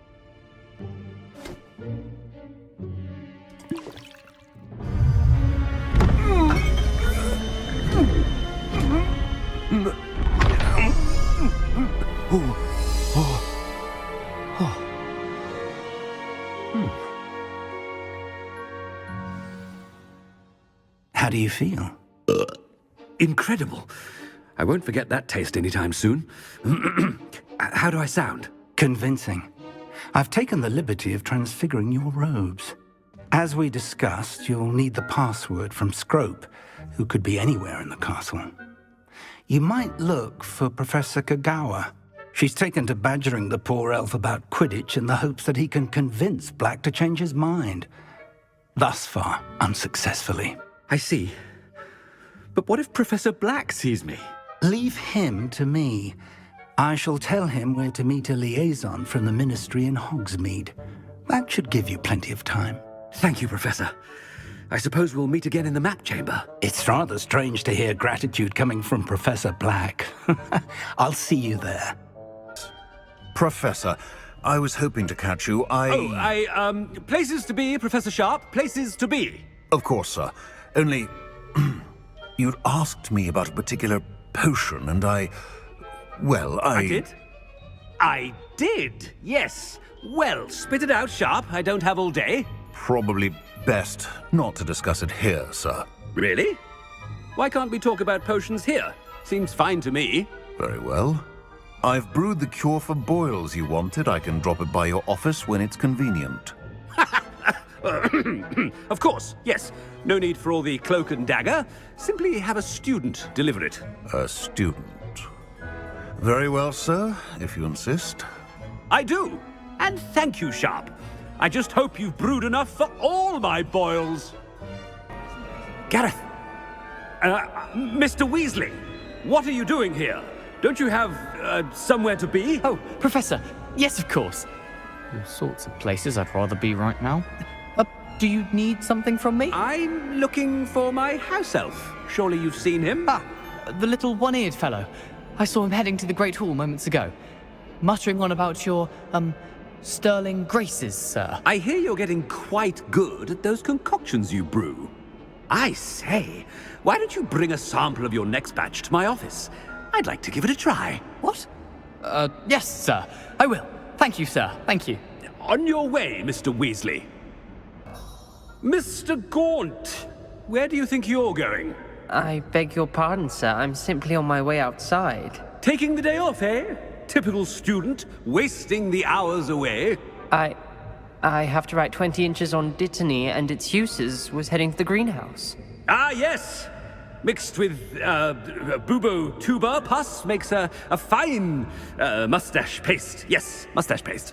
do you feel? Incredible. I won't forget that taste anytime soon. How do I sound? Convincing. I've taken the liberty of transfiguring your robes. As we discussed, you'll need the password from Scrope, who could be anywhere in the castle. You might look for Professor Kagawa. She's taken to badgering the poor elf about Quidditch in the hopes that he can convince Black to change his mind. Thus far, unsuccessfully. I see. But what if Professor Black sees me? Leave him to me. I shall tell him where to meet a liaison from the Ministry in Hogsmeade. That should give you plenty of time. Thank you, Professor. I suppose we'll meet again in the map chamber. It's rather strange to hear gratitude coming from Professor Black. I'll see you there. Professor, I was hoping to catch you. Places to be, Professor Sharp. Places to be. Of course, sir. Only, you'd asked me about a particular potion, and I did? I did, yes. Well, spit it out, Sharp. I don't have all day. Probably best not to discuss it here, sir. Really? Why can't we talk about potions here? Seems fine to me. Very well. I've brewed the cure for boils you wanted. I can drop it by your office when it's convenient. Of course, yes. No need for all the cloak and dagger. Simply have a student deliver it. A student? Very well, sir, if you insist. I do. And thank you, Sharp. I just hope you've brewed enough for all my boils. Gareth. Mr. Weasley, what are you doing here? Don't you have, somewhere to be? Oh, Professor. Yes, of course. All sorts of places I'd rather be right now. Do you need something from me? I'm looking for my house elf. Surely you've seen him? Ah, the little one-eared fellow. I saw him heading to the Great Hall moments ago, muttering on about your, sterling graces, sir. I hear you're getting quite good at those concoctions you brew. I say, why don't you bring a sample of your next batch to my office? I'd like to give it a try. What? Yes, sir. I will. Thank you, sir. Thank you. On your way, Mr. Weasley. Mr. Gaunt, where do you think you're going? I beg your pardon, sir. I'm simply on my way outside. Taking the day off, eh? Typical student, wasting the hours away. I have to write 20 inches on Dittany and its uses. Was heading to the greenhouse. Ah, yes. Mixed with bubo tuber pus makes a fine mustache paste. Yes, mustache paste.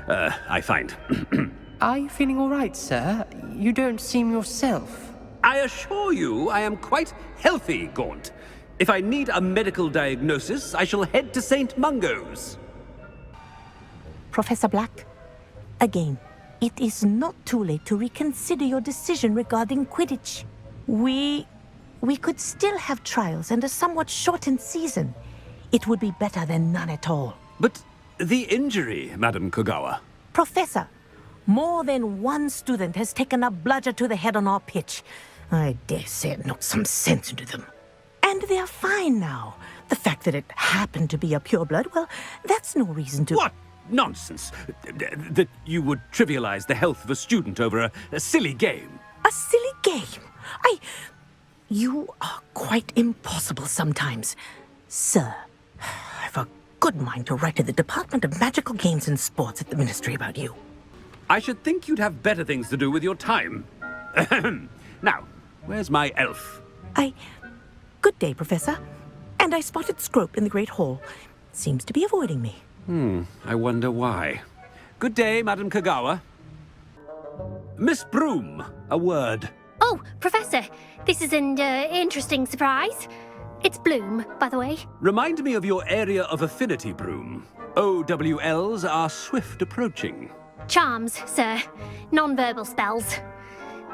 I find. Are you feeling all right, sir? You don't seem yourself. I assure you I am quite healthy, Gaunt. If I need a medical diagnosis, I shall head to St. Mungo's. Professor Black, again, it is not too late to reconsider your decision regarding Quidditch. We could still have trials and a somewhat shortened season. It would be better than none at all. But the injury, Madam Kagawa. Professor, more than one student has taken a bludger to the head on our pitch. I dare say it knocked some sense into them. And they're fine now. The fact that it happened to be a pureblood, well, that's no reason to... What nonsense! That you would trivialize the health of a student over a silly game. A silly game? You are quite impossible sometimes. Sir, I've a good mind to write to the Department of Magical Games and Sports at the Ministry about you. I should think you'd have better things to do with your time. Now, where's my elf? Good day, Professor. And I spotted Scrope in the Great Hall. Seems to be avoiding me. I wonder why. Good day, Madam Kagawa. Miss Broom, a word. Oh, Professor, this is an interesting surprise. It's Bloom, by the way. Remind me of your area of affinity, Broom. OWLs are swift approaching. Charms, sir. Non-verbal spells.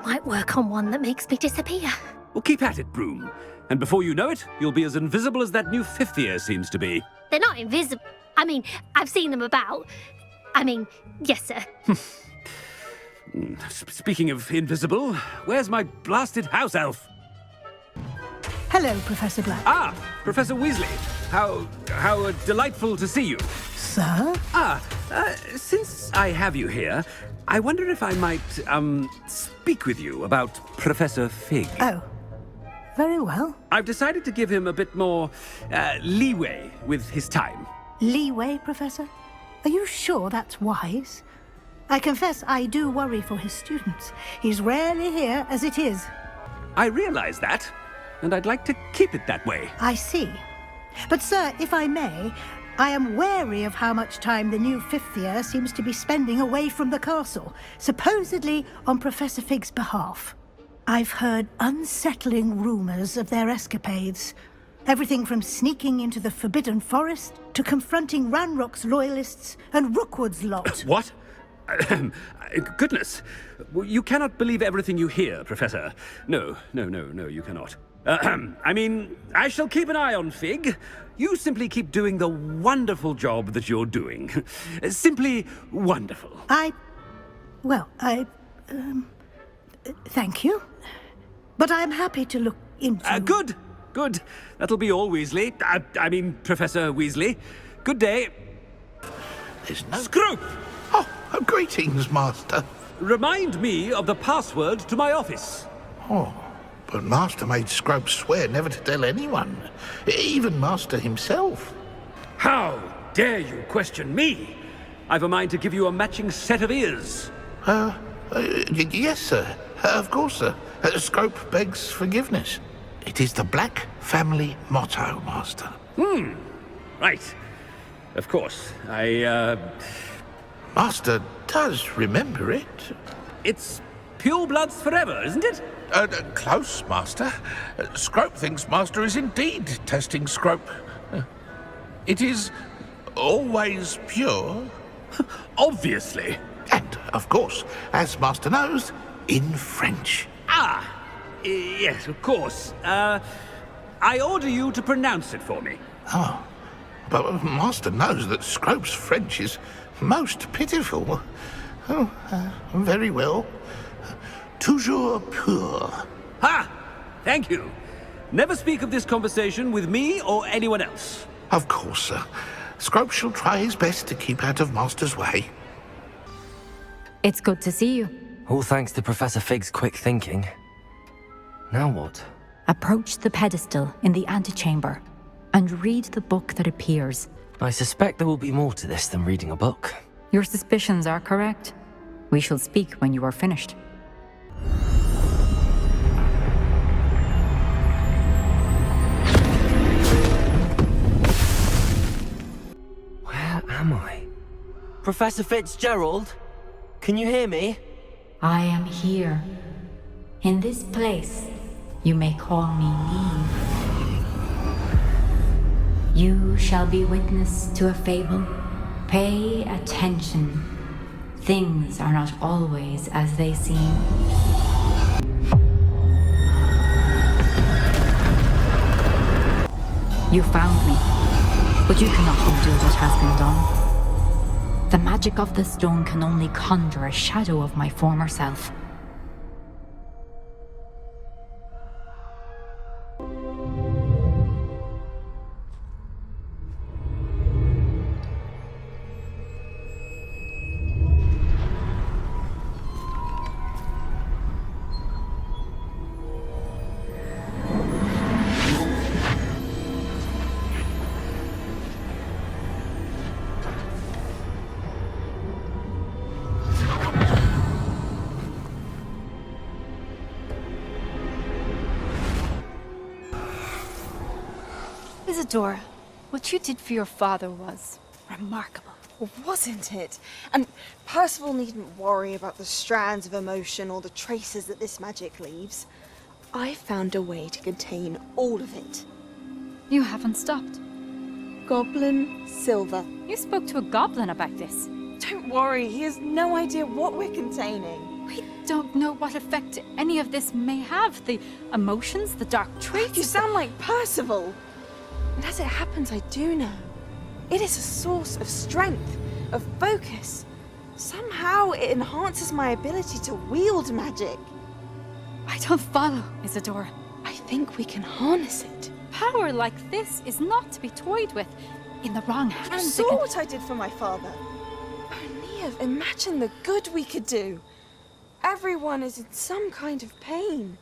Might work on one that makes me disappear. Well, keep at it, Broom. And before you know it, you'll be as invisible as that new fifth year seems to be. They're not invisible. I mean, I've seen them about. Yes, sir. Speaking of invisible, where's my blasted house elf? Hello, Professor Black. Ah, Professor Weasley. How delightful to see you. Sir? Since I have you here, I wonder if I might, speak with you about Professor Fig. Oh, Very well. I've decided to give him a bit more leeway with his time. Leeway, Professor? Are you sure that's wise? I confess I do worry for his students. He's rarely here as it is. I realize that, and I'd like to keep it that way. I see. But, sir, if I may, I am wary of how much time the new fifth year seems to be spending away from the castle, supposedly on Professor Fig's behalf. I've heard unsettling rumors of their escapades. Everything from sneaking into the Forbidden Forest to confronting Ranrock's loyalists and Rookwood's lot. What? Goodness. You cannot believe everything you hear, Professor. No, you cannot. I mean, I shall keep an eye on Fig. You simply keep doing the wonderful job that you're doing. Simply wonderful. Thank you. But I'm happy to look into... Good. That'll be all, Weasley. I mean, Professor Weasley. Good day. There's no... Scrope! Oh, greetings, Master. Remind me of the password to my office. Oh, but Master made Scrope swear never to tell anyone, even Master himself. How dare you question me? I've a mind to give you a matching set of ears. Yes, sir. Of course, sir. Scrope begs forgiveness. It is the Black family motto, Master. Right. Of course. Master does remember it. It's pure bloods forever, isn't it? Close, Master. Scrope thinks Master is indeed testing Scrope. It is always pure. Obviously. And, of course, as Master knows, in French. Yes, of course. I order you to pronounce it for me. Oh, but Master knows that Scrope's French is most pitiful. Oh, very well. Toujours pur. Ha! Thank you. Never speak of this conversation with me or anyone else. Of course, sir. Scrope shall try his best to keep out of Master's way. It's good to see you. All thanks to Professor Fig's quick thinking. Now what? Approach the pedestal in the antechamber and read the book that appears. I suspect there will be more to this than reading a book. Your suspicions are correct. We shall speak when you are finished. Where am I? Professor Fitzgerald? Can you hear me? I am here. In this place, you may call me Neve. You shall be witness to a fable. Pay attention. Things are not always as they seem. You found me, but you cannot undo what has been done. The magic of the stone can only conjure a shadow of my former self. Isadora, what you did for your father was remarkable. Well, wasn't it? And Percival needn't worry about the strands of emotion or the traces that this magic leaves. I found a way to contain all of it. You haven't stopped. Goblin Silver. You spoke to a goblin about this. Don't worry, he has no idea what we're containing. We don't know what effect any of this may have. The emotions, the dark traits. You sound like Percival. And as it happens, I do know. It is a source of strength, of focus. Somehow it enhances my ability to wield magic. I don't follow, Isadora. I think we can harness it. Power like this is not to be toyed with. In the wrong hands. You saw what I did for my father. Oh, Neve, imagine the good we could do. Everyone is in some kind of pain.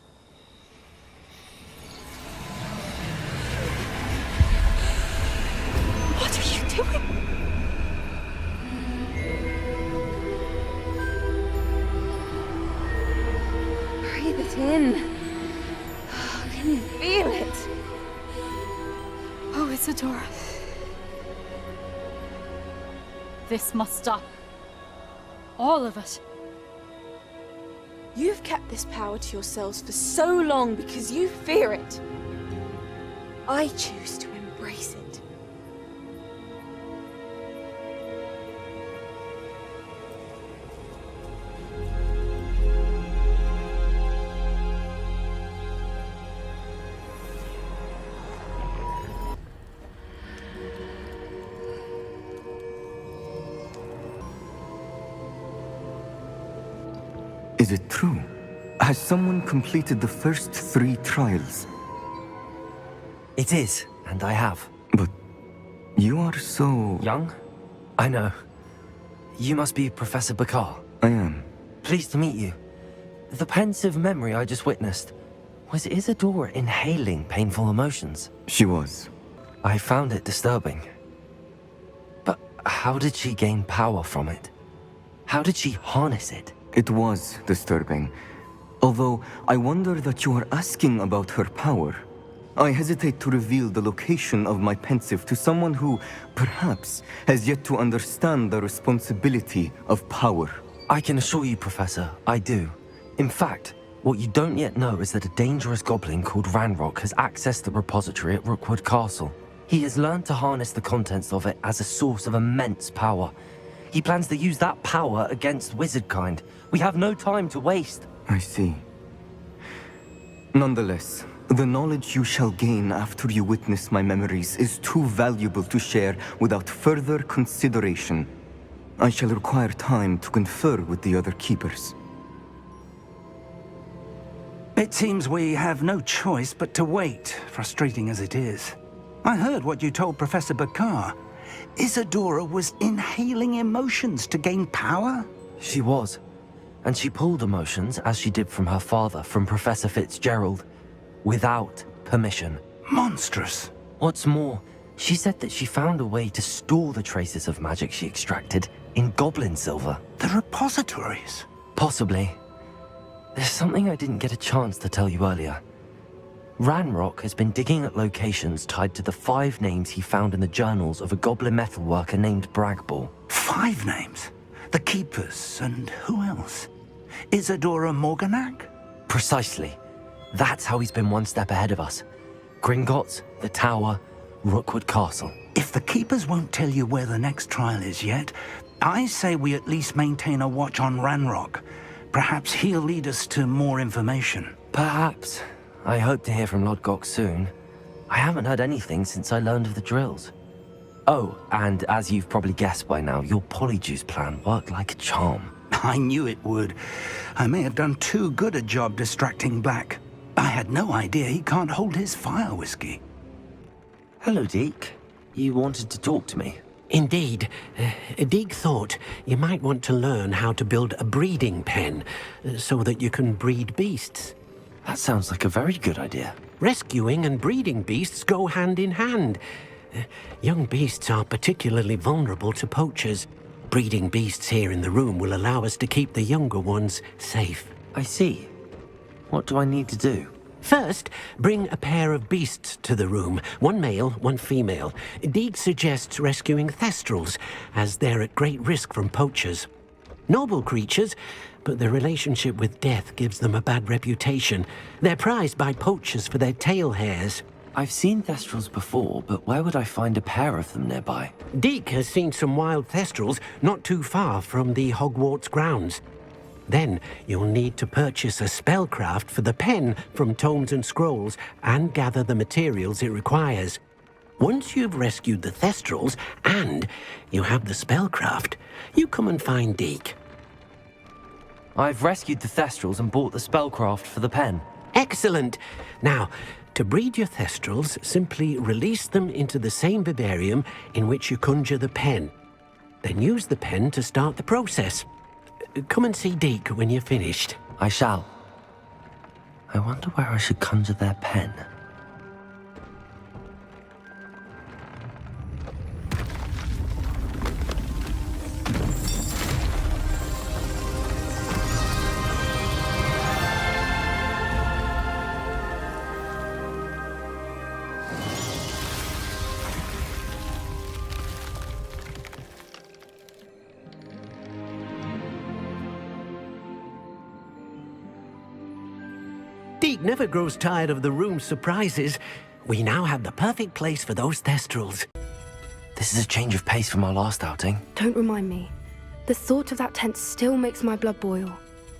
Isidore. This must stop. All of it. You've kept this power to yourselves for so long because you fear it. I choose to embrace it. Is it true? Has someone completed the first 3 trials? It is, and I have. But you are so... Young? I know. You must be Professor Bakar. I am. Pleased to meet you. The pensive memory I just witnessed. Was Isadora inhaling painful emotions? She was. I found it disturbing. But how did she gain power from it? How did she harness it? It was disturbing. Although, I wonder that you are asking about her power. I hesitate to reveal the location of my pensive to someone who, perhaps, has yet to understand the responsibility of power. I can assure you, Professor, I do. In fact, what you don't yet know is that a dangerous goblin called Ranrock has accessed the repository at Rockwood Castle. He has learned to harness the contents of it as a source of immense power. He plans to use that power against wizardkind. We have no time to waste. I see. Nonetheless, the knowledge you shall gain after you witness my memories is too valuable to share without further consideration. I shall require time to confer with the other keepers. It seems we have no choice but to wait, frustrating as it is. I heard what you told Professor Bakar. Isadora was inhaling emotions to gain power? She was. And she pulled emotions, as she did from her father, from Professor Fitzgerald, without permission. Monstrous. What's more, she said that she found a way to store the traces of magic she extracted in goblin silver. The repositories? Possibly. There's something I didn't get a chance to tell you earlier. Ranrock has been digging at locations tied to the 5 names he found in the journals of a goblin metalworker named Bragball. 5 names? The Keepers, and who else? Isadora Morganac? Precisely. That's how he's been one step ahead of us. Gringotts, the Tower, Rookwood Castle. If the Keepers won't tell you where the next trial is yet, I say we at least maintain a watch on Ranrock. Perhaps he'll lead us to more information. Perhaps. I hope to hear from Lodgok soon. I haven't heard anything since I learned of the drills. Oh, and as you've probably guessed by now, your Polyjuice plan worked like a charm. I knew it would. I may have done too good a job distracting Black. I had no idea he can't hold his fire whiskey. Hello, Deke. You wanted to talk to me? Indeed. Deek thought you might want to learn how to build a breeding pen so that you can breed beasts. That sounds like a very good idea. Rescuing and breeding beasts go hand in hand. Young beasts are particularly vulnerable to poachers. Breeding beasts here in the room will allow us to keep the younger ones safe. I see. What do I need to do? First, bring a pair of beasts to the room. 1 male, 1 female. Deek suggests rescuing thestrals, as they're at great risk from poachers. Noble creatures, but their relationship with death gives them a bad reputation. They're prized by poachers for their tail hairs. I've seen thestrals before, but where would I find a pair of them nearby? Deek has seen some wild thestrals not too far from the Hogwarts grounds. Then you'll need to purchase a spellcraft for the pen from Tomes and Scrolls and gather the materials it requires. Once you've rescued the thestrals and you have the spellcraft, you come and find Deek. I've rescued the thestrals and bought the spellcraft for the pen. Excellent! Now, to breed your thestrals, simply release them into the same vivarium in which you conjure the pen. Then use the pen to start the process. Come and see Deek when you're finished. I shall. I wonder where I should conjure their pen. Deke never grows tired of the room's surprises. We now have the perfect place for those thestrals. This is a change of pace from our last outing. Don't remind me. The thought of that tent still makes my blood boil.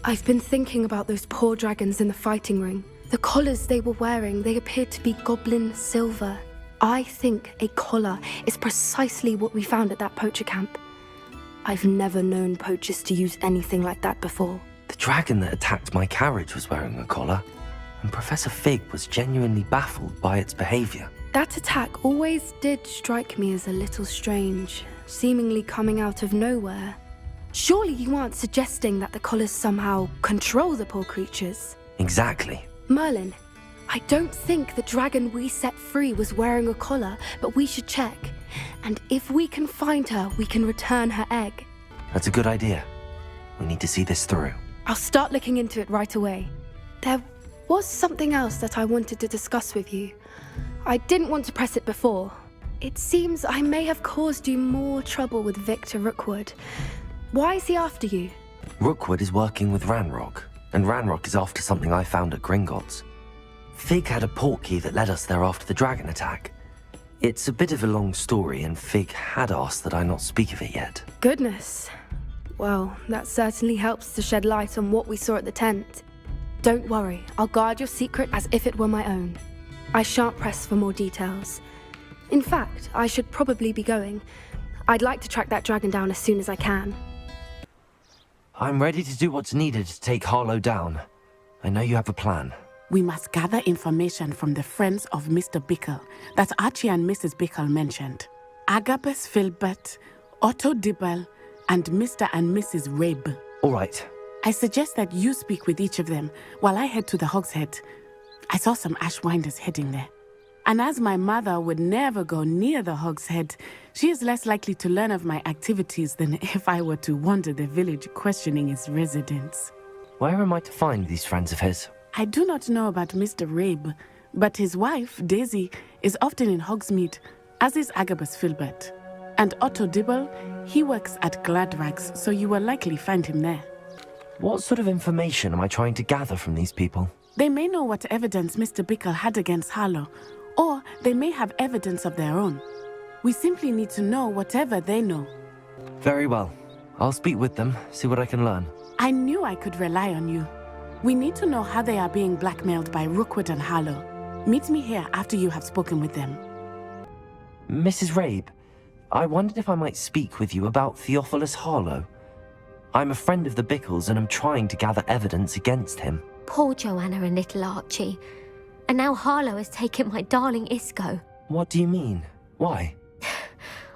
I've been thinking about those poor dragons in the fighting ring. The collars they were wearing, they appeared to be goblin silver. I think a collar is precisely what we found at that poacher camp. I've never known poachers to use anything like that before. The dragon that attacked my carriage was wearing a collar, and Professor Fig was genuinely baffled by its behavior. That attack always did strike me as a little strange, seemingly coming out of nowhere. Surely you aren't suggesting that the collars somehow control the poor creatures? Exactly. Merlin, I don't think the dragon we set free was wearing a collar, but we should check. And if we can find her, we can return her egg. That's a good idea. We need to see this through. I'll start looking into it right away. There was something else that I wanted to discuss with you. I didn't want to press it before. It seems I may have caused you more trouble with Victor Rookwood. Why is he after you? Rookwood is working with Ranrock, and Ranrock is after something I found at Gringotts. Fig had a portkey that led us there after the dragon attack. It's a bit of a long story, and Fig had asked that I not speak of it yet. Goodness. Well, that certainly helps to shed light on what we saw at the tent. Don't worry, I'll guard your secret as if it were my own. I shan't press for more details. In fact, I should probably be going. I'd like to track that dragon down as soon as I can. I'm ready to do what's needed to take Harlow down. I know you have a plan. We must gather information from the friends of Mr. Bickle that Archie and Mrs. Bickle mentioned. Agabus Filbert, Otto Dibble, and Mr. and Mrs. Rabe. All right. I suggest that you speak with each of them while I head to the Hogshead. I saw some Ashwinders heading there. And as my mother would never go near the Hogshead, she is less likely to learn of my activities than if I were to wander the village questioning its residents. Where am I to find these friends of his? I do not know about Mr. Rabe, but his wife, Daisy, is often in Hogsmeade, as is Agabus Filbert. And Otto Dibble, he works at Gladrags, so you will likely find him there. What sort of information am I trying to gather from these people? They may know what evidence Mr. Bickle had against Harlow, or they may have evidence of their own. We simply need to know whatever they know. Very well. I'll speak with them, see what I can learn. I knew I could rely on you. We need to know how they are being blackmailed by Rookwood and Harlow. Meet me here after you have spoken with them. Mrs. Rabe, I wondered if I might speak with you about Theophilus Harlow. I'm a friend of the Bickles and I'm trying to gather evidence against him. Poor Joanna and little Archie. And now Harlow has taken my darling Isco. What do you mean? Why?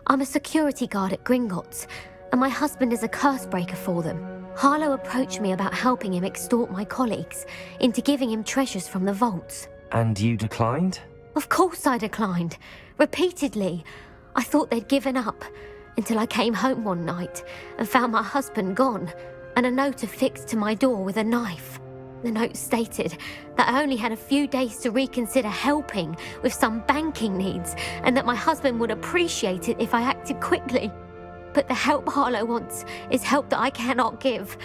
I'm a security guard at Gringotts, and my husband is a curse breaker for them. Harlow approached me about helping him extort my colleagues into giving him treasures from the vaults. And you declined? Of course I declined. Repeatedly. I thought they'd given up, until I came home one night and found my husband gone, and a note affixed to my door with a knife. The note stated that I only had a few days to reconsider helping with some banking needs, and that my husband would appreciate it if I acted quickly. But the help Harlow wants is help that I cannot give,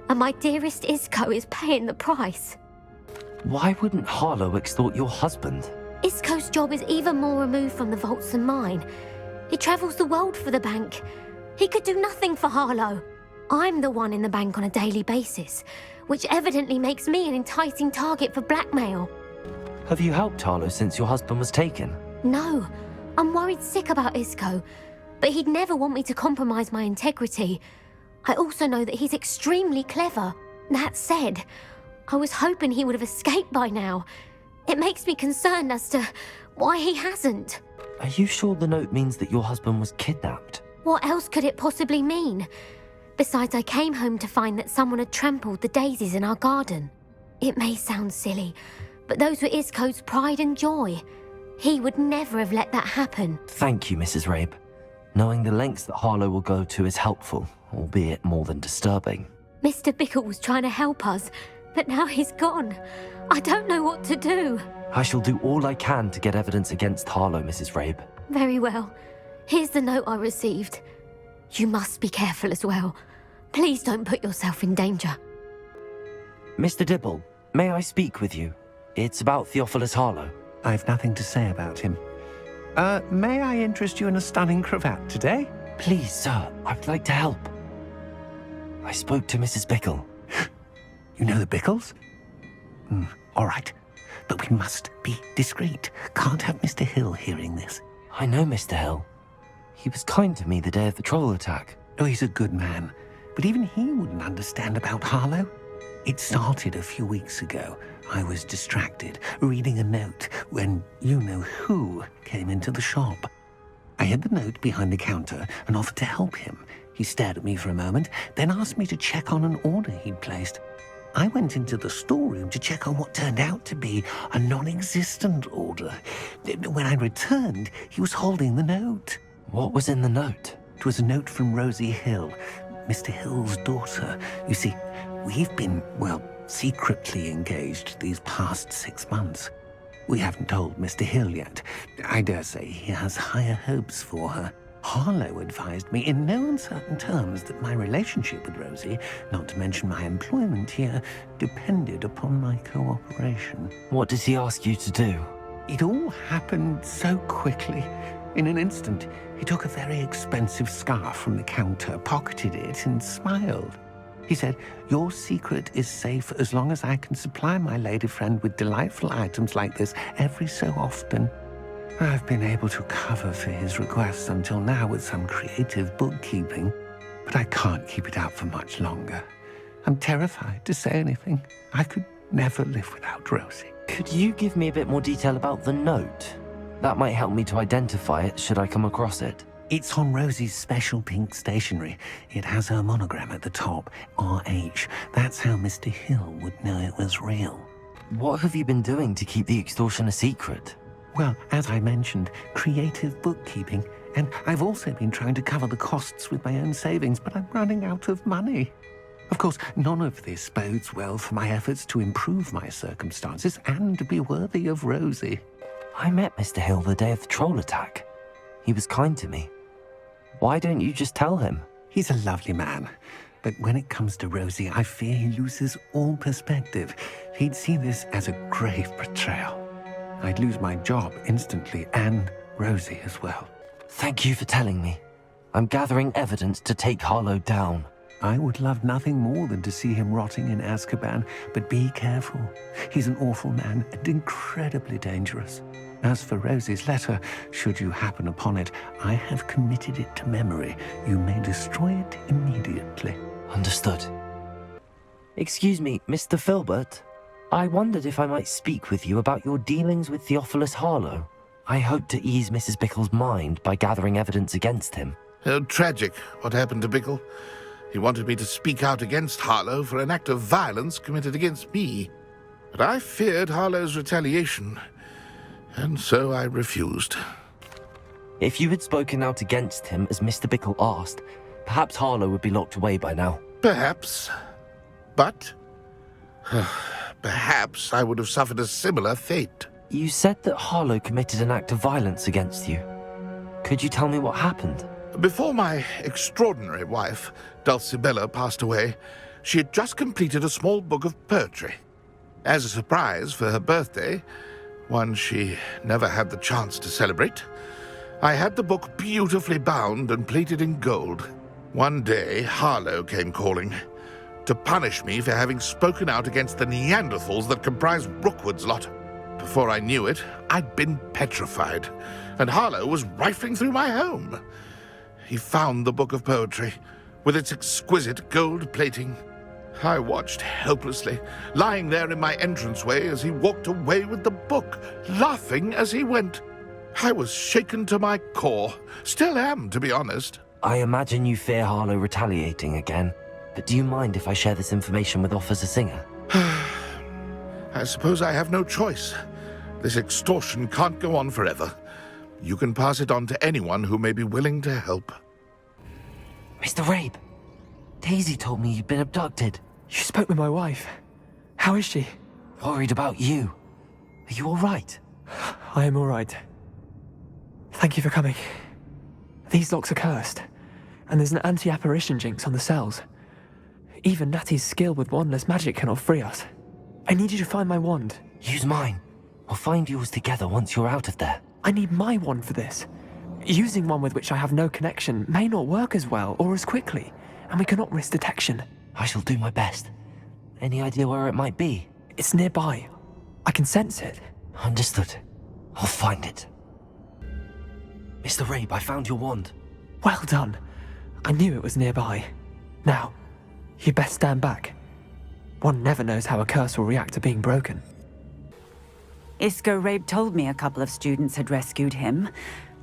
and my dearest Isco is paying the price. Why wouldn't Harlow extort your husband? Isco's job is even more removed from the vaults than mine. He travels the world for the bank. He could do nothing for Harlow. I'm the one in the bank on a daily basis, which evidently makes me an enticing target for blackmail. Have you helped Harlow since your husband was taken? No, I'm worried sick about Isco, but he'd never want me to compromise my integrity. I also know that he's extremely clever. That said, I was hoping he would have escaped by now. It makes me concerned as to why he hasn't. Are you sure the note means that your husband was kidnapped? What else could it possibly mean? Besides, I came home to find that someone had trampled the daisies in our garden. It may sound silly, but those were Isco's pride and joy. He would never have let that happen. Thank you, Mrs. Rabe. Knowing the lengths that Harlow will go to is helpful, albeit more than disturbing. Mr. Bickle was trying to help us, but now he's gone. I don't know what to do. I shall do all I can to get evidence against Harlow, Mrs. Rabe. Very well. Here's the note I received. You must be careful as well. Please don't put yourself in danger. Mr. Dibble, may I speak with you? It's about Theophilus Harlow. I've nothing to say about him. May I interest you in a stunning cravat today? Please, sir, I'd like to help. I spoke to Mrs. Bickle. You know the Bickles? All right. But we must be discreet. Can't have Mr. Hill hearing this. I know Mr. Hill. He was kind to me the day of the troll attack. Oh, he's a good man. But even he wouldn't understand about Harlow. It started a few weeks ago. I was distracted, reading a note, when you-know-who came into the shop. I hid the note behind the counter and offered to help him. He stared at me for a moment, then asked me to check on an order he'd placed. I went into the storeroom to check on what turned out to be a non-existent order. When I returned, he was holding the note. What was in the note? It was a note from Rosie Hill, Mr. Hill's daughter. You see, we've been, secretly engaged these past 6 months. We haven't told Mr. Hill yet. I dare say he has higher hopes for her. Harlow advised me in no uncertain terms that my relationship with Rosie, not to mention my employment here, depended upon my cooperation. What did he ask you to do? It all happened so quickly. In an instant, he took a very expensive scarf from the counter, pocketed it, and smiled. He said, "Your secret is safe as long as I can supply my lady friend with delightful items like this every so often." I've been able to cover for his requests until now with some creative bookkeeping, but I can't keep it up for much longer. I'm terrified to say anything. I could never live without Rosie. Could you give me a bit more detail about the note? That might help me to identify it should I come across it. It's on Rosie's special pink stationery. It has her monogram at the top, RH. That's how Mr. Hill would know it was real. What have you been doing to keep the extortion a secret? Well, as I mentioned, creative bookkeeping. And I've also been trying to cover the costs with my own savings, but I'm running out of money. Of course, none of this bodes well for my efforts to improve my circumstances and to be worthy of Rosie. I met Mr. Hill the day of the troll attack. He was kind to me. Why don't you just tell him? He's a lovely man. But when it comes to Rosie, I fear he loses all perspective. He'd see this as a grave betrayal. I'd lose my job instantly, and Rosie as well. Thank you for telling me. I'm gathering evidence to take Harlow down. I would love nothing more than to see him rotting in Azkaban, but be careful. He's an awful man and incredibly dangerous. As for Rosie's letter, should you happen upon it, I have committed it to memory. You may destroy it immediately. Understood. Excuse me, Mr. Filbert. I wondered if I might speak with you about your dealings with Theophilus Harlow. I hope to ease Mrs. Bickle's mind by gathering evidence against him. Tragic what happened to Bickle. He wanted me to speak out against Harlow for an act of violence committed against me. But I feared Harlow's retaliation, and so I refused. If you had spoken out against him as Mr. Bickle asked, perhaps Harlow would be locked away by now. Perhaps. But perhaps I would have suffered a similar fate. You said that Harlow committed an act of violence against you. Could you tell me what happened? Before my extraordinary wife, Dulcibella, passed away, she had just completed a small book of poetry. As a surprise for her birthday, one she never had the chance to celebrate, I had the book beautifully bound and plated in gold. One day, Harlow came calling to punish me for having spoken out against the Neanderthals that comprised Rookwood's lot. Before I knew it, I'd been petrified, and Harlow was rifling through my home. He found the book of poetry, with its exquisite gold plating. I watched helplessly, lying there in my entranceway as he walked away with the book, laughing as he went. I was shaken to my core. Still am, to be honest. I imagine you fear Harlow retaliating again, but do you mind if I share this information with Officer Singer? I suppose I have no choice. This extortion can't go on forever. You can pass it on to anyone who may be willing to help. Mr. Rabe, Daisy told me you'd been abducted. You spoke with my wife. How is she? Worried about you. Are you all right? I am all right. Thank you for coming. These locks are cursed, and there's an anti-apparition jinx on the cells. Even Natty's skill with wandless magic cannot free us. I need you to find my wand. Use mine. I'll find yours together once you're out of there. I need my wand for this. Using one with which I have no connection may not work as well or as quickly, and we cannot risk detection. I shall do my best. Any idea where it might be? It's nearby. I can sense it. Understood. I'll find it. Mr. Rabe, I found your wand. Well done. I knew it was nearby. Now, you best stand back. One never knows how a curse will react to being broken. Isco Rabe told me a couple of students had rescued him.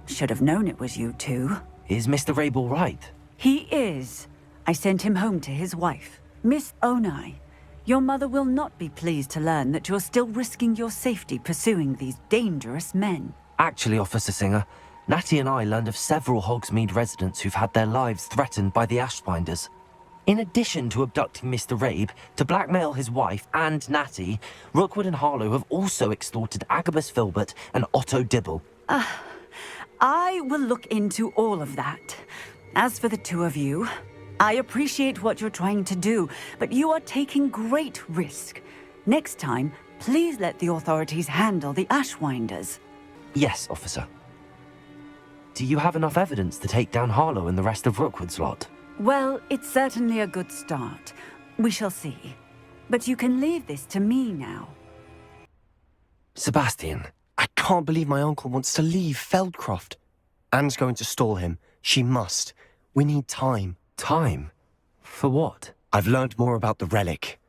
Should have known it was you two. Is Mr. Rabe all right? He is. I sent him home to his wife, Miss Onai. Your mother will not be pleased to learn that you're still risking your safety pursuing these dangerous men. Actually, Officer Singer, Natty and I learned of several Hogsmeade residents who've had their lives threatened by the Ashbinders. In addition to abducting Mr. Rabe to blackmail his wife and Natty, Rookwood and Harlow have also extorted Agabus Filbert and Otto Dibble. I will look into all of that. As for the two of you, I appreciate what you're trying to do, but you are taking great risk. Next time, please let the authorities handle the Ashwinders. Yes, officer. Do you have enough evidence to take down Harlow and the rest of Rookwood's lot? Well, it's certainly a good start. We shall see. But you can leave this to me now. Sebastian, I can't believe my uncle wants to leave Feldcroft. Anne's going to stall him. She must. We need time. Time? For what? I've learned more about the relic.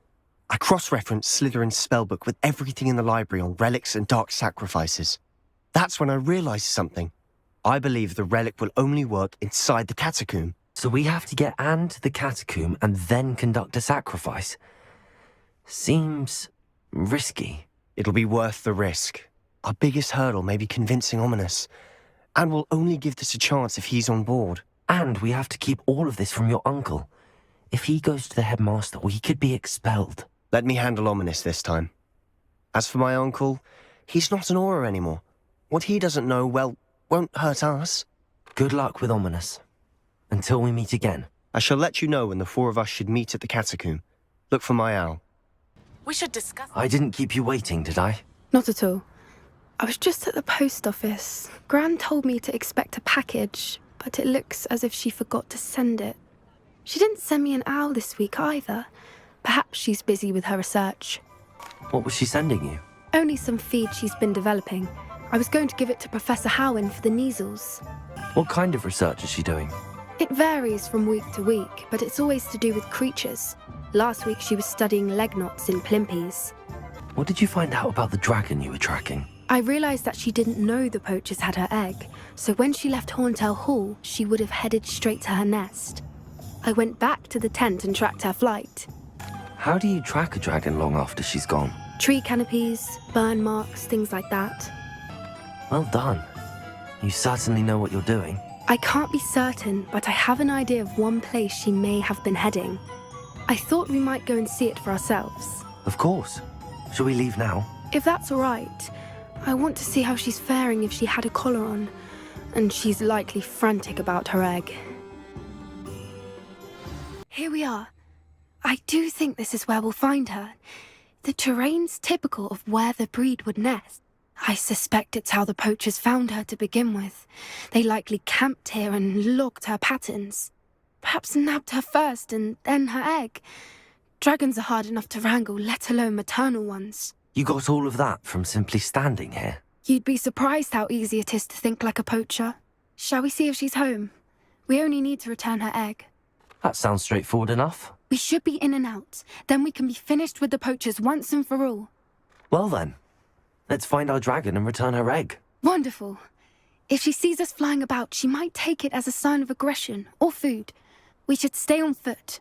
I cross-referenced Slytherin's spellbook with everything in the library on relics and dark sacrifices. That's when I realized something. I believe the relic will only work inside the catacomb. So we have to get Anne to the catacomb and then conduct a sacrifice. Seems risky. It'll be worth the risk. Our biggest hurdle may be convincing Ominis. And we'll only give this a chance if he's on board. And we have to keep all of this from your uncle. If he goes to the headmaster, he could be expelled. Let me handle Ominis this time. As for my uncle, he's not an Auror anymore. What he doesn't know, well, won't hurt us. Good luck with Ominis. Until we meet again. I shall let you know when the four of us should meet at the catacomb. Look for my owl. We should discuss... I didn't keep you waiting, did I? Not at all. I was just at the post office. Gran told me to expect a package, but it looks as if she forgot to send it. She didn't send me an owl this week either. Perhaps she's busy with her research. What was she sending you? Only some feed she's been developing. I was going to give it to Professor Howin for the measles. What kind of research is she doing? It varies from week to week, but it's always to do with creatures. Last week she was studying Gringotts in Plimpies. What did you find out about the dragon you were tracking? I realised that she didn't know the poachers had her egg, so when she left Horntail Hall, she would have headed straight to her nest. I went back to the tent and tracked her flight. How do you track a dragon long after she's gone? Tree canopies, burn marks, things like that. Well done. You certainly know what you're doing. I can't be certain, but I have an idea of one place she may have been heading. I thought we might go and see it for ourselves. Of course. Shall we leave now? If that's all right. I want to see how she's faring if she had a collar on. And she's likely frantic about her egg. Here we are. I do think this is where we'll find her. The terrain's typical of where the breed would nest. I suspect it's how the poachers found her to begin with. They likely camped here and logged her patterns. Perhaps nabbed her first and then her egg. Dragons are hard enough to wrangle, let alone maternal ones. You got all of that from simply standing here? You'd be surprised how easy it is to think like a poacher. Shall we see if she's home? We only need to return her egg. That sounds straightforward enough. We should be in and out. Then we can be finished with the poachers once and for all. Well then, let's find our dragon and return her egg. Wonderful. If she sees us flying about, she might take it as a sign of aggression or food. We should stay on foot.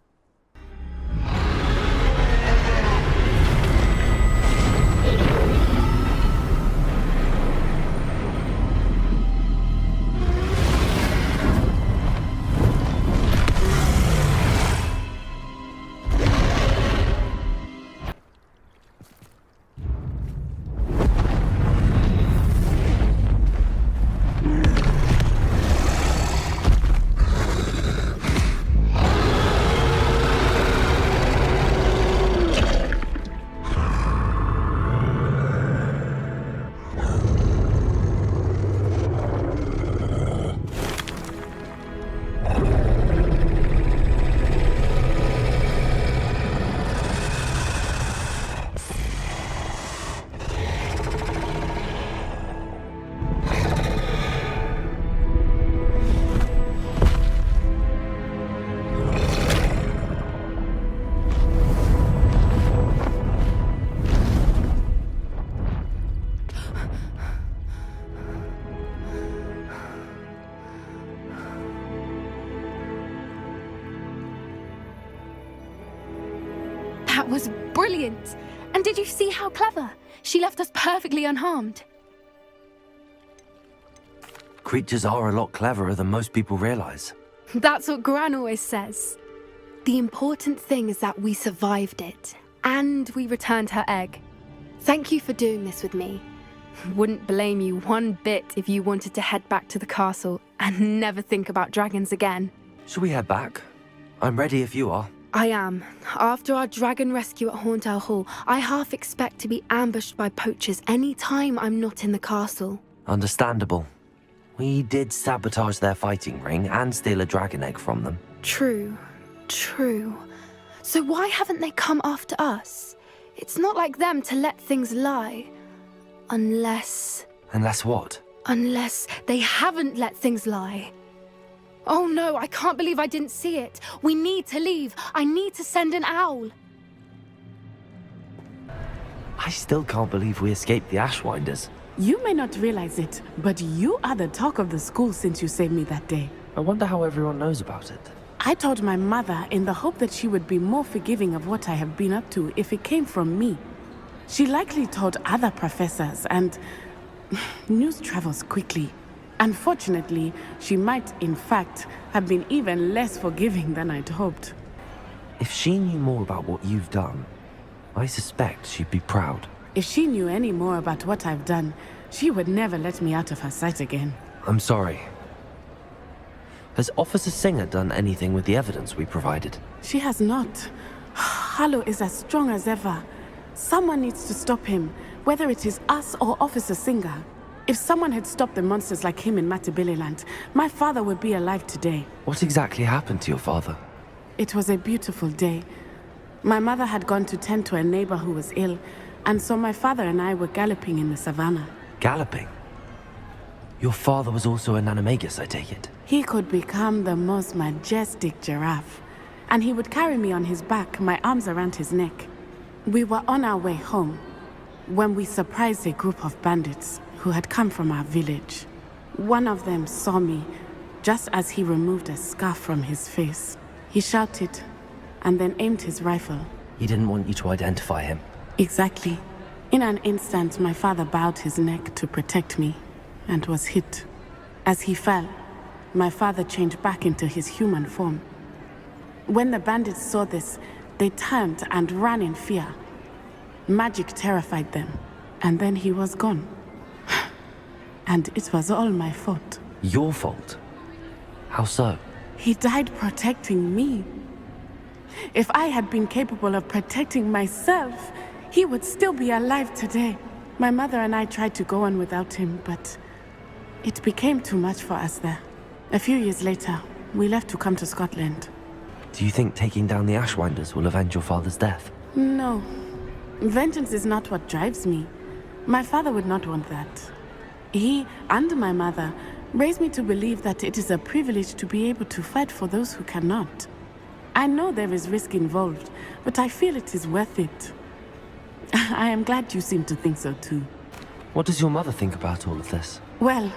was brilliant. And did you see how clever? She left us perfectly unharmed. Creatures are a lot cleverer than most people realize. That's what Gran always says. The important thing is that we survived it, and we returned her egg. Thank you for doing this with me. Wouldn't blame you one bit if you wanted to head back to the castle and never think about dragons again. Shall we head back? I'm ready if you are. I am. After our dragon rescue at Hauntow Hall, I half expect to be ambushed by poachers any time I'm not in the castle. Understandable. We did sabotage their fighting ring and steal a dragon egg from them. True. So why haven't they come after us? It's not like them to let things lie. Unless what? Unless they haven't let things lie. Oh no, I can't believe I didn't see it. We need to leave. I need to send an owl. I still can't believe we escaped the Ashwinders. You may not realize it, but you are the talk of the school since you saved me that day. I wonder how everyone knows about it. I told my mother in the hope that she would be more forgiving of what I have been up to if it came from me. She likely told other professors, and news travels quickly. Unfortunately, she might, in fact, have been even less forgiving than I'd hoped. If she knew more about what you've done, I suspect she'd be proud. If she knew any more about what I've done, she would never let me out of her sight again. I'm sorry. Has Officer Singer done anything with the evidence we provided? She has not. Harlow is as strong as ever. Someone needs to stop him, whether it is us or Officer Singer. If someone had stopped the monsters like him in Matabeleland, my father would be alive today. What exactly happened to your father? It was a beautiful day. My mother had gone to tend to a neighbor who was ill, and so my father and I were galloping in the savannah. Galloping? Your father was also an animagus, I take it? He could become the most majestic giraffe, and he would carry me on his back, my arms around his neck. We were on our way home when we surprised a group of bandits who had come from our village. One of them saw me just as he removed a scarf from his face. He shouted and then aimed his rifle. He didn't want you to identify him. Exactly. In an instant, my father bowed his neck to protect me and was hit. As he fell, my father changed back into his human form. When the bandits saw this, they turned and ran in fear. Magic terrified them, and then he was gone. And it was all my fault. Your fault? How so? He died protecting me. If I had been capable of protecting myself, he would still be alive today. My mother and I tried to go on without him, but it became too much for us there. A few years later, we left to come to Scotland. Do you think taking down the Ashwinders will avenge your father's death? No. Vengeance is not what drives me. My father would not want that. He and my mother raised me to believe that it is a privilege to be able to fight for those who cannot. I know there is risk involved, but I feel it is worth it. I am glad you seem to think so too. What does your mother think about all of this? Well,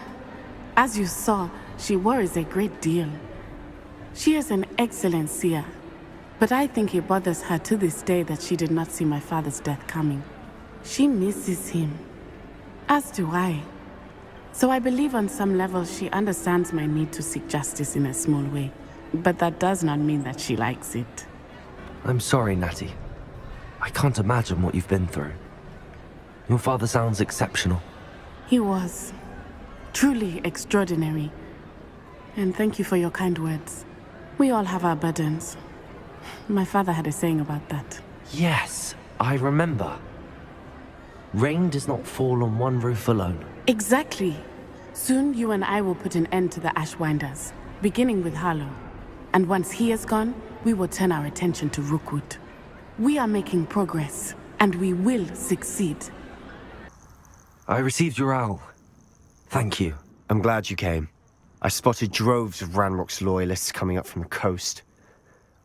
as you saw, she worries a great deal. She is an excellent seer, but I think it bothers her to this day that she did not see my father's death coming. She misses him, as do I. So I believe on some level she understands my need to seek justice in a small way, but that does not mean that she likes it. I'm sorry, Natty. I can't imagine what you've been through. Your father sounds exceptional. He was. Truly extraordinary. And thank you for your kind words. We all have our burdens. My father had a saying about that. Yes, I remember. Rain does not fall on one roof alone. Exactly. Soon you and I will put an end to the Ashwinders, beginning with Harlow. And once he is gone, we will turn our attention to Rookwood. We are making progress, and we will succeed. I received your owl. Thank you. I'm glad you came. I spotted droves of Ranrock's loyalists coming up from the coast.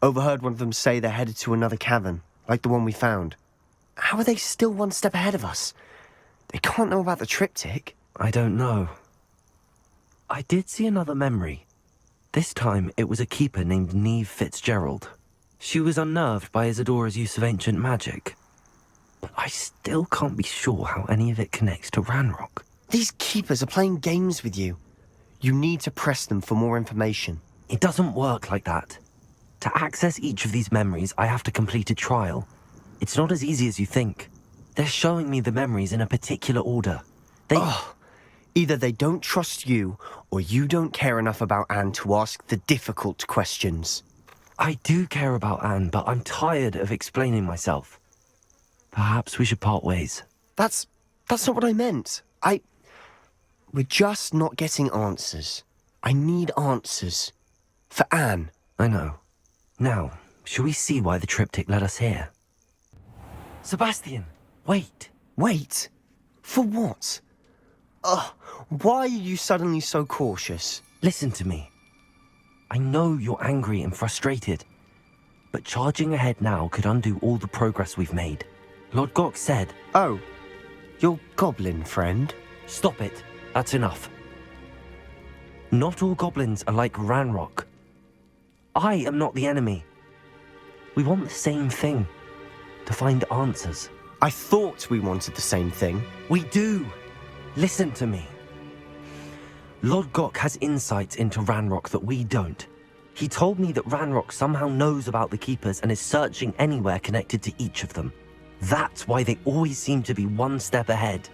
Overheard one of them say they're headed to another cavern, like the one we found. How are they still one step ahead of us? They can't know about the triptych. I don't know. I did see another memory. This time, it was a keeper named Neve Fitzgerald. She was unnerved by Isadora's use of ancient magic. But I still can't be sure how any of it connects to Ranrock. These keepers are playing games with you. You need to press them for more information. It doesn't work like that. To access each of these memories, I have to complete a trial. It's not as easy as you think. They're showing me the memories in a particular order. Either they don't trust you, or you don't care enough about Anne to ask the difficult questions. I do care about Anne, but I'm tired of explaining myself. Perhaps we should part ways. That's not what I meant. We're just not getting answers. I need answers. For Anne. I know. Now, shall we see why the triptych led us here? Sebastian, wait. Wait? For what? Why are you suddenly so cautious? Listen to me. I know you're angry and frustrated, but charging ahead now could undo all the progress we've made. Lodgok said... Oh, your goblin friend? Stop it. That's enough. Not all goblins are like Ranrock. I am not the enemy. We want the same thing. To find answers. I thought we wanted the same thing. We do. Listen to me. Lodgok has insights into Ranrock that we don't. He told me that Ranrock somehow knows about the Keepers and is searching anywhere connected to each of them. That's why they always seem to be one step ahead.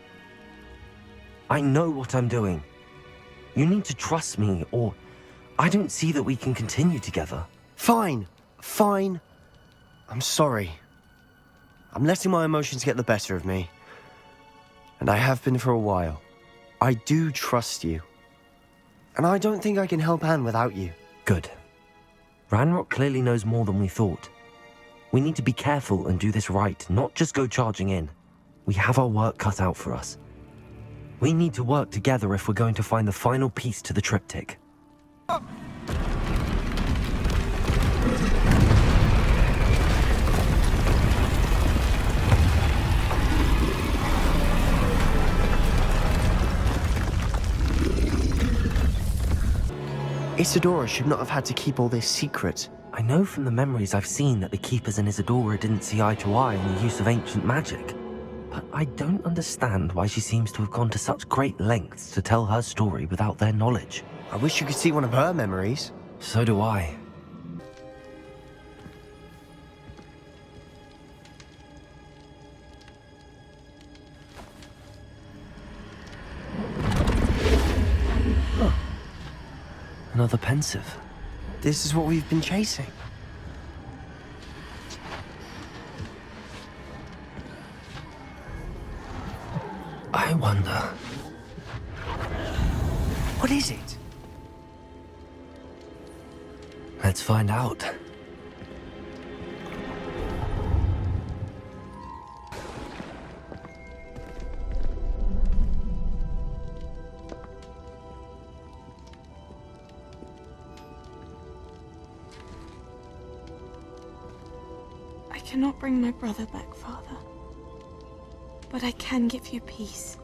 I know what I'm doing. You need to trust me, or I don't see that we can continue together. Fine. I'm sorry. I'm letting my emotions get the better of me. And I have been for a while. I do trust you. And I don't think I can help Anne without you. Good. Ranrock clearly knows more than we thought. We need to be careful and do this right, not just go charging in. We have our work cut out for us. We need to work together if we're going to find the final piece to the triptych. Isadora should not have had to keep all this secret. I know from the memories I've seen that the Keepers and Isadora didn't see eye to eye on the use of ancient magic. But I don't understand why she seems to have gone to such great lengths to tell her story without their knowledge. I wish you could see one of her memories. So do I. Another pensive. This is what we've been chasing. I wonder... What is it? Let's find out. I cannot bring my brother back, Father. But I can give you peace.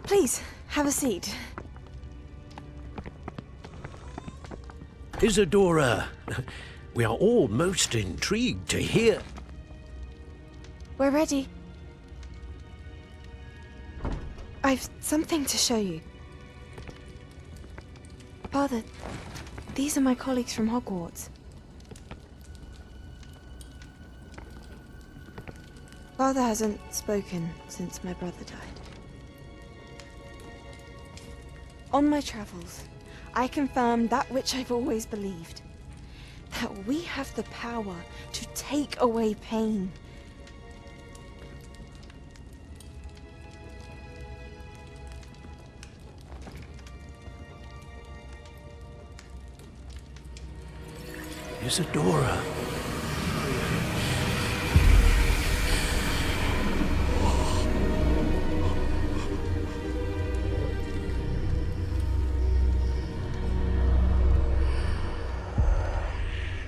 Please, have a seat. Isadora, we are all most intrigued to hear. We're ready. I've something to show you. Father, these are my colleagues from Hogwarts. Father hasn't spoken since my brother died. On my travels, I confirmed that which I've always believed. That we have the power to take away pain. Isadora.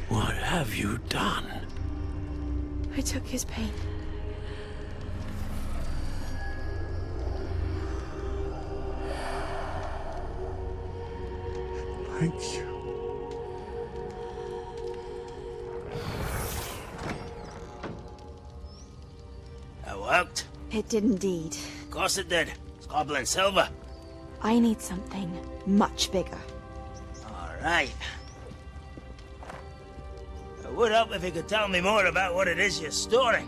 What have you done? I took his pain. Thank you. That worked? It did indeed. Of course it did. It's goblin silver. I need something much bigger. All right. It would help if you could tell me more about what it is you're storing.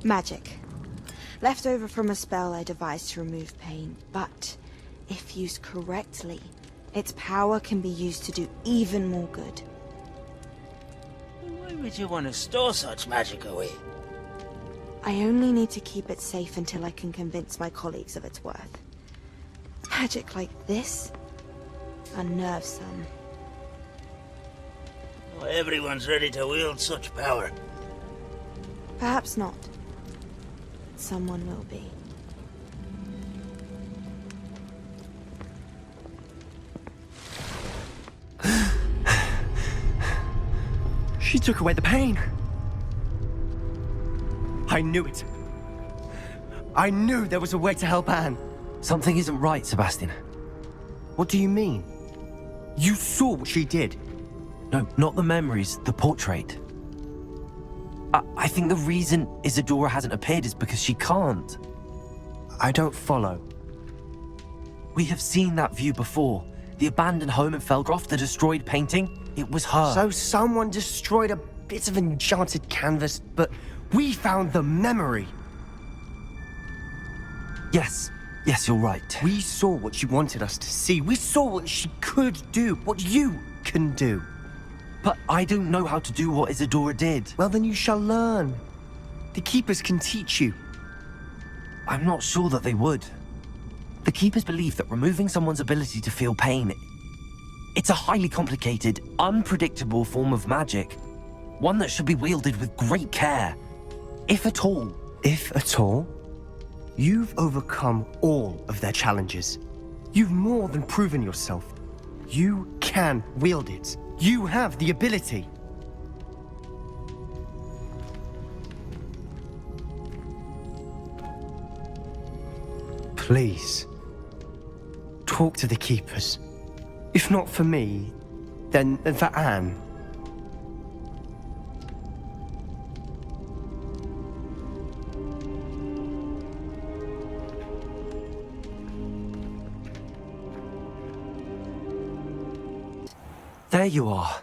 Magic. Left over from a spell I devised to remove pain, but if used correctly, its power can be used to do even more good. Why would you want to store such magic away? I only need to keep it safe until I can convince my colleagues of its worth. Magic like this unnerves some. Not everyone's ready to wield such power. Perhaps not. Someone will be. She took away the pain. I knew it. I knew there was a way to help Anne. Something isn't right, Sebastian. What do you mean? You saw what she did. No, not the memories, the portrait. I think the reason Isadora hasn't appeared is because she can't. I don't follow. We have seen that view before. The abandoned home in Felgroth, the destroyed painting, it was her. So someone destroyed a bit of enchanted canvas, but we found the memory. Yes, you're right. We saw what she wanted us to see. We saw what she could do, what you can do. But I don't know how to do what Isadora did. Well, then you shall learn. The Keepers can teach you. I'm not sure that they would. The Keepers believe that removing someone's ability to feel pain, it's a highly complicated, unpredictable form of magic. One that should be wielded with great care. If at all. If at all? You've overcome all of their challenges. You've more than proven yourself. You can wield it. You have the ability. Please, talk to the Keepers. If not for me, then for Anne. There you are.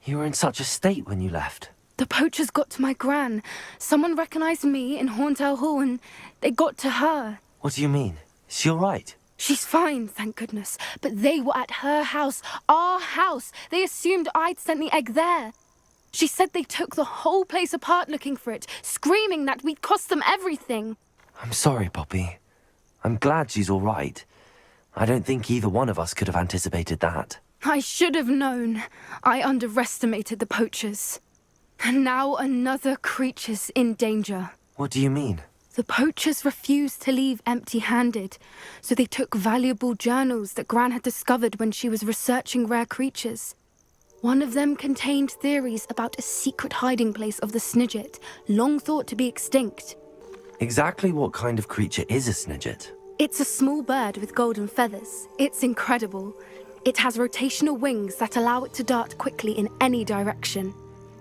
You were in such a state when you left. The poachers got to my gran. Someone recognized me in Horntail Hall and they got to her. What do you mean? Is she all right? She's fine, thank goodness. But they were at her house, our house. They assumed I'd sent the egg there. She said they took the whole place apart looking for it, screaming that we'd cost them everything. I'm sorry, Poppy. I'm glad she's all right. I don't think either one of us could have anticipated that. I should have known. I underestimated the poachers. And now another creature's in danger. What do you mean? The poachers refused to leave empty-handed, so they took valuable journals that Gran had discovered when she was researching rare creatures. One of them contained theories about a secret hiding place of the Snidget, long thought to be extinct. Exactly what kind of creature is a Snidget? It's a small bird with golden feathers. It's incredible. It has rotational wings that allow it to dart quickly in any direction.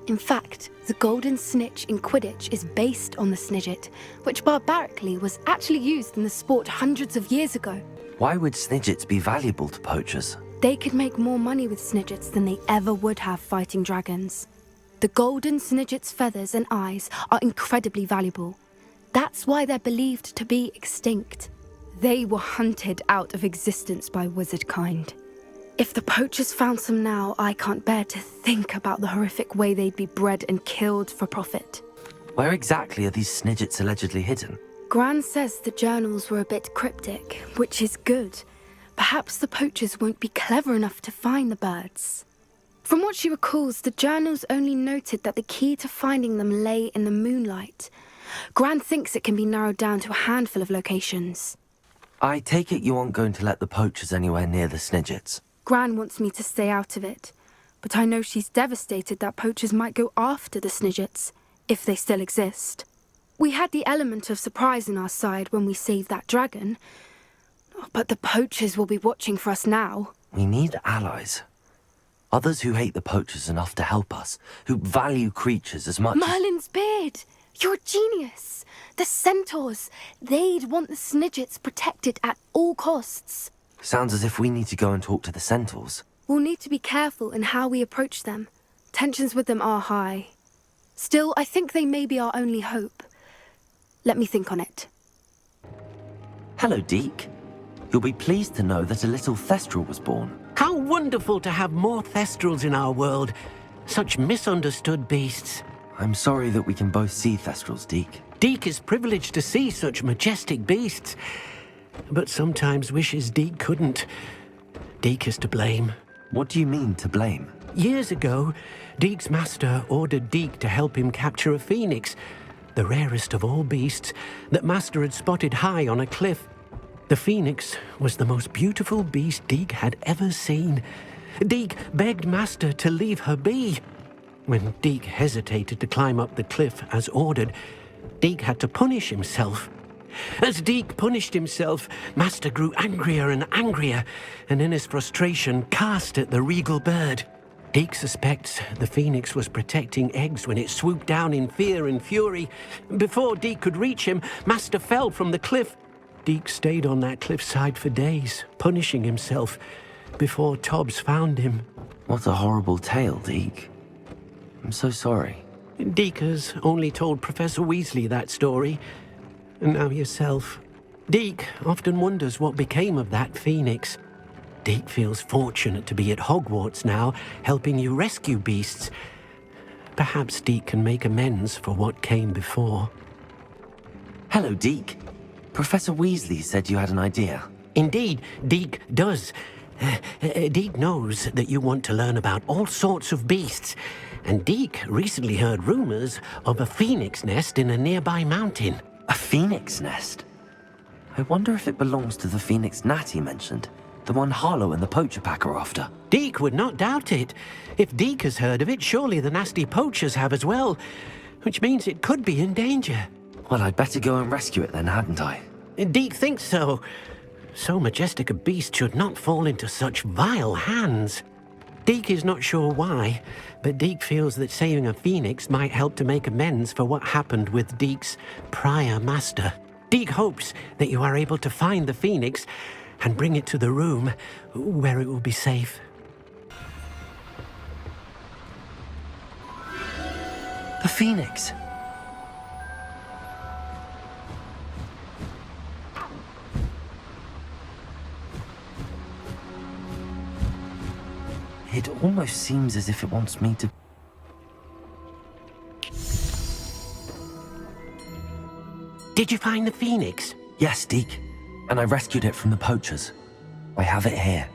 In fact, the golden snitch in Quidditch is based on the Snidget, which barbarically was actually used in the sport hundreds of years ago. Why would Snidgets be valuable to poachers? They could make more money with Snidgets than they ever would have fighting dragons. The golden Snidget's feathers and eyes are incredibly valuable. That's why they're believed to be extinct. They were hunted out of existence by wizard kind. If the poachers found some now, I can't bear to think about the horrific way they'd be bred and killed for profit. Where exactly are these Snidgets allegedly hidden? Gran says the journals were a bit cryptic, which is good. Perhaps the poachers won't be clever enough to find the birds. From what she recalls, the journals only noted that the key to finding them lay in the moonlight. Gran thinks it can be narrowed down to a handful of locations. I take it you aren't going to let the poachers anywhere near the Snidgets. Gran wants me to stay out of it, but I know she's devastated that poachers might go after the Snidgets, if they still exist. We had the element of surprise on our side when we saved that dragon, but the poachers will be watching for us now. We need allies. Others who hate the poachers enough to help us, who value creatures as much Merlin's beard! You're a genius! The centaurs! They'd want the Snidgets protected at all costs. Sounds as if we need to go and talk to the centaurs. We'll need to be careful in how we approach them. Tensions with them are high. Still, I think they may be our only hope. Let me think on it. Hello, Deke. You'll be pleased to know that a little Thestral was born. How wonderful to have more Thestrals in our world. Such misunderstood beasts. I'm sorry that we can both see Thestrals, Deke. Deke is privileged to see such majestic beasts, but sometimes wishes Deke couldn't. Deke is to blame. What do you mean, to blame? Years ago, Deke's master ordered Deke to help him capture a phoenix, the rarest of all beasts, that master had spotted high on a cliff. The phoenix was the most beautiful beast Deke had ever seen. Deke begged master to leave her be. When Deke hesitated to climb up the cliff as ordered, Deke had to punish himself. As Deke punished himself, master grew angrier and angrier, and in his frustration cast at the regal bird. Deke suspects the phoenix was protecting eggs when it swooped down in fear and fury. Before Deke could reach him, master fell from the cliff. Deke stayed on that cliffside for days, punishing himself, before Tobbs found him. What a horrible tale, Deke. I'm so sorry. Deke has only told Professor Weasley that story, and now yourself. Deke often wonders what became of that phoenix. Deke feels fortunate to be at Hogwarts now, helping you rescue beasts. Perhaps Deke can make amends for what came before. Hello, Deke. Professor Weasley said you had an idea. Indeed, Deke does. Deke knows that you want to learn about all sorts of beasts, and Deke recently heard rumors of a phoenix nest in a nearby mountain. A phoenix nest? I wonder if it belongs to the phoenix Natty mentioned, the one Harlow and the poacher pack are after. Deke would not doubt it. If Deke has heard of it, surely the nasty poachers have as well, which means it could be in danger. Well, I'd better go and rescue it then, hadn't I? Deke thinks so. So majestic a beast should not fall into such vile hands. Deke is not sure why, but Deke feels that saving a phoenix might help to make amends for what happened with Deke's prior master. Deke hopes that you are able to find the phoenix and bring it to the room where it will be safe. The phoenix! It almost seems as if it wants me to... Did you find the phoenix? Yes, Deke. And I rescued it from the poachers. I have it here.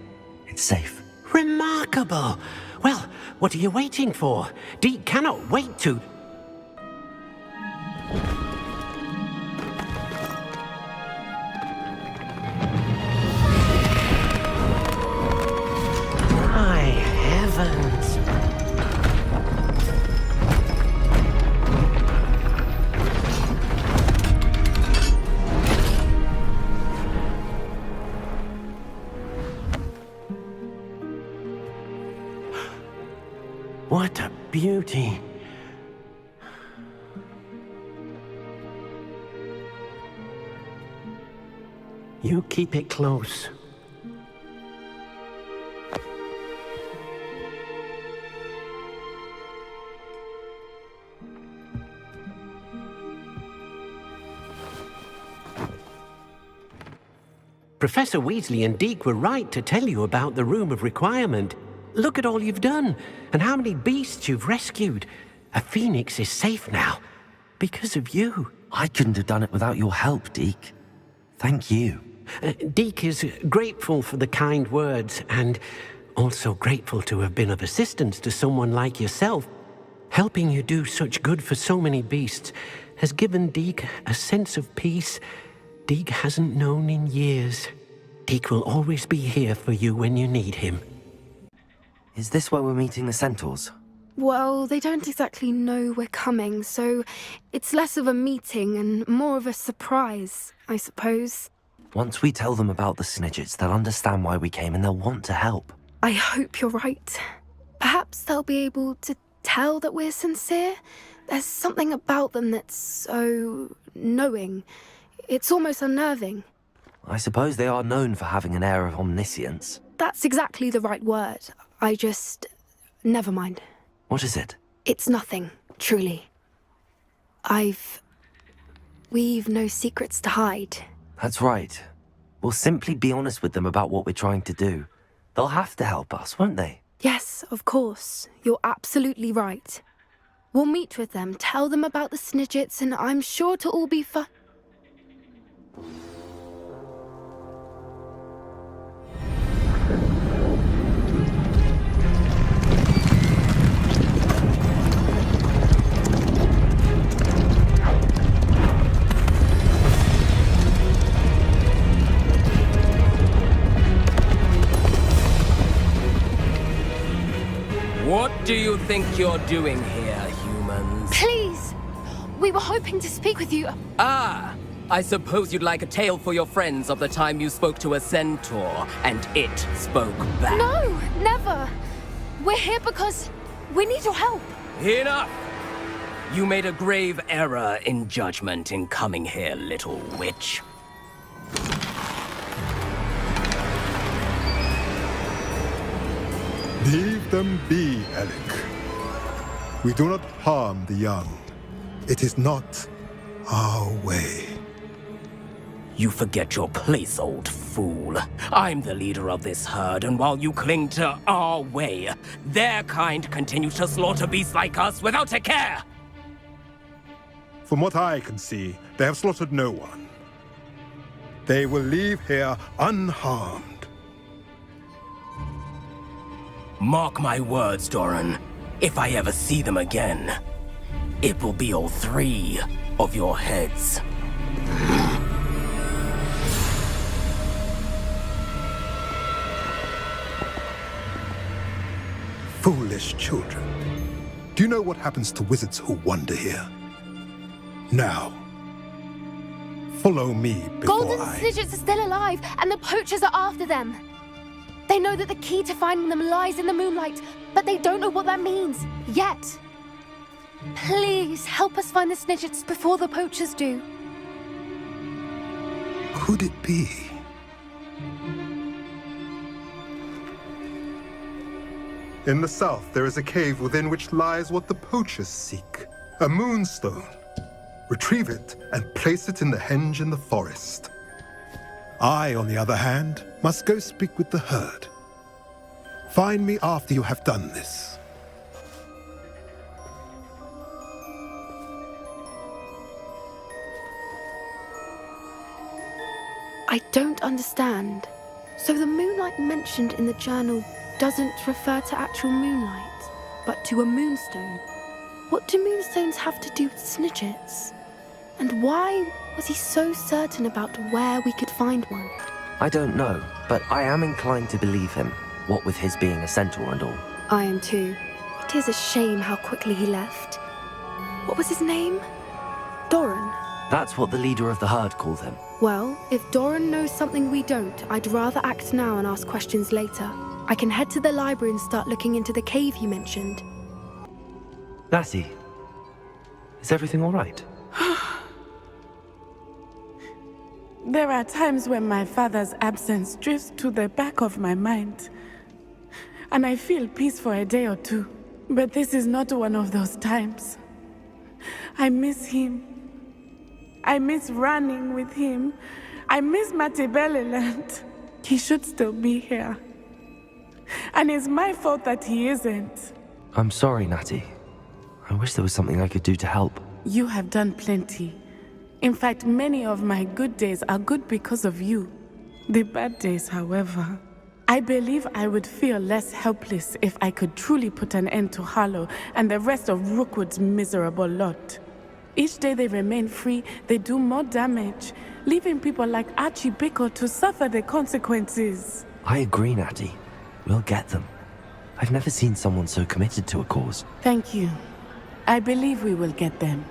It's safe. Remarkable! Well, what are you waiting for? Deke cannot wait to... My heavens! What a beauty! You keep it close. Professor Weasley and Deke were right to tell you about the Room of Requirement. Look at all you've done, and how many beasts you've rescued. A phoenix is safe now, because of you. I couldn't have done it without your help, Deke. Thank you. Deke is grateful for the kind words, and also grateful to have been of assistance to someone like yourself. Helping you do such good for so many beasts has given Deke a sense of peace Deek hasn't known in years. Deek will always be here for you when you need him. Is this where we're meeting the centaurs? Well, they don't exactly know we're coming, so it's less of a meeting and more of a surprise, I suppose. Once we tell them about the Snidgets, they'll understand why we came and they'll want to help. I hope you're right. Perhaps they'll be able to tell that we're sincere. There's something about them that's so knowing. It's almost unnerving. I suppose they are known for having an air of omniscience. That's exactly the right word. Never mind. What is it? It's nothing, truly. We've no secrets to hide. That's right. We'll simply be honest with them about what we're trying to do. They'll have to help us, won't they? Yes, of course. You're absolutely right. We'll meet with them, tell them about the Snidgets, and I'm sure it'll all be fun. What do you think you're doing here, humans? Please! We were hoping to speak with you. Ah! I suppose you'd like a tale for your friends of the time you spoke to a centaur, and it spoke back. No, never! We're here because we need your help. Enough! You made a grave error in judgment in coming here, little witch. Leave them be, Alec. We do not harm the young. It is not our way. You forget your place, old fool. I'm the leader of this herd, and while you cling to our way, their kind continues to slaughter beasts like us without a care! From what I can see, they have slaughtered no one. They will leave here unharmed. Mark my words, Doran. If I ever see them again, it will be all 3 of your heads. Foolish children. Do you know what happens to wizards who wander here? Now, follow me before Golden Snidgets are still alive, and the poachers are after them. They know that the key to finding them lies in the moonlight, but they don't know what that means, yet. Please, help us find the Snidgets before the poachers do. Could it be? In the south, there is a cave within which lies what the poachers seek. A moonstone. Retrieve it and place it in the henge in the forest. I, on the other hand, must go speak with the herd. Find me after you have done this. I don't understand. So the moonlight mentioned in the journal doesn't refer to actual moonlight, but to a moonstone. What do moonstones have to do with Snidgets? And why was he so certain about where we could find one? I don't know, but I am inclined to believe him, what with his being a centaur and all. I am too. It is a shame how quickly he left. What was his name? Doran? That's what the leader of the herd called him. Well, if Doran knows something we don't, I'd rather act now and ask questions later. I can head to the library and start looking into the cave you mentioned. Lassie, is everything all right? There are times when my father's absence drifts to the back of my mind, and I feel peace for a day or two. But this is not one of those times. I miss him. I miss running with him. I miss Matibeleland. He should still be here. And it's my fault that he isn't. I'm sorry, Natty. I wish there was something I could do to help. You have done plenty. In fact, many of my good days are good because of you. The bad days, however. I believe I would feel less helpless if I could truly put an end to Harlow and the rest of Rookwood's miserable lot. Each day they remain free, they do more damage, leaving people like Archie Bickle to suffer the consequences. I agree, Natty. We'll get them. I've never seen someone so committed to a cause. Thank you. I believe we will get them.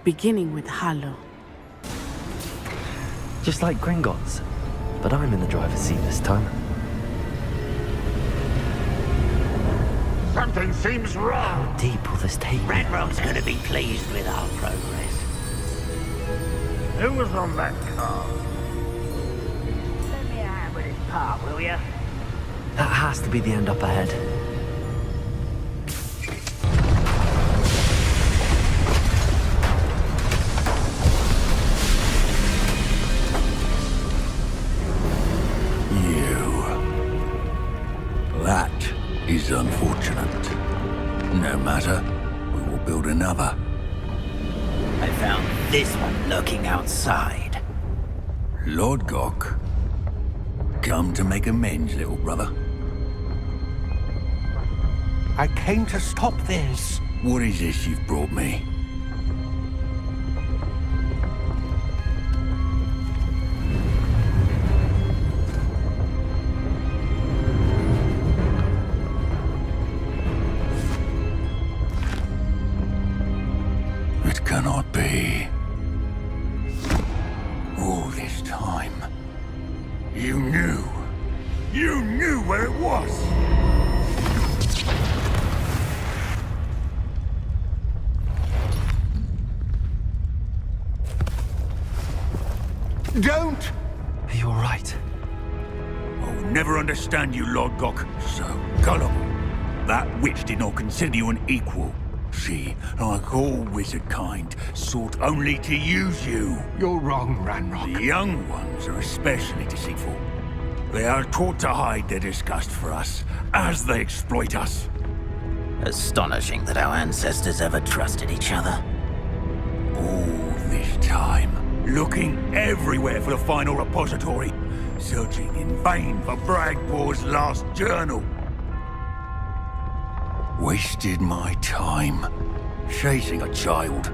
Beginning with Harlow. Just like Gringotts. But I'm in the driver's seat this time. Something seems wrong. How deep will this take me? Ranrock's gonna be pleased with our progress. Who was on that car? Let me have with his part, will ya? That has to be the end up ahead. That is unfortunate. No matter, we will build another. I found this one lurking outside. Lodgok. Come to make amends, little brother. I came to stop this. What is this you've brought me? It cannot be. All this time, you knew. You knew where it was! Don't! Are you alright? I'll never understand you, Lodgok. So gullible. That witch did not consider you an equal. She, like all wizard kind, sought only to use you. You're wrong, Ranrock. The young ones are especially deceitful. They are taught to hide their disgust for us, as they exploit us. Astonishing that our ancestors ever trusted each other. All this time, looking everywhere for the final repository, searching in vain for Bragbor's last journal. Wasted my time chasing a child.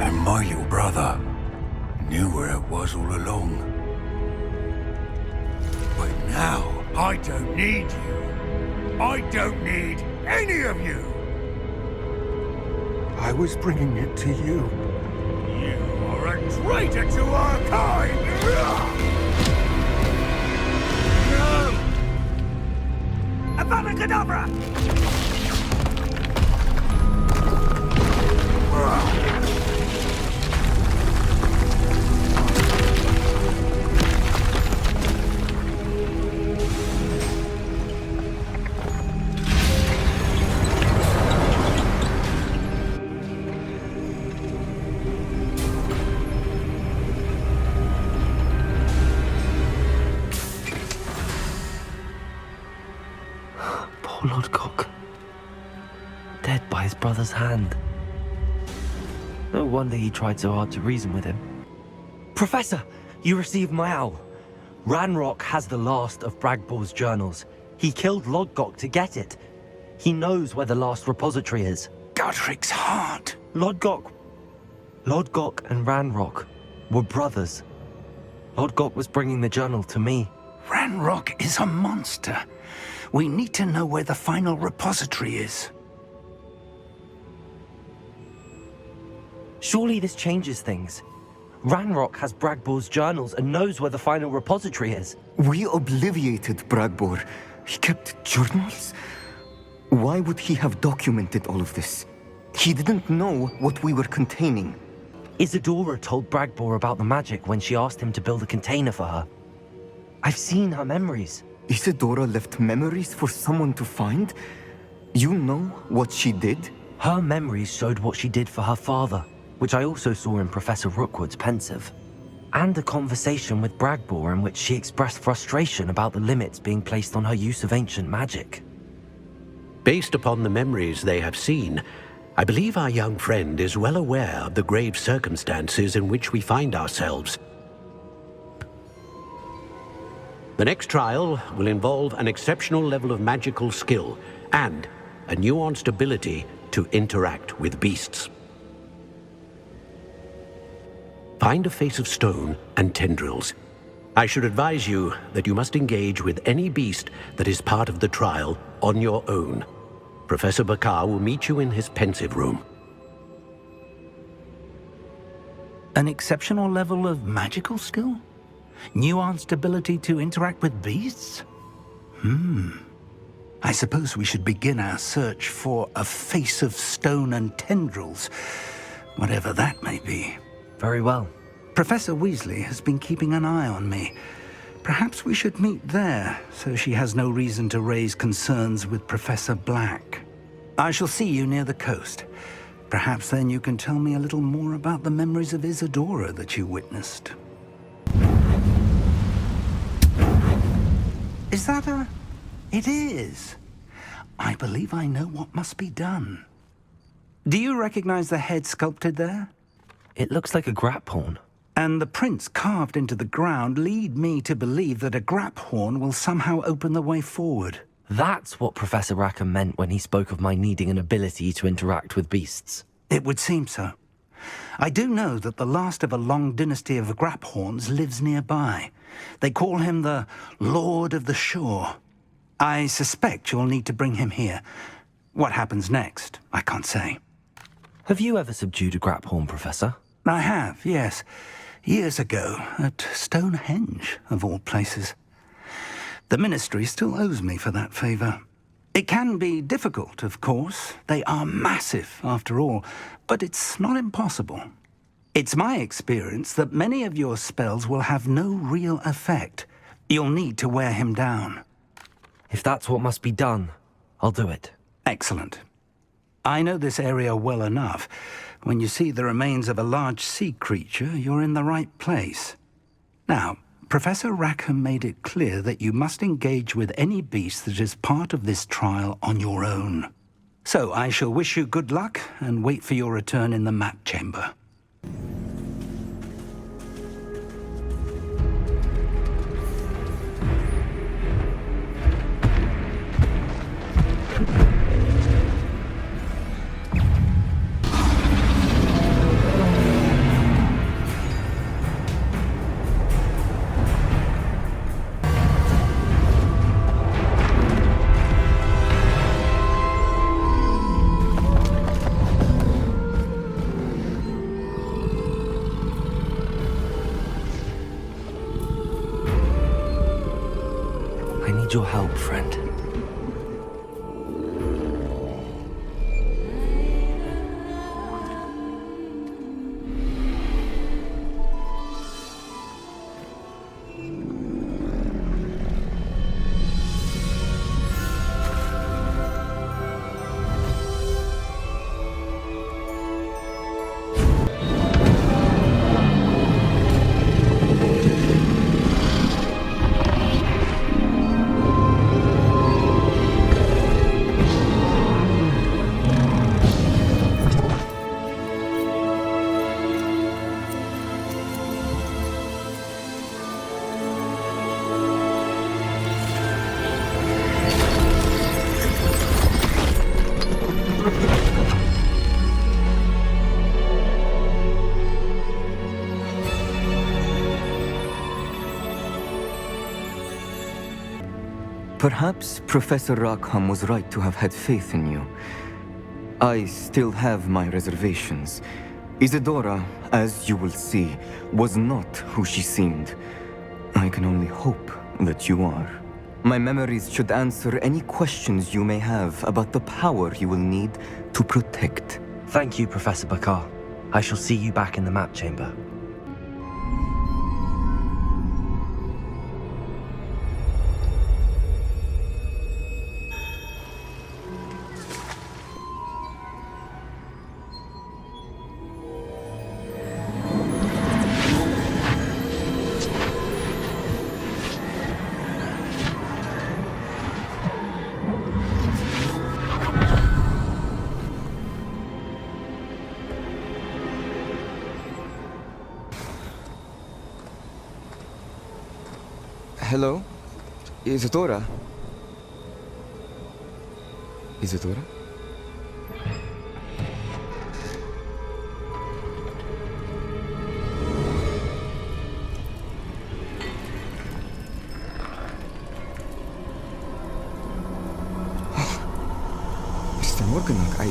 And my little brother knew where it was all along. But now, I don't need you. I don't need any of you. I was bringing it to you. You are a traitor to our kind! No! Avada Kedavra! Poor Lodgok. Dead by his brother's hand. No wonder he tried so hard to reason with him. Professor, you received my owl. Ranrock has the last of Bragbor's journals. He killed Lodgok to get it. He knows where the last repository is. Godric's heart. Lodgok and Ranrock were brothers. Lodgok was bringing the journal to me. Ranrock is a monster. We need to know where the final repository is. Surely this changes things. Ranrock has Bragbor's journals and knows where the final repository is. We obliviated Bragbor. He kept journals? Why would he have documented all of this? He didn't know what we were containing. Isadora told Bragbor about the magic when she asked him to build a container for her. I've seen her memories. Isadora left memories for someone to find? You know what she did? Her memories showed what she did for her father, which I also saw in Professor Rookwood's pensive. And a conversation with Bragbor in which she expressed frustration about the limits being placed on her use of ancient magic. Based upon the memories they have seen, I believe our young friend is well aware of the grave circumstances in which we find ourselves. The next trial will involve an exceptional level of magical skill and a nuanced ability to interact with beasts. Find a face of stone and tendrils. I should advise you that you must engage with any beast that is part of the trial on your own. Professor Bakar will meet you in his pensive room. An exceptional level of magical skill? Nuanced ability to interact with beasts? I suppose we should begin our search for a face of stone and tendrils, whatever that may be. Very well. Professor Weasley has been keeping an eye on me. Perhaps we should meet there, so she has no reason to raise concerns with Professor Black. I shall see you near the coast. Perhaps then you can tell me a little more about the memories of Isadora that you witnessed. Is that a... It is. I believe I know what must be done. Do you recognize the head sculpted there? It looks like a grap horn. And the prints carved into the ground lead me to believe that a grap horn will somehow open the way forward. That's what Professor Rackham meant when he spoke of my needing an ability to interact with beasts. It would seem so. I do know that the last of a long dynasty of grap horns lives nearby. They call him the Lord of the Shore. I suspect you'll need to bring him here. What happens next, I can't say. Have you ever subdued a grap horn, Professor? I have, yes. Years ago, at Stonehenge, of all places. The Ministry still owes me for that favor. It can be difficult, of course. They are massive, after all, but it's not impossible. It's my experience that many of your spells will have no real effect. You'll need to wear him down. If that's what must be done, I'll do it. Excellent. I know this area well enough. When you see the remains of a large sea creature, you're in the right place. Now, Professor Rackham made it clear that you must engage with any beast that is part of this trial on your own. So I shall wish you good luck and wait for your return in the map chamber. Your help, friend. Perhaps Professor Rackham was right to have had faith in you. I still have my reservations. Isadora, as you will see, was not who she seemed. I can only hope that you are. My memories should answer any questions you may have about the power you will need to protect. Thank you, Professor Bakar. I shall see you back in the map chamber. Hello? Isadora? Isadora? coconut.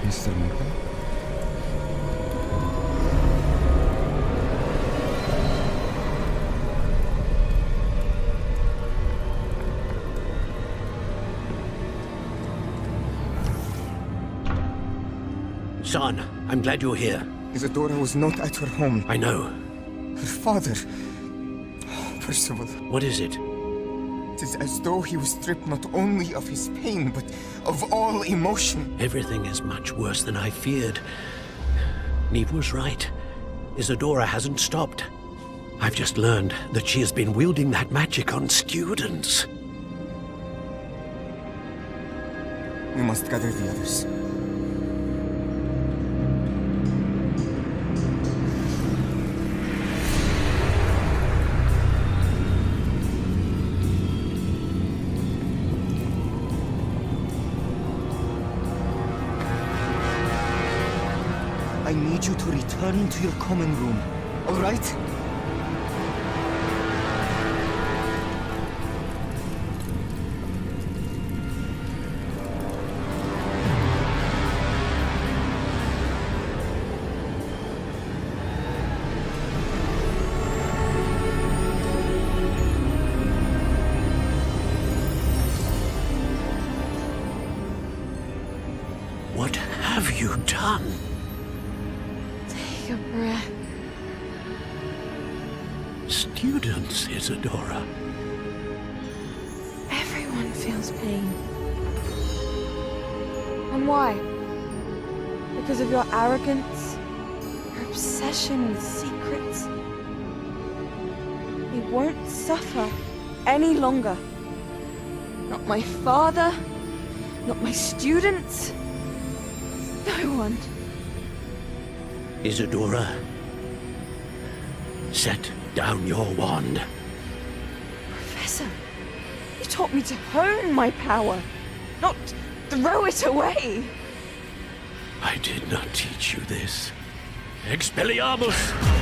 Mr. Morgan? Son, I'm glad you're here. Isadora was not at her home. I know. Her father... Percival. What is it? It is as though he was stripped not only of his pain, but of all emotion. Everything is much worse than I feared. Neve was right. Isadora hasn't stopped. I've just learned that she has been wielding that magic on students. We must gather the others. I need you to return to your common room, all right? What have you done? Take a breath. Students, Isadora. Everyone feels pain. And why? Because of your arrogance? Your obsession with secrets? We won't suffer any longer. Not my father, not my students, no one. Isadora, set down your wand. Professor, you taught me to hone my power, not throw it away. I did not teach you this. Expelliarmus!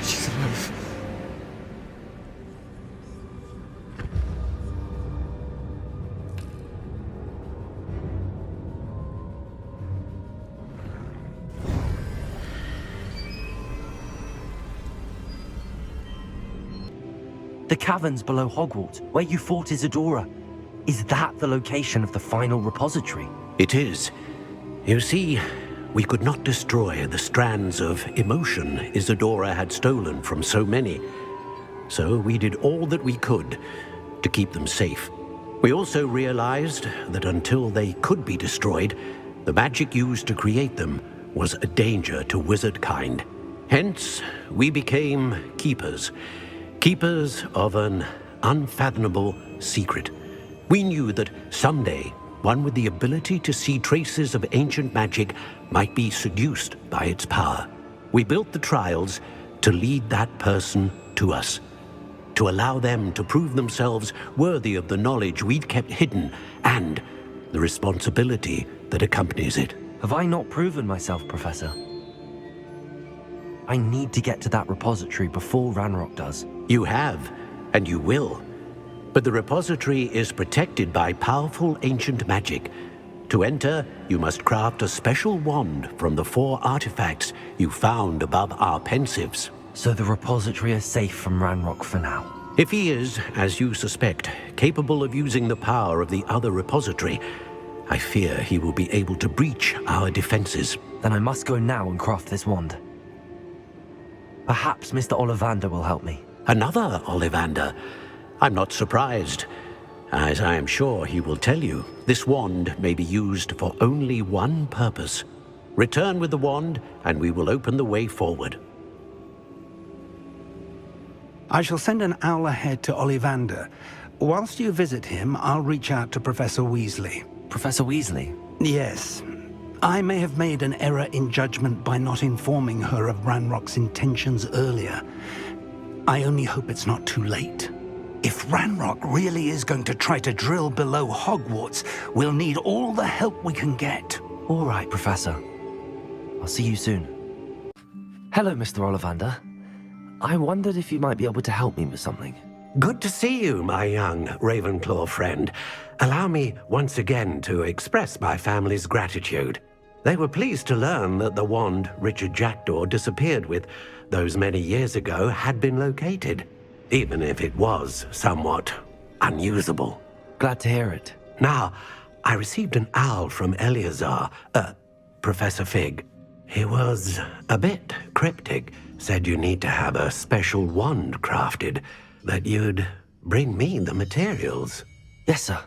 She's alive. The caverns below Hogwarts, where you fought Isadora. Is that the location of the final repository? It is. You see, we could not destroy the strands of emotion Isadora had stolen from so many. So we did all that we could to keep them safe. We also realized that until they could be destroyed, the magic used to create them was a danger to wizard kind. Hence, we became keepers. Keepers of an unfathomable secret. We knew that someday, one with the ability to see traces of ancient magic might be seduced by its power. We built the trials to lead that person to us, to allow them to prove themselves worthy of the knowledge we'd kept hidden and the responsibility that accompanies it. Have I not proven myself, Professor? I need to get to that repository before Ranrock does. You have, and you will. But the repository is protected by powerful ancient magic. To enter, you must craft a special wand from the 4 artifacts you found above our pensives. So the repository is safe from Ranrock for now? If he is, as you suspect, capable of using the power of the other repository, I fear he will be able to breach our defenses. Then I must go now and craft this wand. Perhaps Mr. Ollivander will help me. Another Ollivander? I'm not surprised. As I am sure he will tell you, this wand may be used for only one purpose. Return with the wand, and we will open the way forward. I shall send an owl ahead to Ollivander. Whilst you visit him, I'll reach out to Professor Weasley. Professor Weasley? Yes. I may have made an error in judgment by not informing her of Ranrock's intentions earlier. I only hope it's not too late. If Ranrock really is going to try to drill below Hogwarts, we'll need all the help we can get. All right, Professor. I'll see you soon. Hello, Mr. Ollivander. I wondered if you might be able to help me with something. Good to see you, my young Ravenclaw friend. Allow me once again to express my family's gratitude. They were pleased to learn that the wand Richard Jackdaw disappeared with those many years ago had been located, even if it was somewhat unusable. Glad to hear it. Now, I received an owl from Eleazar, Professor Fig. He was a bit cryptic, said you need to have a special wand crafted, that you'd bring me the materials. Yes, sir.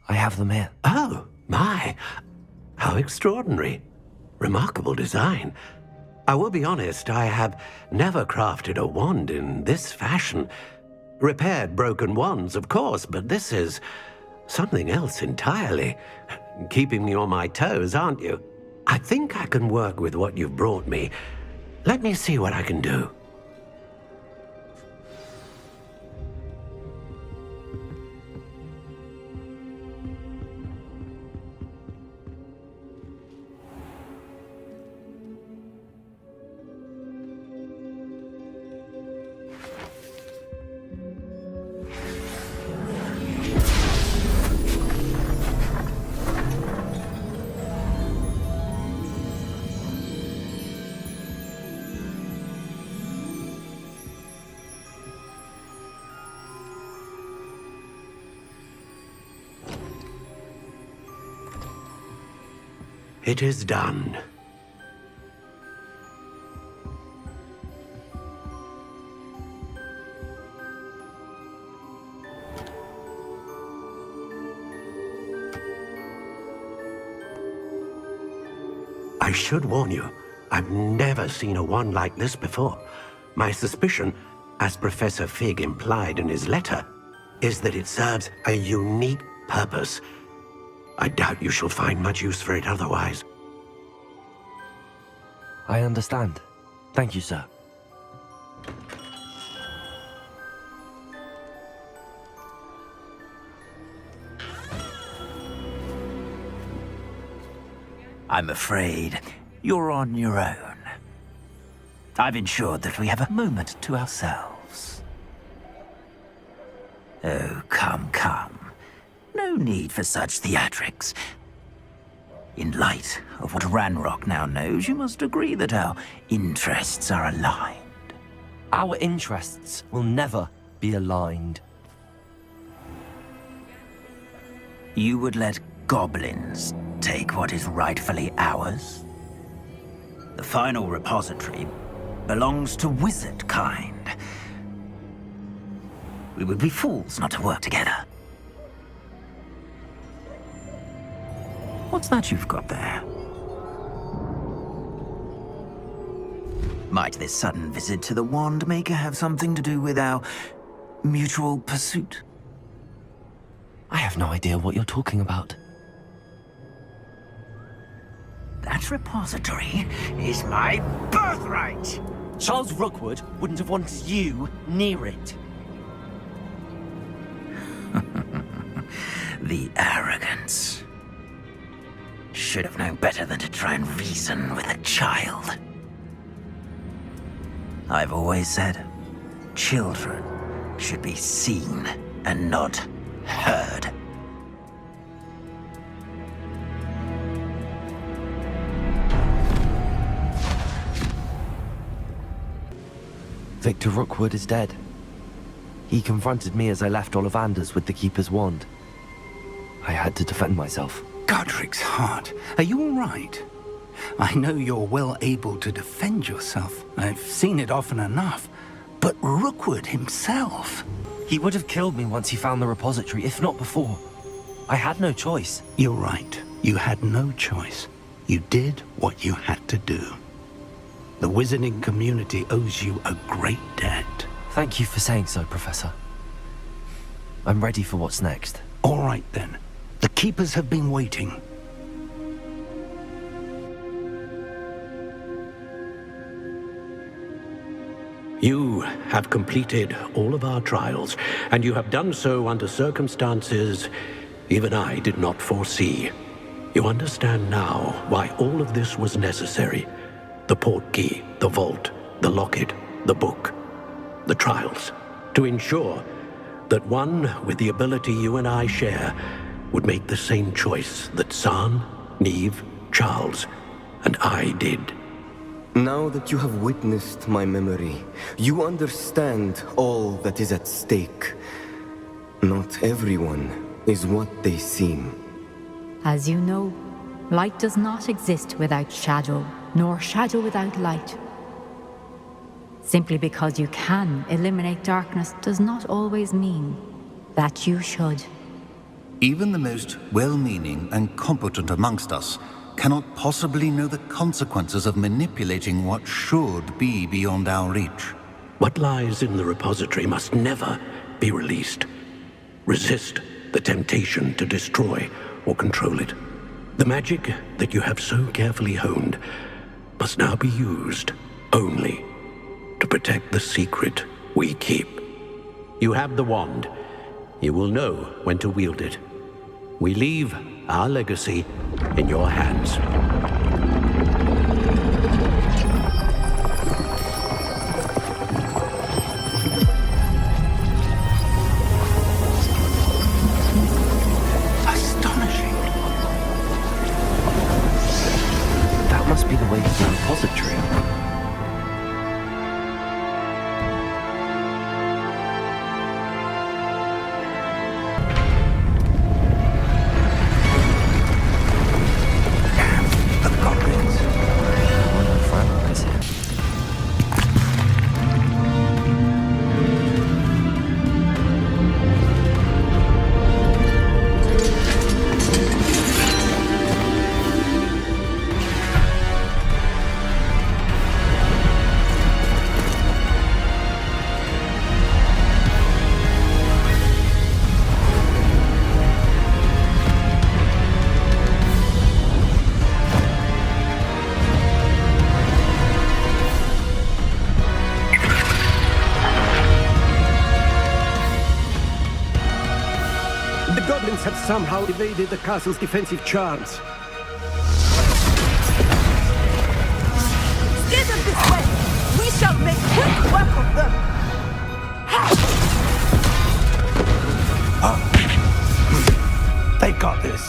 I have them here. Oh, my. How extraordinary. Remarkable design. I will be honest, I have never crafted a wand in this fashion. Repaired broken wands, of course, but this is something else entirely. Keeping me on my toes, aren't you? I think I can work with what you've brought me. Let me see what I can do. It is done. I should warn you, I've never seen a wand like this before. My suspicion, as Professor Fig implied in his letter, is that it serves a unique purpose. I doubt you shall find much use for it otherwise. I understand. Thank you, sir. I'm afraid you're on your own. I've ensured that we have a moment to ourselves. Oh, come, come. No need for such theatrics. In light of what Ranrock now knows, you must agree that our interests are aligned. Our interests will never be aligned. You would let goblins take what is rightfully ours? The final repository belongs to wizard kind. We would be fools not to work together. What's that you've got there? Might this sudden visit to the Wand Maker have something to do with our mutual pursuit? I have no idea what you're talking about. That repository is my birthright! Charles Rookwood wouldn't have wanted you near it. The arrogance. Should have known better than to try and reason with a child. I've always said, children should be seen and not heard. Victor Rookwood is dead. He confronted me as I left Ollivanders with the Keeper's wand. I had to defend myself. Godric's heart, are you all right? I know you're well able to defend yourself. I've seen it often enough. But Rookwood himself... He would have killed me once he found the repository, if not before. I had no choice. You're right. You had no choice. You did what you had to do. The Wizzarding community owes you a great debt. Thank you for saying so, Professor. I'm ready for what's next. All right, then. The Keepers have been waiting. You have completed all of our trials, and you have done so under circumstances even I did not foresee. You understand now why all of this was necessary. The portkey, the vault, the locket, the book, the trials, to ensure that one with the ability you and I share would make the same choice that San, Neve, Charles, and I did. Now that you have witnessed my memory, you understand all that is at stake. Not everyone is what they seem. As you know, light does not exist without shadow, nor shadow without light. Simply because you can eliminate darkness does not always mean that you should. Even the most well-meaning and competent amongst us cannot possibly know the consequences of manipulating what should be beyond our reach. What lies in the repository must never be released. Resist the temptation to destroy or control it. The magic that you have so carefully honed must now be used only to protect the secret we keep. You have the wand. You will know when to wield it. We leave our legacy in your hands. Astonishing. That must be the way to the repository. Have somehow evaded the castle's defensive charms. Steer them this way! We shall make quick work of them! They got this.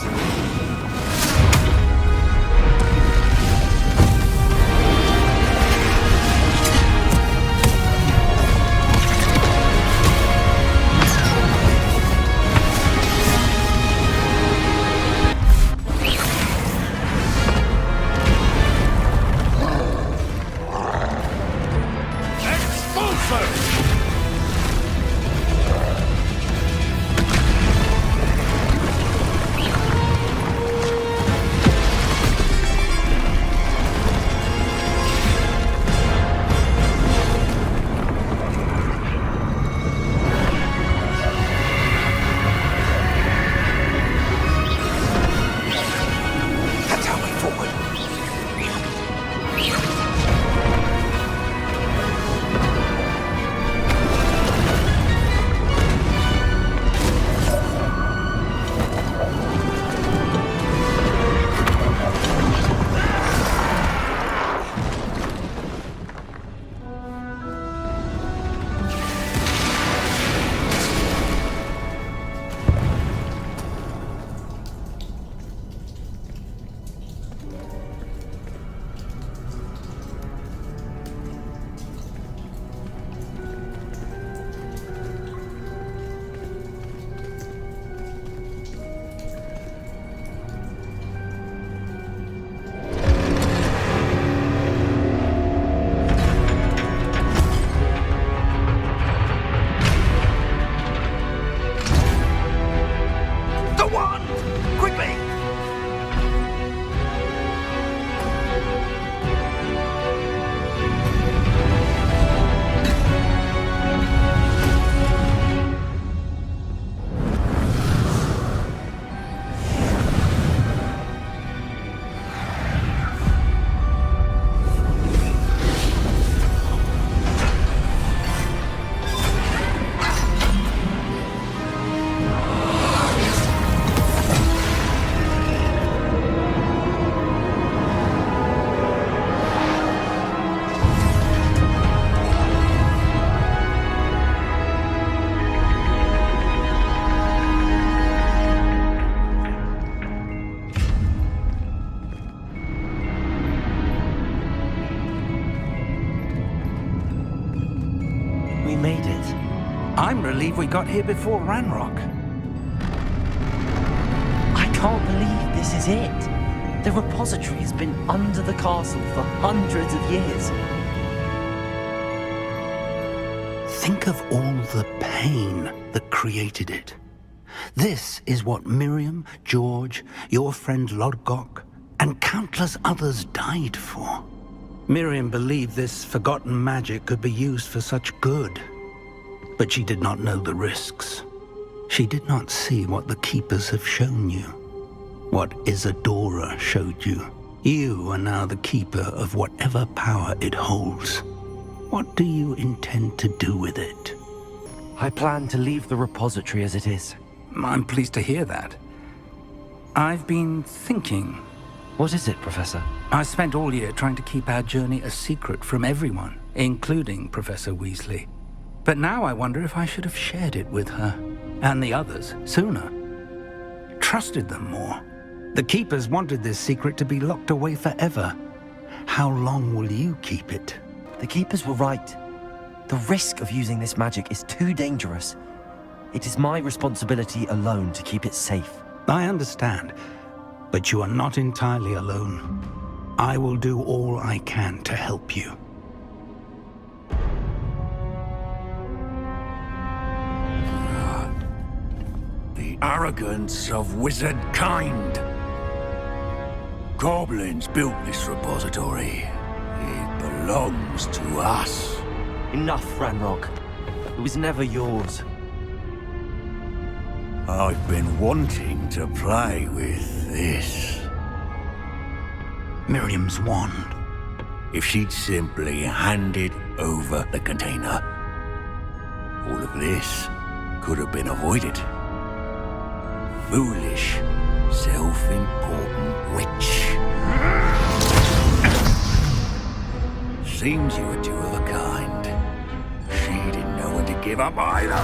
I'm relieved we got here before Ranrock. I can't believe this is it. The repository has been under the castle for hundreds of years. Think of all the pain that created it. This is what Miriam, George, your friend Lodgok, and countless others died for. Miriam believed this forgotten magic could be used for such good, but she did not know the risks. She did not see what the Keepers have shown you, what Isadora showed you. You are now the Keeper of whatever power it holds. What do you intend to do with it? I plan to leave the repository as it is. I'm pleased to hear that. I've been thinking. What is it, Professor? I spent all year trying to keep our journey a secret from everyone, including Professor Weasley. But now I wonder if I should have shared it with her, and the others, sooner. Trusted them more. The Keepers wanted this secret to be locked away forever. How long will you keep it? The Keepers were right. The risk of using this magic is too dangerous. It is my responsibility alone to keep it safe. I understand, but you are not entirely alone. I will do all I can to help you. The arrogance of wizard kind. Goblins built this repository. It belongs to us. Enough, Ranrock. It was never yours. I've been wanting to play with this. Miriam's wand. If she'd simply handed over the container, all of this could have been avoided. Foolish, self-important witch. Seems you were two of a kind. She didn't know when to give up either.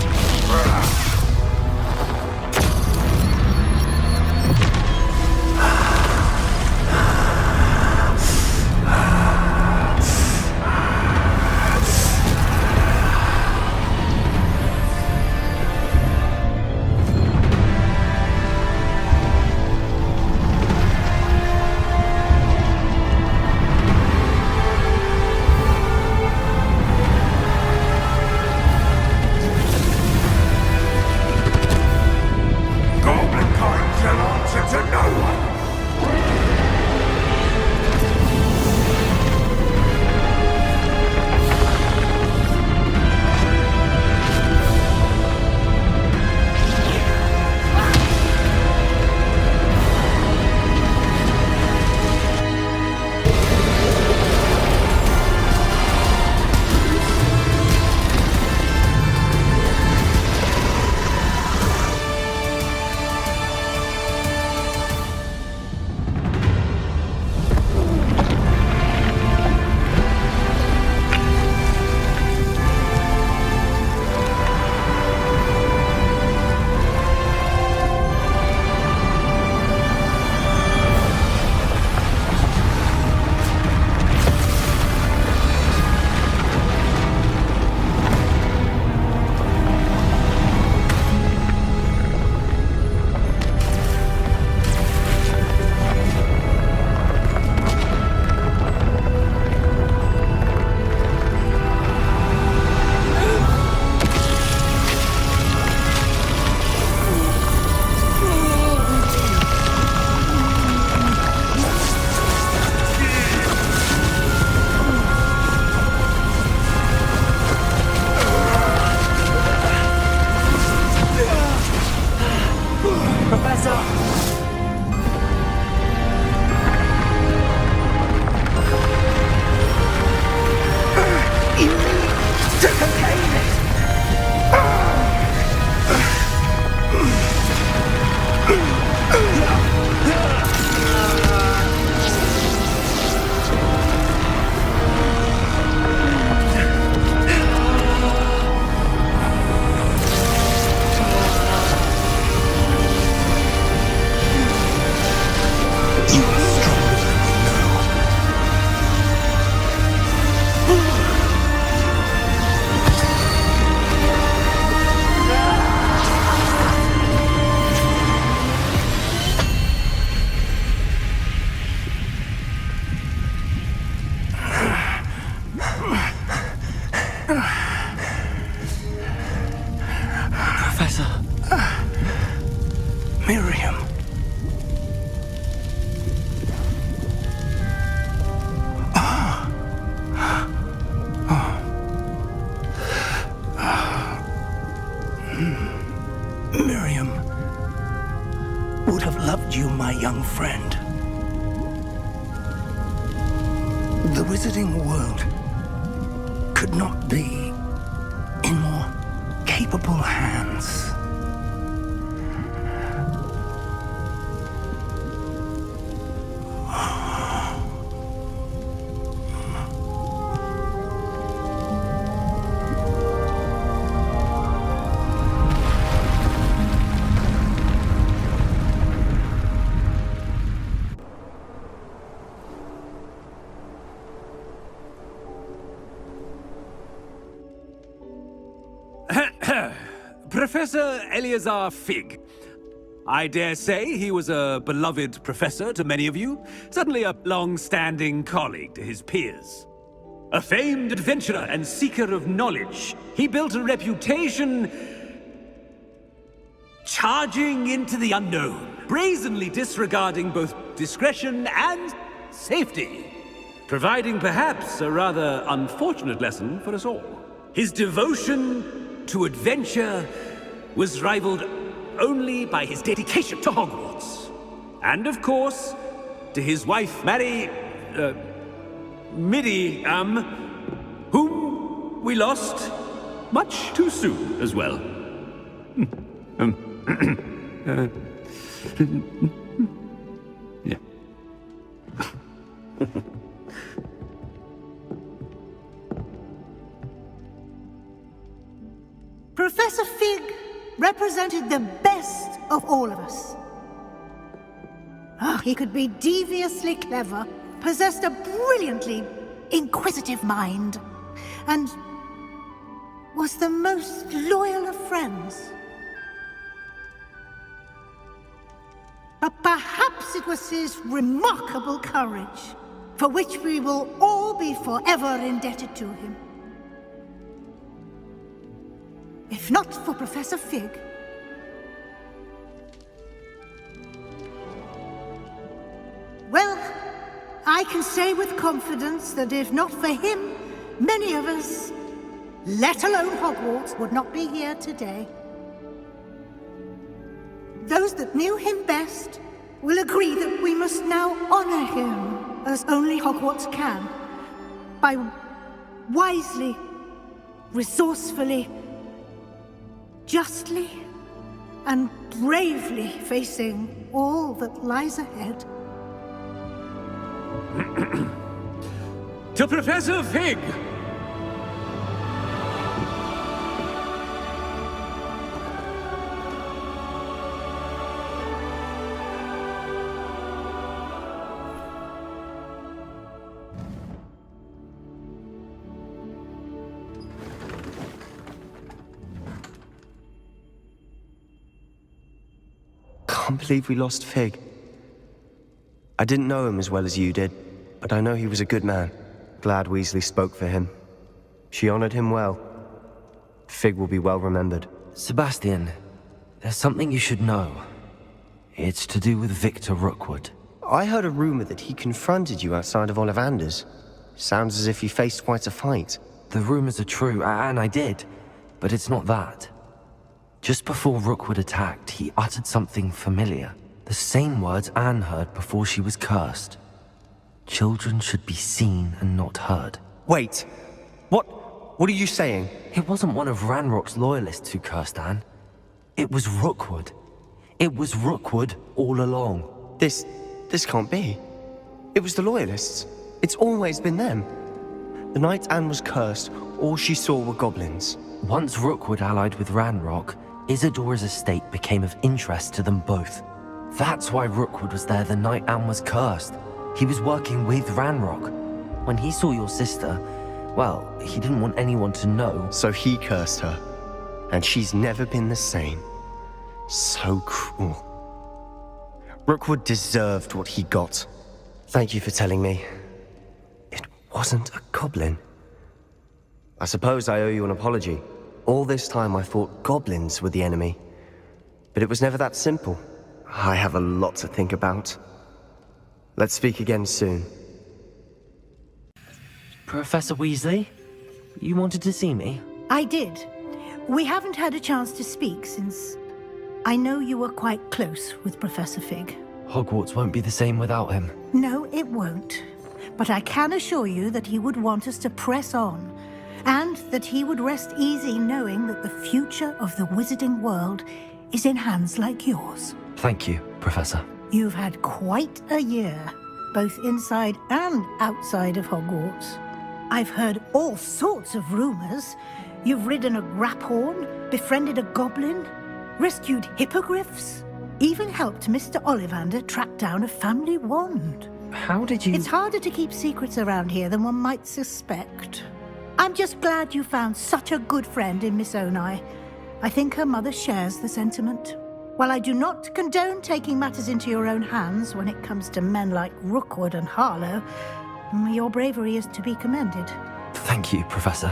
young friend. The Wizzarding world could not be in more capable hands. Professor Eleazar Fig. I dare say he was a beloved professor to many of you, certainly a long-standing colleague to his peers. A famed adventurer and seeker of knowledge, he built a reputation charging into the unknown, brazenly disregarding both discretion and safety, providing perhaps a rather unfortunate lesson for us all. His devotion to adventure was rivaled only by his dedication to Hogwarts. And of course, to his wife, Midi, whom we lost much too soon as well. Yeah. Professor Fig represented the best of all of us. He could be deviously clever, possessed a brilliantly inquisitive mind, and was the most loyal of friends. But perhaps it was his remarkable courage, for which we will all be forever indebted to him. If not for Professor Fig, well, I can say with confidence that if not for him, many of us, let alone Hogwarts, would not be here today. Those that knew him best will agree that we must now honor him as only Hogwarts can, by wisely, resourcefully, justly and bravely facing all that lies ahead. To Professor Fig! Can't believe we lost Fig. I didn't know him as well as you did, but I know he was a good man. Glad Weasley spoke for him. She honored him well. Fig will be well remembered. Sebastian, there's something you should know. It's to do with Victor Rookwood. I heard a rumor that he confronted you outside of Ollivanders. Sounds as if he faced quite a fight. The rumors are true, and I did, but it's not that. Just before Rookwood attacked, he uttered something familiar. The same words Anne heard before she was cursed. Children should be seen and not heard. Wait, what are you saying? It wasn't one of Ranrock's loyalists who cursed Anne. It was Rookwood. It was Rookwood all along. This can't be. It was the loyalists. It's always been them. The night Anne was cursed, all she saw were goblins. Once Rookwood allied with Ranrock, Isadora's estate became of interest to them both. That's why Rookwood was there the night Anne was cursed. He was working with Ranrock. When he saw your sister, well, he didn't want anyone to know. So he cursed her. And she's never been the same. So cruel. Rookwood deserved what he got. Thank you for telling me. It wasn't a goblin. I suppose I owe you an apology. All this time I thought goblins were the enemy. But it was never that simple. I have a lot to think about. Let's speak again soon. Professor Weasley, you wanted to see me? I did. We haven't had a chance to speak since I know you were quite close with Professor Fig. Hogwarts won't be the same without him. No, it won't. But I can assure you that he would want us to press on, and that he would rest easy knowing that the future of the wizarding world is in hands like yours. Thank you, Professor. You've had quite a year, both inside and outside of Hogwarts. I've heard all sorts of rumors. You've ridden a graphorn, befriended a goblin, rescued hippogriffs, even helped Mr. Ollivander track down a family wand. How did you... It's harder to keep secrets around here than one might suspect. I'm just glad you found such a good friend in Miss Onai. I think her mother shares the sentiment. While I do not condone taking matters into your own hands when it comes to men like Rookwood and Harlow, your bravery is to be commended. Thank you, Professor.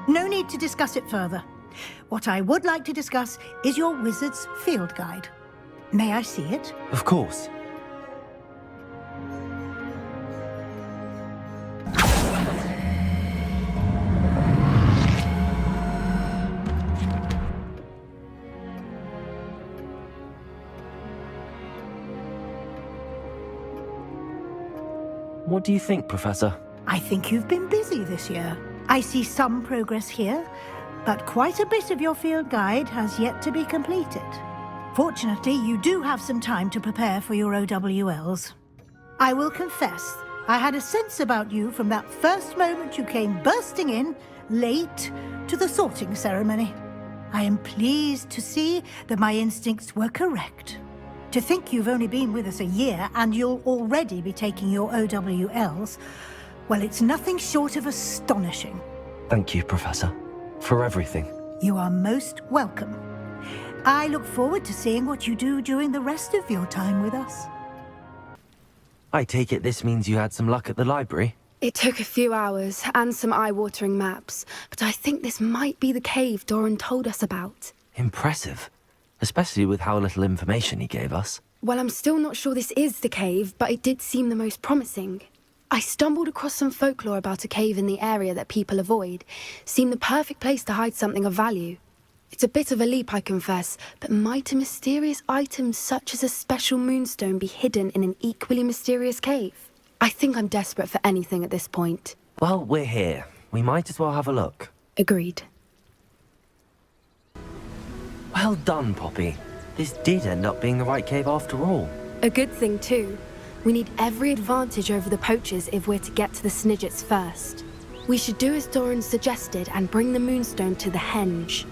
No need to discuss it further. What I would like to discuss is your wizard's field guide. May I see it? Of course. What do you think, Professor? I think you've been busy this year. I see some progress here, but quite a bit of your field guide has yet to be completed. Fortunately, you do have some time to prepare for your OWLs. I will confess, I had a sense about you from that first moment you came bursting in, late, to the sorting ceremony. I am pleased to see that my instincts were correct. To think you've only been with us a year and you'll already be taking your OWLs, well, it's nothing short of astonishing. Thank you, Professor, for everything. You are most welcome. I look forward to seeing what you do during the rest of your time with us. I take it this means you had some luck at the library? It took a few hours and some eye-watering maps, but I think this might be the cave Doran told us about. Impressive. Especially with how little information he gave us. Well, I'm still not sure this is the cave, but it did seem the most promising. I stumbled across some folklore about a cave in the area that people avoid. Seemed the perfect place to hide something of value. It's a bit of a leap, I confess, but might a mysterious item such as a special moonstone be hidden in an equally mysterious cave? I think I'm desperate for anything at this point. Well, we're here. We might as well have a look. Agreed. Well done, Poppy. This did end up being the right cave after all. A good thing, too. We need every advantage over the poachers if we're to get to the Snidgets first. We should do as Doran suggested and bring the moonstone to the henge.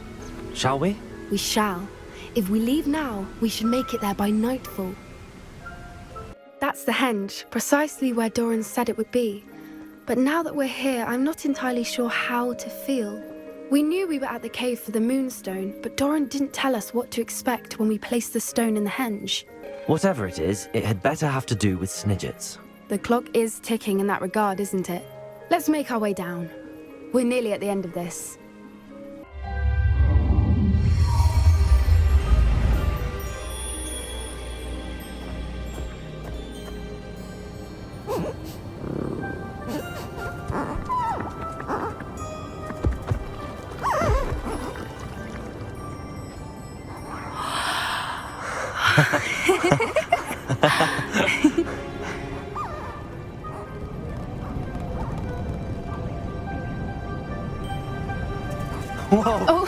Shall we? We shall. If we leave now, we should make it there by nightfall. That's the henge, precisely where Doran said it would be. But now that we're here, I'm not entirely sure how to feel. We knew we were at the cave for the moonstone, but Doran didn't tell us what to expect when we placed the stone in the henge. Whatever it is, it had better have to do with Snidgets. The clock is ticking in that regard, isn't it? Let's make our way down. We're nearly at the end of this. Whoa! Oh.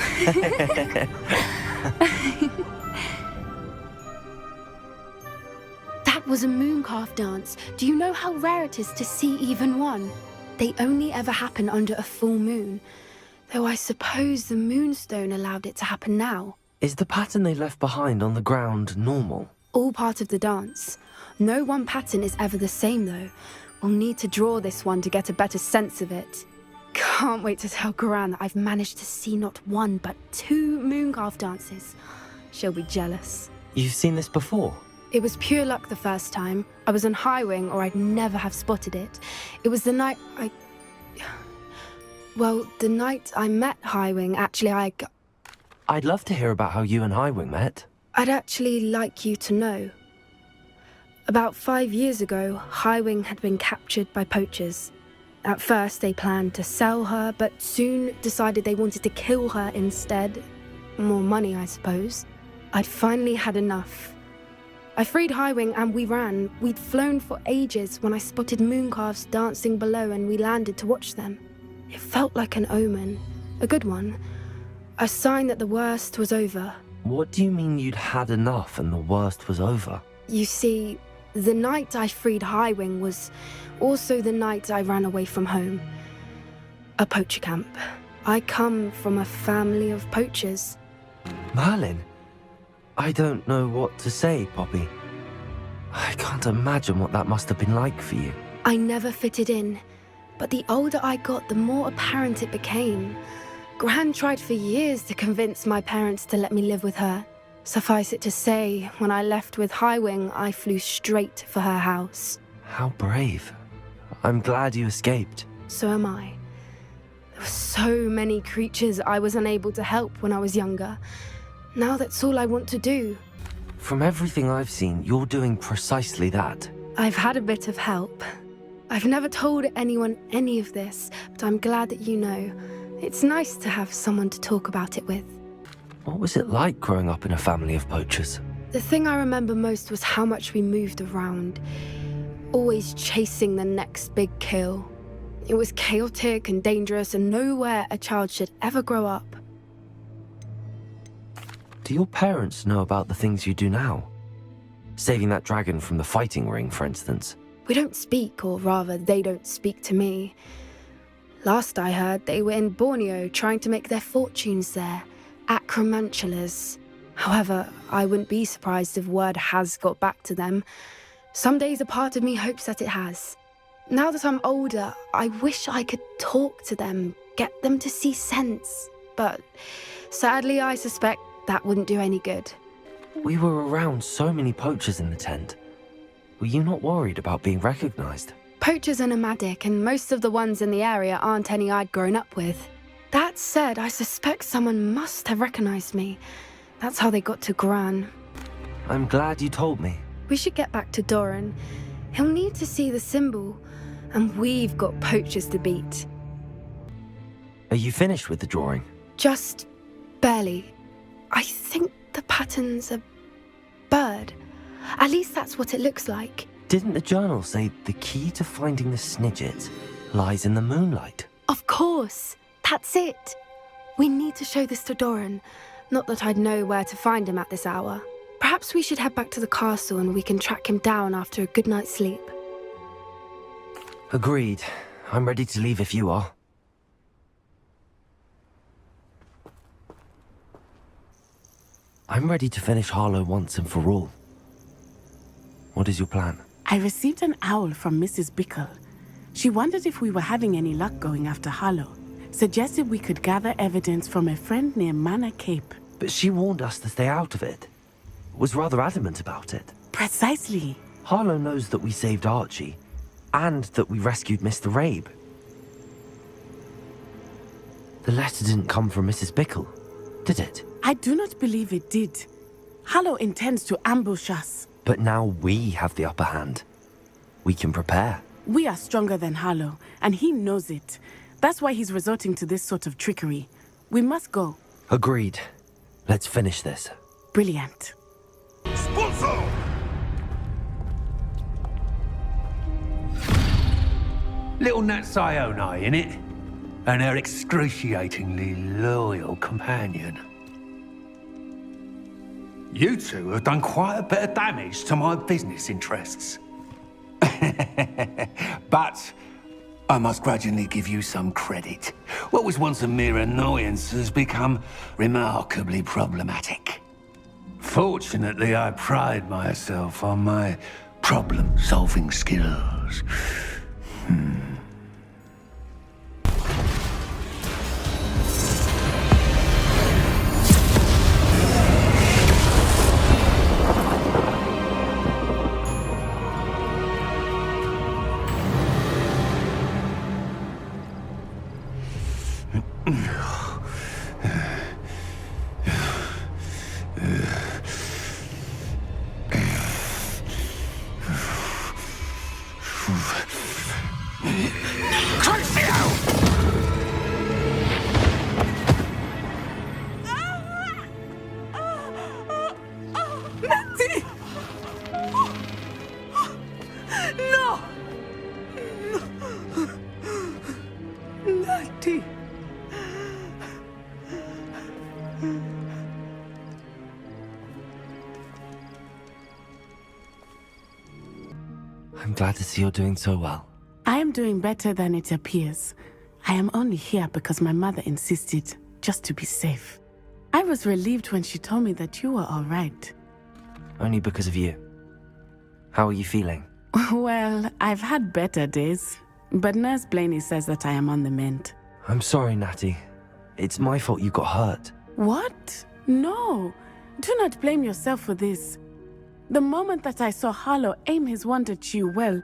That was a mooncalf dance. Do you know how rare it is to see even one? They only ever happen under a full moon. Though I suppose the moonstone allowed it to happen now. Is the pattern they left behind on the ground normal? All part of the dance. No one pattern is ever the same, though. We'll need to draw this one to get a better sense of it. Can't wait to tell Gran that I've managed to see not one, but 2 mooncalf dances. She'll be jealous. You've seen this before? It was pure luck the first time. I was on Highwing, or I'd never have spotted it. It was the night Well, the night I met Highwing, actually, I'd love to hear about how you and Highwing met. I'd actually like you to know. About 5 years ago, Highwing had been captured by poachers. At first, they planned to sell her, but soon decided they wanted to kill her instead. More money, I suppose. I'd finally had enough. I freed Highwing and we ran. We'd flown for ages when I spotted mooncalves dancing below and we landed to watch them. It felt like an omen, a good one, a sign that the worst was over. What do you mean you'd had enough and the worst was over? You see, the night I freed Highwing was also the night I ran away from home. A poacher camp. I come from a family of poachers. Merlin? I don't know what to say, Poppy. I can't imagine what that must have been like for you. I never fitted in, but the older I got, the more apparent it became. Gran tried for years to convince my parents to let me live with her. Suffice it to say, when I left with Highwing, I flew straight for her house. How brave. I'm glad you escaped. So am I. There were so many creatures I was unable to help when I was younger. Now that's all I want to do. From everything I've seen, you're doing precisely that. I've had a bit of help. I've never told anyone any of this, but I'm glad that you know. It's nice to have someone to talk about it with. What was it like growing up in a family of poachers? The thing I remember most was how much we moved around, always chasing the next big kill. It was chaotic and dangerous and nowhere a child should ever grow up. Do your parents know about the things you do now? Saving that dragon from the fighting ring, for instance. We don't speak, or rather, they don't speak to me. Last I heard, they were in Borneo trying to make their fortunes there, acromantulas. However, I wouldn't be surprised if word has got back to them. Some days a part of me hopes that it has. Now that I'm older, I wish I could talk to them, get them to see sense. But sadly, I suspect that wouldn't do any good. We were around so many poachers in the tent. Were you not worried about being recognized? Poachers are nomadic, and most of the ones in the area aren't any I'd grown up with. That said, I suspect someone must have recognized me. That's how they got to Gran. I'm glad you told me. We should get back to Doran. He'll need to see the symbol, and we've got poachers to beat. Are you finished with the drawing? Just barely. I think the pattern's a bird. At least that's what it looks like. Didn't the journal say the key to finding the Snidgets lies in the moonlight? Of course. That's it. We need to show this to Doran. Not that I'd know where to find him at this hour. Perhaps we should head back to the castle and we can track him down after a good night's sleep. Agreed. I'm ready to leave if you are. I'm ready to finish Harlow once and for all. What is your plan? I received an owl from Mrs. Bickle. She wondered if we were having any luck going after Harlow. Suggested we could gather evidence from a friend near Manor Cape. But she warned us to stay out of it. Was rather adamant about it. Precisely. Harlow knows that we saved Archie, and that we rescued Mr. Rabe. The letter didn't come from Mrs. Bickle, did it? I do not believe it did. Harlow intends to ambush us. But now we have the upper hand. We can prepare. We are stronger than Harlow, and he knows it. That's why he's resorting to this sort of trickery. We must go. Agreed. Let's finish this. Brilliant. Sponsor! Little Natsai, innit? And her excruciatingly loyal companion. You two have done quite a bit of damage to my business interests. But I must grudgingly give you some credit. What was once a mere annoyance has become remarkably problematic. Fortunately, I pride myself on my problem-solving skills. Natty. I'm glad to see you're doing so well. I am doing better than it appears. I am only here because my mother insisted, just to be safe. I was relieved when she told me that you were all right. Only because of you. How are you feeling? Well, I've had better days, but Nurse Blaney says that I am on the mend. I'm sorry, Natty. It's my fault you got hurt. What? No. Do not blame yourself for this. The moment that I saw Harlow aim his wand at you, well...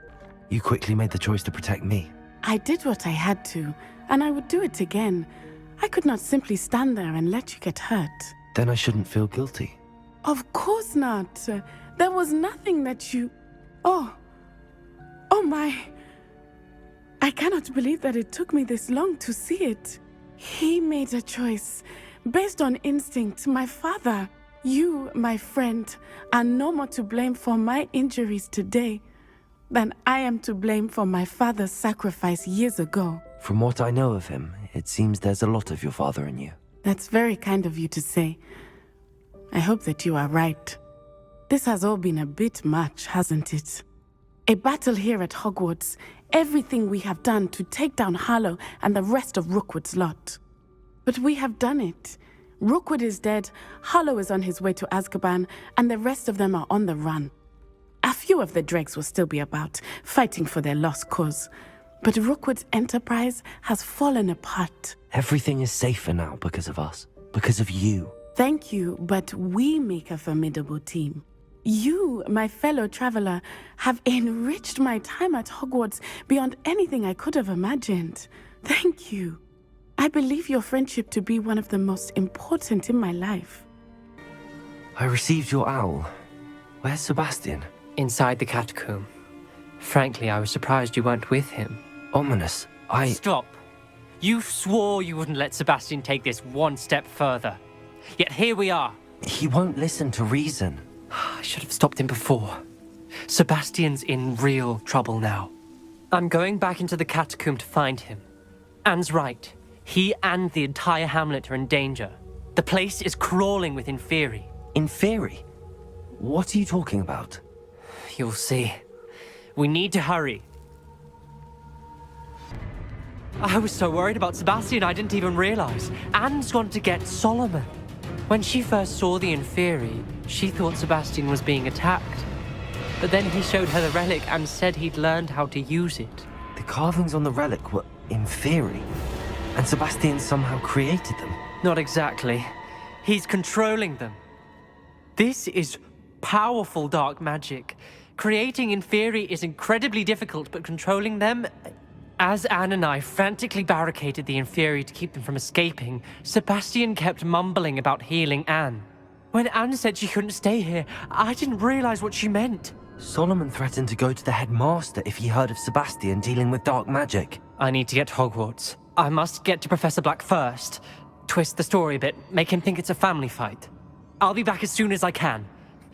You quickly made the choice to protect me. I did what I had to, and I would do it again. I could not simply stand there and let you get hurt. Then I shouldn't feel guilty. Of course not. There was nothing that you... Oh my... I cannot believe that it took me this long to see it. He made a choice. Based on instinct, my father... You, my friend, are no more to blame for my injuries today than I am to blame for my father's sacrifice years ago. From what I know of him, it seems there's a lot of your father in you. That's very kind of you to say. I hope that you are right. This has all been a bit much, hasn't it? A battle here at Hogwarts, everything we have done to take down Harlow and the rest of Rookwood's lot. But we have done it. Rookwood is dead, Harlow is on his way to Azkaban, and the rest of them are on the run. A few of the dregs will still be about, fighting for their lost cause. But Rookwood's enterprise has fallen apart. Everything is safer now because of us. Because of you. Thank you, but we make a formidable team. You, my fellow traveler, have enriched my time at Hogwarts beyond anything I could have imagined. Thank you. I believe your friendship to be one of the most important in my life. I received your owl. Where's Sebastian? Inside the catacomb. Frankly, I was surprised you weren't with him. Ominis, Stop. You swore you wouldn't let Sebastian take this one step further. Yet here we are. He won't listen to reason. I should have stopped him before. Sebastian's in real trouble now. I'm going back into the catacomb to find him. Anne's right. He and the entire hamlet are in danger. The place is crawling with Inferi. Inferi? What are you talking about? You'll see. We need to hurry. I was so worried about Sebastian I didn't even realize. Anne's gone to get Solomon. When she first saw the Inferi, she thought Sebastian was being attacked. But then he showed her the relic and said he'd learned how to use it. The carvings on the relic were Inferi, and Sebastian somehow created them. Not exactly. He's controlling them. This is powerful dark magic. Creating Inferi is incredibly difficult, but controlling them... As Anne and I frantically barricaded the Inferi to keep them from escaping, Sebastian kept mumbling about healing Anne. When Anne said she couldn't stay here, I didn't realize what she meant. Solomon threatened to go to the headmaster if he heard of Sebastian dealing with dark magic. I need to get to Hogwarts. I must get to Professor Black first. Twist the story a bit, make him think it's a family fight. I'll be back as soon as I can.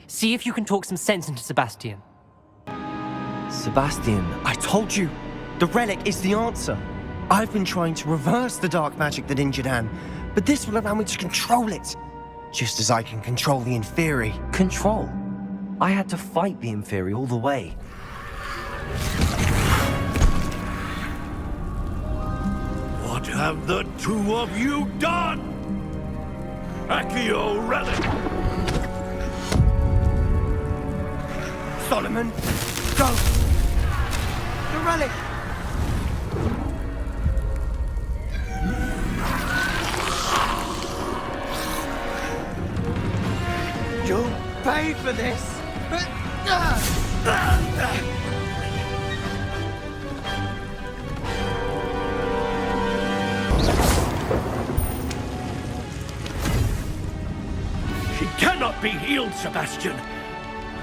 See if you can talk some sense into Sebastian. Sebastian, I told you! The relic is the answer. I've been trying to reverse the dark magic that injured Anne, but this will allow me to control it. Just as I can control the Inferi. Control? I had to fight the Inferi all the way. What have the two of you done? Accio relic! Solomon, go! The relic! You'll pay for this! She cannot be healed, Sebastian!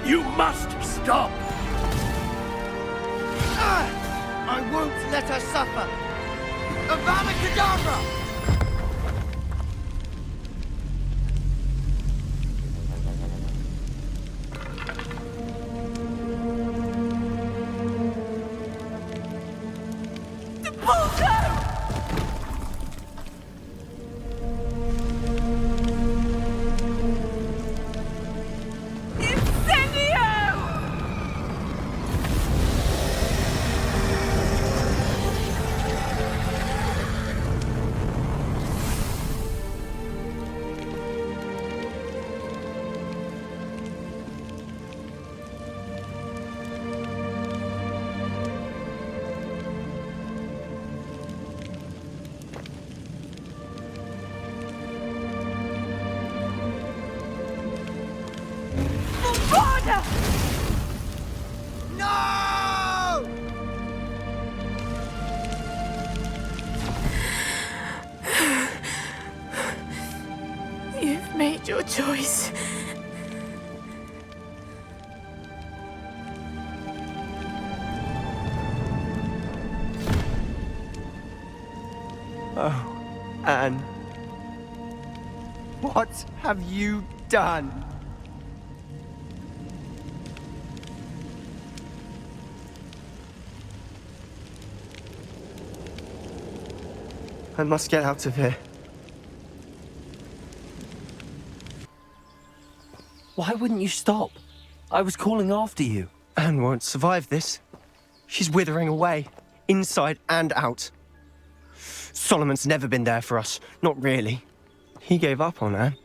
You must stop! I won't let her suffer! Avada Kedavra! You've made your choice. Oh, Anne. What have you done? I must get out of here. Why wouldn't you stop? I was calling after you. Anne won't survive this. She's withering away, inside and out. Solomon's never been there for us, not really. He gave up on Anne.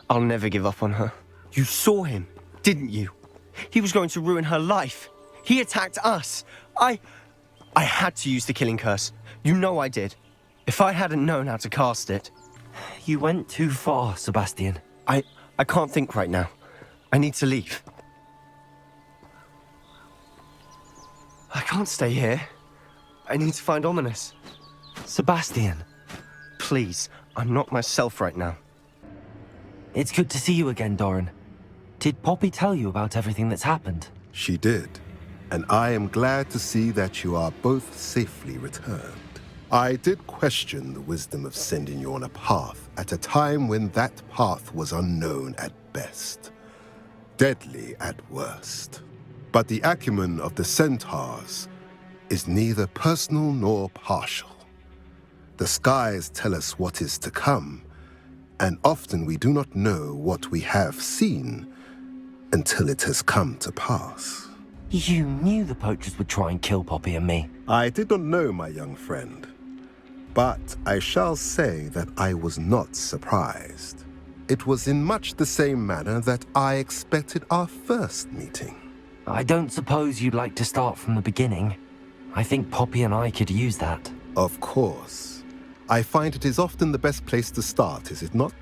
I'll never give up on her. You saw him, didn't you? He was going to ruin her life. He attacked us. I had to use the killing curse. You know I did. If I hadn't known how to cast it... You went too far, Sebastian. I can't think right now. I need to leave. I can't stay here. I need to find Ominis. Sebastian. Please, I'm not myself right now. It's good to see you again, Doran. Did Poppy tell you about everything that's happened? She did, and I am glad to see that you are both safely returned. I did question the wisdom of sending you on a path at a time when that path was unknown at best, deadly at worst. But the acumen of the centaurs is neither personal nor partial. The skies tell us what is to come, and often we do not know what we have seen until it has come to pass. You knew the poachers would try and kill Poppy and me. I did not know, my young friend. But I shall say that I was not surprised. It was in much the same manner that I expected our first meeting. I don't suppose you'd like to start from the beginning. I think Poppy and I could use that. Of course. I find it is often the best place to start, is it not?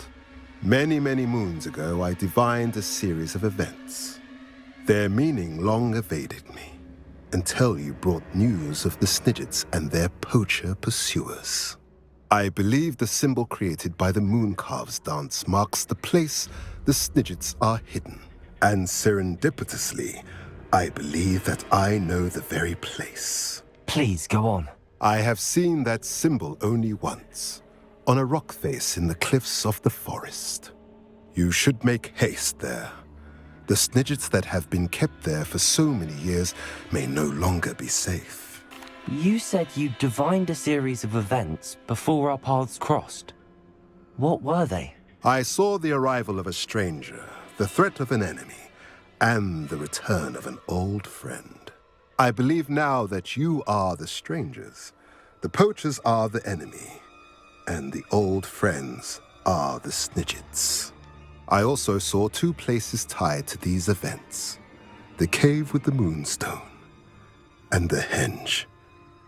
Many, many moons ago, I divined a series of events. Their meaning long evaded me, until you brought news of the Snidgets and their poacher pursuers. I believe the symbol created by the Mooncalves dance marks the place the Snidgets are hidden. And serendipitously, I believe that I know the very place. Please, go on. I have seen that symbol only once, on a rock face in the cliffs of the forest. You should make haste there. The Snidgets that have been kept there for so many years may no longer be safe. You said you divined a series of events before our paths crossed. What were they? I saw the arrival of a stranger, the threat of an enemy, and the return of an old friend. I believe now that you are the strangers, the poachers are the enemy, and the old friends are the Snidgets. I also saw two places tied to these events, the cave with the moonstone and the henge.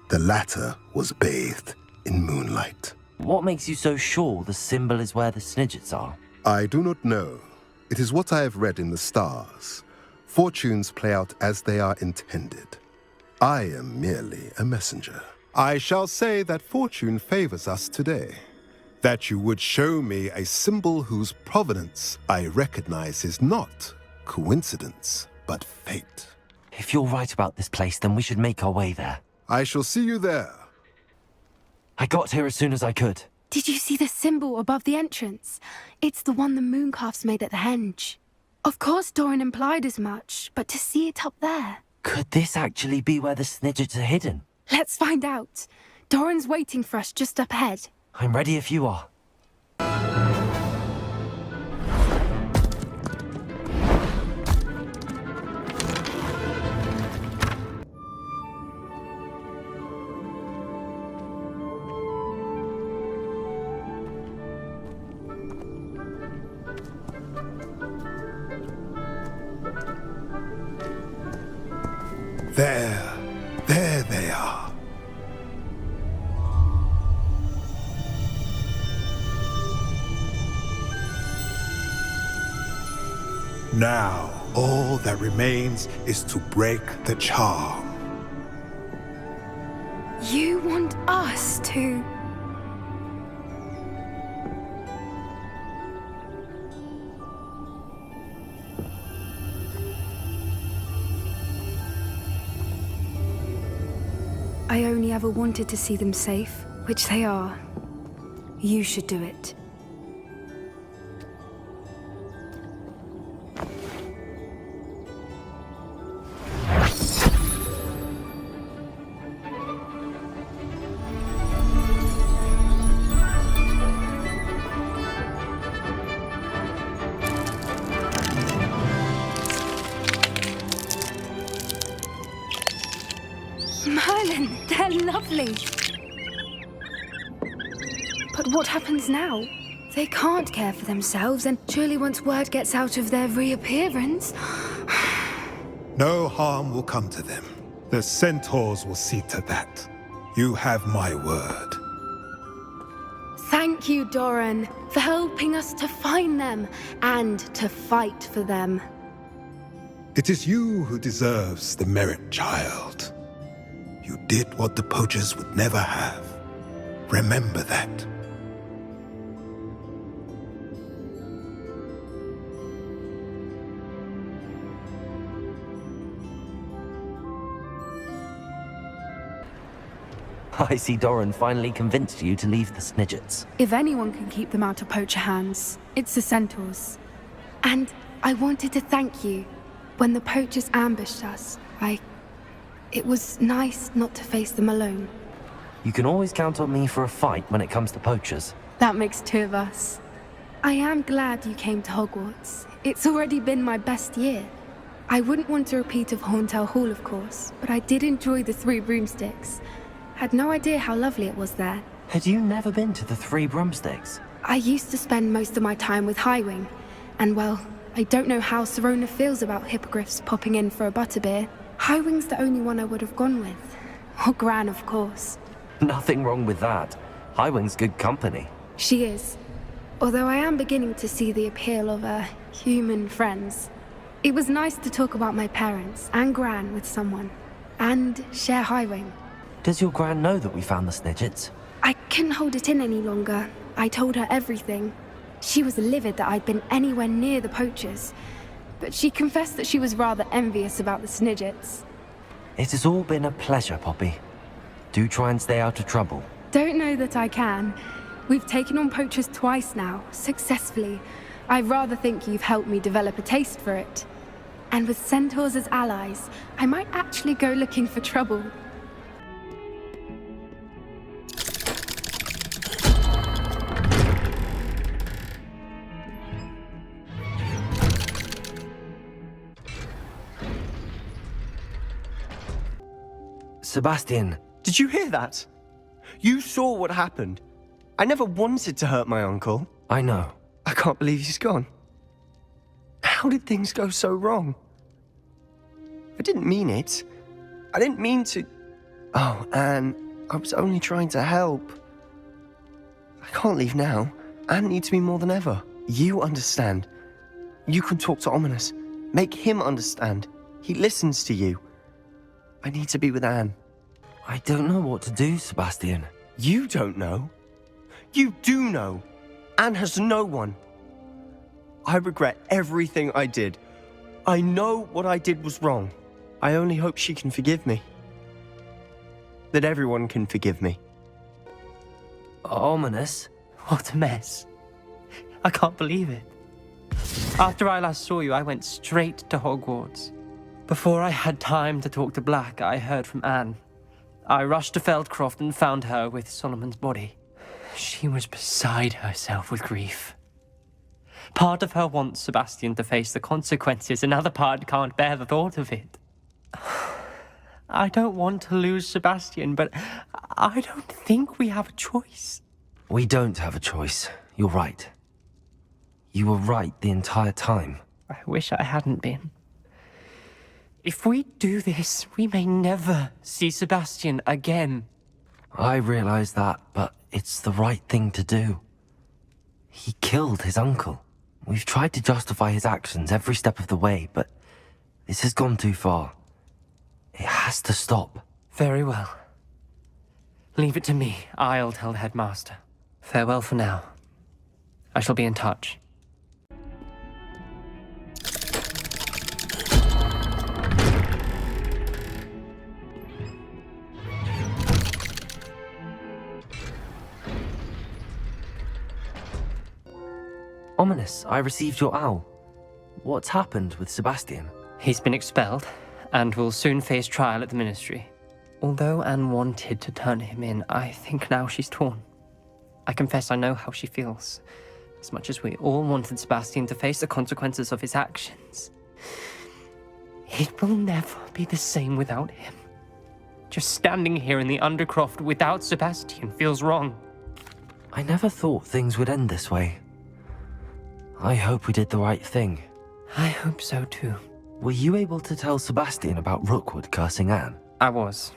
The latter was bathed in moonlight. What makes you so sure the symbol is where the Snidgets are? I do not know. It is what I have read in the stars. Fortunes play out as they are intended. I am merely a messenger. I shall say that fortune favors us today. That you would show me a symbol whose provenance I recognize is not coincidence, but fate. If you're right about this place, then we should make our way there. I shall see you there. I got here as soon as I could. Did you see the symbol above the entrance? It's the one the Mooncalves made at the henge. Of course Doran implied as much, but to see it up there... Could this actually be where the Snidgets are hidden? Let's find out. Doran's waiting for us just up ahead. I'm ready if you are. There they are. Now, all that remains is to break the charm. You want us to... I only ever wanted to see them safe, which they are. You should do it. Merlin, they're lovely. But what happens now? They can't care for themselves, and surely once word gets out of their reappearance... No harm will come to them. The centaurs will see to that. You have my word. Thank you, Doran, for helping us to find them and to fight for them. It is you who deserves the merit, child. You did what the poachers would never have. Remember that. I see Doran finally convinced you to leave the Snidgets. If anyone can keep them out of poacher hands, it's the centaurs. And I wanted to thank you. When the poachers ambushed us, it was nice not to face them alone. You can always count on me for a fight when it comes to poachers. That makes two of us. I am glad you came to Hogwarts. It's already been my best year. I wouldn't want a repeat of Horntail Hall, of course, but I did enjoy the Three Broomsticks. Had no idea how lovely it was there. Had you never been to the Three Broomsticks? I used to spend most of my time with Highwing, and well, I don't know how Serona feels about hippogriffs popping in for a butterbeer. Highwing's the only one I would have gone with. Or Gran, of course. Nothing wrong with that. Highwing's good company. She is. Although I am beginning to see the appeal of human friends. It was nice to talk about my parents and Gran with someone. And share Highwing. Does your Gran know that we found the Snidgets? I couldn't hold it in any longer. I told her everything. She was livid that I'd been anywhere near the poachers. But she confessed that she was rather envious about the Snidgets. It has all been a pleasure, Poppy. Do try and stay out of trouble. Don't know that I can. We've taken on poachers twice now, successfully. I rather think you've helped me develop a taste for it. And with centaurs as allies, I might actually go looking for trouble. Sebastian. Did you hear that? You saw what happened. I never wanted to hurt my uncle. I know. I can't believe he's gone. How did things go so wrong? I didn't mean it. I didn't mean to... Oh, Anne, I was only trying to help. I can't leave now. Anne needs me more than ever. You understand. You can talk to Ominis. Make him understand. He listens to you. I need to be with Anne. I don't know what to do, Sebastian. You don't know. You do know. Anne has no one. I regret everything I did. I know what I did was wrong. I only hope she can forgive me. That everyone can forgive me. Ominis? What a mess. I can't believe it. After I last saw you, I went straight to Hogwarts. Before I had time to talk to Black, I heard from Anne. I rushed to Feldcroft and found her with Solomon's body. She was beside herself with grief. Part of her wants Sebastian to face the consequences, another part can't bear the thought of it. I don't want to lose Sebastian, but I don't think we have a choice. We don't have a choice. You're right. You were right the entire time. I wish I hadn't been. If we do this, we may never see Sebastian again. I realize that, but it's the right thing to do. He killed his uncle. We've tried to justify his actions every step of the way, but this has gone too far. It has to stop. Very well. Leave it to me. I'll tell the headmaster. Farewell for now. I shall be in touch. Ominis, I received your owl. What's happened with Sebastian? He's been expelled, and will soon face trial at the Ministry. Although Anne wanted to turn him in, I think now she's torn. I confess I know how she feels. As much as we all wanted Sebastian to face the consequences of his actions. It will never be the same without him. Just standing here in the Undercroft without Sebastian feels wrong. I never thought things would end this way. I hope we did the right thing. I hope so too. Were you able to tell Sebastian about Rookwood cursing Anne? I was.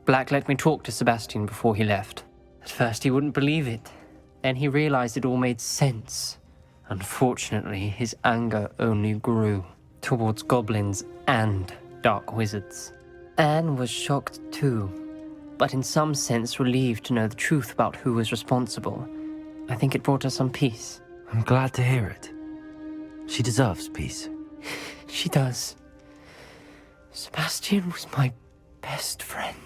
Black let me talk to Sebastian before he left. At first he wouldn't believe it. Then he realized it all made sense. Unfortunately, his anger only grew towards goblins and dark wizards. Anne was shocked too, but in some sense relieved to know the truth about who was responsible. I think it brought her some peace. I'm glad to hear it. She deserves peace. She does. Sebastian was my best friend.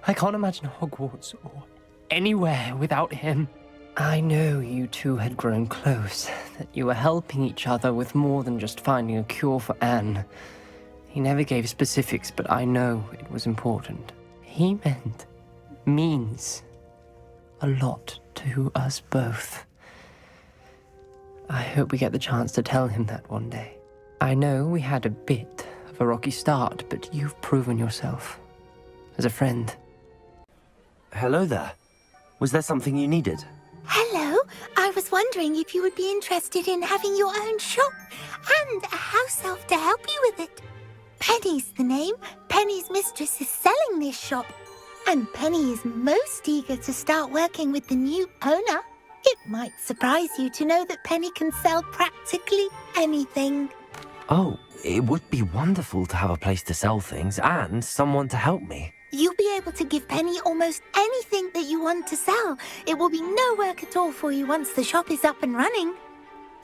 I can't imagine Hogwarts or anywhere without him. I know you two had grown close, that you were helping each other with more than just finding a cure for Anne. He never gave specifics, but I know it was important. He means a lot to us both. I hope we get the chance to tell him that one day. I know we had a bit of a rocky start, but you've proven yourself as a friend. Hello there. Was there something you needed? Hello. I was wondering if you would be interested in having your own shop and a house elf to help you with it. Penny's the name. Penny's mistress is selling this shop. And Penny is most eager to start working with the new owner. It might surprise you to know that Penny can sell practically anything. Oh, it would be wonderful to have a place to sell things and someone to help me. You'll be able to give Penny almost anything that you want to sell. It will be no work at all for you once the shop is up and running.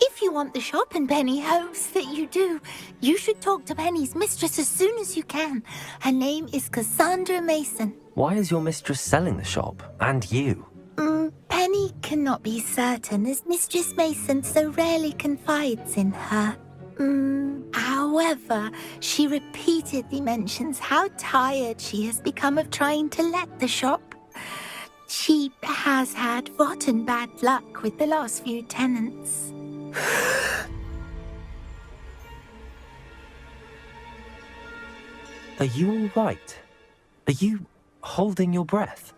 If you want the shop, and Penny hopes that you do, you should talk to Penny's mistress as soon as you can. Her name is Cassandra Mason. Why is your mistress selling the shop? And you? Penny cannot be certain, as Mistress Mason so rarely confides in her. However, she repeatedly mentions how tired she has become of trying to let the shop. She has had rotten bad luck with the last few tenants. Are you all right? Are you holding your breath?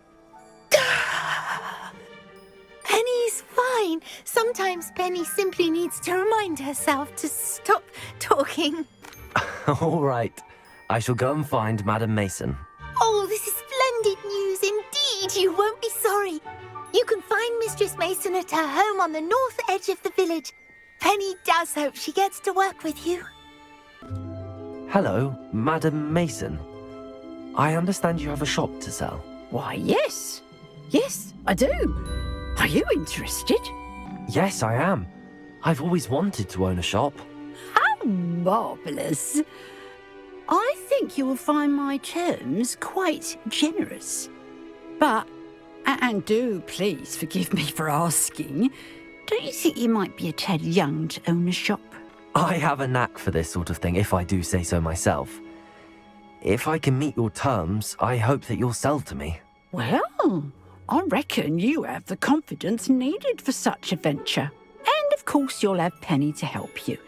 Penny's fine. Sometimes Penny simply needs to remind herself to stop talking. All right. I shall go and find Madam Mason. Oh, this is splendid news indeed. You won't be sorry. You can find Mistress Mason at her home on the north edge of the village. Penny does hope she gets to work with you. Hello, Madam Mason. I understand you have a shop to sell. Why, yes. Yes, I do. Are you interested? Yes, I am. I've always wanted to own a shop. How marvellous. I think you will find my terms quite generous. But, and do please forgive me for asking, don't you think you might be a tad young to own a shop? I have a knack for this sort of thing, if I do say so myself. If I can meet your terms, I hope that you'll sell to me. Well, I reckon you have the confidence needed for such a venture. And of course you'll have Penny to help you.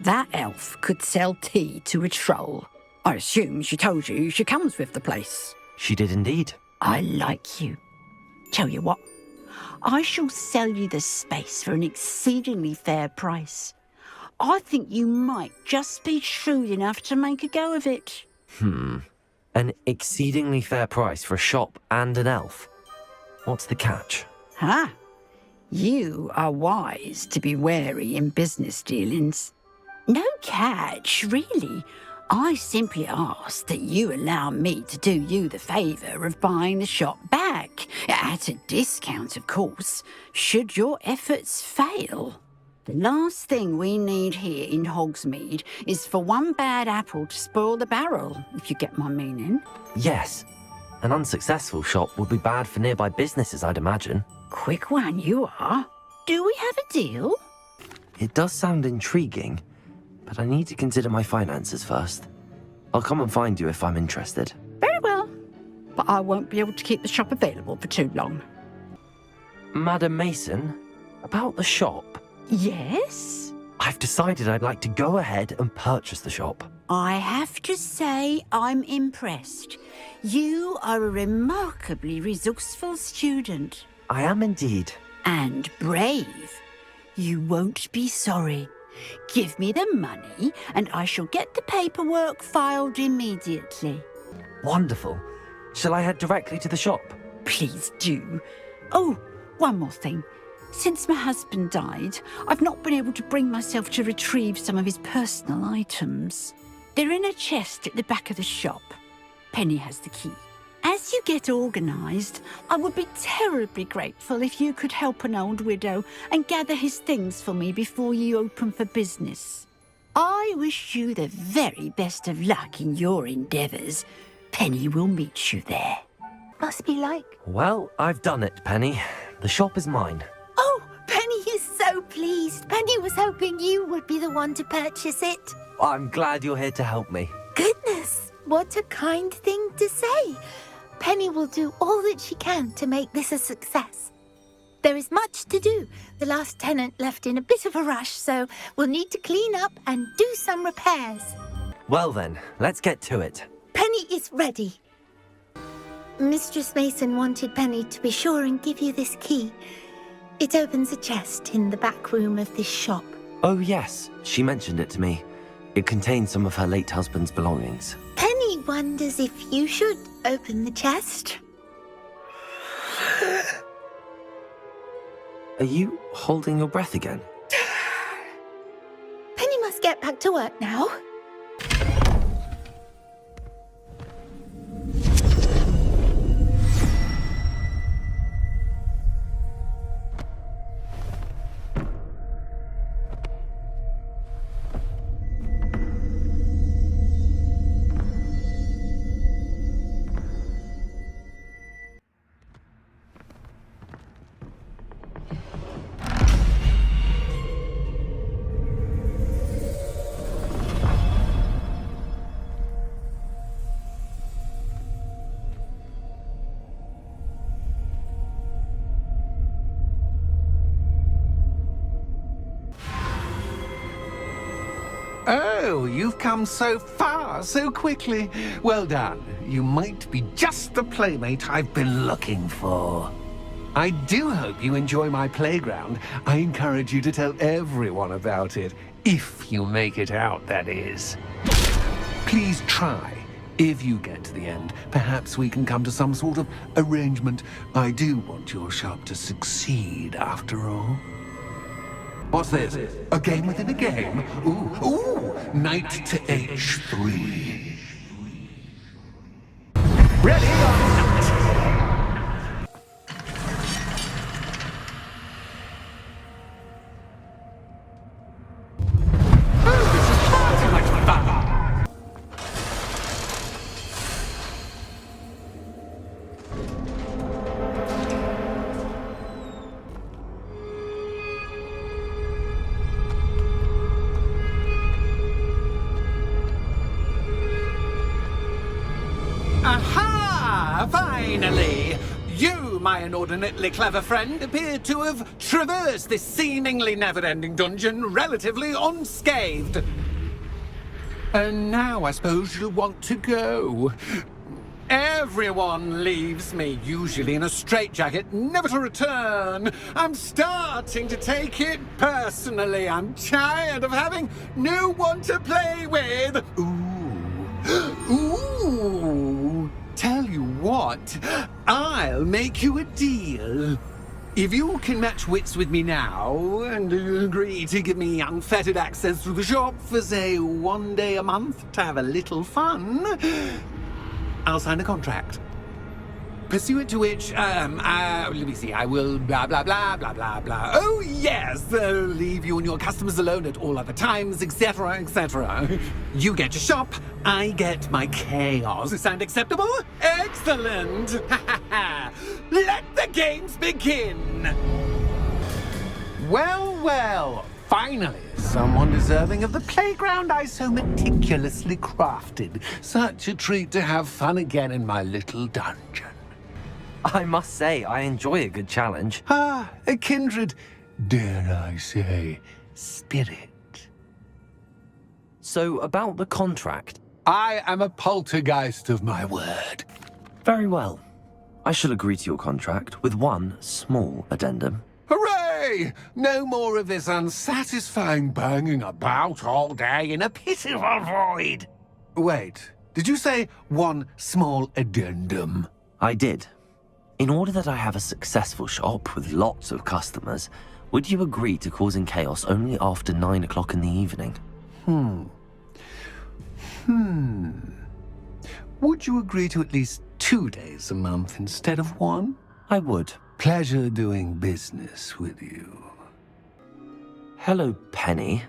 That elf could sell tea to a troll. I assume she told you she comes with the place. She did indeed. I like you. Tell you what, I shall sell you the space for an exceedingly fair price. I think you might just be shrewd enough to make a go of it. An exceedingly fair price for a shop and an elf. What's the catch? You are wise to be wary in business dealings. No catch, really. I simply ask that you allow me to do you the favour of buying the shop back, at a discount, of course, should your efforts fail. The last thing we need here in Hogsmeade is for one bad apple to spoil the barrel, if you get my meaning. Yes. An unsuccessful shop would be bad for nearby businesses, I'd imagine. Quick one you are. Do we have a deal? It does sound intriguing, but I need to consider my finances first. I'll come and find you if I'm interested. Very well, but I won't be able to keep the shop available for too long. Madam Mason, about the shop? Yes? I've decided I'd like to go ahead and purchase the shop. I have to say I'm impressed. You are a remarkably resourceful student. I am indeed. And brave. You won't be sorry. Give me the money, and I shall get the paperwork filed immediately. Wonderful. Shall I head directly to the shop? Please do. Oh, one more thing. Since my husband died, I've not been able to bring myself to retrieve some of his personal items. They're in a chest at the back of the shop. Penny has the key. As you get organised, I would be terribly grateful if you could help an old widow and gather his things for me before you open for business. I wish you the very best of luck in your endeavours. Penny will meet you there. Must be like... Well, I've done it, Penny. The shop is mine. Oh, Penny is so pleased. Penny was hoping you would be the one to purchase it. I'm glad you're here to help me. Goodness, what a kind thing to say. Penny will do all that she can to make this a success. There is much to do. The last tenant left in a bit of a rush, so we'll need to clean up and do some repairs. Well then, let's get to it. Penny is ready. Mistress Mason wanted Penny to be sure and give you this key. It opens a chest in the back room of this shop. Oh yes, she mentioned it to me. It contains some of her late husband's belongings. Penny wonders if you should open the chest. Are you holding your breath again? Penny must get back to work now. Oh, you've come so far, so quickly. Well done. You might be just the playmate I've been looking for. I do hope you enjoy my playground. I encourage you to tell everyone about it. If you make it out, that is. Please try. If you get to the end, perhaps we can come to some sort of arrangement. I do want your shop to succeed, after all. What's this? A game within a game? Ooh, knight to H3. Ready or not? Oh, this is far too much fun! Aha! Finally! You, my inordinately clever friend, appear to have traversed this seemingly never-ending dungeon relatively unscathed. And now I suppose you'll want to go. Everyone leaves me, usually in a straitjacket, never to return. I'm starting to take it personally. I'm tired of having no one to play with. Ooh. Tell you what, I'll make you a deal. If you can match wits with me now and agree to give me unfettered access to the shop for, say, 1 day a month to have a little fun, I'll sign a contract. Pursuant to which, let me see, I will blah, blah, blah, blah, blah, blah. Oh, yes, leave you and your customers alone at all other times, etc., etc. You get your shop, I get my chaos. Sound acceptable? Excellent! Let the games begin! Well, finally, someone deserving of the playground I so meticulously crafted. Such a treat to have fun again in my little dungeon. I must say, I enjoy a good challenge. A kindred, dare I say, spirit. So, about the contract. I am a poltergeist of my word. Very well. I shall agree to your contract with one small addendum. Hooray! No more of this unsatisfying banging about all day in a pitiful void. Wait, did you say one small addendum? I did. In order that I have a successful shop with lots of customers, would you agree to causing chaos only after 9 o'clock in the evening? Would you agree to at least 2 days a month instead of 1? I would. Pleasure doing business with you. Hello, Penny.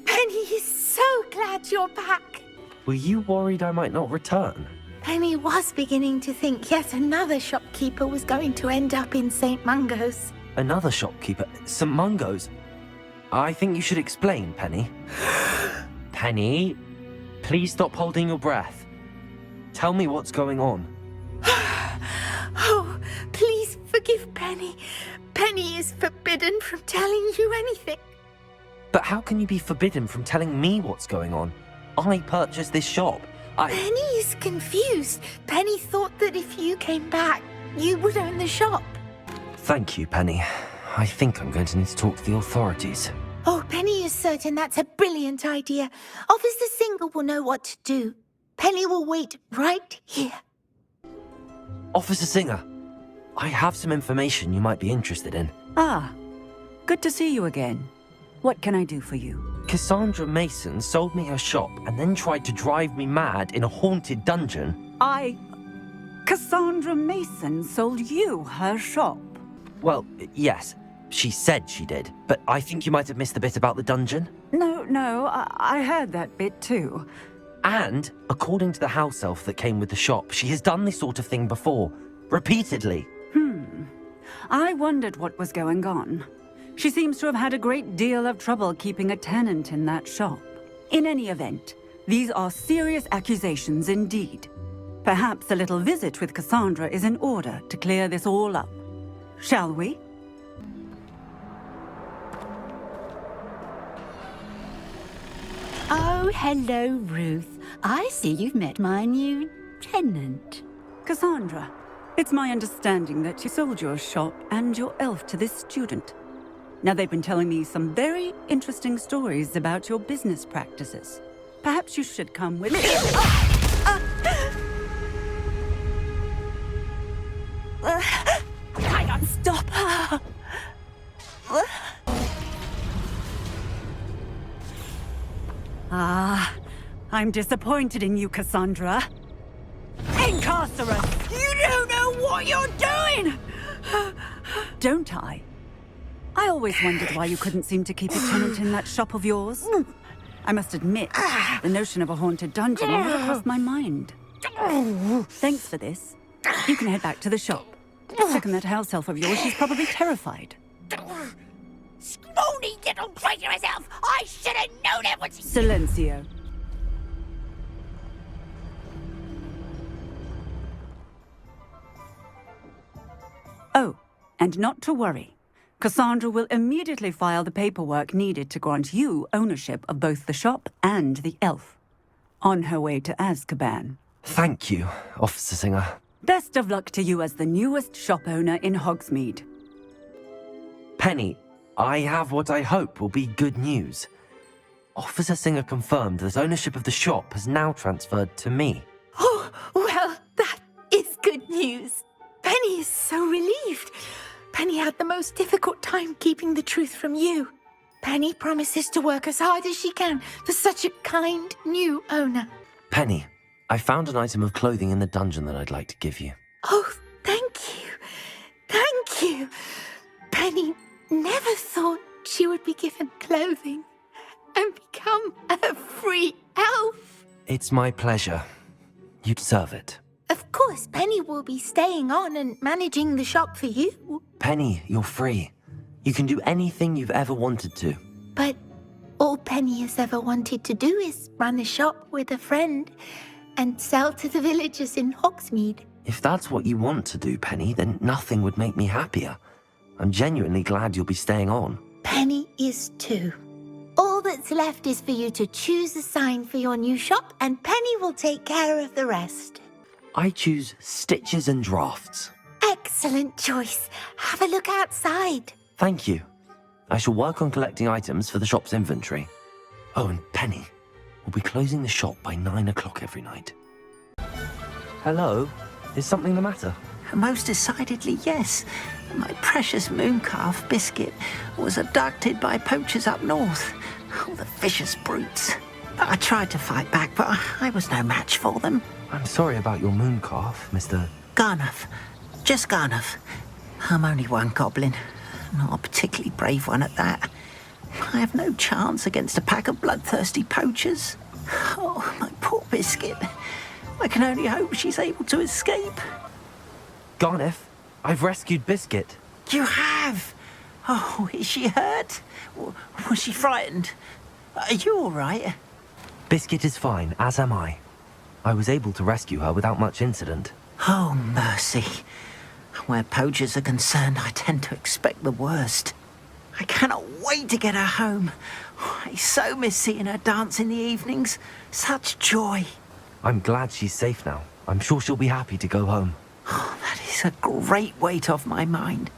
Penny is so glad you're back. Were you worried I might not return? Penny was beginning to think yet another shopkeeper was going to end up in St. Mungo's. Another shopkeeper? St. Mungo's? I think you should explain, Penny. Penny, please stop holding your breath. Tell me what's going on. Oh, please forgive Penny. Penny is forbidden from telling you anything. But how can you be forbidden from telling me what's going on? I purchased this shop. Penny is confused. Penny thought that if you came back, you would own the shop. Thank you, Penny. I think I'm going to need to talk to the authorities. Oh, Penny is certain that's a brilliant idea. Officer Singer will know what to do. Penny will wait right here. Officer Singer, I have some information you might be interested in. Ah, good to see you again. What can I do for you? Cassandra Mason sold me her shop and then tried to drive me mad in a haunted dungeon. Cassandra Mason sold you her shop? Well, yes, she said she did, but I think you might have missed the bit about the dungeon. No, I heard that bit too. And, according to the house elf that came with the shop, she has done this sort of thing before. Repeatedly. I wondered what was going on. She seems to have had a great deal of trouble keeping a tenant in that shop. In any event, these are serious accusations indeed. Perhaps a little visit with Cassandra is in order to clear this all up. Shall we? Oh, hello, Ruth. I see you've met my new tenant. Cassandra, it's my understanding that you sold your shop and your elf to this student. Now, they've been telling me some very interesting stories about your business practices. Perhaps you should come with me. Hang on, stop her! I'm disappointed in you, Cassandra. Incarcerate! You don't know what you're doing! Don't I? I always wondered why you couldn't seem to keep a tenant in that shop of yours. I must admit, the notion of a haunted dungeon never crossed my mind. Thanks for this. You can head back to the shop. Second that house elf of yours, she's probably terrified. Scrawny little traitor herself! I should have known it was... Silencio. Oh, and not to worry. Cassandra will immediately file the paperwork needed to grant you ownership of both the shop and the elf. On her way to Azkaban. Thank you, Officer Singer. Best of luck to you as the newest shop owner in Hogsmeade. Penny, I have what I hope will be good news. Officer Singer confirmed that ownership of the shop has now transferred to me. Oh, well, that is good news. Penny is so relieved. Penny had the most difficult time keeping the truth from you. Penny promises to work as hard as she can for such a kind new owner. Penny, I found an item of clothing in the dungeon that I'd like to give you. Oh, thank you. Thank you. Penny never thought she would be given clothing and become a free elf. It's my pleasure. You deserve it. Of course, Penny will be staying on and managing the shop for you. Penny, you're free. You can do anything you've ever wanted to. But all Penny has ever wanted to do is run a shop with a friend and sell to the villagers in Hogsmeade. If that's what you want to do, Penny, then nothing would make me happier. I'm genuinely glad you'll be staying on. Penny is too. All that's left is for you to choose a sign for your new shop, and Penny will take care of the rest. I choose stitches and drafts. Excellent choice. Have a look outside. Thank you. I shall work on collecting items for the shop's inventory. Oh, and Penny, we'll be closing the shop by 9 o'clock every night. Hello? Is something the matter? Most decidedly, yes. My precious mooncalf, Biscuit, was abducted by poachers up north. Oh, the vicious brutes. I tried to fight back, but I was no match for them. I'm sorry about your mooncalf, Mr. Garnuff. Just Garnuff. I'm only one goblin. Not a particularly brave one at that. I have no chance against a pack of bloodthirsty poachers. Oh, my poor Biscuit. I can only hope she's able to escape. Garnuff, I've rescued Biscuit. You have? Oh, is she hurt? Was she frightened? Are you all right? Biscuit is fine, as am I. I was able to rescue her without much incident. Oh, mercy. Where poachers are concerned, I tend to expect the worst. I cannot wait to get her home. I so miss seeing her dance in the evenings. Such joy. I'm glad she's safe now. I'm sure she'll be happy to go home. Oh, that is a great weight off my mind.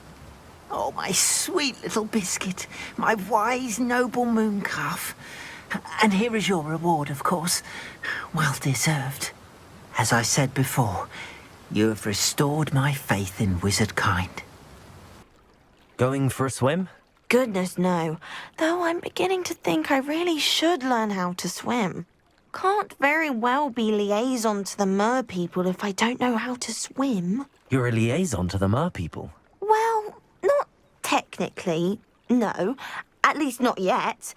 Oh, my sweet little Biscuit, my wise, noble mooncalf. And here is your reward, of course. Well deserved. As I said before, you have restored my faith in wizard kind. Going for a swim? Goodness, no. Though I'm beginning to think I really should learn how to swim. Can't very well be liaison to the mer people if I don't know how to swim. You're a liaison to the mer people? Well, not technically, no. At least not yet.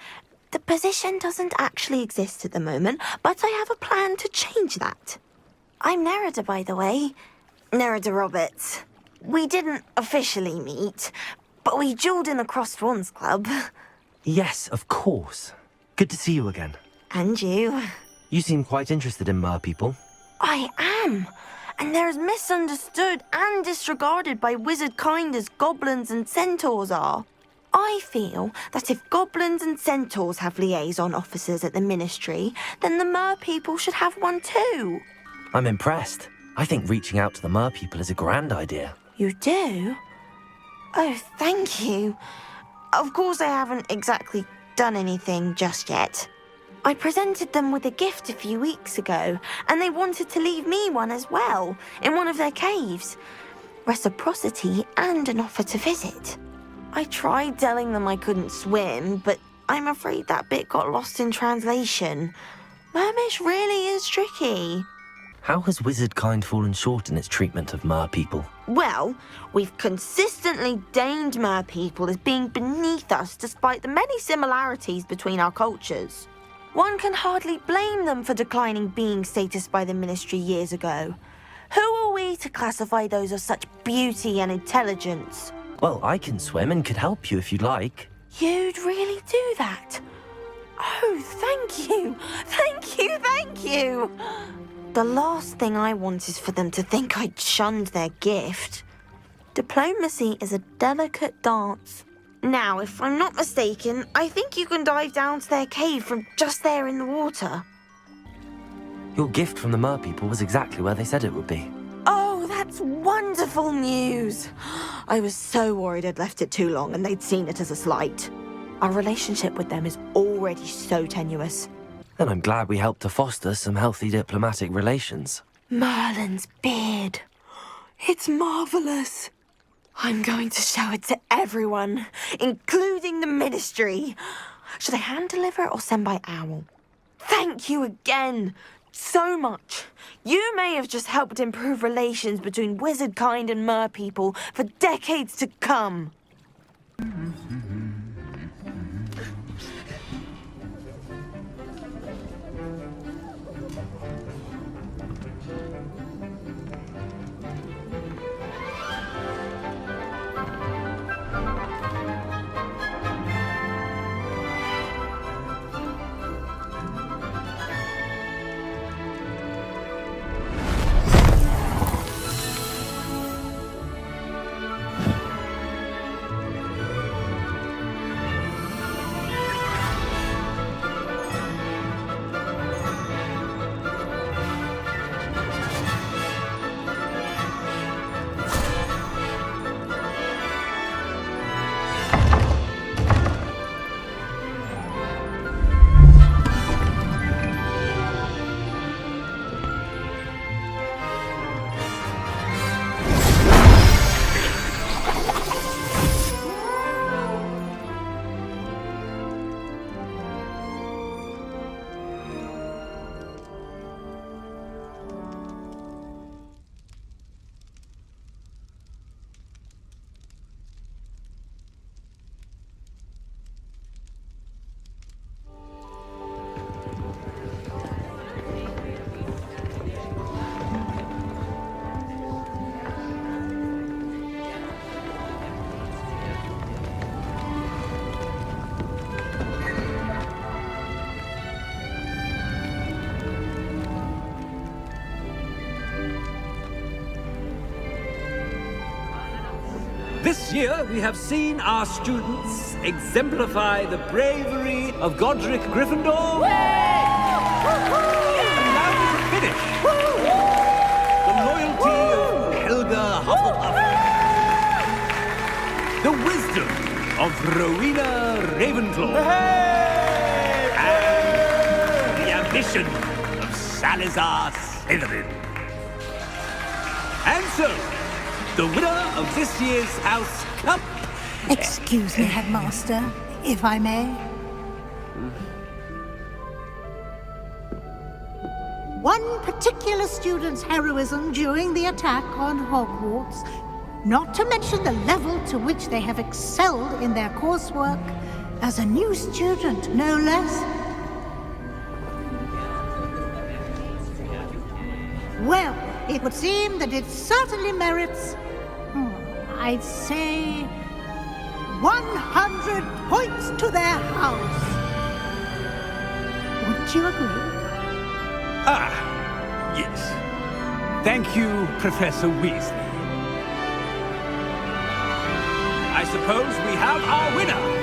The position doesn't actually exist at the moment, but I have a plan to change that. I'm Nerida, by the way. Nerida Roberts. We didn't officially meet, but we duelled in the Crossed Wands Club. Yes, of course. Good to see you again. And you. You seem quite interested in mer people. I am. And they're as misunderstood and disregarded by wizard kind as goblins and centaurs are. I feel that if goblins and centaurs have liaison officers at the ministry, then the mer people should have one too. I'm impressed. I think reaching out to the mer people is a grand idea. You do? Oh, thank you. Of course I haven't exactly done anything just yet. I presented them with a gift a few weeks ago, and they wanted to leave me one as well, in one of their caves. Reciprocity and an offer to visit. I tried telling them I couldn't swim, but I'm afraid that bit got lost in translation. Mermish really is tricky. How has wizard kind fallen short in its treatment of mer people? Well, we've consistently deigned mer people as being beneath us despite the many similarities between our cultures. One can hardly blame them for declining being status by the ministry years ago. Who are we to classify those of such beauty and intelligence? Well, I can swim and could help you if you'd like. You'd really do that? Oh, thank you! Thank you, thank you! The last thing I want is for them to think I'd shunned their gift. Diplomacy is a delicate dance. Now, if I'm not mistaken, I think you can dive down to their cave from just there in the water. Your gift from the Mer people was exactly where they said it would be. Oh, that's wonderful news. I was so worried I'd left it too long and they'd seen it as a slight. Our relationship with them is already so tenuous. And I'm glad we helped to foster some healthy diplomatic relations. Merlin's beard. It's marvelous. I'm going to show it to everyone, including the Ministry. Should I hand deliver it or send by owl? Thank you again so much. You may have just helped improve relations between wizard kind and mer people for decades to come. This year, we have seen our students exemplify the bravery of Godric Gryffindor. And now to finish, the loyalty of Helga Hufflepuff. The wisdom of Rowena Ravenclaw. And the ambition of Salazar Slytherin. And so, the winner of this year's House Cup. Excuse me, Headmaster, if I may. One particular student's heroism during the attack on Hogwarts, not to mention the level to which they have excelled in their coursework, as a new student, no less. Well, it would seem that it certainly merits, I'd say, 100 points to their house. Wouldn't you agree? Ah, yes. Thank you, Professor Weasley. I suppose we have our winner.